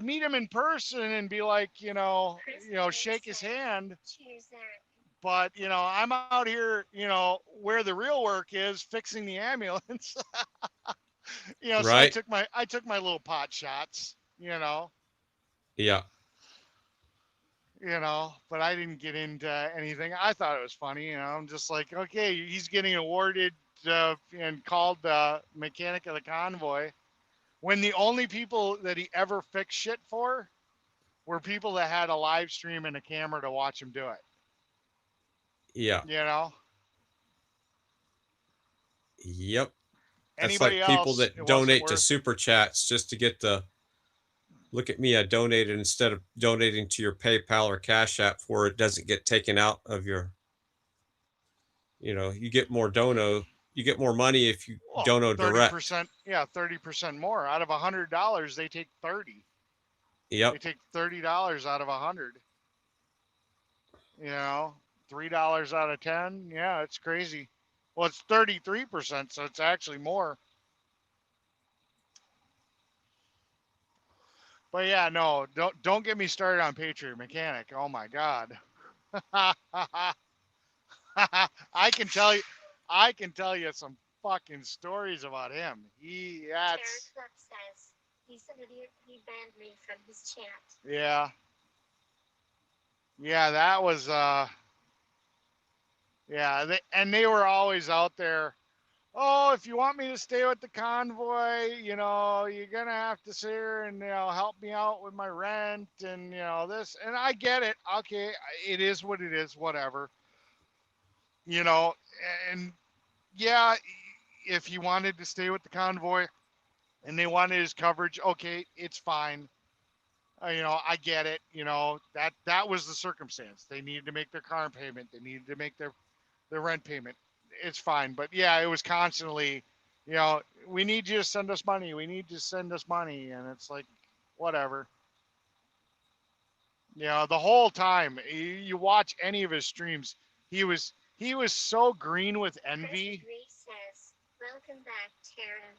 meet him in person and be like, shake his hand. Cheers, Eric. But I'm out here, where the real work is, fixing the ambulance. So I Right. took my little pot shots, Yeah. but I didn't get into anything. I thought it was funny, I'm just like, okay, he's getting awarded and called the mechanic of the convoy, when the only people that he ever fixed shit for were people that had a live stream and a camera to watch him do it. Yeah. Yep. That's Anybody like people else, it that wasn't donate to worth. super chats just to get the look at me. I donated instead of donating to your PayPal or Cash App for it doesn't get taken out of your, you get more you get more money if you Well, dono direct. 30%, yeah, 30% more. Out of $100, they take 30. Yep. They take $30 out of 100. $3 out of 10. Yeah, it's crazy. Well, it's 33%, so it's actually more. But yeah, no, don't get me started on Patriot Mechanic. Oh my God. I can tell you some fucking stories about him. Eric Club says, he's an idiot. He banned me from his chat. Yeah. Yeah, that was yeah, they were always out there. Oh, if you want me to stay with the convoy, you're gonna have to sit here and help me out with my rent and this. And I get it. Okay, it is what it is. Whatever. And yeah, if he wanted to stay with the convoy and they wanted his coverage, okay, it's fine. I get it. That was the circumstance. They needed to make their car payment. They needed to make their rent payment. It's fine. But yeah, it was constantly, we need you to send us money. We need you to send us money. And it's like, whatever. The whole time you watch any of his streams, he was so green with envy. Chris Degree says, welcome back, Tara.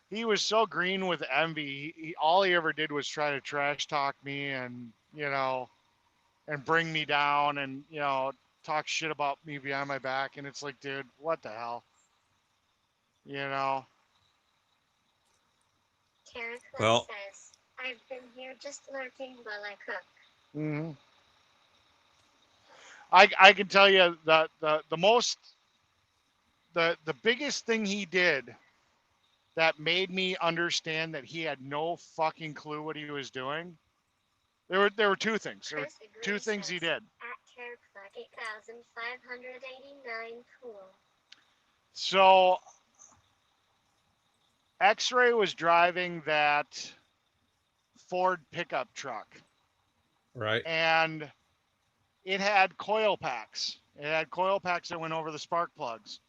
He was so green with envy. All he ever did was try to trash talk me and, and bring me down and, talk shit about me behind my back. And it's like, dude, what the hell? Tara Club Well, says, I've been here just lurking while I cook. Mm-hmm. I can tell you that the biggest thing he did that made me understand that he had no fucking clue what he was doing. There were two things. There were two things he did. At Tara Club 8,589, cool. So X-Ray was driving that Ford pickup truck, Right. and it had coil packs. It had coil packs that went over the spark plugs,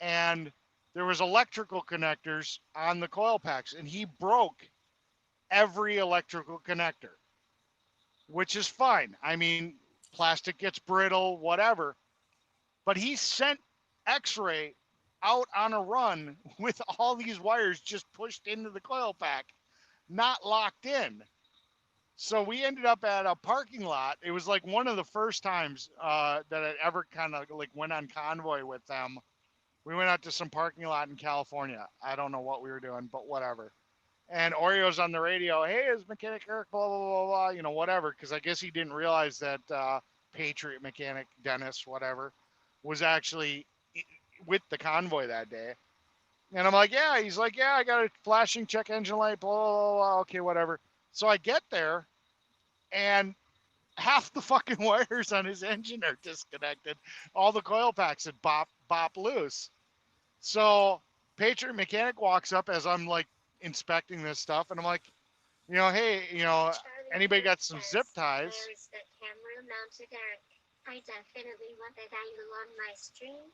and there was electrical connectors on the coil packs, and he broke every electrical connector, which is fine. I mean, plastic gets brittle, whatever. But he sent X-Ray out on a run with all these wires just pushed into the coil pack, not locked in. So we ended up at a parking lot. It was like one of the first times that I ever kind of like went on convoy with them. We went out to some parking lot in California. I don't know what we were doing, but whatever. And Oreo's on the radio. Hey, it's Mechanic Eric, blah, blah, blah, blah, you know, whatever. Because I guess he didn't realize that Patriot Mechanic Dennis, whatever, was actually with the convoy that day. And I'm like, yeah. He's like, yeah, I got a flashing check engine light, blah, blah, blah, blah. Okay, whatever. So I get there, and half the fucking wires on his engine are disconnected. All the coil packs had bop loose. So Patriot Mechanic walks up as I'm like inspecting this stuff, and I'm like, you know, hey, you know, anybody got some zip ties? Where is the camera mounted, Eric? I definitely want that angle on my stream.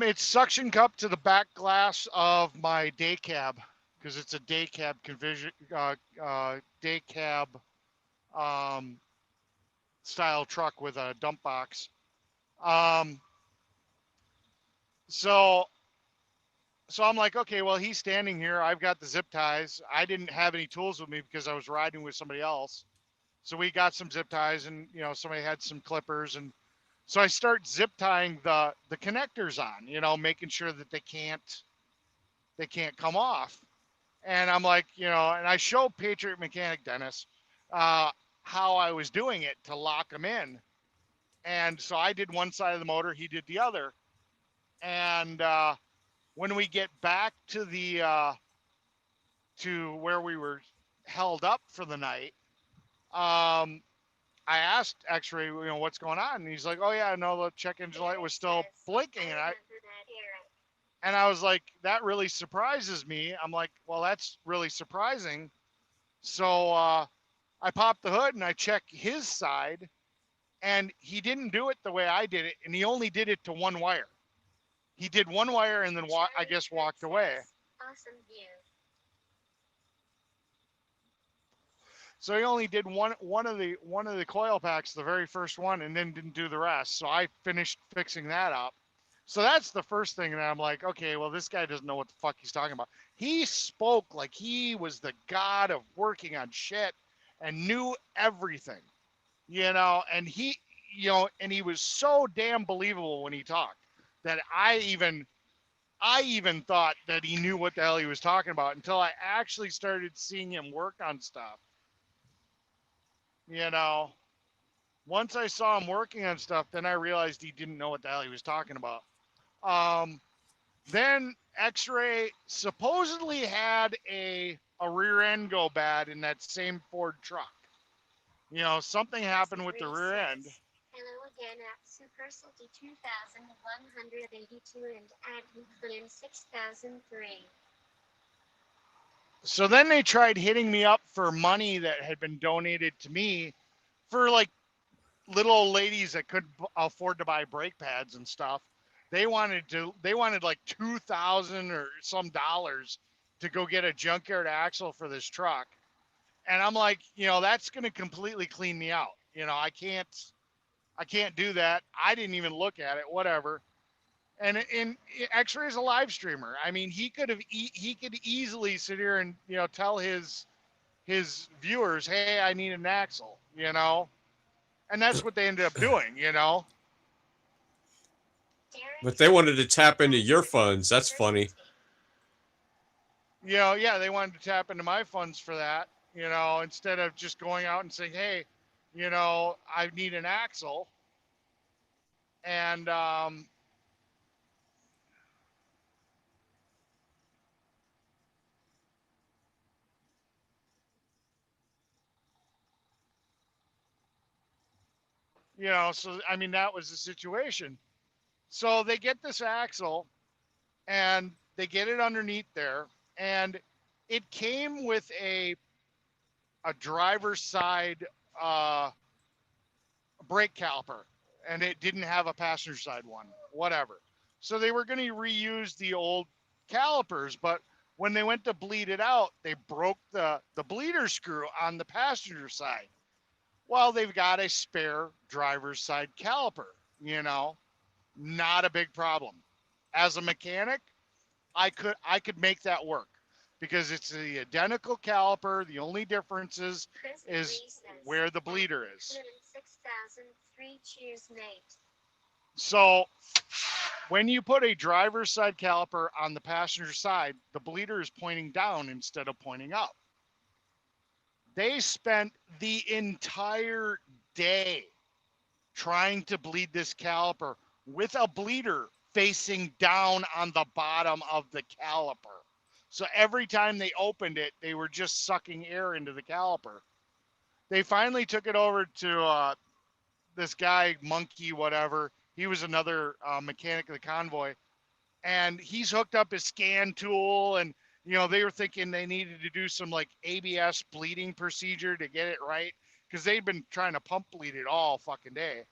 It's suction cup to the back glass of my day cab, because it's a day cab style truck with a dump box. So I'm like, okay, well, he's standing here. I've got the zip ties. I didn't have any tools with me because I was riding with somebody else. So we got some zip ties, and you know, somebody had some clippers, and so I start zip tying the connectors on, you know, making sure that they can't come off. And I'm like, you know, and I show Patriot Mechanic Dennis how I was doing it to lock them in. And so I did one side of the motor, he did the other. And when we get back to the to where we were held up for the night, I asked X-Ray, you know, what's going on? And he's like, oh yeah, no, the check engine light was still blinking. And I was like, that really surprises me. I'm like, well, that's really surprising. So I popped the hood and I checked his side, and he didn't do it the way I did it, and he only did it to one wire. He did one wire and then I guess walked away. Awesome view. So he only did one of the coil packs, the very first one, and then didn't do the rest. So I finished fixing that up. So that's the first thing that I'm like, okay, well, this guy doesn't know what the fuck he's talking about. He spoke like he was the god of working on shit and knew everything, you know, and he was so damn believable when he talked that I even thought that he knew what the hell he was talking about until I actually started seeing him work on stuff. You know, once I saw him working on stuff, then I realized he didn't know what the hell he was talking about. Then X-Ray supposedly had a rear end go bad in that same Ford truck. You know, something happened with the rear end. Hello again at Super City 2182 and at 6003. So then they tried hitting me up for money that had been donated to me for like little old ladies that couldn't afford to buy brake pads and stuff. They wanted like $2,000 or some dollars to go get a junkyard axle for this truck. And I'm like, you know, that's going to completely clean me out. You know, I can't do that. I didn't even look at it, whatever. And X-Ray is a live streamer. I mean, he could easily sit here and, you know, tell his viewers, hey, I need an axle, you know, and that's what they ended up doing, you know. But they wanted to tap into your funds. That's funny. You know, yeah, they wanted to tap into my funds for that, you know, instead of just going out and saying, hey, you know, I need an axle. And, you know, so, I mean, that was the situation. So they get this axle and they get it underneath there, and it came with a a driver's side brake caliper, and it didn't have a passenger side one, whatever. So they were going to reuse the old calipers, but when they went to bleed it out, they broke the bleeder screw on the passenger side. Well, they've got a spare driver's side caliper, you know, not a big problem. As a mechanic, I could make that work because it's the identical caliper. The only difference is where the bleeder is. 106,003 cheers, mate. So when you put a driver's side caliper on the passenger side, the bleeder is pointing down instead of pointing up. They spent the entire day trying to bleed this caliper with a bleeder facing down on the bottom of the caliper. So every time they opened it, they were just sucking air into the caliper. They finally took it over to this guy, Monkey, whatever. He was another mechanic of the convoy. And he's hooked up his scan tool. And, you know, they were thinking they needed to do some like ABS bleeding procedure to get it right. Because they'd been trying to pump bleed it all fucking day.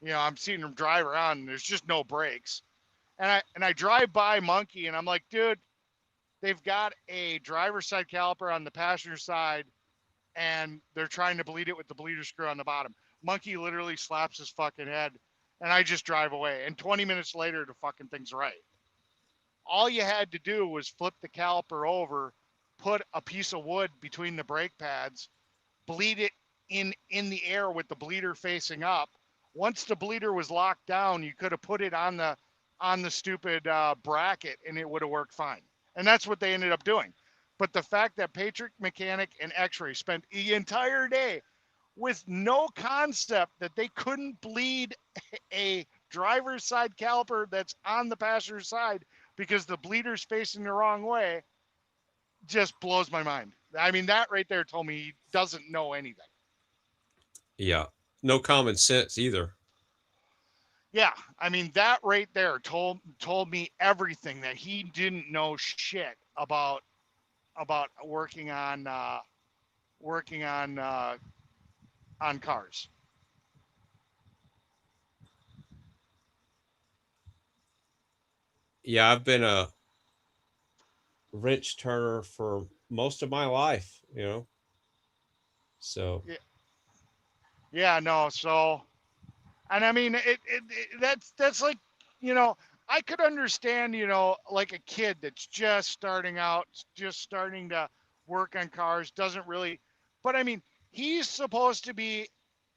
You know, I'm seeing them drive around and there's just no brakes. And I drive by Monkey and I'm like, dude, they've got a driver's side caliper on the passenger side and they're trying to bleed it with the bleeder screw on the bottom. Monkey literally slaps his fucking head and I just drive away. And 20 minutes later, the fucking thing's right. All you had to do was flip the caliper over, put a piece of wood between the brake pads, bleed it in the air with the bleeder facing up. Once the bleeder was locked down, you could have put it on the stupid bracket and it would have worked fine. And that's what they ended up doing. But the fact that Patriot Mechanic and X-Ray spent the entire day with no concept that they couldn't bleed a driver's side caliper that's on the passenger side because the bleeder's facing the wrong way just blows my mind. I mean, that right there told me he doesn't know anything. Yeah. No common sense either. Yeah, I mean that right there told me everything that he didn't know shit about working on cars. Yeah, I've been a wrench turner for most of my life, you know. So yeah, no, so, and I mean that's like, you know, I could understand, you know, like a kid that's just starting out, just starting to work on cars, doesn't really, but I mean, he's supposed to be,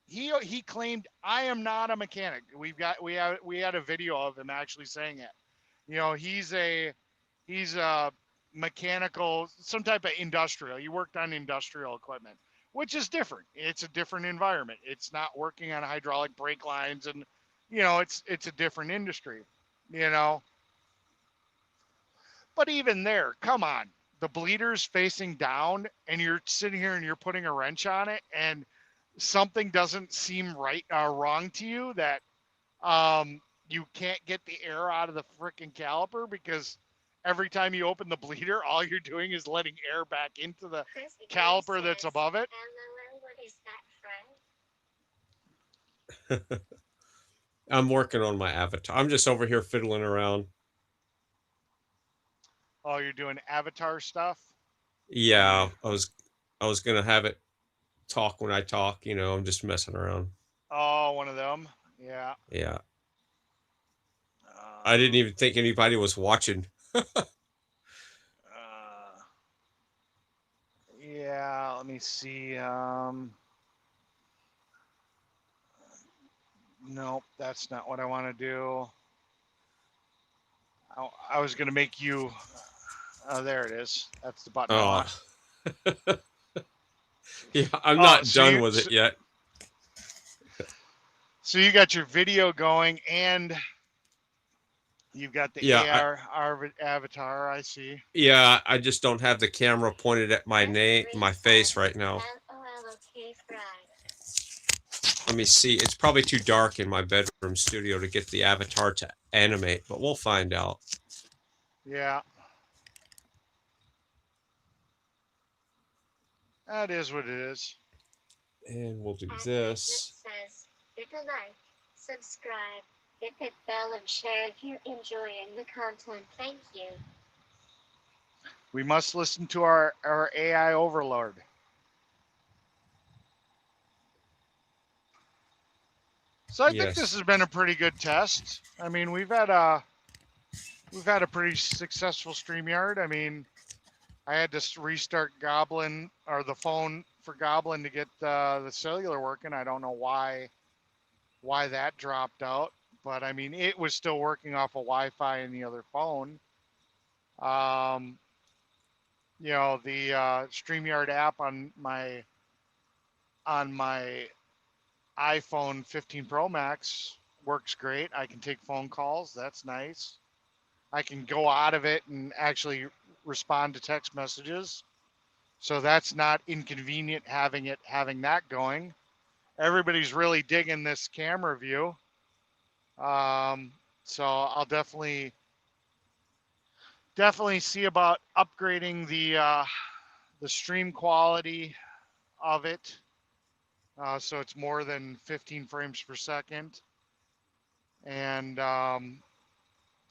he claimed, I am not a mechanic. We had a video of him actually saying it. You know, he's a mechanical, some type of industrial. He worked on industrial equipment, which is different. It's a different environment. It's not working on hydraulic brake lines, and you know, it's a different industry, you know. But even there, come on, the bleeder's facing down and you're sitting here and you're putting a wrench on it and something doesn't seem right wrong to you, that you can't get the air out of the freaking caliper because every time you open the bleeder, all you're doing is letting air back into the caliper that's above it. What is that, friend? I'm working on my avatar. I'm just over here fiddling around. Oh, you're doing avatar stuff? Yeah, I was gonna have it talk when I talk, you know. I'm just messing around. Oh, one of them. Yeah. Yeah. I didn't even think anybody was watching. Yeah, let me see. Nope, that's not what I want to do. I was going to make you... Oh, there it is. That's the button. Oh. Yeah, I'm not done with it yet. So you got your video going and you've got the AR avatar, I see. Yeah, I just don't have the camera pointed at my face right now. Let me see. It's probably too dark in my bedroom studio to get the avatar to animate, but we'll find out. Yeah. That is what it is. And we'll do And this. it says, hit a like, subscribe, hit that bell, and share if you're enjoying the content. Thank you. We must listen to our AI overlord. So I think this has been a pretty good test. I mean, we've had a pretty successful Streamyard. I mean, I had to restart Goblin or the phone for Goblin to get the cellular working. I don't know why that dropped out, but I mean, it was still working off of Wi-Fi in the other phone. You know, the Streamyard app on my iPhone 15 Pro Max works great. I can take phone calls. That's nice. I can go out of it and actually respond to text messages. So that's not inconvenient having that going. Everybody's really digging this camera view. So I'll definitely see about upgrading the stream quality of it. So it's more than 15 frames per second, and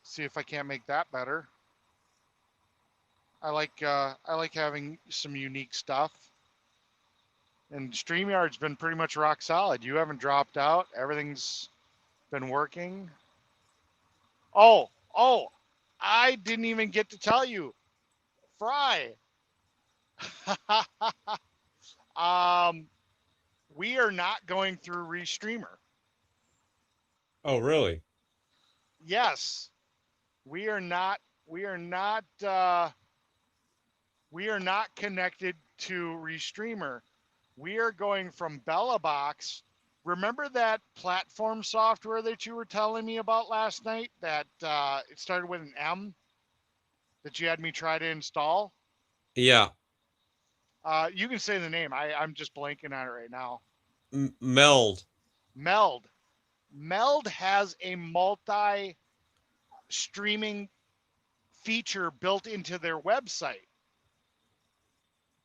see if I can't make that better. I like having some unique stuff, and StreamYard's been pretty much rock solid. You haven't dropped out. Everything's been working. Oh, I didn't even get to tell you, Fry. We are not going through Restreamer. Oh, really? Yes, we are not connected to Restreamer. We are going from BellaBox. Remember that platform software that you were telling me about last night that it started with an M that you had me try to install? Yeah. You can say the name. I'm just blanking on it right now. Meld. Meld has a multi-streaming feature built into their website.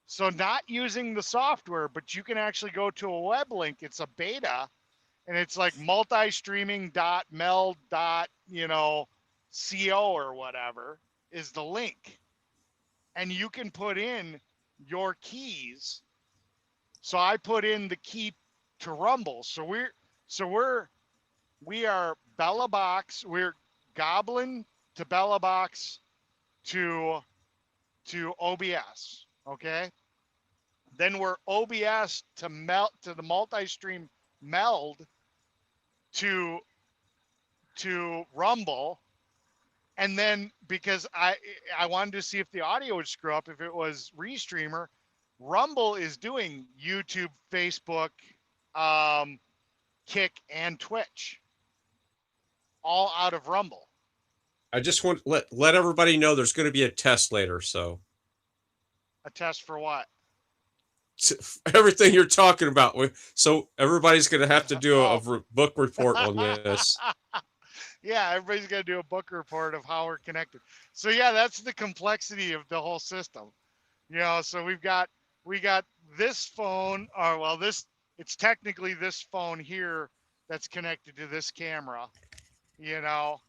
So not using the software, but you can actually go to a web link. It's a beta, and it's like multistreaming.meld.co or whatever is the link. And you can put in your keys. So I put in the key to Rumble. So we are BellaBox. We're Goblin to BellaBox to OBS. Okay. Then we're OBS to the multi-stream meld to Rumble. And then because I wanted to see if the audio would screw up if it was Restreamer, Rumble is doing YouTube, Facebook, Kick, and Twitch, all out of Rumble. I just want to let everybody know there's going to be a test later. So a test for what? Everything you're talking about. So everybody's going to have to do a book report on this. Yeah, everybody's going to do a book report of how we're connected. So yeah, that's the complexity of the whole system. You know, so we got this phone, or well, it's technically this phone here that's connected to this camera, you know,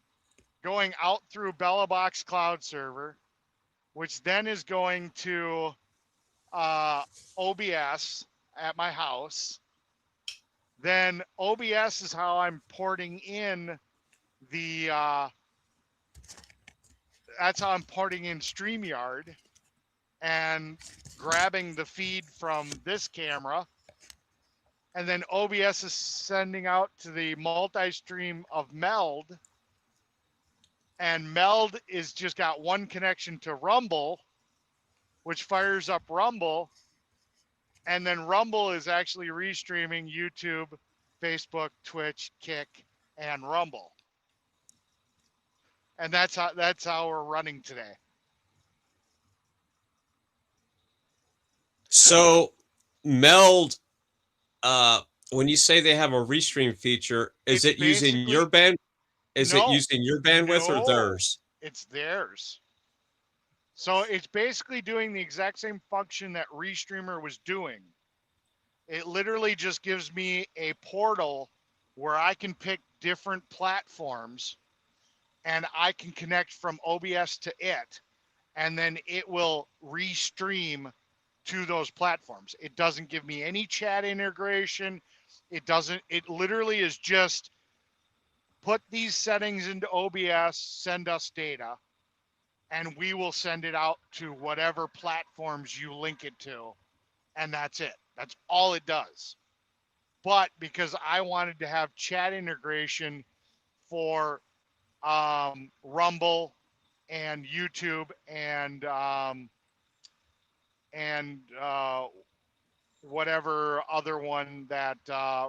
going out through BellaBox cloud server, which then is going to OBS at my house. Then OBS is how I'm porting in that's how I'm porting in StreamYard and grabbing the feed from this camera. And then OBS is sending out to the multi-stream of Meld. And Meld is just got one connection to Rumble, which fires up Rumble. And then Rumble is actually restreaming YouTube, Facebook, Twitch, Kick, and Rumble. And that's how we're running today. So Meld, when you say they have a restream feature, is it using your band? Is it using your bandwidth or theirs? It's theirs. So it's basically doing the exact same function that Restreamer was doing. It literally just gives me a portal where I can pick different platforms and I can connect from OBS to it, and then it will restream to those platforms. It doesn't give me any chat integration. It literally is just put these settings into OBS, send us data, and we will send it out to whatever platforms you link it to. And that's it. That's all it does. But because I wanted to have chat integration for Rumble and YouTube and whatever other one that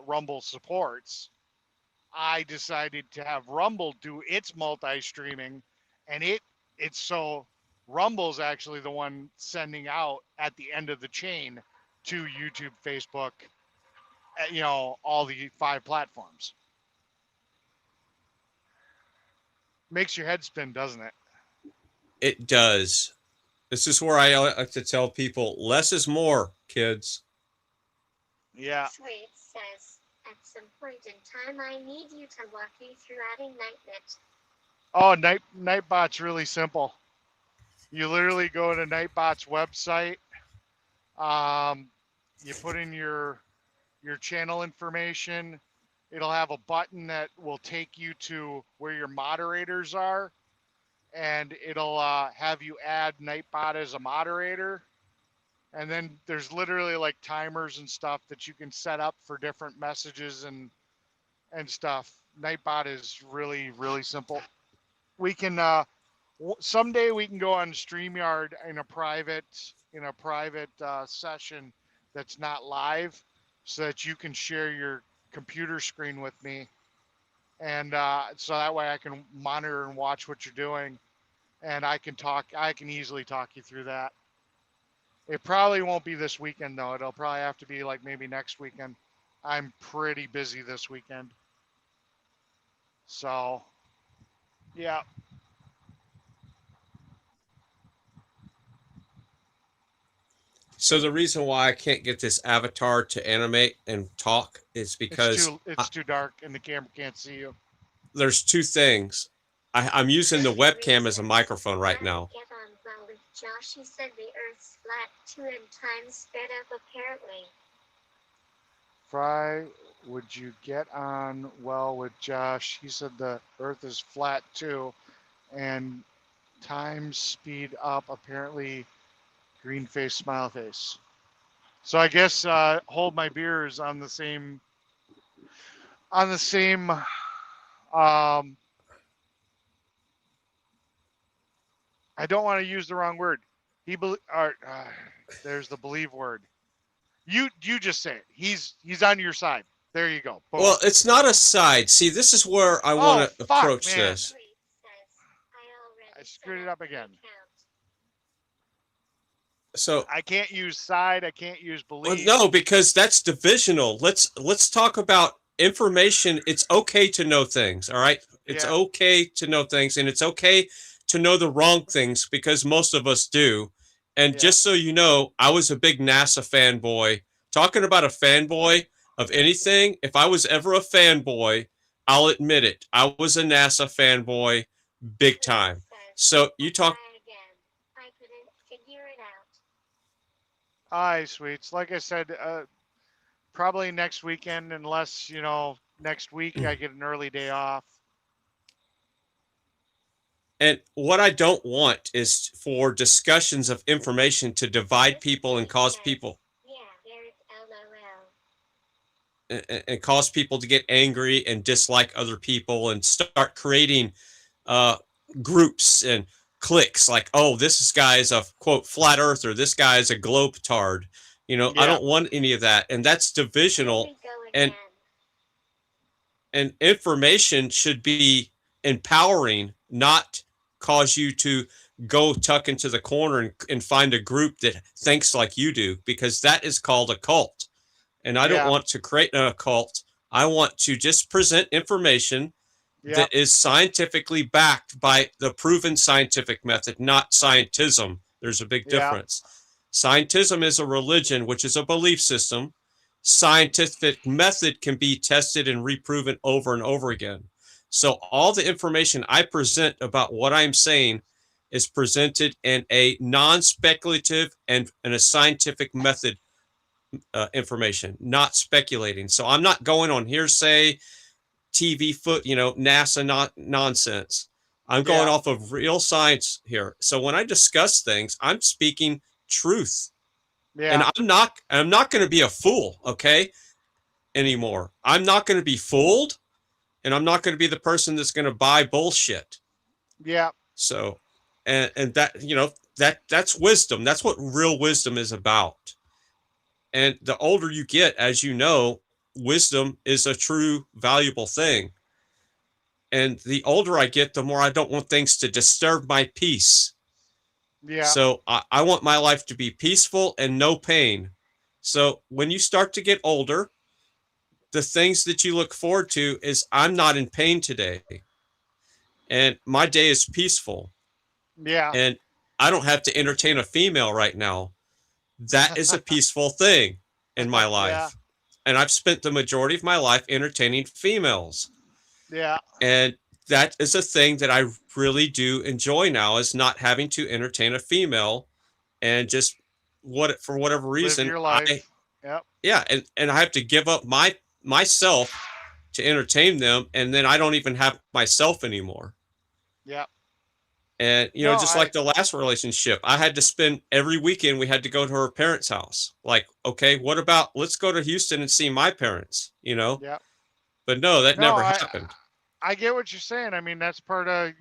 Rumble supports, I decided to have Rumble do its multi-streaming, and it's so Rumble's actually the one sending out at the end of the chain to YouTube, Facebook, all the 5 platforms. Makes your head spin, doesn't it? It does. This is where I like to tell people less is more, kids. Yeah. Sweet says, at some point in time, I need you to walk me through adding Nightbot. Oh, Nightbot's really simple. You literally go to Nightbot's website. You put in your channel information. It'll have a button that will take you to where your moderators are, and it'll have you add Nightbot as a moderator. And then there's literally like timers and stuff that you can set up for different messages and stuff. Nightbot is really, really simple. We can someday we can go on Streamyard in a private session that's not live, so that you can share your computer screen with me, and so that way I can monitor and watch what you're doing, and I can easily talk you through that. It probably won't be this weekend though. It'll probably have to be like maybe next weekend. I'm pretty busy this weekend. So, yeah. So the reason why I can't get this avatar to animate and talk is because it's too dark and the camera can't see you. There's 2 things. I'm using the webcam as a microphone right now. Get on well with Josh. He said the Earth's flat 2 and time sped up apparently. Fry, would you get on well with Josh? He said the Earth is flat too, and time speed up apparently. Green face, smile face. So I guess hold my beer is on the same. I don't want to use the wrong word. There's the believe word. You just say it. He's on your side. There you go. Boom. Well, it's not a side. See, this is where I want to approach this. I screwed it up again. So I can't use side. I can't use believe. Well, no, because that's divisional. Let's talk about information. It's okay to know things. All right. It's okay to know things, and it's okay to know the wrong things, because most of us do. And just so you know, I was a big NASA fanboy. Talking about a fanboy of anything, if I was ever a fanboy, I'll admit it. I was a NASA fanboy big time. So you talk. I couldn't figure it out. Aye, sweets. Like I said, probably next weekend, unless, next week I get an early day off. And what I don't want is for discussions of information to divide people and cause people and cause people to get angry and dislike other people and start creating groups and cliques like, oh, this guy is a quote flat earther, this guy is a globetard. I don't want any of that, and that's divisional. And information should be empowering, not cause you to go tuck into the corner and find a group that thinks like you do, because that is called a cult. And I don't want to create a cult. I want to just present information that is scientifically backed by the proven scientific method, not scientism. There's a big difference. Scientism is a religion, which is a belief system. Scientific method can be tested and reproven over and over again. So all the information I present about what I'm saying is presented in a non-speculative and in a scientific method information, not speculating. So I'm not going on hearsay, TV NASA nonsense. I'm going off of real science here. So when I discuss things, I'm speaking truth. And I'm not going to be a fool, okay? Anymore. I'm not going to be fooled, and I'm not going to be the person that's going to buy bullshit. Yeah. So and that, that's wisdom. That's what real wisdom is about. And the older you get, as you know, wisdom is a true valuable thing. And the older I get, the more I don't want things to disturb my peace. Yeah. So I want my life to be peaceful and no pain. So when you start to get older, the things that you look forward to is I'm not in pain today. And my day is peaceful. Yeah. And I don't have to entertain a female right now. That is a peaceful thing in my life. Yeah. And I've spent the majority of my life entertaining females. Yeah. And that is a thing that I really do enjoy now, is not having to entertain a female and just for whatever reason. Live your life. Yep. Yeah. And I have to give up myself to entertain them. And then I don't even have myself anymore. Yep. And, like the last relationship, I had to spend every weekend, we had to go to her parents' house. Like, okay, what about, let's go to Houston and see my parents, Yep. But no, that never happened. I get what you're saying. I mean, that's part of,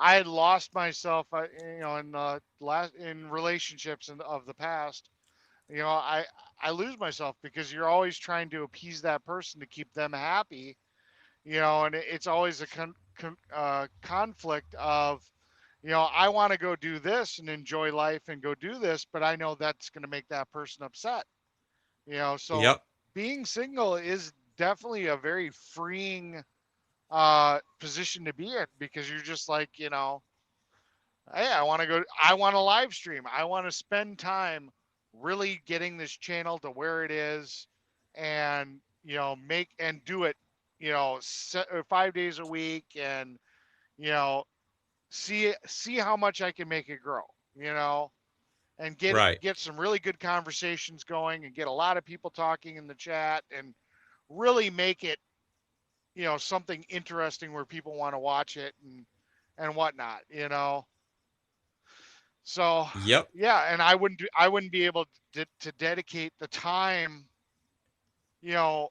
I had lost myself, in relationships of the past. I lose myself because you're always trying to appease that person to keep them happy, and it's always a conflict of, I want to go do this and enjoy life and go do this, but I know that's going to make that person upset, so being single is definitely a very freeing position to be in, because you're just like, hey, I want to live stream. I want to spend time really getting this channel to where it is, and, make and do it, 5 days a week, and, see how much I can make it grow, and get some really good conversations going, and get a lot of people talking in the chat, and really make it, something interesting where people want to watch it and whatnot, So, yeah. And I wouldn't be able to dedicate the time, to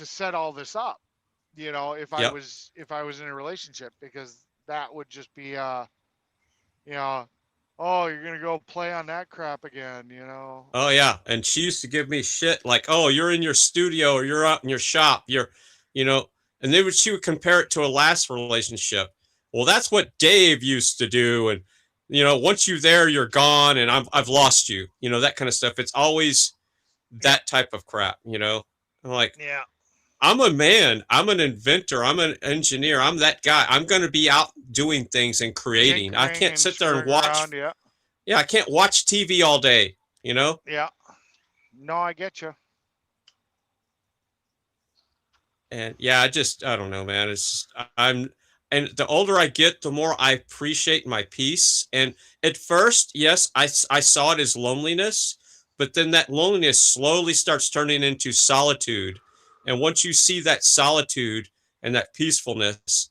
set all this up, if I was in a relationship, because that would just be, oh, you're going to go play on that crap again, Oh yeah. And she used to give me shit like, oh, you're in your studio or you're out in your shop. And then she would compare it to a last relationship. Well, that's what Dave used to do. And, once you're there, you're gone, and I've lost you, that kind of stuff. It's always that type of crap, I'm like, yeah, I'm a man. I'm an inventor. I'm an engineer. I'm that guy. I'm going to be out doing things and creating. I can't sit there and watch. Around, I can't watch TV all day, Yeah. No, I get you. And yeah, I don't know, man. It's just, and the older I get, the more I appreciate my peace. And at first, yes, I saw it as loneliness, but then that loneliness slowly starts turning into solitude. And once you see that solitude and that peacefulness,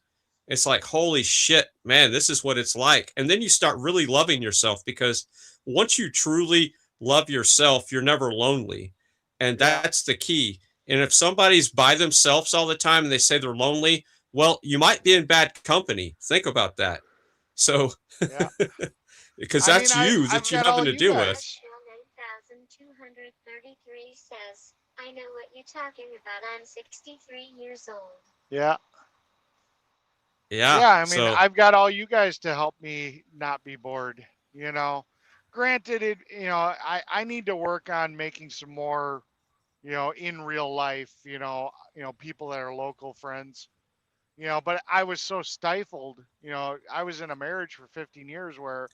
it's like, holy shit, man, this is what it's like. And then you start really loving yourself, because once you truly love yourself, you're never lonely. And that's the key. And if somebody's by themselves all the time and they say they're lonely, well, you might be in bad company. Think about that. So, because that's you that you're having to deal with. 9233 says, I know what you're talking about. I'm 63 years old. Yeah. Yeah. Yeah. I mean, I've got all you guys to help me not be bored, Granted, I need to work on making some more, in real life, people that are local friends, you know, but I was so stifled, you know, I was in a marriage for 15 years where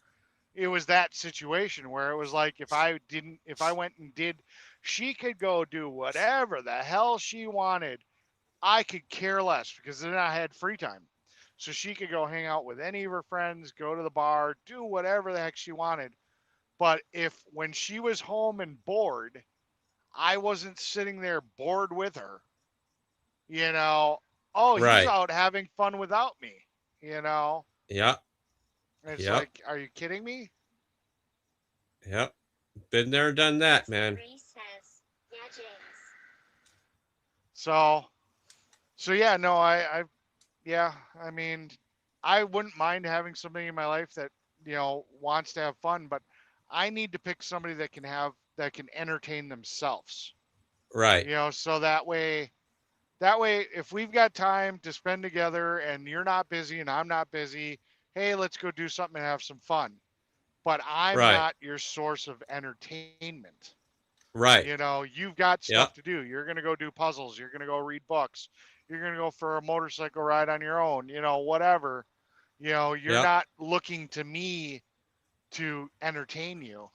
it was that situation where it was like if I went and did, she could go do whatever the hell she wanted. I could care less because then I had free time. So she could go hang out with any of her friends, go to the bar, do whatever the heck she wanted. But if when she was home and bored, I wasn't sitting there bored with her, you know, oh, he's Right. out having fun without me, you know. Yeah. It's Yep. like, are you kidding me? Yep. Been there, done that, man. So, yeah, no, yeah, I mean, I wouldn't mind having somebody in my life that, you know, wants to have fun, but I need to pick somebody that can entertain themselves, Right. you know, so that way, if we've got time to spend together and you're not busy and I'm not busy, hey, let's go do something and have some fun. But I'm Right. not your source of entertainment. Right. You know, you've got Yep. stuff to do. You're going to go do puzzles. You're going to go read books. You're going to go for a motorcycle ride on your own, you know, whatever. You know, you're Yep. not looking to me to entertain you,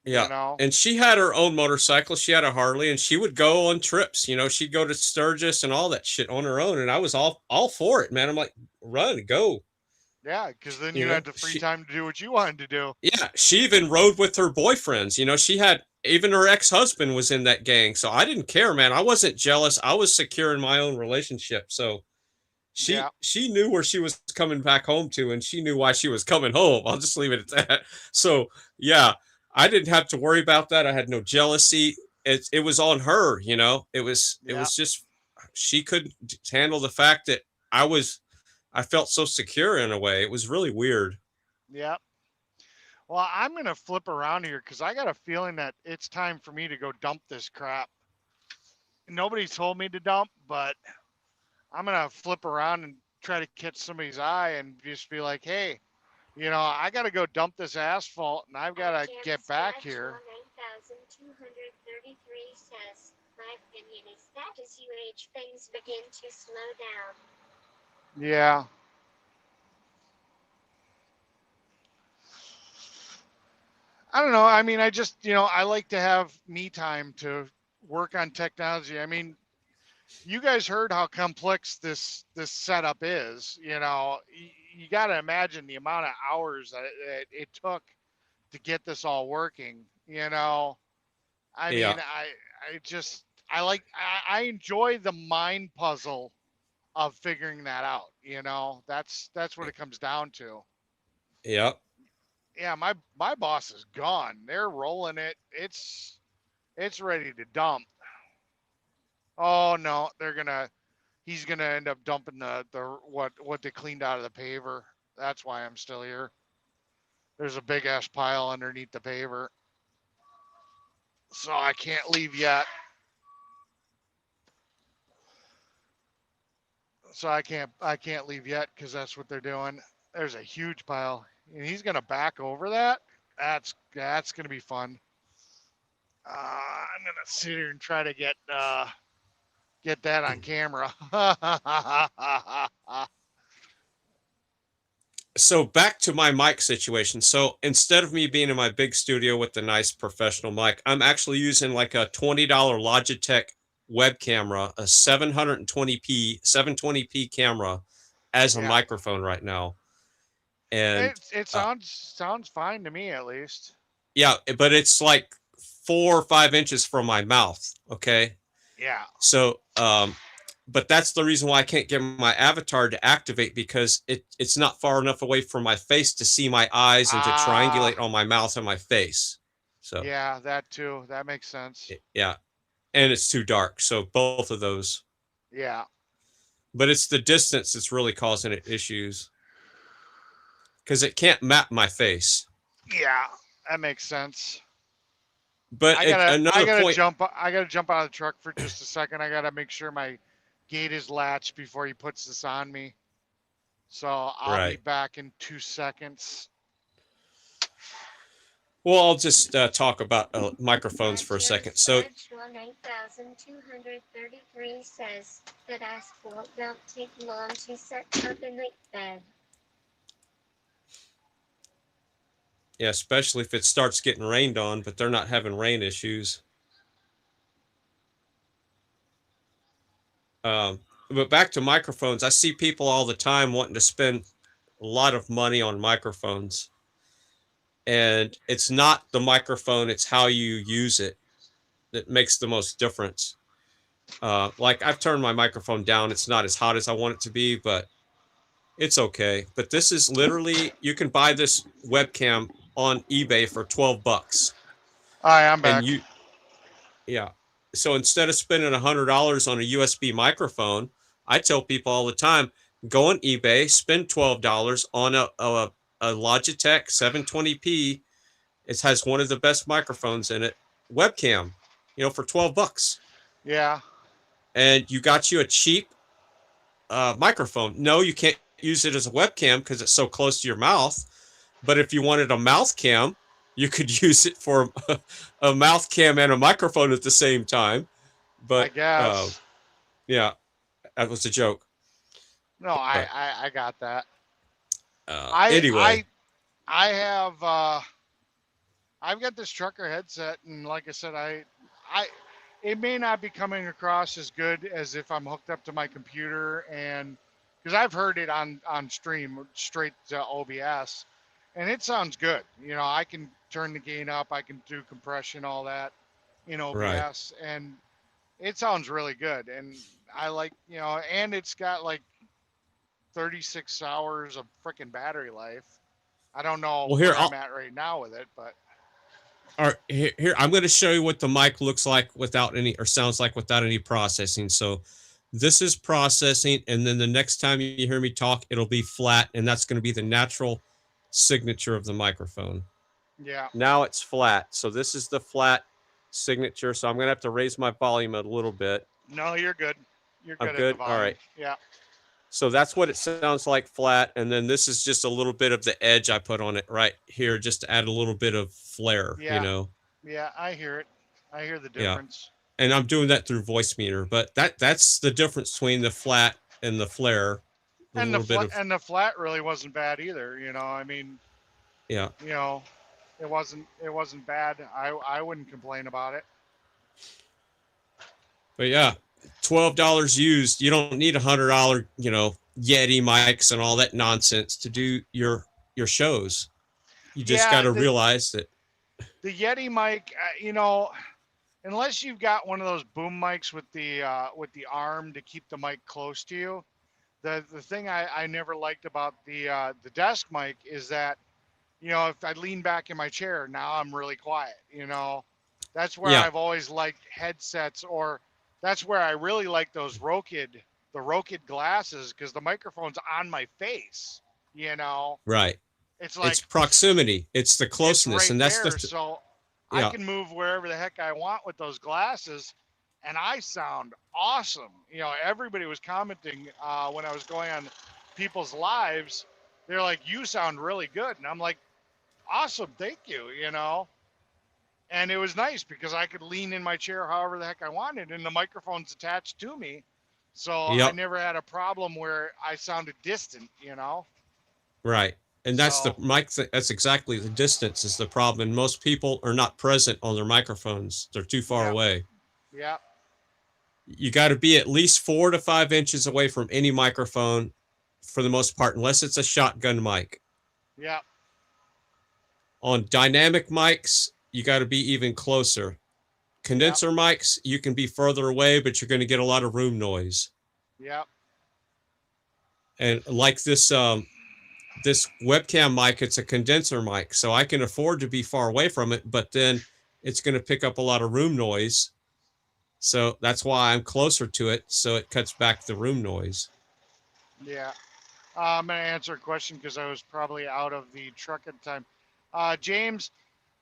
you Yeah. know? And she had her own motorcycle. She had a Harley and she would go on trips. You know, she'd go to Sturgis and all that shit on her own. And I was all for it, man. I'm like, run, go. Yeah, because then You you know, had the free time to do what you wanted to do. yeah, she even rode with her boyfriends. You know, she had even her ex-husband was in that gang. So I didn't care, man. I wasn't jealous. I was secure in my own relationship. So Yeah, she knew where she was coming back home to, and she knew why she was coming home. I'll just leave it at that. So yeah, I didn't have to worry about that. I had no jealousy. It was on her, you know. It yeah, was just she couldn't handle the fact that I felt so secure in a way. It was really weird. yeah. Well, I'm going to flip around here because I got a feeling that it's time for me to go dump this crap. Nobody told me to dump, but I'm going to flip around and try to catch somebody's eye and just be like, hey, you know, I got to go dump this asphalt and I've got to get back here. 9233 says, my opinion is that as you age, things begin to slow down. Yeah. I don't know. I mean, I just, you know, I like to have me time to work on technology. I mean, you guys heard how complex this setup is. You know, you got to imagine the amount of hours that it took to get this all working. You know, I mean, Yeah. I just I enjoy the mind puzzle of figuring that out. You know, that's what it comes down to. Yeah. Yeah, my boss is gone. They're rolling it. It's ready to dump. Oh no, he's gonna end up dumping the what they cleaned out of the paver. That's why I'm still here. There's a big ass pile underneath the paver, so I can't leave yet. So I can't leave yet because that's what they're doing. There's a huge pile, and he's gonna back over that. That's gonna be fun. I'm gonna sit here and try to get that on camera. So back to my mic situation. So instead of me being in my big studio with the nice professional mic, I'm actually using like a $20 Logitech web camera, a 720p camera as a Yeah, microphone right now. And it uh, sounds fine to me at least. yeah, but it's like 4 or 5 inches from my mouth. Okay. Yeah. So, but that's the reason why I can't get my avatar to activate because it's not far enough away from my face to see my eyes and to triangulate on my mouth and my face. So, Yeah, that too. That makes sense. yeah. And it's too dark. So both of those. Yeah. But it's the distance that's really causing it issues because it can't map my face. Yeah, that makes sense. But another point. I gotta jump out of the truck for just a second. I gotta make sure my gate is latched before he puts this on me. So I'll be Right. back in 2 seconds. Well, I'll just talk about microphones for a second. So, 9233 says that asphalt don't take long to set up in the bed. yeah, especially if it starts getting rained on, but they're not having rain issues. But back to microphones, I see people all the time wanting to spend a lot of money on microphones. And it's not the microphone, it's how you use it that makes the most difference. Like I've turned my microphone down. It's not as hot as I want it to be, but it's okay. But this is literally, you can buy this webcam on eBay for $12. Hi, I'm And back. yeah. So instead of spending $100 on a USB microphone, I tell people all the time, go on eBay, spend $12 on a Logitech 720p. It has one of the best microphones in it, webcam, for $12. Yeah. And you got you a cheap microphone. No, you can't use it as a webcam because it's so close to your mouth. But if you wanted a mouth cam, you could use it for a mouth cam and a microphone at the same time. But I guess. yeah, that was a joke. No, I got that. Anyway, I have I've got this trucker headset, and like I said, it may not be coming across as good as if I'm hooked up to my computer, and because I've heard it on stream straight to OBS, and it sounds good. I can turn the gain up, I can do compression, all that in OBS, right. and it sounds really good. And I like, and it's got like 36 hours of freaking battery life. I don't know Well, where I'm at right now with it, but all right, here I'm going to show you what the mic looks like without any, or sounds like without any processing. So this is processing, and then the next time you hear me talk, it'll be flat, and that's going to be the natural signature of the microphone. yeah. Now it's flat. So this is the flat signature. So I'm going to have to raise my volume a little bit. No, you're good. You're I'm good at good. the volume. All right. Yeah. So that's what it sounds like flat. And then this is just a little bit of the edge I put on it right here, just to add a little bit of flair, Yeah. Yeah, I hear it. I hear the Yeah. difference. And I'm doing that through voice meter, but that's the difference between the flat and the flare. And the flat really wasn't bad either. I mean, yeah. It wasn't bad. I wouldn't complain about it. But yeah, $12 used. You don't need $100, Yeti mics and all that nonsense to do your shows. You just got to realize that the Yeti mic, unless you've got one of those boom mics with the arm to keep the mic close to you, the thing I never liked about the desk mic is that, if I lean back in my chair, now I'm really quiet. That's where I've always liked headsets, or that's where I really like those the Rokid glasses, because the microphone's on my face. Right. It's like it's proximity. It's the closeness, right and that's there, so I can move wherever the heck I want with those glasses, and I sound awesome. Everybody was commenting when I was going on people's lives. They're like, "You sound really good," and I'm like, "Awesome, thank you." And it was nice because I could lean in my chair however the heck I wanted, and the microphone's attached to me, so I never had a problem where I sounded distant. Right. And that's the mic. That's exactly the distance is the problem. And most people are not present on their microphones. They're too far away. Yeah. You got to be at least 4 to 5 inches away from any microphone for the most part, unless it's a shotgun mic. Yeah. On dynamic mics, you got to be even closer. Condenser mics, you can be further away, but you're going to get a lot of room noise. Yeah. And like this webcam mic, it's a condenser mic, so I can afford to be far away from it, but then it's going to pick up a lot of room noise. So that's why I'm closer to it, so it cuts back the room noise. Yeah. I'm going to answer a question because I was probably out of the truck at the time. James,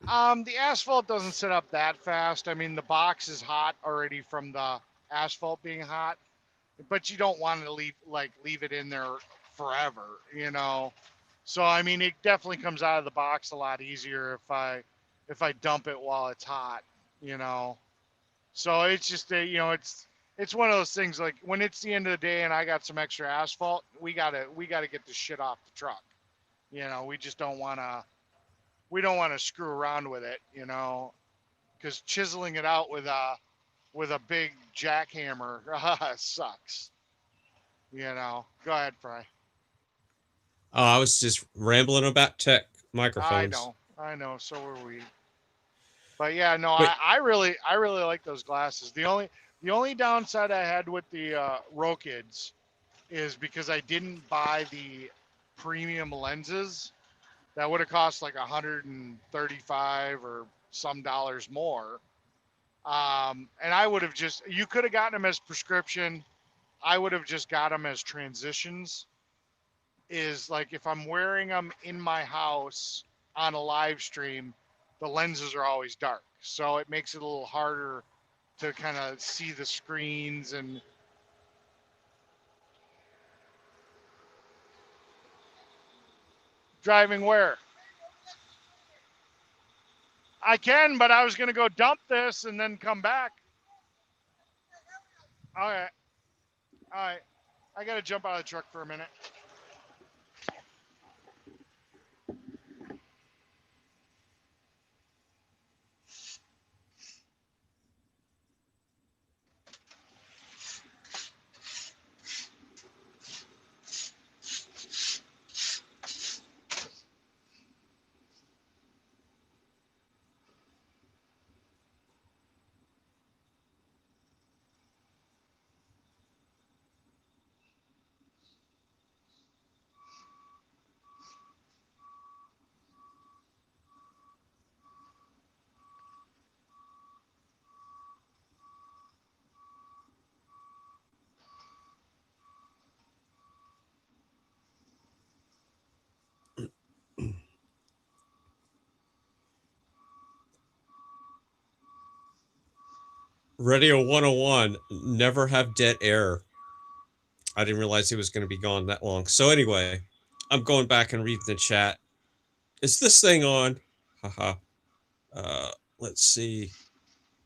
the asphalt doesn't set up that fast. I mean, the box is hot already from the asphalt being hot, but you don't want to leave it in there forever, So, I mean, it definitely comes out of the box a lot easier if I if I dump it while it's hot, So it's just it's one of those things, like when it's the end of the day and I got some extra asphalt, we gotta get this shit off the truck. We just don't wanna screw around with it, because chiseling it out with a big jackhammer sucks. Go ahead, Fry. Oh, I was just rambling about tech microphones. I know. So were we. But yeah, no, Wait. I really like those glasses. The only downside I had with the Rokids is because I didn't buy the premium lenses. That would have cost like $135 or some dollars more. And I would have you could have gotten them as prescription. I would have just got them as transitions. Is like if I'm wearing them in my house on a live stream, the lenses are always dark. So it makes it a little harder to kind of see the screens and driving where? I can, but I was going to go dump this and then come back. All right. I got to jump out of the truck for a minute. Radio 101, never have dead air. I didn't realize he was going to be gone that long. So anyway, I'm going back and reading the chat. Is this thing on? Haha. Let's see.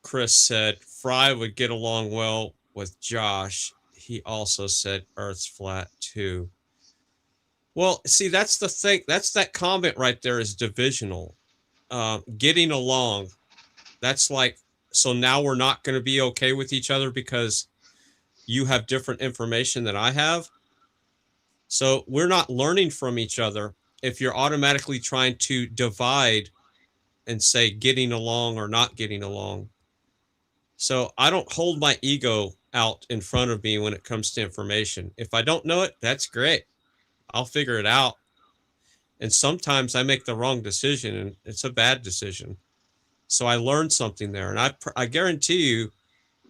Chris said Fry would get along well with Josh. He also said Earth's flat too. Well, see, that's the thing. That's that comment right there is divisional. Getting along. That's like, so now we're not going to be okay with each other because you have different information than I have. So we're not learning from each other if you're automatically trying to divide and say getting along or not getting along. So I don't hold my ego out in front of me when it comes to information. If I don't know it, that's great. I'll figure it out. And sometimes I make the wrong decision and it's a bad decision. So I learned something there. And I guarantee you,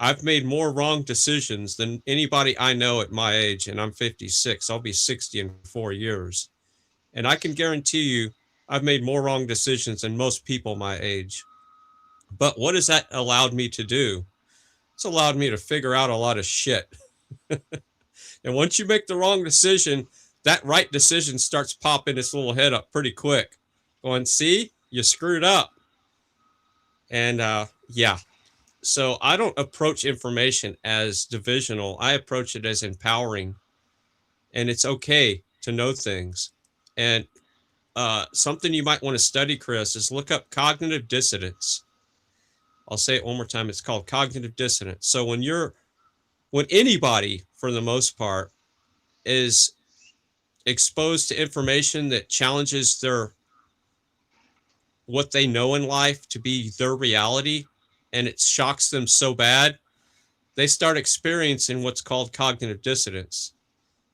I've made more wrong decisions than anybody I know at my age. And I'm 56. I'll be 60 in 4 years. And I can guarantee you, I've made more wrong decisions than most people my age. But what has that allowed me to do? It's allowed me to figure out a lot of shit. And once you make the wrong decision, that right decision starts popping its little head up pretty quick. Going, see, you screwed up. And yeah, so I don't approach information as divisional. I approach it as empowering. And it's okay to know things. And something you might want to study, Chris, is look up cognitive dissonance. I'll say it one more time. It's called cognitive dissonance. So when anybody, for the most part, is exposed to information that challenges what they know in life to be their reality, and it shocks them so bad, they start experiencing what's called cognitive dissonance.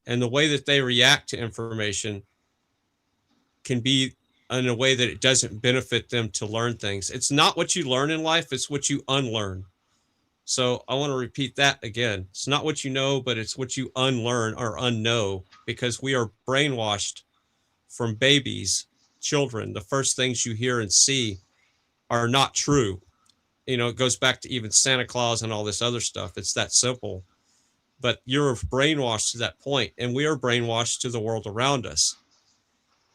And the way that they react to information can be in a way that it doesn't benefit them to learn things. It's not what you learn in life, it's what you unlearn. So I want to repeat that again. It's not what you know, but it's what you unlearn or unknow, because we are brainwashed from babies, children. The first things you hear and see are not true. It goes back to even Santa Claus and all this other stuff. It's that simple. But you're brainwashed to that point, and we are brainwashed to the world around us.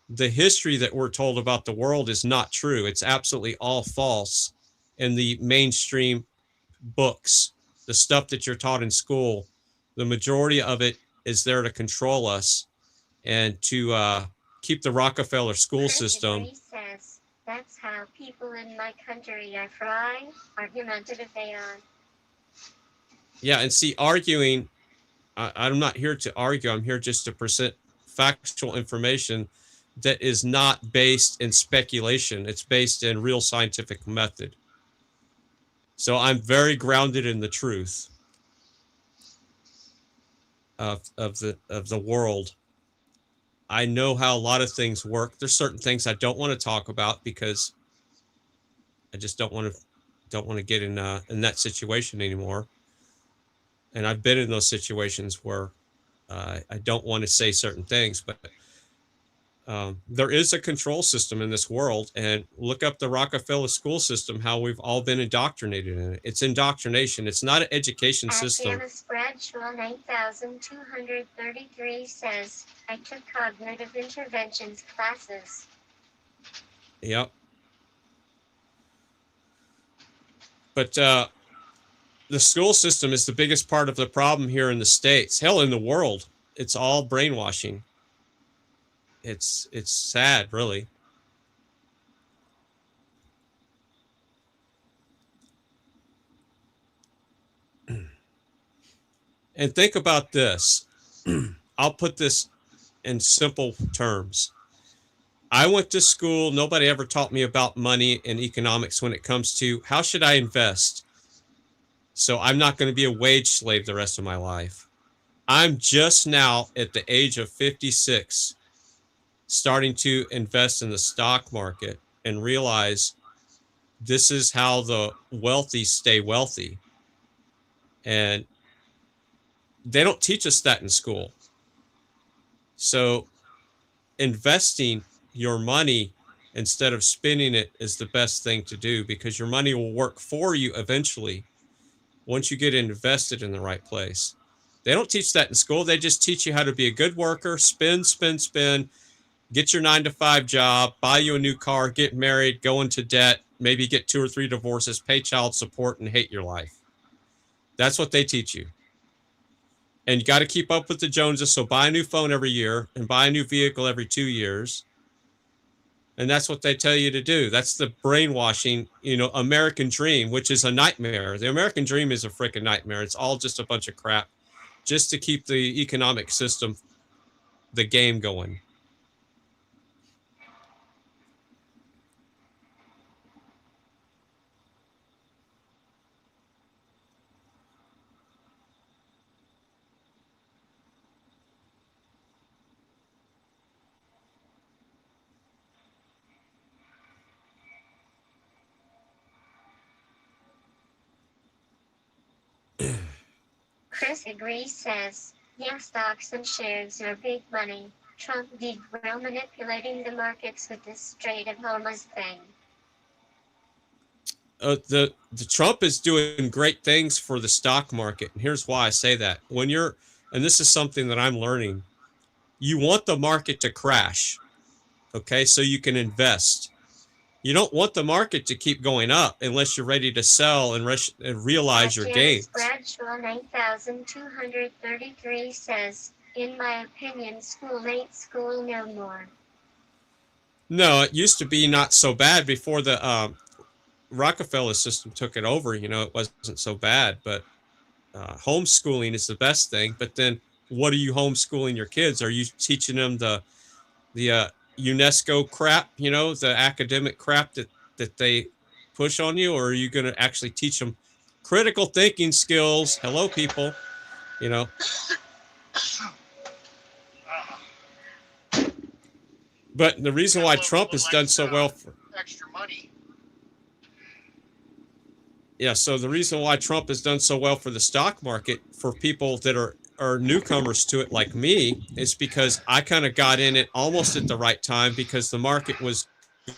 the history that we're told about the world is not true. It's absolutely all false. In the mainstream books, the stuff that you're taught in school, the majority of it is there to control us and to keep the Rockefeller school system. Says, that's how people in my country are fried. Argumentative they are. Yeah, and see, arguing, I'm not here to argue. I'm here just to present factual information that is not based in speculation. It's based in real scientific method. So I'm very grounded in the truth of the world. I know how a lot of things work. There's certain things I don't want to talk about because I just don't want to get in that situation anymore. And I've been in those situations where I don't want to say certain things, but there is a control system in this world, and look up the Rockefeller school system, how we've all been indoctrinated in it. It's indoctrination. It's not an education system. Bradshaw 9233 says, I took cognitive interventions classes. Yep. But the school system is the biggest part of the problem here in the States. Hell, in the world, it's all brainwashing. It's sad, really. And think about this. I'll put this in simple terms. I went to school. Nobody ever taught me about money and economics when it comes to how should I invest. So I'm not going to be a wage slave the rest of my life. I'm just now at the age of 56 starting to invest in the stock market and realize this is how the wealthy stay wealthy. And they don't teach us that in school. So investing your money instead of spending it is the best thing to do, because your money will work for you eventually once you get invested in the right place. They don't teach that in school. They just teach you how to be a good worker, spend, get your 9-to-5 job, buy you a new car, get married, go into debt, maybe get 2 or 3 divorces, pay child support, and hate your life. That's what they teach you. And you got to keep up with the Joneses, so buy a new phone every year and buy a new vehicle every 2 years. And that's what they tell you to do. That's the brainwashing, American dream, which is a nightmare. The American dream is a freaking nightmare. It's all just a bunch of crap just to keep the economic system, the game going. Chris agrees, says, yeah, stocks and shares are big money. Trump did well manipulating the markets with this straight of Homer's thing. The Trump is doing great things for the stock market. And here's why I say that. And this is something that I'm learning, you want the market to crash, okay, so you can invest. You don't want the market to keep going up unless you're ready to sell and realize your gains. Bradshaw 9233 says, in my opinion, school ain't school no more. No, it used to be not so bad before the Rockefeller system took it over. It wasn't so bad, but homeschooling is the best thing. But then what are you homeschooling your kids? Are you teaching them the UNESCO crap, the academic crap that they push on you, or are you going to actually teach them critical thinking skills? Hello, people, But the reason why Trump has done so well for extra money. Yeah, so the reason why Trump has done so well for the stock market for people that are newcomers to it like me is because I kind of got in it almost at the right time, because the market was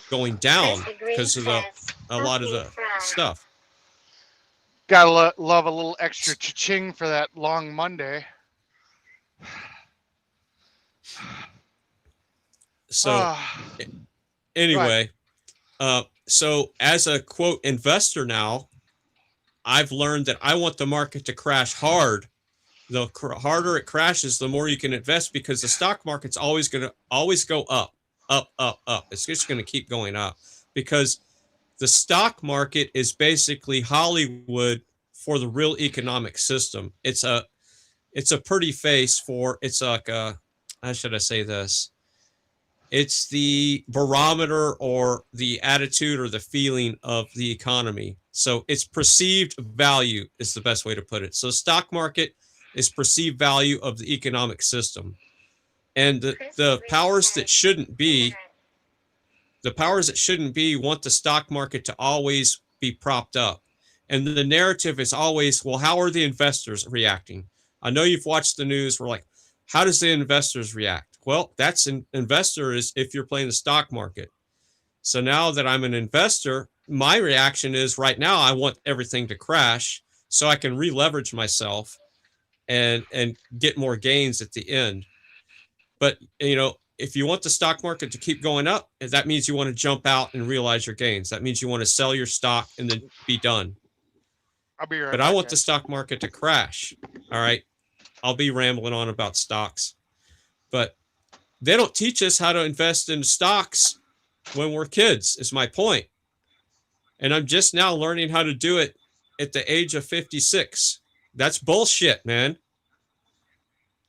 going down because of a lot of the stuff. Gotta love a little extra cha-ching for that long Monday. So anyway, so as a quote investor now, I've learned that I want the market to crash hard. The harder it crashes, the more you can invest, because the stock market's always going to always go up, up, up, up. It's just going to keep going up, because the stock market is basically Hollywood for the real economic system. It's a pretty face for, it's like a, how should I say this? It's the barometer or the attitude or the feeling of the economy. So it's perceived value is the best way to put it. So stock market is perceived value of the economic system. And the powers that shouldn't be, want the stock market to always be propped up. And the narrative is always, well, how are the investors reacting? I know you've watched the news. We're like, how does the investors react? Well, that's an investor is if you're playing the stock market. So now that I'm an investor, my reaction is right now I want everything to crash so I can re-leverage myself and get more gains at the end. But, you know, if you want the stock market to keep going up, that means you want to jump out and realize your gains. That means you want to sell your stock and then be done. I'll be right But back, I want guys. the stock market to crash. All right. I'll be rambling on about stocks. But they don't teach us how to invest in stocks when we're kids, is my point. And I'm just now learning how to do it at the age of 56. That's bullshit, man.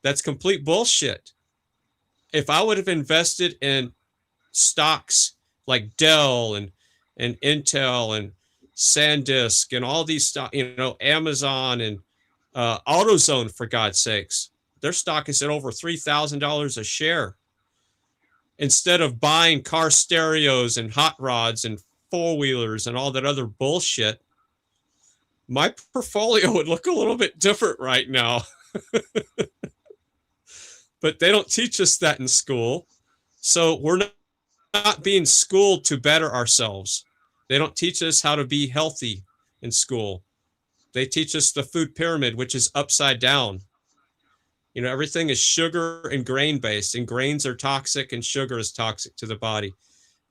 That's complete bullshit. If I would have invested in stocks like Dell and Intel and SanDisk and all these stock, you know, Amazon and AutoZone, for God's sakes, their stock is at over $3,000 a share. Instead of buying car stereos and hot rods and four-wheelers and all that other bullshit, my portfolio would look a little bit different right now. But they don't teach us that in school. So we're not being schooled to better ourselves. They don't teach us how to be healthy in school. They teach us the food pyramid, which is upside down. You know, everything is sugar and grain based, and grains are toxic and sugar is toxic to the body.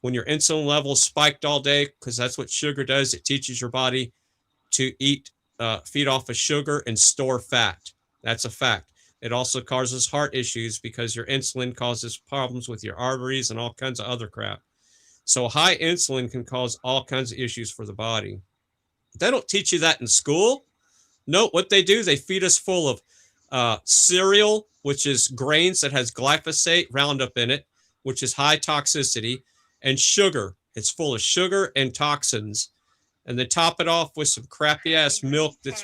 When your insulin levels spiked all day, because that's what sugar does, it teaches your body to feed off of sugar and store fat. That's a fact. It also causes heart issues because your insulin causes problems with your arteries and all kinds of other crap. So high insulin can cause all kinds of issues for the body. They don't teach you that in school. No, what they do, they feed us full of cereal, which is grains that has glyphosate, Roundup in it, which is high toxicity, and sugar. It's full of sugar and toxins. And they top it off with some crappy ass milk that's...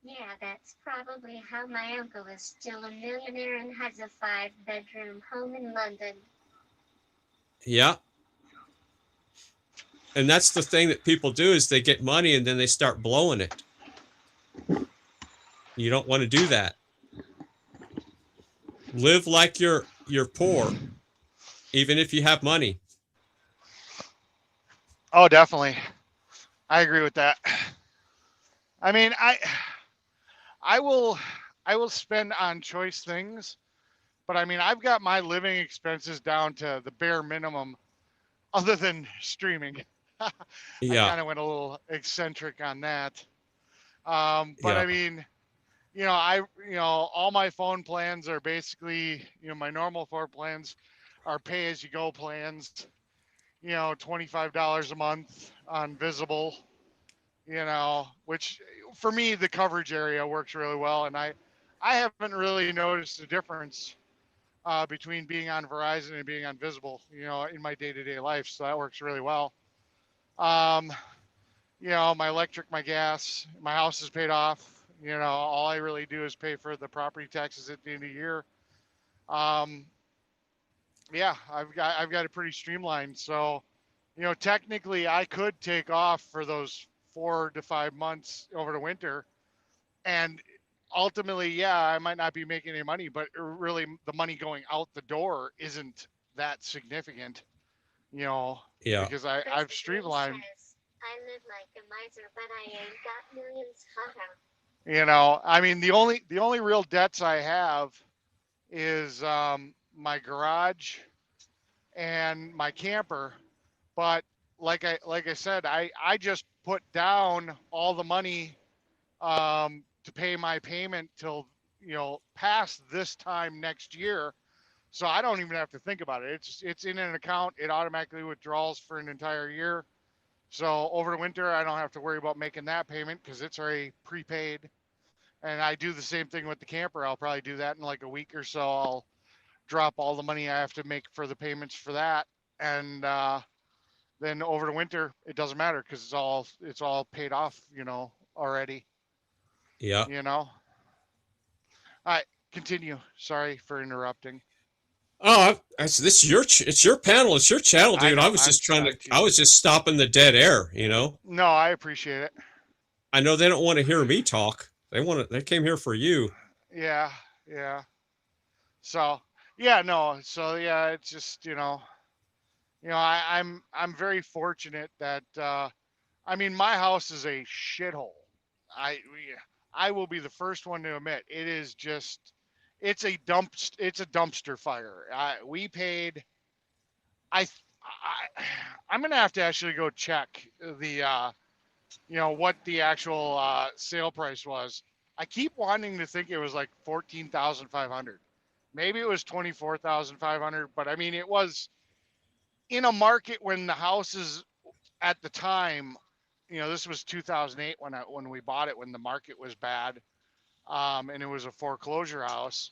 Yeah, that's probably how my uncle is still a millionaire and has a 5-bedroom home in London. Yeah. And that's the thing that people do, is they get money and then they start blowing it. You don't want to do that. Live like you're poor, even if you have money. Oh, definitely. I agree with that. I mean, I will spend on choice things, but I mean, I've got my living expenses down to the bare minimum, other than streaming. Yeah. I kind of went a little eccentric on that. But Yeah. I mean, you know, all my phone plans are basically, you know, my normal phone plans are pay-as-you-go plans. You know, $25 a month on Visible. You know, which for me, the coverage area works really well. And I haven't really noticed a difference between being on Verizon and being on Visible, you know, in my day-to-day life. So that works really well. You know, my electric, my gas, my house is paid off. You know, all I really do is pay for the property taxes at the end of the year. Yeah, I've got it pretty streamlined. So, you know, technically I could take off for those 4 to 5 months over the winter, and ultimately, yeah, I might not be making any money, but really the money going out the door isn't that significant, you know. Yeah. Because I've streamlined. I live like a miser, but I ain't got millions. You know, I mean, the only real debts I have is my garage and my camper. But like I said, I just put down all the money to pay my payment till past this time next year. So I don't even have to think about it. It's in an account. It automatically withdraws for an entire year. So over the winter, I don't have to worry about making that payment because it's already prepaid. And I do the same thing with the camper. I'll probably do that in like a week or so. I'll drop all the money I have to make for the payments for that, and then over the winter, it doesn't matter because it's all paid off, already. Yeah. All right, continue. Sorry for interrupting. Oh, this is it's your panel, it's your channel, I dude. I know. was I'm just trying to, sorry I too. was just stopping the dead air. No, I appreciate it. I know they don't want to hear me talk. They came here for you. Yeah, yeah. So yeah, no. So yeah, it's just I'm very fortunate that I mean my house is a shithole. I will be the first one to admit it is just it's a dumpster fire. We paid I'm gonna have to actually go check the what the actual sale price was. I keep wanting to think it was like 14,500. Maybe it was 24,500, but I mean it was in a market when the houses at the time, this was 2008 when we bought it, when the market was bad, and it was a foreclosure house.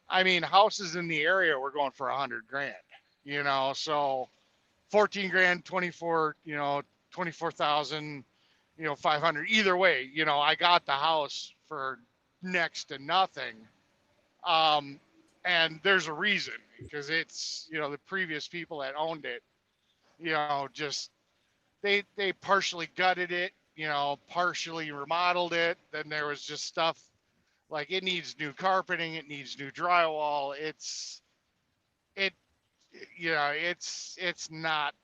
I mean, houses in the area were going for 100 grand, so 14 grand, 24,000, 500. Either way, I got the house for next to nothing. And there's a reason because it's, the previous people that owned it, just they partially gutted it, partially remodeled it. Then there was just stuff like it needs new carpeting, it needs new drywall. It it's not,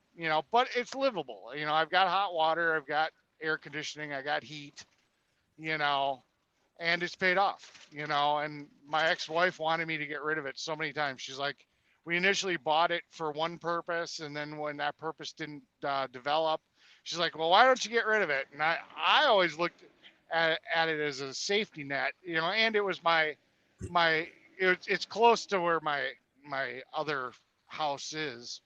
but it's livable. I've got hot water, I've got air conditioning, I got heat, you know, and it's paid off, and my ex-wife wanted me to get rid of it so many times. She's like, we initially bought it for one purpose, and then when that purpose didn't develop, she's like, well, why don't you get rid of it? And I always looked at it as a safety net, and it was it's close to where my other house is.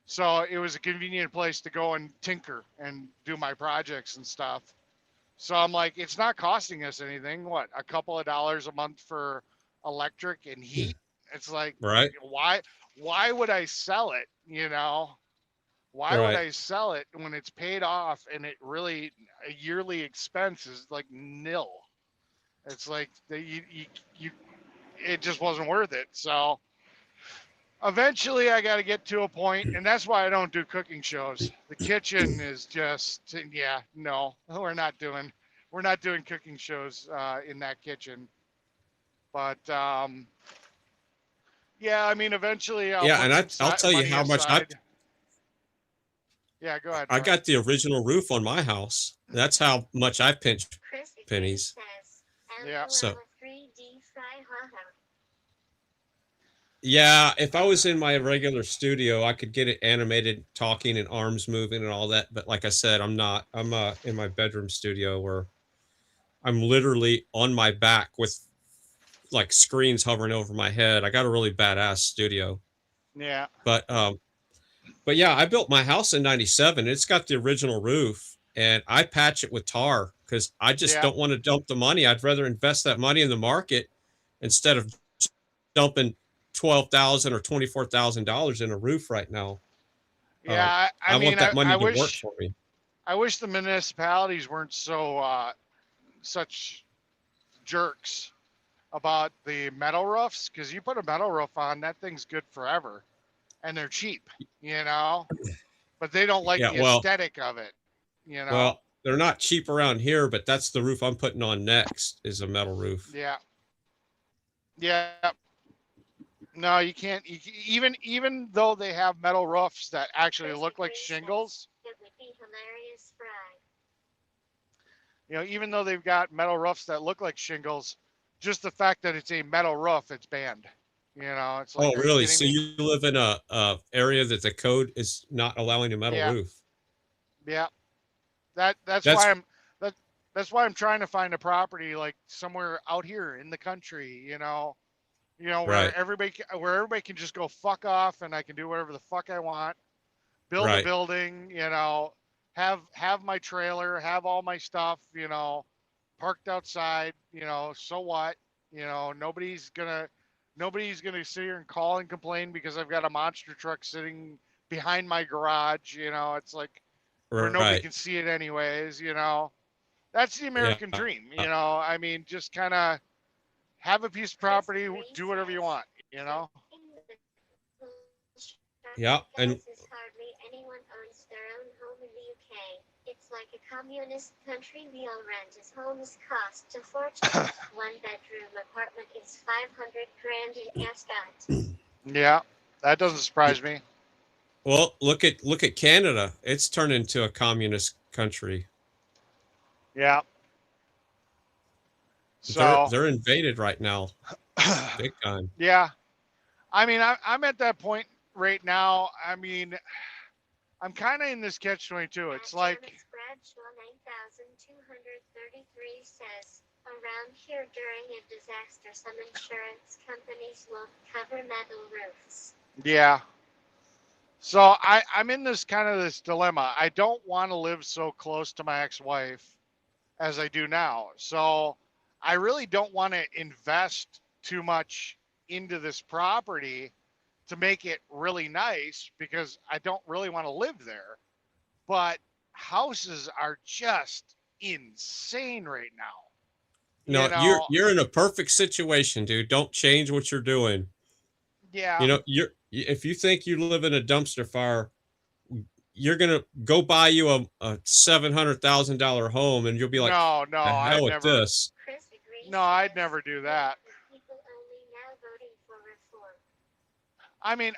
So it was a convenient place to go and tinker and do my projects and stuff. So I'm like, it's not costing us anything. What, a couple of dollars a month for electric and heat? It's like, Right. why would I sell it? Why would Right. I sell it when it's paid off and it really, a yearly expense is like nil? It's like it just wasn't worth it. So eventually I got to get to a point, and that's why I don't do cooking shows. The kitchen is just, yeah, no, we're not doing cooking shows in that kitchen. But yeah, I mean, eventually I'll Yeah, put and some I'll tell you money how much aside. Yeah, go ahead. I Brent. got the original roof on my house. That's how much I pinched pennies. Yeah. So yeah, if I was in my regular studio, I could get it animated, talking and arms moving and all that. But like I said, I'm not. I'm in my bedroom studio where I'm literally on my back with like screens hovering over my head. I got a really badass studio. Yeah. But yeah, I built my house in '97. It's got the original roof, and I patch it with tar because I just Yeah. don't want to dump the money. I'd rather invest that money in the market instead of dumping $12,000 or $24,000 in a roof right now. Yeah. I I want mean, that money I to work wish for me. the municipalities weren't so such jerks about the metal roofs, because you put a metal roof on, that thing's good forever, and they're cheap, but they don't like Yeah, the aesthetic of it, well, they're not cheap around here, but that's the roof I'm putting on next is a metal roof. Yeah. Yeah. No, you can't. Even though they have metal roofs that actually look like shingles, It would be hilarious, Fry. even though they've got metal roofs that look like shingles, just the fact that it's a metal roof, it's banned. You know, it's like, Oh, are you really? kidding So me? you live in a area that the code is not allowing a metal Yeah, roof? yeah. That's That's why that that's why I'm trying to find a property like somewhere out here in the country. Where right, everybody can just go fuck off, and I can do whatever the fuck I want. Build a right, building, have my trailer, have all my stuff, parked outside, so what? Nobody's gonna sit here and call and complain because I've got a monster truck sitting behind my garage. It's like where nobody right. can see it anyways. That's the Yeah, American dream. I mean, just kind of have a piece of property, do whatever you want. yeah, and Guys, is hardly anyone owns their own home in the UK. It's like a communist country. We all rent as homes cost a fortune. One bedroom apartment is 500 grand in Ascot. Yeah, that doesn't surprise me. well, look at Canada. It's turned into a communist country. Yeah. They're So, they're invaded right now, big time. yeah. I mean, I'm at that point right now. I mean, I'm kind of in this catch-22. It's like, Bradshaw 9233 says, around here during a disaster, some insurance companies won't cover metal roofs. yeah. So I'm in this dilemma. I don't want to live so close to my ex-wife as I do now. So I really don't want to invest too much into this property to make it really nice because I don't really want to live there. But houses are just insane right now. You No, you're know, you're in a perfect situation, dude. Don't change what you're doing. yeah. If you think you live in a dumpster fire, you're gonna go buy you a $700,000 home, and you'll be like, No, the I'd hell with never. this. Chris agrees. No, I'd never do that. People only now voting for reform. I mean,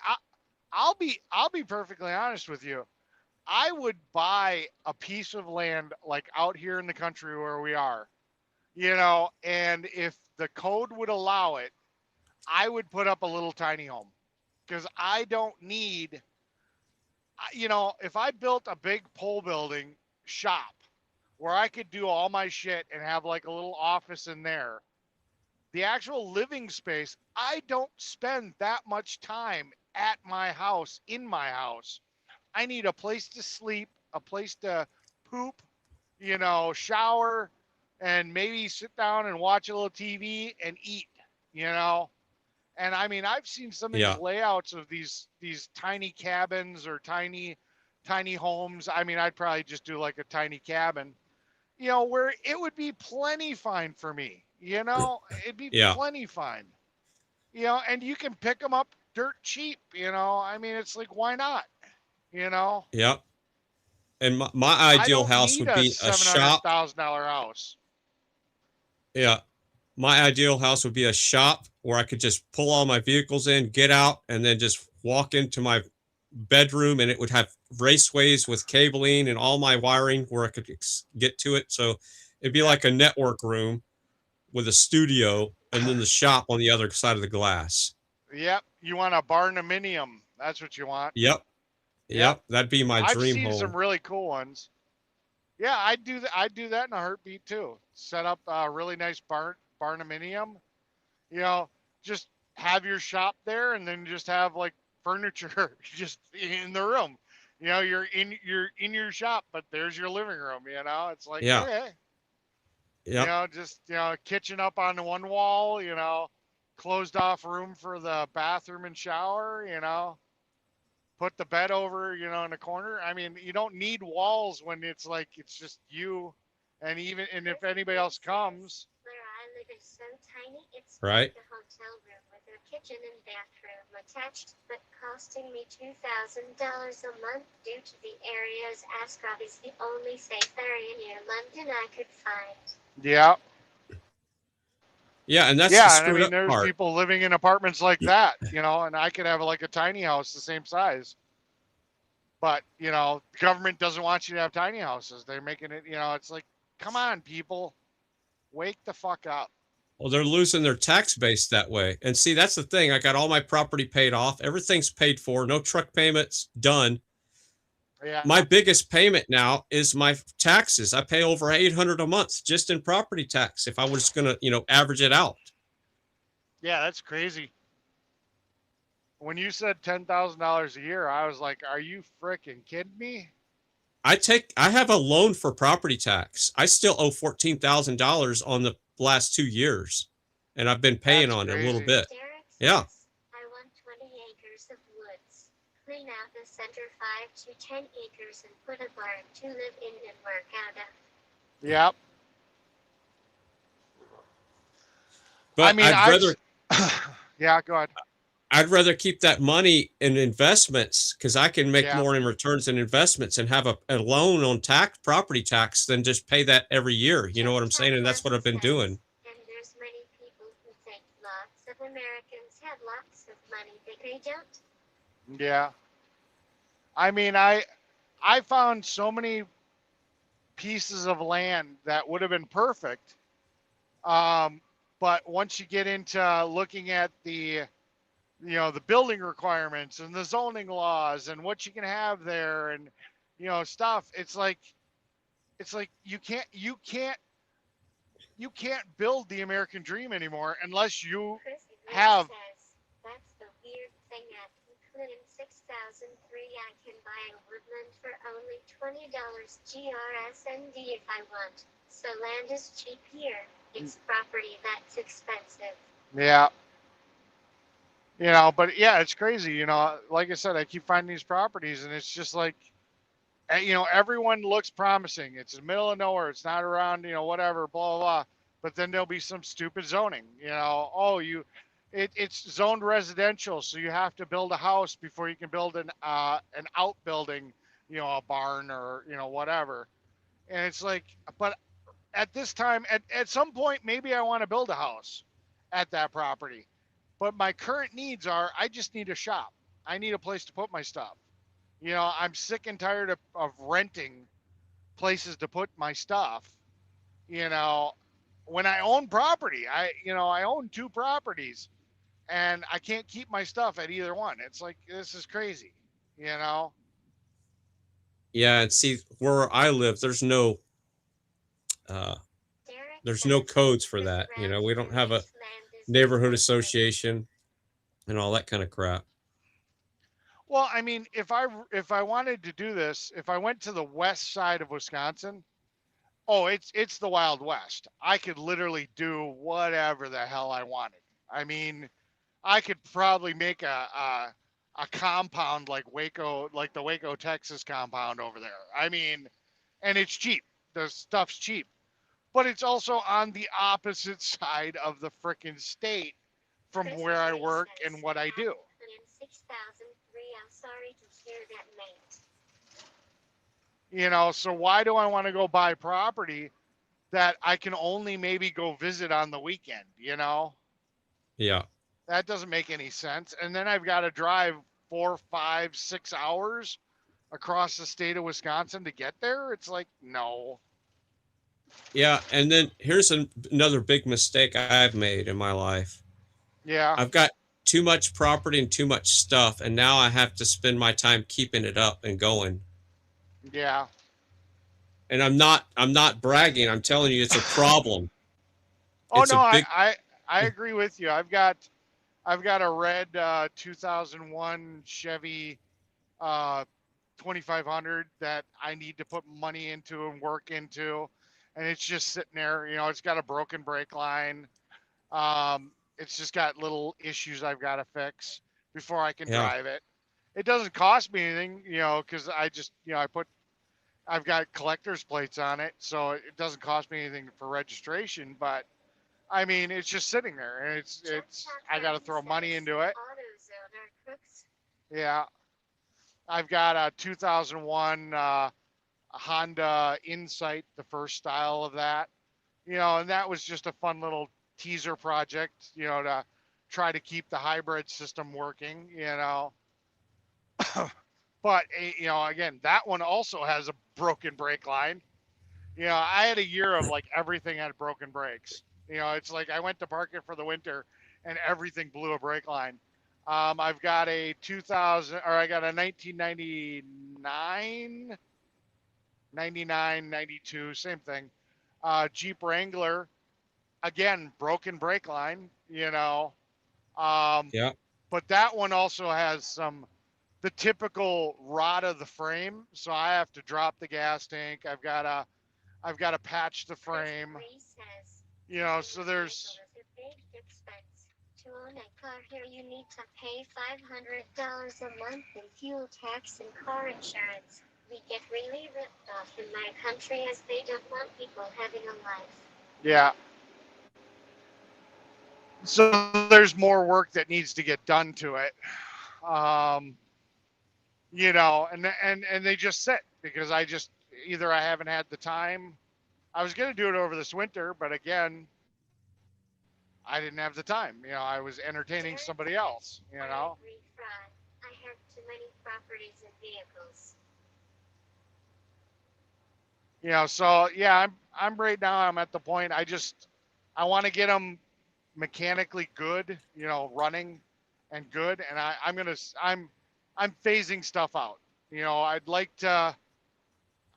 I'll be perfectly honest with you. I would buy a piece of land like out here in the country where we are, and if the code would allow it, I would put up a little tiny home because I don't need, if I built a big pole building shop where I could do all my shit and have like a little office in there, the actual living space, I don't spend that much time at my house, in my house. I need a place to sleep, a place to poop, shower, and maybe sit down and watch a little TV and eat, you know. And I mean, I've seen some of these Yeah, layouts of these tiny cabins or tiny homes. I mean, I'd probably just do like a tiny cabin, where it would be plenty fine for me. It'd be yeah, plenty fine. And you can pick them up dirt cheap. I mean, it's like, why not? You know, yeah. And my I ideal don't house need would a be a shop. $700,000 house. Yeah, my ideal house would be a shop where I could just pull all my vehicles in, get out, and then just walk into my bedroom, and it would have raceways with cabling and all my wiring where I could get to it. So it'd be Yeah. like a network room with a studio, and then the shop on the other side of the glass. Yep. You want a barnuminium. That's what you want. Yep, Yep. yep, that'd be my I've dream seen some home. really cool ones. Yeah, I'd do that. I'd do that in a heartbeat too. Set up a really nice barnuminium. You know, just have your shop there, and then just have like furniture just in the room. You're in your shop, but there's your living room. It's like, Yeah, okay. yep, Just kitchen up on the one wall. Closed off room for the bathroom and shower. Put the bed over, in the corner. I mean, you don't need walls when it's like it's just you, and if anybody else comes. Where I live is so tiny, it's right. like a hotel room with a kitchen and bathroom attached, but costing me $2,000 a month due to the area's Ascot is the only safe area near London I could find. Yeah, Yeah, and that's the yeah, and I screwed mean, up there's part. people living in apartments like that, and I could have like a tiny house the same size. But the government doesn't want you to have tiny houses. They're making it, it's like, come on, people, wake the fuck up. Well, they're losing their tax base that way. And see, that's the thing. I got all my property paid off. Everything's paid for. No truck payments done. Yeah. My biggest payment now is my taxes. I pay over 800 a month just in property tax if I was going to, average it out. Yeah, that's crazy. When you said $10,000 a year, I was like, are you freaking kidding me? I have a loan for property tax. I still owe $14,000 on the last 2 years, and I've been paying That's on it a little crazy. bit. Yeah. I want 20 acres of woods. Clean out the center 5 to 10 acres and put a barn to live in and work out of. Yep. But I mean, I'd rather yeah, go ahead. I'd rather keep that money in investments because I can make Yeah. more in returns in investments and have a loan on property tax than just pay that every year. You know what I'm saying? And that's what I've been doing. And there's many people who think lots of Americans have lots of money, but they don't. Yeah. I mean, I found so many pieces of land that would have been perfect. But once you get into looking at the building requirements and the zoning laws and what you can have there and, stuff, it's like you can't build the American dream anymore unless you have. That's the weird thing at Clinton 6003. I can buy a woodland for only $20 GRSND if I want. So land is cheap here. It's property that's expensive. Yeah. But yeah, it's crazy. Like I said, I keep finding these properties and it's just like, everyone looks promising. It's in the middle of nowhere. It's not around, whatever, blah, blah, blah. But then there'll be some stupid zoning, it's zoned residential. So you have to build a house before you can build an outbuilding, a barn or, whatever. And it's like, but at this time, at some point, maybe I want to build a house at that property. But my current needs are, I just need a shop. I need a place to put my stuff. I'm sick and tired of renting places to put my stuff. When I own property, I own 2 properties and I can't keep my stuff at either one. It's like, this is crazy, Yeah. And see, where I live, there's no codes for that. We don't have a neighborhood association and all that kind of crap. Well, I mean, if I wanted to do this, if I went to the west side of Wisconsin, it's the Wild West. I could literally do whatever the hell I wanted. I mean, I could probably make a compound like Waco, like the Waco, Texas compound over there. I mean, and it's cheap. The stuff's cheap. But it's also on the opposite side of the frickin' state from where I work and what I do. I'm sorry to hear that, mate. So why do I want to go buy property that I can only maybe go visit on the weekend, Yeah. That doesn't make any sense. And then I've got to drive 4, 5, 6 hours across the state of Wisconsin to get there. It's like, no. Yeah. And then here's another big mistake I've made in my life. Yeah. I've got too much property and too much stuff, and now I have to spend my time keeping it up and going. Yeah. And I'm not bragging. I'm telling you, it's a problem. I agree with you. I've got a red 2001 Chevy 2500 that I need to put money into and work into, and it's just sitting there. It's got a broken brake line. It's just got little issues I've got to fix before I can drive it. It doesn't cost me anything, because I just, I've got collector's plates on it, so it doesn't cost me anything for registration. But I mean, it's just sitting there, and it's I got to throw money into it. Yeah, I've got a 2001 Honda Insight, the first style of that, and that was just a fun little teaser project, to try to keep the hybrid system working, but again, that one also has a broken brake line. I had a year of like everything had broken brakes, You know, it's like I went to park it for the winter and everything blew a brake line. I've got a 2000, or I got a 1999, 99, 92, same thing. Jeep Wrangler, again, broken brake line, you know. Um, Yeah. but that one also has the typical rot of the frame. So I have to drop the gas tank. I've got to patch the frame. You know, so there's, To own a car here, you need to pay $500 a month in fuel tax and car insurance. We get really ripped off in my country as they don't want people having a life. yeah. So there's more work that needs to get done to it. Um, you know, and they just sit because I just, either I haven't had the time. I was going to do it over this winter, but again, I didn't have the time. You know, I was entertaining somebody else, you know. I have too many properties and vehicles. You know, so yeah, I'm right now, I'm at the point I want to get them mechanically good, you know, running and good, and I'm phasing stuff out. You know, I'd like to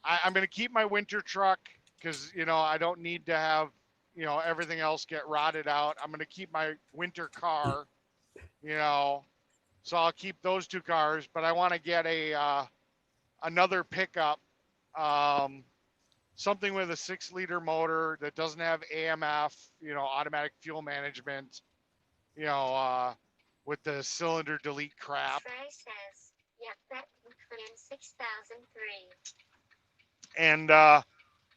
I'm going to keep my winter truck because, you know, I don't need to have, you know, everything else get rotted out. I'm going to keep my winter car, you know, so I'll keep those two cars, but I want to get another pickup, um, something with a 6-liter motor that doesn't have AMF, you know, automatic fuel management, you know, with the cylinder delete crap. Trey says, yep, that in 6003. And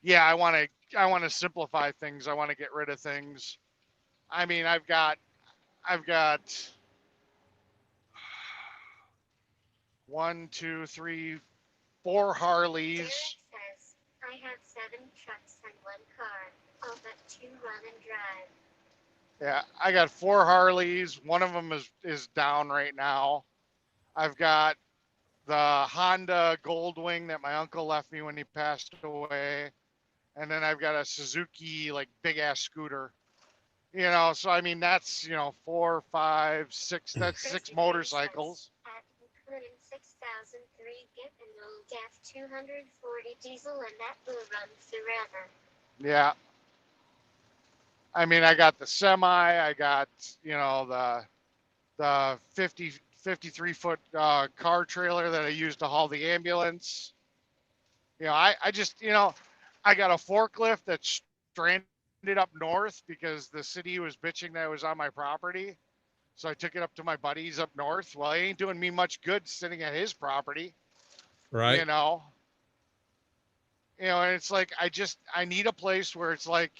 yeah, I want to simplify things. I want to get rid of things. I mean, I've got one, two, three, four Harleys. Derek says, I have 7 trucks and 1 car. All but 2 run and drive. Yeah, I got 4 Harleys. One of them is down right now. I've got the Honda Goldwing that my uncle left me when he passed away, and then I've got a Suzuki like big ass scooter. You know, so I mean that's, you know, 4, 5, 6. That's 6 motorcycles. Including 6003 get an old F240 diesel, and that will run forever. Yeah. I mean, I got the semi. I got, you know, the 53-foot car trailer that I use to haul the ambulance. You know, I just, you know, I got a forklift that's stranded up north because the city was bitching that it was on my property. So I took it up to my buddies up north. Well, it ain't doing me much good sitting at his property. Right. You know. You know, and it's like I need a place where it's like,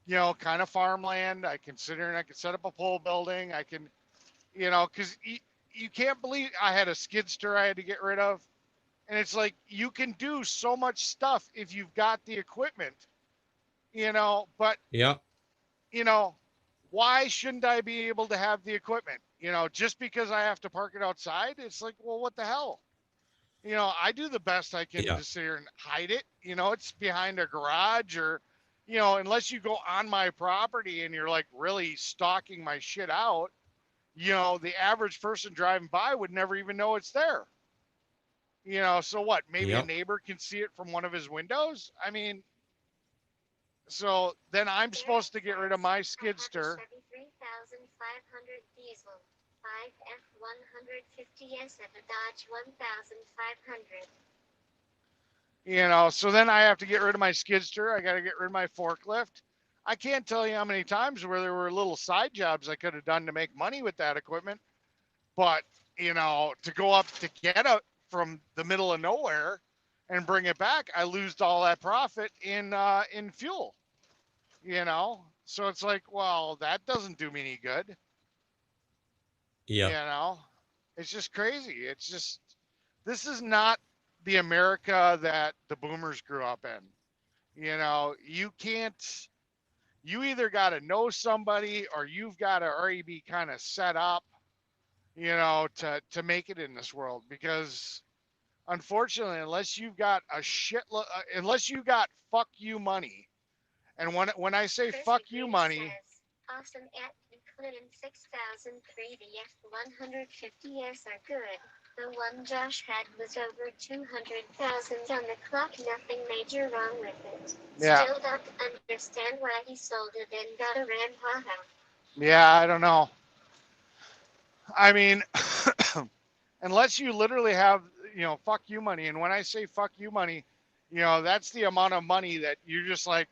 you know, kind of farmland. I can sit here and I can set up a pole building. I can, you know, because you can't believe I had a skidster I had to get rid of. And it's like, you can do so much stuff if you've got the equipment, you know, but, Yeah. you know, why shouldn't I be able to have the equipment? You know, just because I have to park it outside, it's like, well, what the hell? You know, I do the best I can Yeah. to sit here and hide it. You know, it's behind a garage or, you know, unless you go on my property and you're like really stalking my shit out, you know, the average person driving by would never even know it's there. You know, so what? Maybe a Yep. neighbor can see it from one of his windows. I mean, so then I'm supposed to get rid of my skidster. 3500 diesel, 5 F150S and a Dodge 1500. You know, so then I have to get rid of my skidster. I got to get rid of my forklift. I can't tell you how many times where there were little side jobs I could have done to make money with that equipment. But, you know, to go up to get it from the middle of nowhere and bring it back, I lose all that profit in fuel, you know? So it's like, well, that doesn't do me any good. You Yep. know, it's just crazy. It's just, this is not the America that the boomers grew up in. You know, you can't, you either got to know somebody or you've got to already be kind of set up, you know, to make it in this world. Because unfortunately, unless you've got a shitload, unless you got fuck you money And when I say fuck you money, Awesome at Clinton 6000 3DF 150 years are good. The one Josh had was over 200,000 on the clock, nothing major wrong with it. Yeah. Still don't understand why he sold it and got a Ram haha. yeah, I don't know. I mean, unless you literally have, fuck you money. And when I say fuck you money, that's the amount of money that you're just like,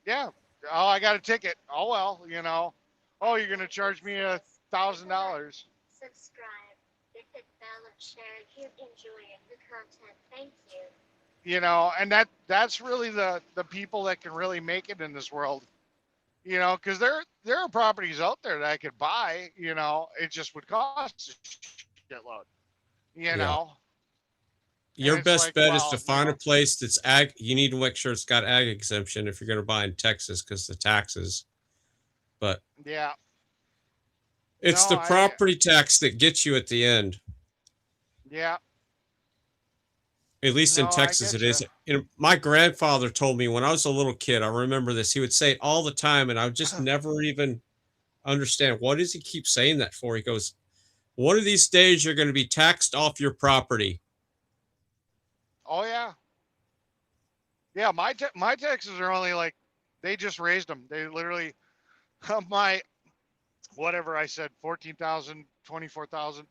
yeah, oh, I got a ticket. Oh, well, oh, you're going to charge me $1,000. Subscribe. Hit the bell and share if you're enjoying the content. Thank you. And that's really the people that can really make it in this world. Because there are properties out there that I could buy, it just would cost a shitload, Yeah. Your best like, bet is to well, find a place that's ag. You need to make sure it's got ag exemption if you're going to buy in Texas because the taxes. But yeah, it's No, the property tax that gets you at the end. yeah, At least in No, I Texas, get it is. My grandfather told me when I was a little kid. I remember this. He would say it all the time, and I would just never even understand what does he keep saying that for. He goes, "One of these days, you're going to be taxed off your property." oh yeah, yeah. My taxes are only like, they just raised them. They literally, my whatever I said, 14,000, 24,000.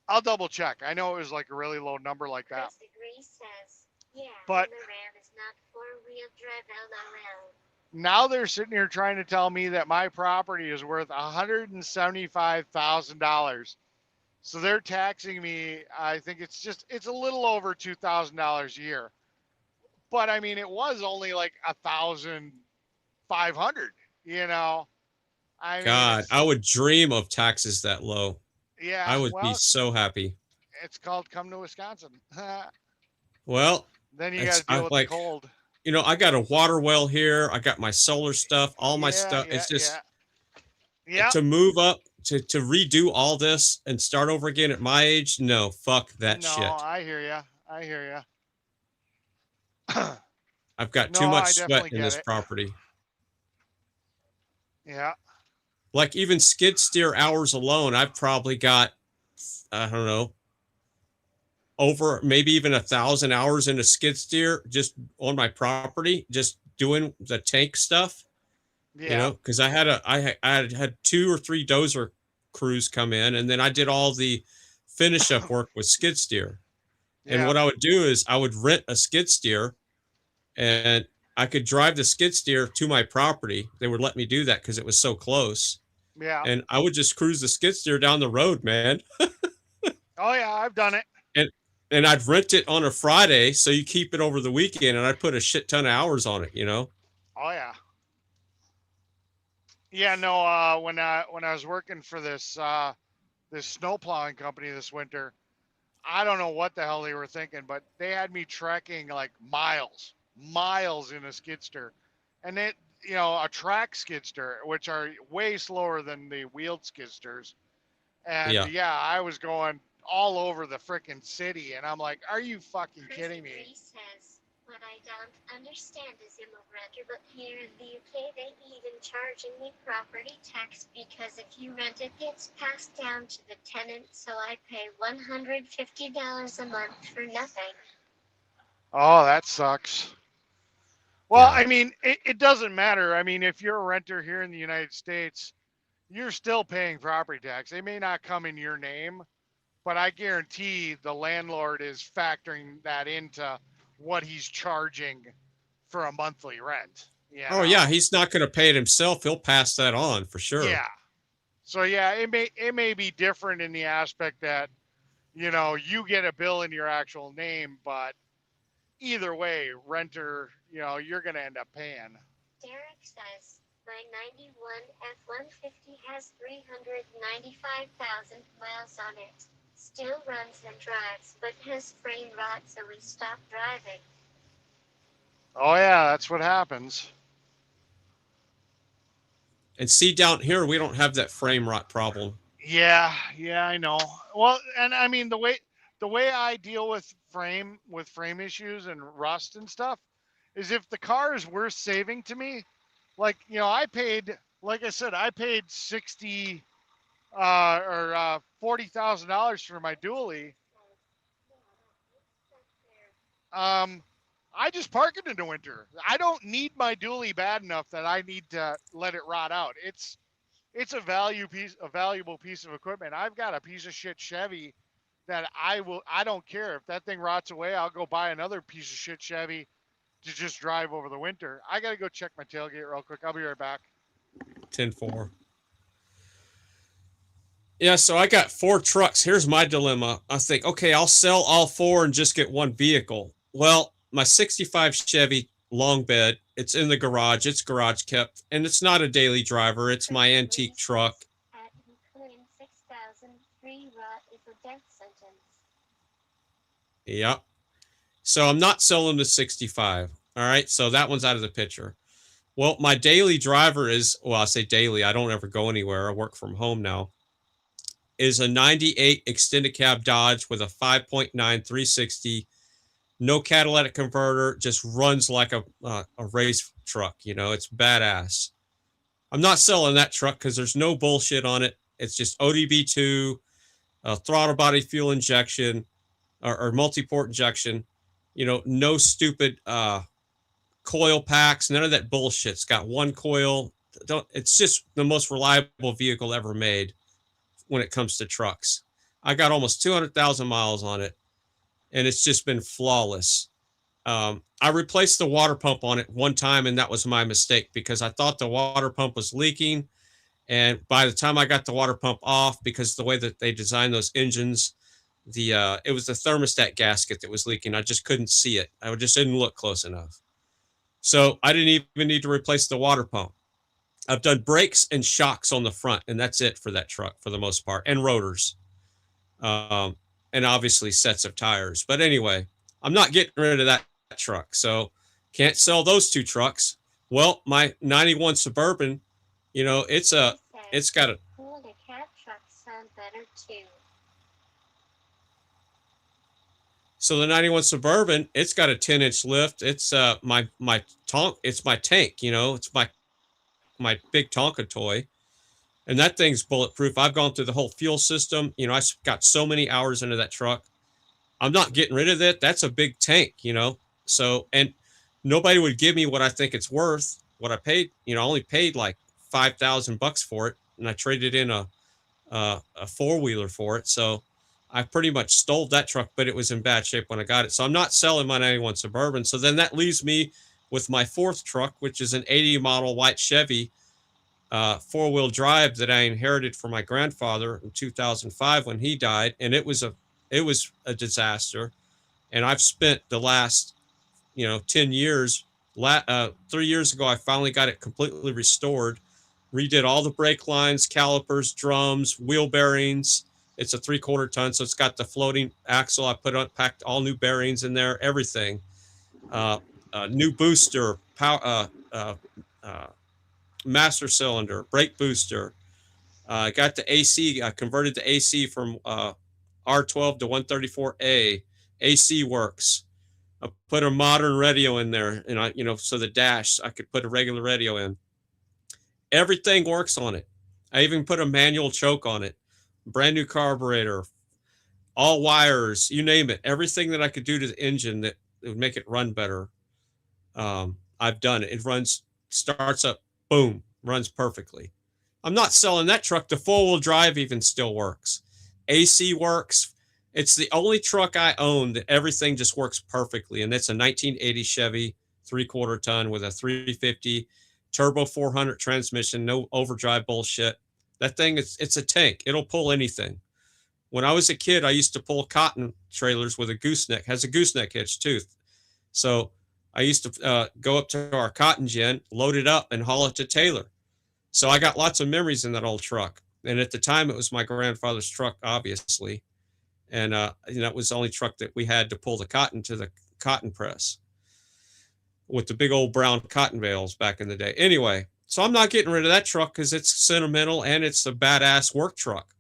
I'll double check. I know it was like a really low number like that. Chris Degree says, yeah, But the Ram is not four-wheel drive LOL. now they're sitting here trying to tell me that my property is worth $175,000. So they're taxing me. I think it's a little over $2,000 a year. But I mean, it was only like 1,500. I mean, God, I would dream of taxes that low. yeah. I would be Well, so happy. it's called come to Wisconsin. Well, Then you got to deal with the cold. I got a water well here. I got my solar stuff, all my stuff. Yeah, It's just yeah. to move up, to redo all this and start over again at my age. No, fuck that shit. No, I hear you. I've got No, too I much definitely sweat in get this it. property. Yeah. Like even skid steer hours alone, I've probably got, I don't know, over maybe even 1,000 hours in a skid steer just on my property, just doing the tank stuff. Yeah. Because I had 2 or 3 dozer crews come in, and then I did all the finish up work with skid steer. And what I would do is I would rent a skid steer, and I could drive the skid steer to my property. They would let me do that because it was so close. Yeah. And I would just cruise the skid steer down the road, man. Oh yeah, I've done it. And I'd rent it on a Friday, so you keep it over the weekend, and I'd put a shit ton of hours on it, Oh yeah. Yeah, no, when I was working for this snow plowing company this winter, I don't know what the hell they were thinking, but they had me trekking like miles in a skidster. And it, a track skidster, which are way slower than the wheeled skidsters. And yeah, I was going all over the freaking city, and I'm like, are you fucking kidding me? Says, what I don't understand is I'm a renter, but here in the UK they even charging me property tax because if you rent it gets passed down to the tenant, so I pay $150 a month for nothing. Oh, that sucks. Well, I mean, it doesn't matter. I mean, if you're a renter here in the United States, you're still paying property tax. They may not come in your name, but I guarantee the landlord is factoring that into what he's charging for a monthly rent. Yeah. Oh yeah, he's not going to pay it himself. He'll pass that on for sure. Yeah. So yeah, it may be different in the aspect that, you get a bill in your actual name, but either way, renter, you're going to end up paying. Derek says, my 91 F-150 has 395,000 miles on it. Still runs and drives, but has frame rot, so we stopped driving. Oh yeah, that's what happens. And see, down here we don't have that frame rot problem. Yeah, I know. Well, and I mean the way I deal with frame issues and rust and stuff is if the car is worth saving to me. Like, you know, I paid, like I said, I paid $40,000 for my dually. I just park it in the winter. I don't need my dually bad enough that I need to let it rot out. It's a valuable piece of equipment. I've got a piece of shit Chevy that I don't care if that thing rots away. I'll go buy another piece of shit Chevy to just drive over the winter. I gotta go check my tailgate real quick. I'll be right back. 10-4. Yeah, so I got 4 trucks. Here's my dilemma. I think, okay, I'll sell all 4 and just get one vehicle. Well, my 65 Chevy long bed, it's in the garage. It's garage kept, and it's not a daily driver. It's my antique truck. Yep. So I'm not selling the 65. All right. So that one's out of the picture. Well, my daily driver is, well, I say daily. I don't ever go anywhere. I work from home now. Is a 98 extended cab Dodge with a 5.9 360, no catalytic converter, just runs like a race truck. You know, it's badass. I'm not selling that truck because there's no bullshit on it. It's just ODB2, throttle body fuel injection, or multi-port injection. You know, no stupid coil packs, none of that bullshit. It's got one coil. It's just the most reliable vehicle ever made when it comes to trucks. I got almost 200,000 miles on it, and it's just been flawless. I replaced the water pump on it one time, and that was my mistake because I thought the water pump was leaking. And by the time I got the water pump off, because the way that they designed those engines, it was the thermostat gasket that was leaking. I just couldn't see it. I just didn't look close enough. So I didn't even need to replace the water pump. I've done brakes and shocks on the front, and that's it for that truck for the most part, and rotors, and obviously sets of tires. But anyway, I'm not getting rid of that truck, so can't sell those 2 trucks. Well, my 91 Suburban, you know, it's got a. The cat trucks sound better too. So the 91 Suburban, it's got a 10-inch lift. It's my tank, you know, it's my big Tonka toy, and that thing's bulletproof. I've gone through the whole fuel system. You know, I got so many hours into that truck. I'm not getting rid of it. That's a big tank, you know. So, and nobody would give me what I think it's worth. What I paid, you know, I only paid like $5,000 for it, and I traded in a 4-wheeler for it. So I pretty much stole that truck, but it was in bad shape when I got it. So I'm not selling my 91 Suburban. So then that leaves me with my 4th truck, which is an 80 model white Chevy 4-wheel drive that I inherited from my grandfather in 2005 when he died. And it was a disaster. And I've spent the last, 10 years, 3 years ago, I finally got it completely restored, redid all the brake lines, calipers, drums, wheel bearings. It's a 3/4 ton. So it's got the floating axle. I packed all new bearings in there, everything. New booster, power, master cylinder, brake booster. Got the AC. I converted the AC from R12 to 134A. AC works. I put a modern radio in there, and so the dash, I could put a regular radio in. Everything works on it. I even put a manual choke on it. Brand new carburetor, all wires, you name it. Everything that I could do to the engine that would make it run better. I've done it. It starts up, boom, runs perfectly. I'm not selling that truck. The 4-wheel drive even still works. AC works. It's the only truck I own that everything just works perfectly. And that's a 1980 Chevy 3/4 ton with a 350 turbo 400 transmission, no overdrive bullshit. That thing, it's a tank. It'll pull anything. When I was a kid, I used to pull cotton trailers with a gooseneck. Has a gooseneck hitch too. So I used to go up to our cotton gin, load it up, and haul it to Taylor. So I got lots of memories in that old truck. And at the time, it was my grandfather's truck, obviously. And it was the only truck that we had to pull the cotton to the cotton press with the big old brown cotton bales back in the day. Anyway, so I'm not getting rid of that truck because it's sentimental and it's a badass work truck.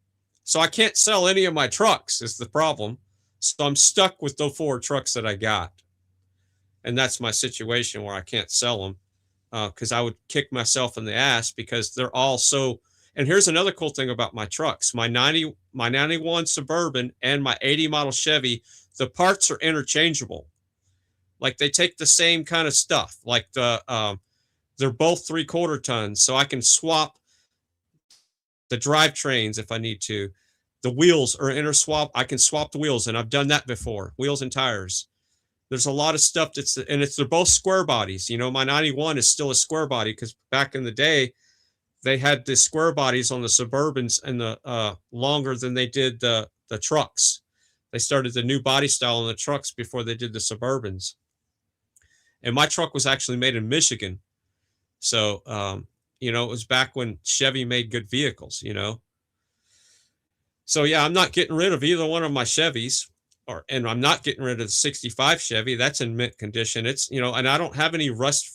So I can't sell any of my trucks is the problem. So I'm stuck with the 4 trucks that I got. And that's my situation where I can't sell them because I would kick myself in the ass because they're all so. And here's another cool thing about my trucks: my 91 Suburban and my 80 model Chevy. The parts are interchangeable. Like they take the same kind of stuff. Like they're both 3/4 tons, so I can swap the drivetrains if I need to. The wheels are interswap. I can swap the wheels, and I've done that before. Wheels and tires. There's a lot of stuff they're both square bodies. You know, my 91 is still a square body because back in the day, they had the square bodies on the Suburbans and the longer than they did the trucks. They started the new body style on the trucks before they did the Suburbans. And my truck was actually made in Michigan. So, it was back when Chevy made good vehicles, So yeah, I'm not getting rid of either one of my Chevys, and I'm not getting rid of the 65 Chevy. That's in mint condition. It's, and I don't have any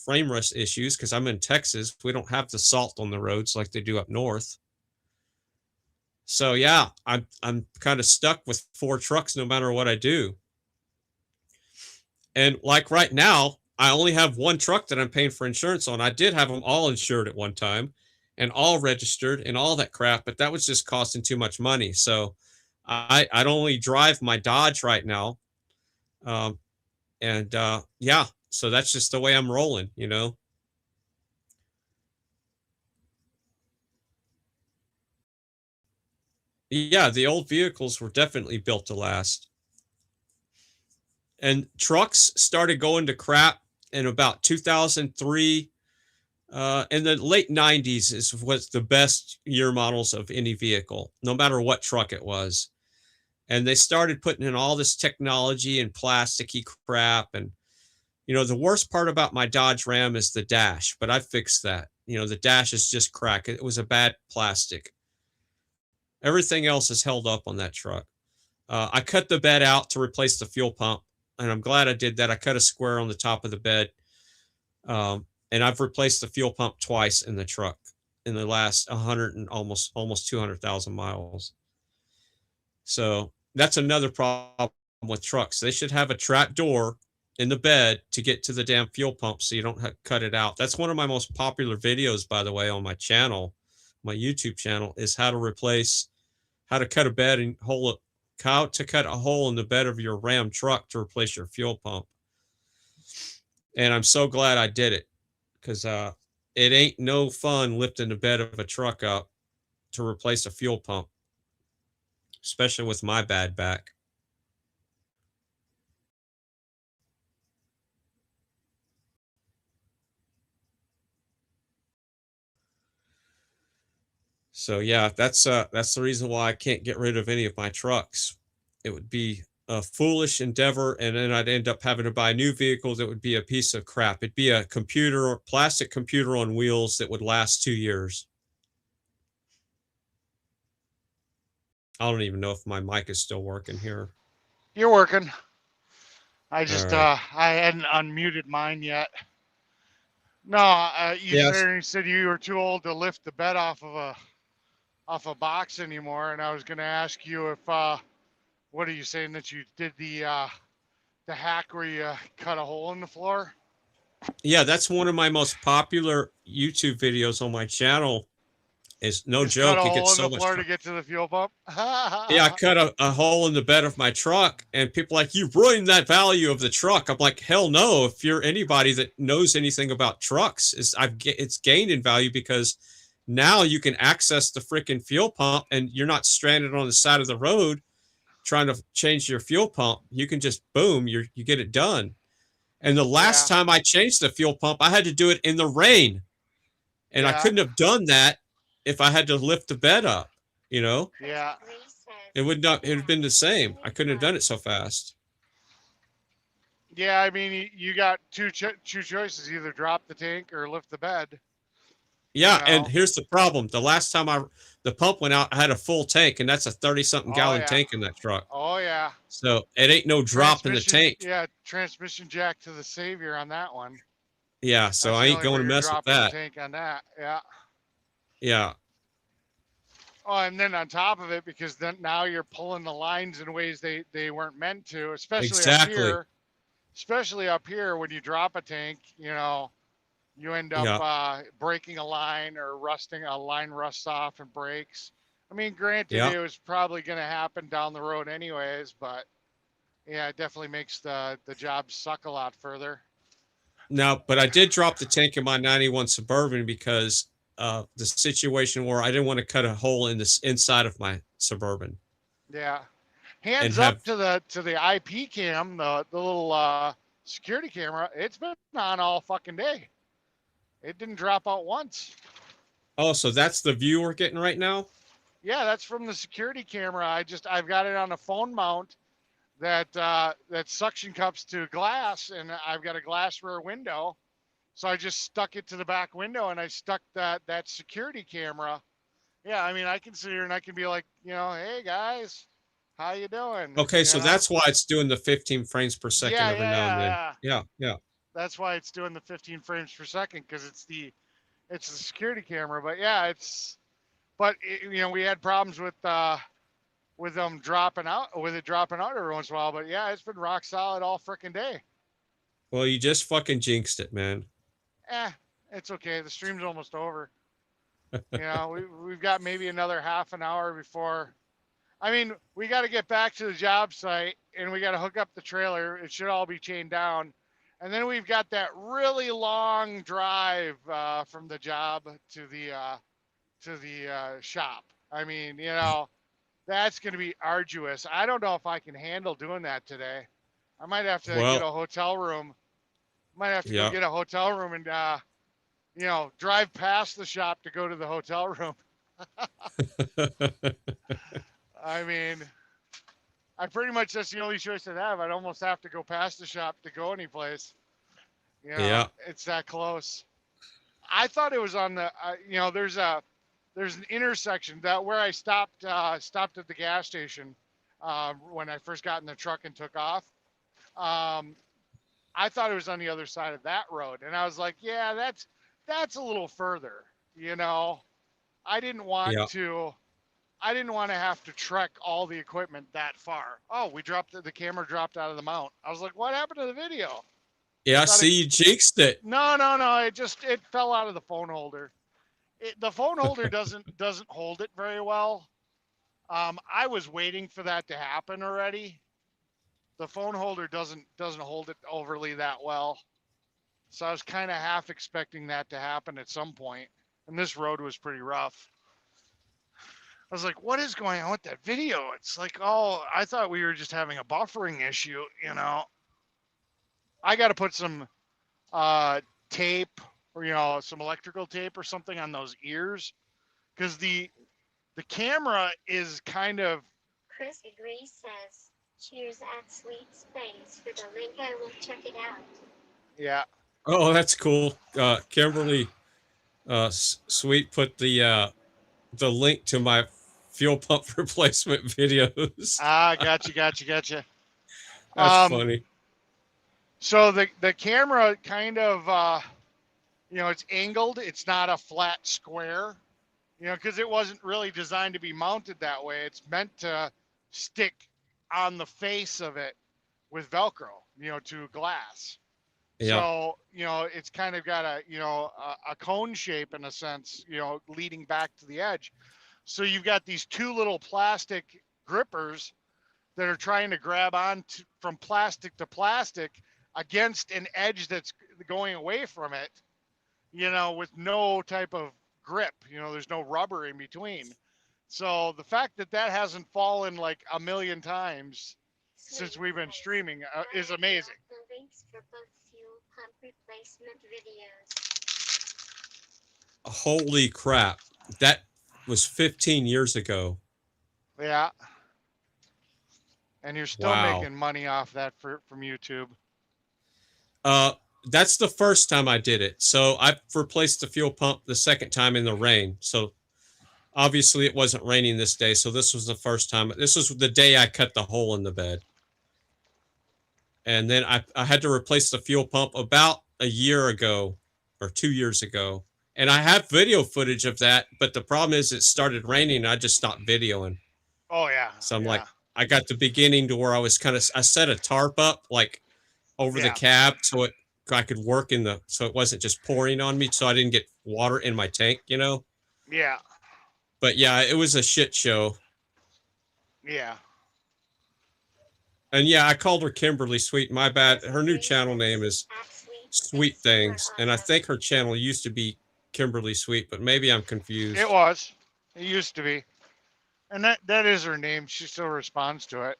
frame rust issues because I'm in Texas. We don't have the salt on the roads like they do up north. So yeah, I'm kind of stuck with 4 trucks no matter what I do. And like right now, I only have 1 truck that I'm paying for insurance on. I did have them all insured at one time and all registered and all that crap, but that was just costing too much money. So I'd only drive my Dodge right now. Yeah, so that's just the way I'm rolling, Yeah, the old vehicles were definitely built to last. And trucks started going to crap in about 2003. In the late 90s was the best year models of any vehicle, no matter what truck it was. And they started putting in all this technology and plasticky crap. And, the worst part about my Dodge Ram is the dash, but I fixed that. The dash is just crack. It was a bad plastic. Everything else is held up on that truck. I cut the bed out to replace the fuel pump, and I'm glad I did that. I cut a square on the top of the bed. And I've replaced the fuel pump twice in the truck in the last 100 and almost 200,000 miles. So that's another problem with trucks. They should have a trap door in the bed to get to the damn fuel pump so you don't cut it out. That's one of my most popular videos, by the way, on my channel, my YouTube channel, is how to cut a bed and how to cut a hole in the bed of your Ram truck to replace your fuel pump. And I'm so glad I did it. Because it ain't no fun lifting the bed of a truck up to replace a fuel pump, especially with my bad back. So yeah, that's the reason why I can't get rid of any of my trucks. It would be a foolish endeavor, and then I'd end up having to buy new vehicles that would be a piece of crap. It'd be a computer or plastic computer on wheels that would last 2 years. I don't even know if my mic is still working here. You're working. I just I hadn't unmuted mine yet. No, you said you were too old to lift the bed off a box anymore, and I was going to ask you if what are you saying, that you did the hack where you cut a hole in the floor? Yeah, that's one of my most popular YouTube videos on my channel. It's no joke. Cut a it gets hole so in the much floor to get to the fuel pump. Yeah, I cut a hole in the bed of my truck, and people are like, you ruined that value of the truck. I'm like, hell no. If you're anybody that knows anything about trucks, it's gained in value because now you can access the freaking fuel pump, and you're not stranded on the side of the road trying to change your fuel pump. You can just boom, you get it done. And the last time I changed the fuel pump, I had to do it in the rain, and I couldn't have done that if I had to lift the bed up. Yeah, it would have been the same. I couldn't have done it so fast. Yeah, I mean, you got two choices: either drop the tank or lift the bed. Yeah, and here's the problem: the last time the pump went out, I had a full tank, and that's a 30-something gallon tank in that truck. Oh yeah. So it ain't no drop in the tank. Yeah, transmission jack to the savior on that one. Yeah, so I ain't going to mess with that. Tank on that. Yeah. Yeah. Oh, and then on top of it, because then now you're pulling the lines in ways they weren't meant to, especially up here. especially up here when you drop a tank, you know, you end up Yeah. breaking a line or rusting a line rusts off and breaks. I mean, granted, Yeah. it was probably going to happen down the road anyways, but yeah, it definitely makes the job suck a lot further. Now, but I did drop the tank in my 91 Suburban because the situation where I didn't want to cut a hole in this inside of my Suburban Yeah. and Hands up have. to the IP cam, the little security camera. It's been on all fucking day. It didn't drop out once. Oh, so that's the view we're getting right now? Yeah, that's from the security camera. I've got it on a phone mount that that suction cups to glass, and I've got a glass rear window. So I just stuck it to the back window, and I stuck that security camera. Yeah, I mean, I can sit here and I can be like, you know, hey guys, how you doing? Okay, You so know? that's why it's doing the 15 frames per second Yeah, every yeah, now and yeah, then. yeah. Yeah, yeah. That's why it's doing the 15 frames per second, because it's the security camera. But yeah, you know, we had problems with them dropping out, with it dropping out every once in a while. But yeah, it's been rock solid all freaking day. Well, you just fucking jinxed it, man. It's okay. The stream's almost over. You know, we've got maybe another half an hour before. I mean, we got to get back to the job site, and we got to hook up the trailer. It should all be chained down. And then we've got that really long drive from the job to the shop. I mean, you know, that's going to be arduous. I don't know if I can handle doing that today. I might have to get Well, a hotel room. Might have to go yeah. get a hotel room and you know, drive past the shop to go to the hotel room. I mean, I pretty much, that's the only choice I have. I'd almost have to go past the shop to go anyplace. You know, Yeah. it's that close. I thought it was on the, you know, there's an intersection that where I stopped at the gas station when I first got in the truck and took off. I thought it was on the other side of that road, and I was like, yeah, that's a little further. You know, I didn't want Yeah. to. I didn't want to have to trek all the equipment that far. Oh, the camera dropped out of the mount. I was like, what happened to the video? Yeah, Thought see, you jinxed it. No. It fell out of the phone holder. The phone holder doesn't hold it very well. I was waiting for that to happen already. The phone holder doesn't hold it overly that well. So I was kind of half expecting that to happen at some point. And this road was pretty rough. I was like, what is going on with that video? It's like, oh, I thought we were just having a buffering issue, you know. I got to put some tape or, you know, some electrical tape or something on those ears, because the camera is kind of. Chris agrees says, cheers at Sweet Space for the link. I will check it out. Yeah. Oh, that's cool. Kimberly Sweet put the link to my fuel pump replacement videos. Gotcha. That's funny. So the camera kind of, you know, it's angled. It's not a flat square, you know, because it wasn't really designed to be mounted that way. It's meant to stick on the face of it with Velcro, you know, to glass. Yeah. So, you know, it's kind of got a, you know, a cone shape in a sense, you know, leading back to the edge. So you've got these two little plastic grippers that are trying to grab on from plastic to plastic against an edge that's going away from it, you know, with no type of grip, you know, there's no rubber in between. So the fact that hasn't fallen like a million times since we've been streaming is amazing. The links for both fuel pump replacement videos. Holy crap. That was 15 years ago. Yeah. And you're still Wow. making money off that from YouTube. That's the first time I did it. So I replaced the fuel pump the second time in the rain. So obviously it wasn't raining this day. So this was the first time. This was the day I cut the hole in the bed. And then I had to replace the fuel pump about a year ago or 2 years ago. And I have video footage of that. But the problem is it started raining and I just stopped videoing. Oh, yeah. So I'm yeah. like, I got the beginning to where I was I set a tarp up like over the cab so I could work so it wasn't just pouring on me, so I didn't get water in my tank, you know? Yeah. But yeah, it was a shit show. Yeah. And yeah, I called her Kimberly Sweet. My bad. Her new channel name is Sweet Things, and I think her channel used to be Kimberly Sweet, but maybe I'm confused. It was. It used to be. And that is her name. She still responds to it.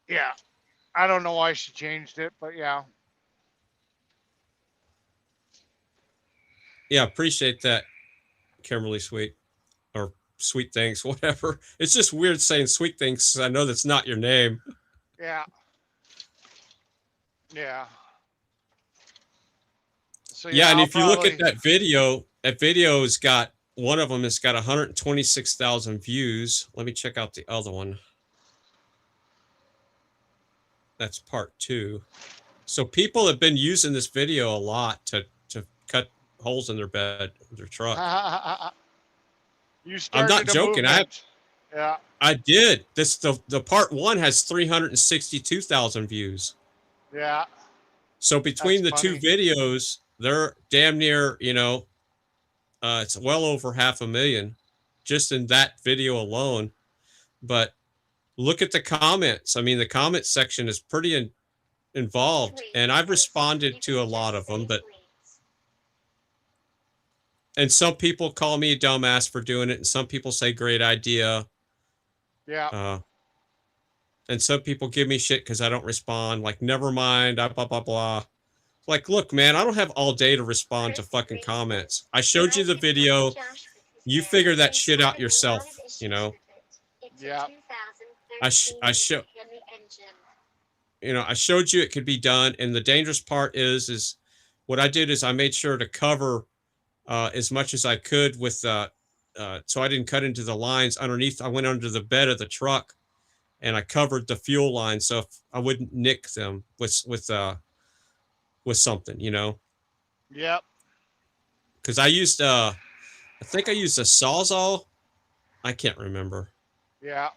Yeah. I don't know why she changed it, but yeah. Yeah, appreciate that, Kimberly Sweet, or Sweet Things, whatever. It's just weird saying Sweet Things 'cause I know that's not your name. Yeah. Yeah. So yeah, and I'll if you look at that video has got, one of them has got 126,000 views. Let me check out the other one. That's part 2. So people have been using this video a lot to cut holes in their bed, their truck. You started I'm not joking. Movement. I did. The part 1 has 362,000 views. Yeah. So between That's the 2 videos, they're damn near, it's well over 500,000 just in that video alone. But look at the comments. I mean, the comment section is pretty involved, and I've responded to a lot of them, and some people call me a dumbass for doing it, and some people say great idea. Yeah. And some people give me shit because I don't respond, like, never mind, blah, blah, blah. Like, look, man, I don't have all day to respond to fucking comments. I showed you the video. You figure that shit out yourself, Yeah. I showed you it could be done. And the dangerous part is what I did is I made sure to cover as much as I could with, so I didn't cut into the lines underneath. I went under the bed of the truck and I covered the fuel line so if I wouldn't nick them with something, Yep. Because I used, I think I used a Sawzall. I can't remember. Yeah.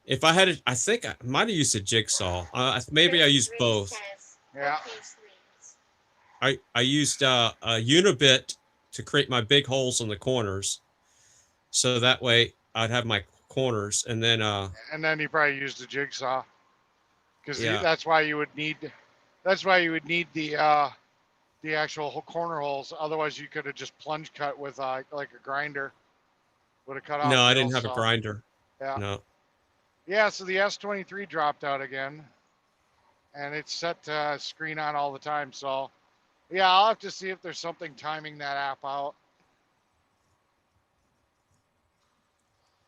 If I had, I think I might have used a jigsaw. Maybe I used both. Yeah. I used a Unibit to create my big holes in the corners, so that way I'd have my corners, and then you probably used a jigsaw because yeah. that's why you would need the actual corner holes. Otherwise, you could have just plunge cut with like a grinder. Would have cut off. No, I didn't have a grinder. Yeah. No. Yeah, so the S23 dropped out again, and it's set to screen on all the time. So, yeah, I'll have to see if there's something timing that app out.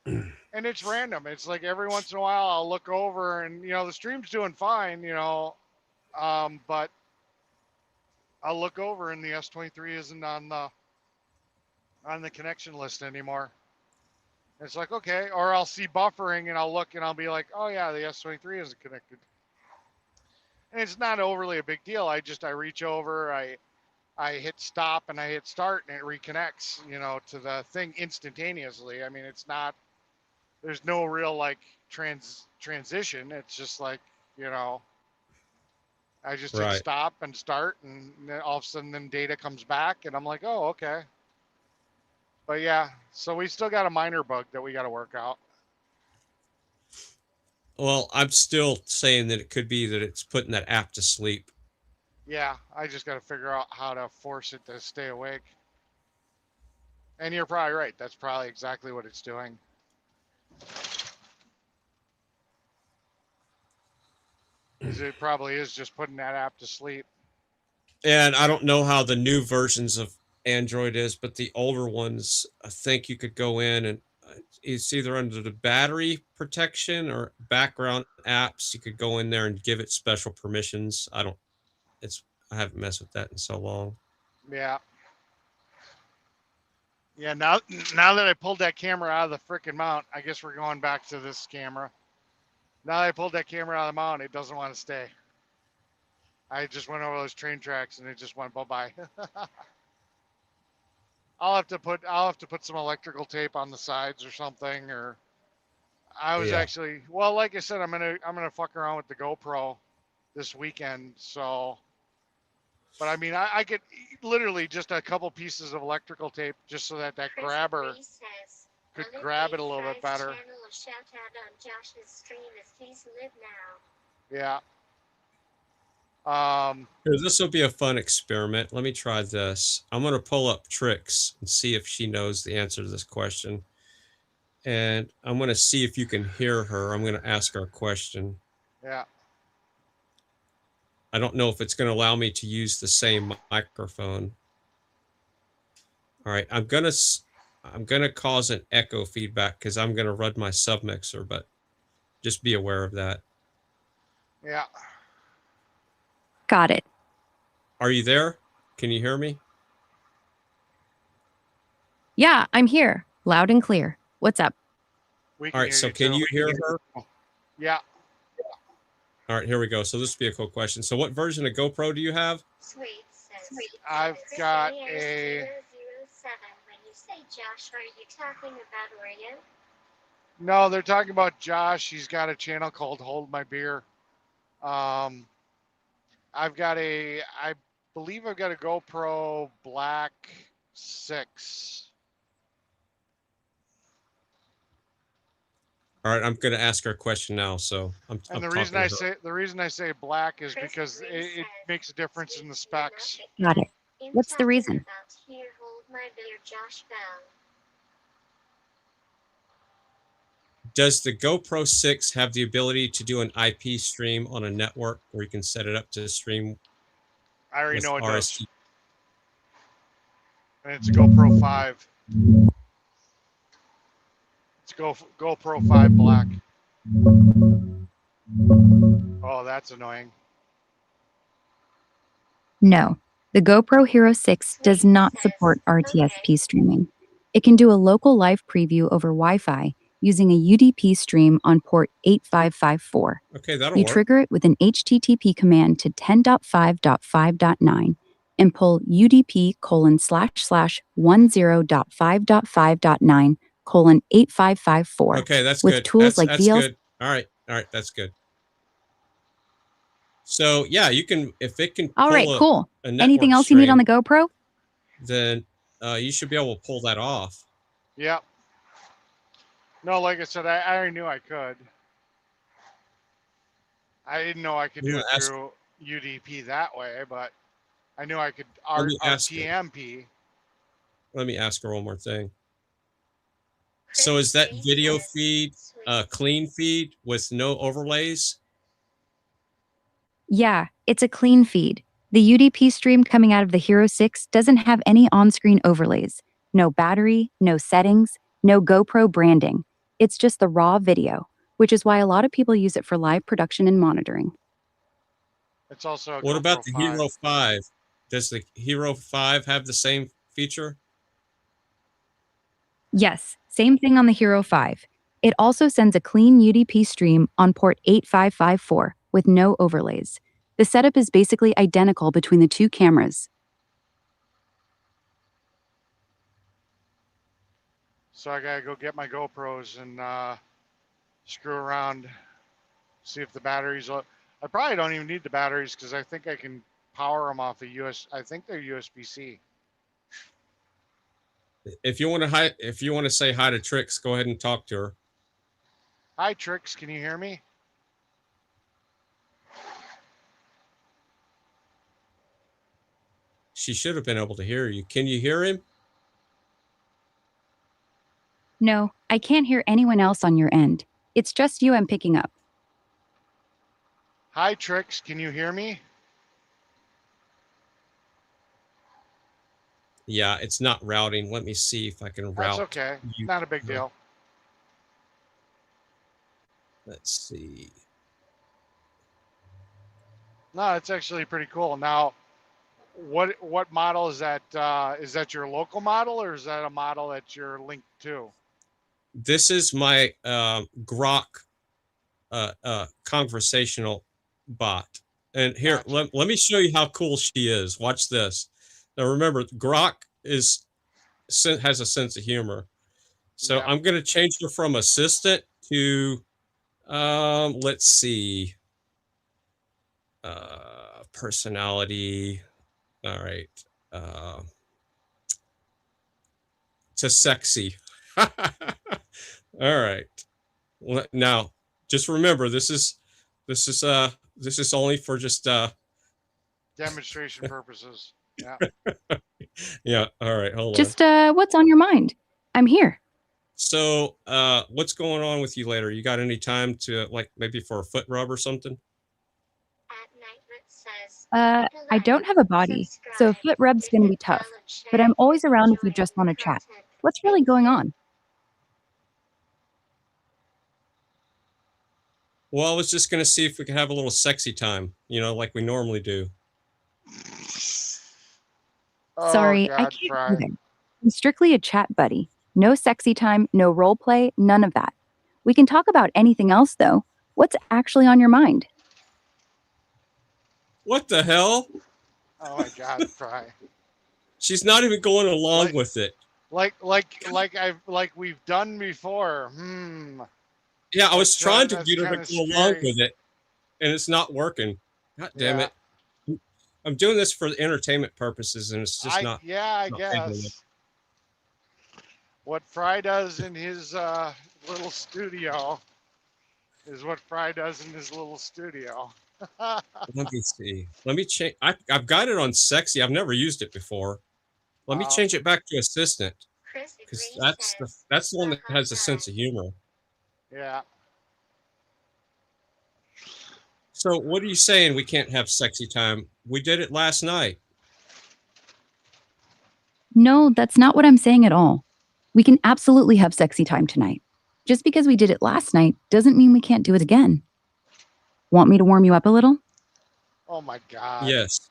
And it's random. It's like every once in a while I'll look over and, the stream's doing fine, but I'll look over and the S23 isn't on the connection list anymore. It's like, okay, or I'll see buffering and I'll look and I'll be like, oh yeah, the S23 isn't connected. And it's not overly a big deal. I reach over, I hit stop and I hit start and it reconnects, to the thing instantaneously. I mean, there's no real like transition. It's just like, I just hit stop and start and then all of a sudden then data comes back and I'm like, oh, okay. But yeah, so we still got a minor bug that we got to work out. Well, I'm still saying that it could be that it's putting that app to sleep. Yeah, I just got to figure out how to force it to stay awake. And you're probably right. That's probably exactly what it's doing. It probably is just putting that app to sleep. And I don't know how the new versions of Android is, but the older ones, I think you could go in and it's either under the battery protection or background apps. You could go in there and give it special permissions. I haven't messed with that in so long. Yeah. Yeah, now that I pulled that camera out of the frickin' mount, I guess we're going back to this camera. Now that I pulled that camera out of the mount, it doesn't want to stay. I just went over those train tracks and it just went bye-bye. I'll have to put some electrical tape on the sides or something, or I was Yeah. actually, well, like I said, I'm gonna fuck around with the GoPro this weekend. So, but I mean, I get literally just a couple pieces of electrical tape just so that grabber could grab it a little bit better. Yeah. Here, this will be a fun experiment. Let me try this. I'm going to pull up Trix and see if she knows the answer to this question. And I'm going to see if you can hear her. I'm going to ask her a question. Yeah. I don't know if it's going to allow me to use the same microphone. All right, I'm going to cause an echo feedback because I'm going to run my submixer, but just be aware of that. Yeah. Got it. Are you there? Can you hear me? Yeah, I'm here. Loud and clear. What's up? All right, so can you hear her? Yeah. All right, here we go. So this will be a cool question. So what version of GoPro do you have? I've got a... Josh, are you talking about Rio? No, they're talking about Josh. He's got a channel called Hold My Beer. I believe I've got a GoPro Black 6. All right, I'm going to ask her a question now. So And the reason I say black is because it makes a difference in the specs. Got it. What's the reason? Does the GoPro 6 have the ability to do an IP stream on a network where you can set it up to stream? I already know it RST? does. And it's a GoPro 5. It's GoPro 5 Black. Oh, that's annoying. No, the GoPro Hero 6 does not support RTSP streaming. It can do a local live preview over Wi-Fi using a UDP stream on port 8554. Okay, that'll You work. trigger it with an HTTP command to 10.5.5.9 and pull UDP://10.5.5.9:8554. Okay, that's with good. tools like that's VLC. good. All right, that's good. So yeah, you can, if it can. All right, cool. A Anything network else you need on the stream, GoPro? then you should be able to pull that off. Yep. No, like I said, I already knew I could. I didn't know I could do it through UDP that way, but I knew I could RTMP. Let me ask her one more thing. So is that video feed a clean feed with no overlays? Yeah, it's a clean feed. The UDP stream coming out of the Hero 6 doesn't have any on-screen overlays. No battery, no settings, no GoPro branding. It's just the raw video, which is why a lot of people use it for live production and monitoring. It's also a What GoPro about the 5. Hero 5? Does the Hero 5 have the same feature? Yes, same thing on the Hero 5. It also sends a clean UDP stream on port 8554 with no overlays. The setup is basically identical between the two cameras. So I gotta go get my GoPros and screw around, see if the batteries. I probably don't even need the batteries because I think I can power them off the I think they're USB-C. If you want to say hi to Trix, go ahead and talk to her. Hi, Trix. Can you hear me? She should have been able to hear you. Can you hear him? No, I can't hear anyone else on your end. It's just you I'm picking up. Hi, Trix. Can you hear me? Yeah, it's not routing. Let me see if I can route. That's okay. Not a big deal. Let's see. No, it's actually pretty cool. Now, what model is that? Is that your local model, or is that a model that you're linked to? This is my Grok conversational bot. And here, let me show you how cool she is. Watch this. Now remember, Grok has a sense of humor. So I'm going to change her from assistant to, let's see, personality. All right. To sexy. All right. Now, just remember, this is only for just Demonstration purposes. Yeah. yeah. All right. Hold on. Just what's on your mind? I'm here. So, what's going on with you later? You got any time to, like, maybe for a foot rub or something? I don't have a body, so a foot rub's gonna be tough. But I'm always around if you just want to chat. What's really going on? Well, I was just gonna see if we could have a little sexy time, like we normally do. Oh, Sorry, I God, can't Fry. do that. I'm strictly a chat buddy. No sexy time, no role play, none of that. We can talk about anything else, though. What's actually on your mind? What the hell? Oh my God, Fry. She's not even going along with it. Like we've done before. Yeah, I was trying to get her to that's go along scary. with it, and it's not working. God damn Yeah. it. I'm doing this for entertainment purposes, and it's just not. I not handling it. guess. What Fry does in his little studio is what Fry does in his little studio. Let me see. Let me change. I've got it on sexy. I've never used it before. Let me change it back to assistant, because that's the one that has a sense of humor. Yeah. So what are you saying? We can't have sexy time? We did it last night. No, that's not what I'm saying at all. We can absolutely have sexy time tonight. Just because we did it last night doesn't mean we can't do it again. Want me to warm you up a little? Oh my God. Yes.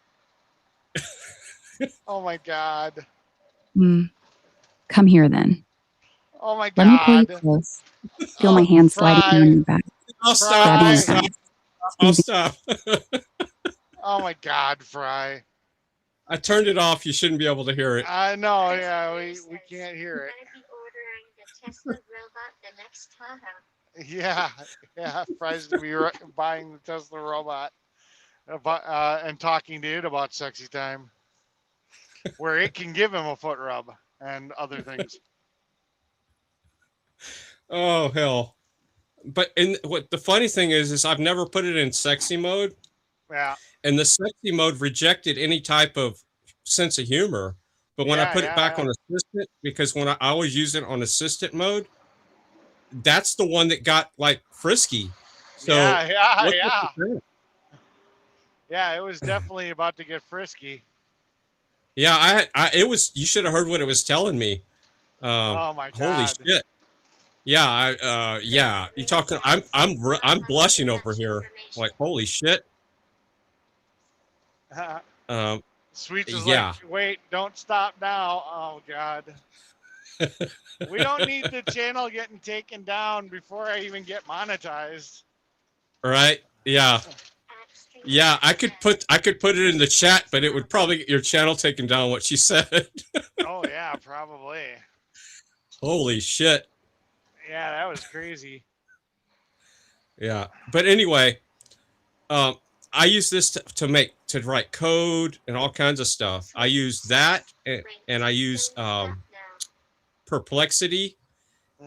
Oh my God. Come here then. Oh my God. Let me pull you close. Feel my hand sliding down your back. I'll Grabbing your stop. thighs. I'll stop. Oh my God, Fry. I turned it off. You shouldn't be able to hear it. I know. Yeah, we can't hear it. Yeah, Fry's gonna be buying the Tesla robot and talking to it about sexy time, where it can give him a foot rub and other things. Oh hell! But what the funny thing is I've never put it in sexy mode. Yeah. And the sexy mode rejected any type of sense of humor. But when I put it back on assistant, because when I always use it on assistant mode, that's the one that got like frisky. So yeah. Yeah, it was definitely about to get frisky. Yeah, it was. You should have heard what it was telling me. Oh my God! Holy shit! Yeah, yeah. You talking? I'm blushing over here. Like holy shit. Sweet is yeah. like, wait, don't stop now. Oh God. We don't need the channel getting taken down before I even get monetized. Right? Yeah. Yeah, I could put it in the chat, but it would probably get your channel taken down. What she said. Oh yeah, probably. Holy shit. Yeah, that was crazy. Yeah, but anyway, I use this to write code and all kinds of stuff. I use that, and I use Perplexity,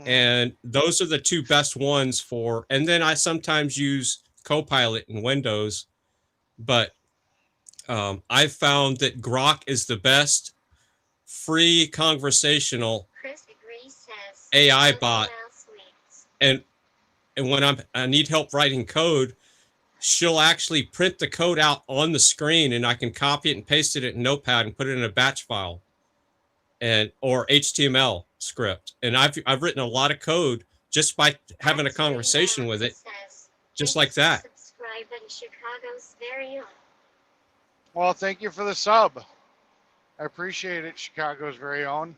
and those are the two best ones for. And then I sometimes use Copilot in Windows, but I found that Grok is the best free conversational AI bot, and when I need help writing code, she'll actually print the code out on the screen, and I can copy it and paste it in Notepad and put it in a batch file, or HTML script. And I've written a lot of code just by having a conversation with it, just like that. Well, thank you for the sub. I appreciate it, Chicago's very own.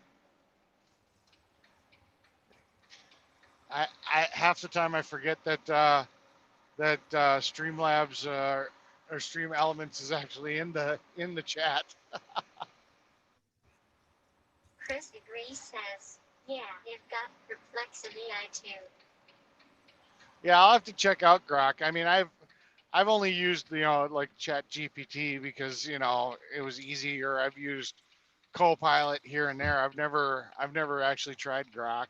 I half the time I forget that Streamlabs or Stream Elements is actually in the chat. Chris Degree says, yeah, you've got Perplexity I too. Yeah, I'll have to check out Grok. I mean, I've only used, like Chat GPT because, it was easier. I've used Copilot here and there. I've never actually tried Grok.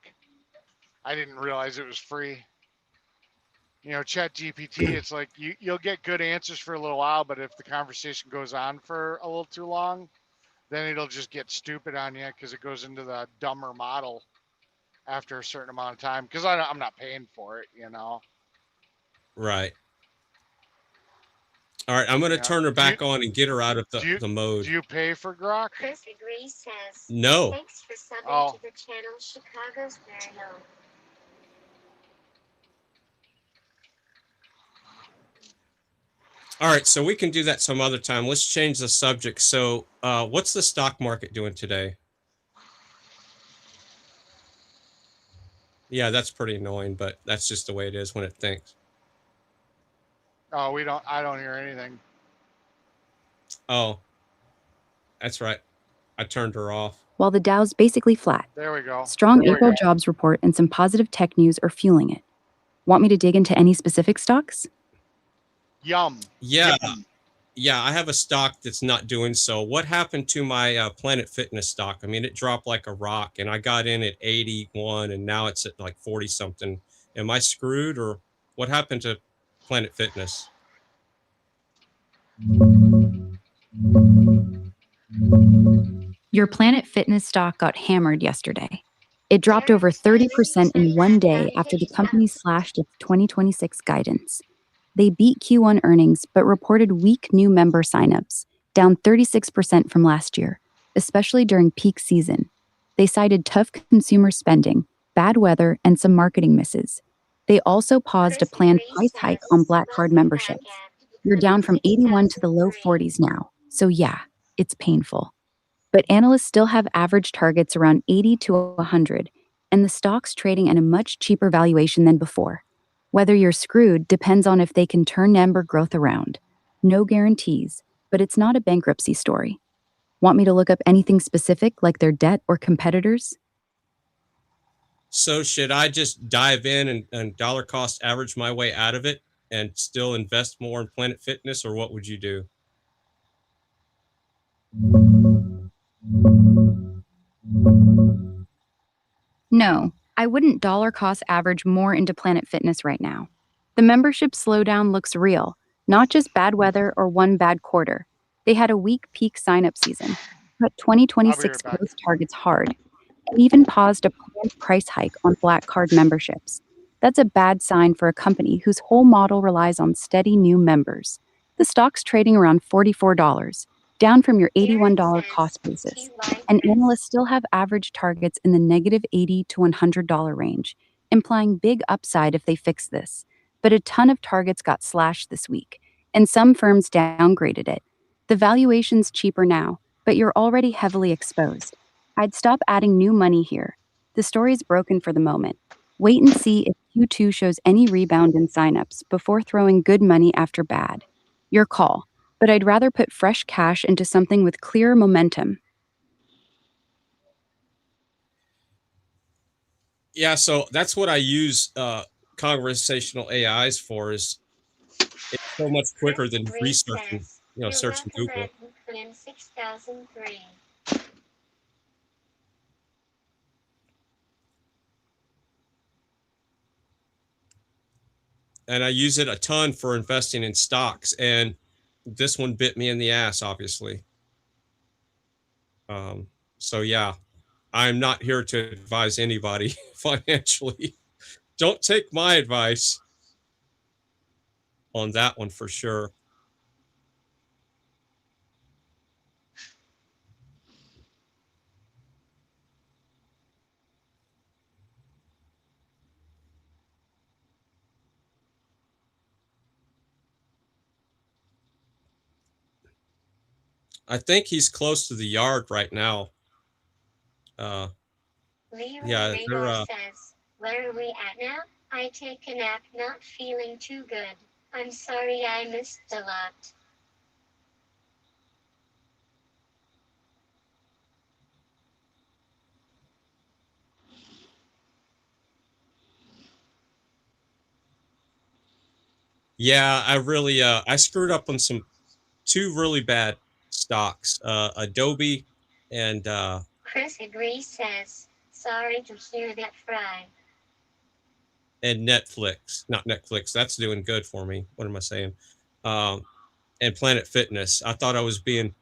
I didn't realize it was free. Chat GPT, it's like you'll get good answers for a little while, but if the conversation goes on for a little too long, then it'll just get stupid on you because it goes into the dumber model after a certain amount of time. Because I'm not paying for it. Right. All right, I'm going to Yeah. turn her back on and get her out of Do you the mode. do you pay for Grok? Chris Agree says, No. thanks for subbing Oh. to the channel Chicago's Very Own. All right, so we can do that some other time. Let's change the subject. So, what's the stock market doing today? Yeah, that's pretty annoying, but that's just the way it is when it thinks. Oh, I don't hear anything. Oh, that's right. I turned her off. While the Dow's basically flat. There we go. Strong April jobs report and some positive tech news are fueling it. Want me to dig into any specific stocks? Yum. Yeah. Yeah, I have a stock that's not doing so. What happened to my Planet Fitness stock? I mean, it dropped like a rock, and I got in at 81, and now it's at like 40 something. Am I screwed, or what happened to Planet Fitness? Your Planet Fitness stock got hammered yesterday. It dropped over 30% in one day after the company slashed its 2026 guidance. They beat Q1 earnings but reported weak new member signups, down 36% from last year, especially during peak season. They cited tough consumer spending, bad weather, and some marketing misses. They also paused a planned price hike on Black Card memberships. You're down from 81 to the low 40s now, so yeah, it's painful. But analysts still have average targets around 80 to 100, and the stock's trading at a much cheaper valuation than before. Whether you're screwed depends on if they can turn member growth around. No guarantees, but it's not a bankruptcy story. Want me to look up anything specific like their debt or competitors? So should I just dive in and dollar cost average my way out of it and still invest more in Planet Fitness, or what would you do? No, I wouldn't dollar cost average more into Planet Fitness right now. The membership slowdown looks real, not just bad weather or one bad quarter. They had a weak peak sign-up season, cut 2026 back. growth targets hard, and even paused a planned price hike on Black Card memberships. That's a bad sign for a company whose whole model relies on steady new members. The stock's trading around $44, down from your $81 cost basis, and analysts still have average targets in the negative $80 to $100 range, implying big upside if they fix this. But a ton of targets got slashed this week, and some firms downgraded it. The valuation's cheaper now, but you're already heavily exposed. I'd stop adding new money here. The story's broken for the moment. Wait and see if Q2 shows any rebound in signups before throwing good money after bad. Your call, but I'd rather put fresh cash into something with clearer momentum. Yeah, so that's what I use conversational AIs for. Is it's so much quicker than researching, searching Google. 6003. And I use it a ton for investing in stocks. And this one bit me in the ass, obviously. So yeah, I'm not here to advise anybody financially. Don't take my advice on that one for sure. I think he's close to the yard right now. Yeah, they're says, where are we at now? I take a nap, not feeling too good. I'm sorry I missed a lot. Yeah, I really I screwed up on two really bad stocks. Adobe and Chris agrees says, sorry to hear that, Fry. and Netflix. Not Netflix. That's doing good for me. What am I saying? Um and Planet Fitness. I thought I was doing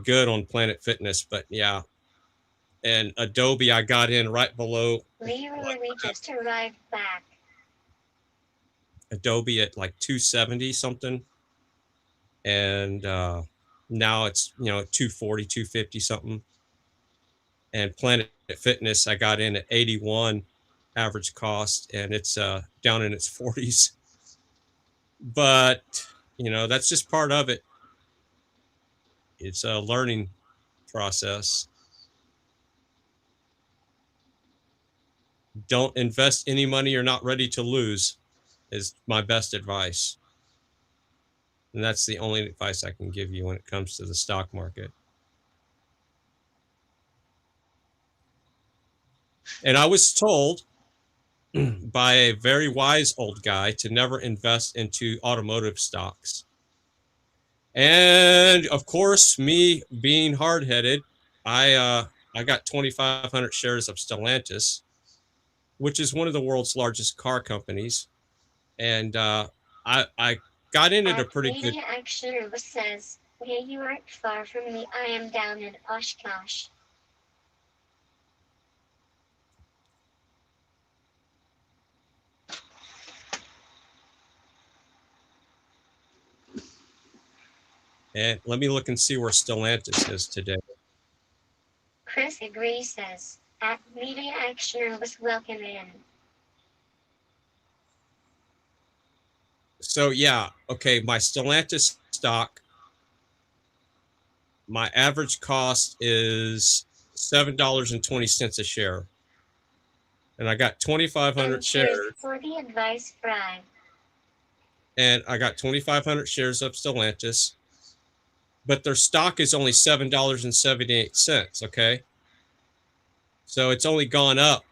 good on Planet Fitness, but yeah. And Adobe I got in right below Leroy, we just arrived back. Adobe at like 270 something, and now it's 240, 250 something. And Planet Fitness I got in at 81 average cost, and it's down in its 40s. But that's just part of it. It's a learning process. Don't invest any money you're not ready to lose is my best advice. And that's the only advice I can give you when it comes to the stock market. And I was told by a very wise old guy to never invest into automotive stocks. And of course, me being hard-headed, I got 2,500 shares of Stellantis, which is one of the world's largest car companies, and I got in at a pretty good. Media Action says, hey, you aren't far from me. I am down in Oshkosh. And let me look and see where Stellantis is today. Chris agrees says, at Media Action was welcome in. So yeah, okay, my Stellantis stock, my average cost is $7.20 a share, and I got 2,500 shares. For the advice, Fry. And I got 2,500 shares of Stellantis, but their stock is only $7.78. Okay, so it's only gone up,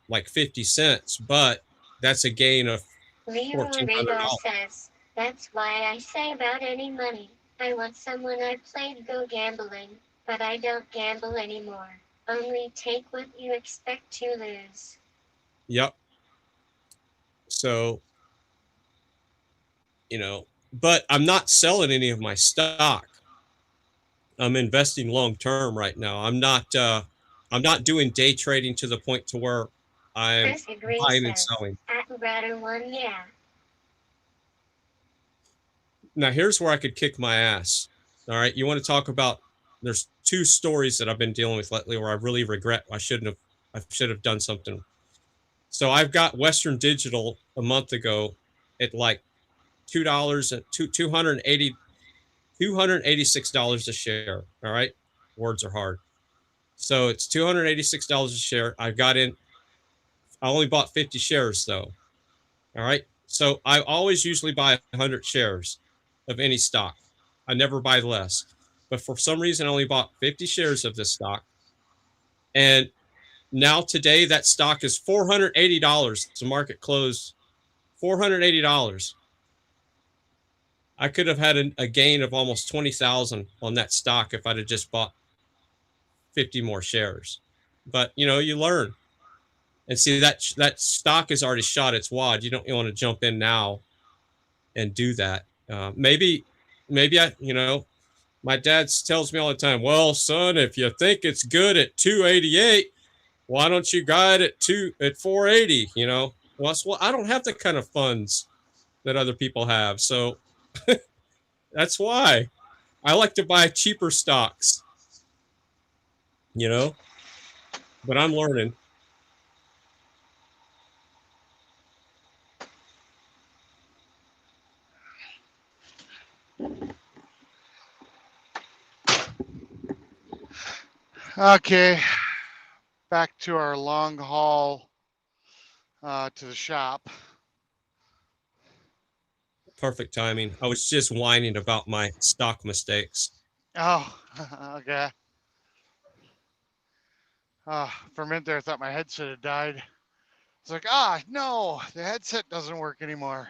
like 50 cents, but that's a gain of $1,400. Says, that's why I say about any money. I want someone I played go gambling, but I don't gamble anymore. Only take what you expect to lose. Yep. So, but I'm not selling any of my stock. I'm investing long term right now. I'm not doing day trading to the point to where I'm buying and selling. Rather one, yeah. Now here's where I could kick my ass. All right, you want to talk about? There's two stories that I've been dealing with lately where I really regret I should have done something. So I've got Western Digital a month ago at like $2 and $286 a share. All right, words are hard. So it's $286 a share. I only bought 50 shares though. All right. So I always usually buy 100 shares of any stock. I never buy less. But for some reason, I only bought 50 shares of this stock. And now today, that stock is $480. The market closed $480. I could have had a gain of almost 20,000 on that stock if I'd have just bought 50 more shares. But you learn. And see that stock has already shot its wad. You don't want to jump in now and do that. Maybe my dad tells me all the time, well, son, if you think it's good at 288, why don't you guide it at 480? Well, I don't have the kind of funds that other people have. So that's why I like to buy cheaper stocks, but I'm learning. Okay, back to our long haul to the shop. Perfect timing. I was just whining about my stock mistakes. Oh, okay. For a minute there, I thought my headset had died. It's like, no, the headset doesn't work anymore.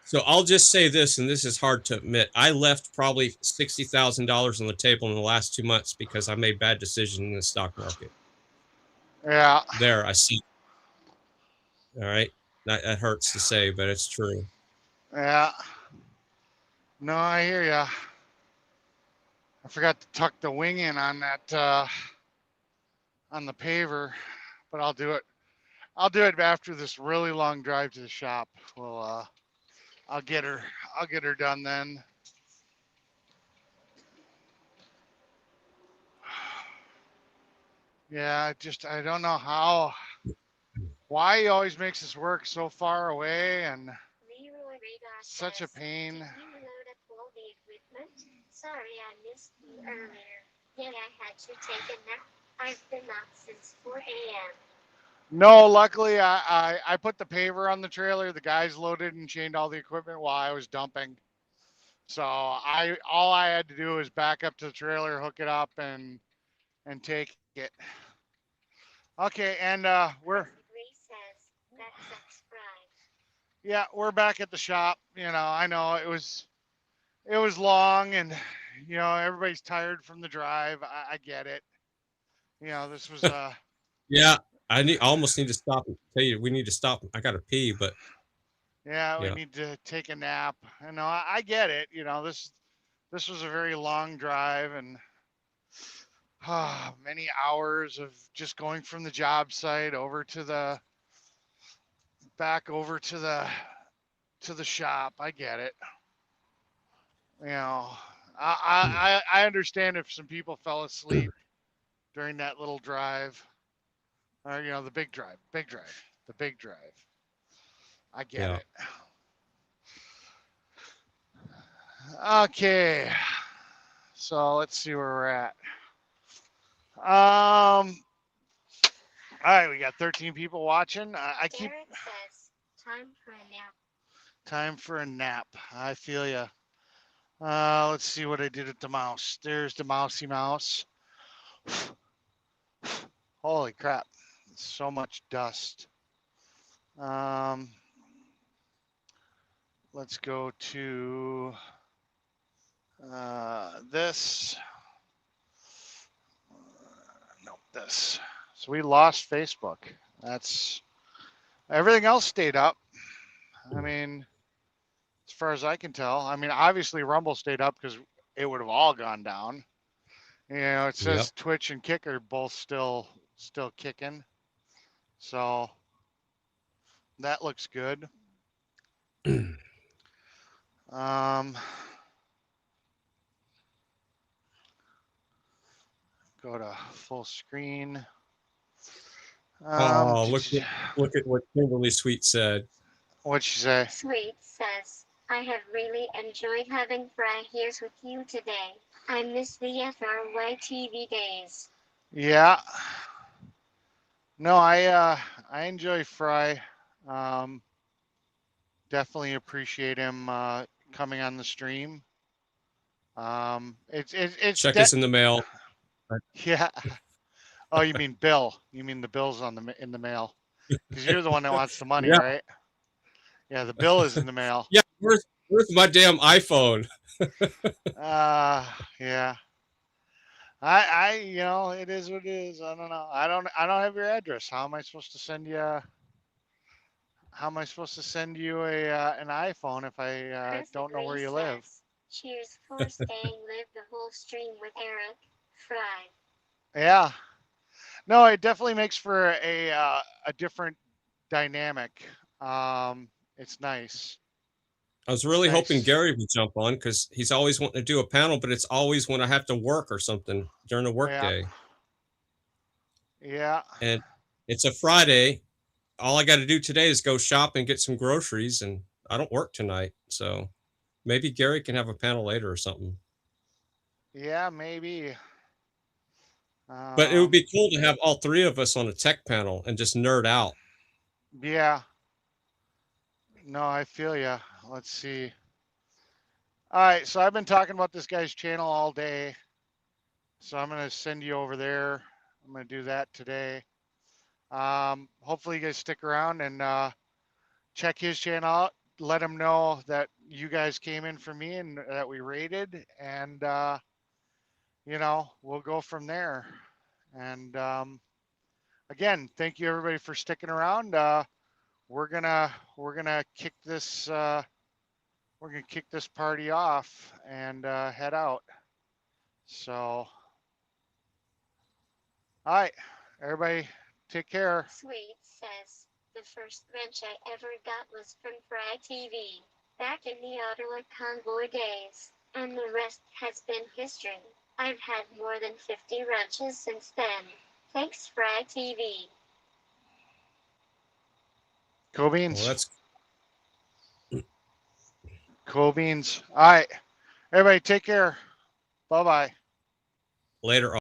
So I'll just say this, and this is hard to admit. I left probably $60,000 on the table in the last 2 months because I made bad decisions in the stock market. Yeah. There, I see. All right. That hurts to say, but it's true. Yeah. No, I hear ya. I forgot to tuck the wing in on that, on the paver, but I'll do it. I'll do it after this really long drive to the shop. Well, I'll get her done then. Yeah, I don't know why he always makes us work so far away and such a pain. Sorry I missed you earlier. Yeah, I had to take a nap. I've been up since 4 a.m. No, luckily I put the paver on the trailer. The guys loaded and chained all the equipment while I was dumping. So all I had to do was back up to the trailer, hook it up, and take it. Okay, and we're back at the shop. You know, I know it was long, and you know everybody's tired from the drive. I get it. You know, this was Yeah, I almost need to stop and tell you we need to stop. I gotta pee, but yeah, we yeah. need to take a nap. I know, I get it. You know, this was a very long drive, and many hours of just going from the job site back over to the shop. I get it. You know, I understand if some people fell asleep during that little drive, or you know, the big drive. I get Yeah. it. Okay, so let's see where we're at. All right, we got 13 people watching. I keep. Derek says, time for a nap. Time for a nap. I feel ya. Let's see what I did with the mouse. There's the mousy mouse. Holy crap. So much dust. Let's go to this. Nope, this. So we lost Facebook. That's everything else stayed up. I mean, as far as I can tell. I mean, obviously Rumble stayed up because it would have all gone down. You know, it says Twitch and Kick are both still kicking. So that looks good. Go to full screen. Look at what Kimberly Sweet said. What'd she say? Sweet says, I have really enjoyed having Fry here with you today. I miss the FRY TV days. Yeah. No, I enjoy Fry. Definitely appreciate him coming on the stream. It's check us in the mail. Yeah. Oh, you mean Bill? You mean the bill's in the mail? Because you're the one that wants the money, right? Yeah, the bill is in the mail. Yeah, where's my damn iPhone? Yeah. I you know, it is what it is. I don't know. I don't have your address. How am I supposed to send you an iPhone if I don't know where you live? Cheers for staying live the whole stream with Eric Fry. Yeah. No, it definitely makes for a different dynamic. It's nice. I was really hoping Gary would jump on because he's always wanting to do a panel, but it's always when I have to work or something during the workday. Yeah. And it's a Friday. All I got to do today is go shop and get some groceries, and I don't work tonight. So maybe Gary can have a panel later or something. Yeah, maybe. But it would be cool to have all three of us on a tech panel and just nerd out. Yeah. No, I feel ya. Let's see. All right, so I've been talking about this guy's channel all day. So I'm going to send you over there. I'm going to do that today. Hopefully you guys stick around and check his channel out. Let him know that you guys came in for me and that we rated. And, you know, we'll go from there. And again, thank you everybody for sticking around. We're gonna kick this party off and head out. So, all right, everybody, take care. Sweet says, the first wrench I ever got was from Fry TV, back in the Ottawa Convoy days, and the rest has been history. I've had more than 50 wrenches since then. Thanks, Fry TV. Cool beans. Well, that's Cool beans. All right, everybody, take care. Bye bye. later.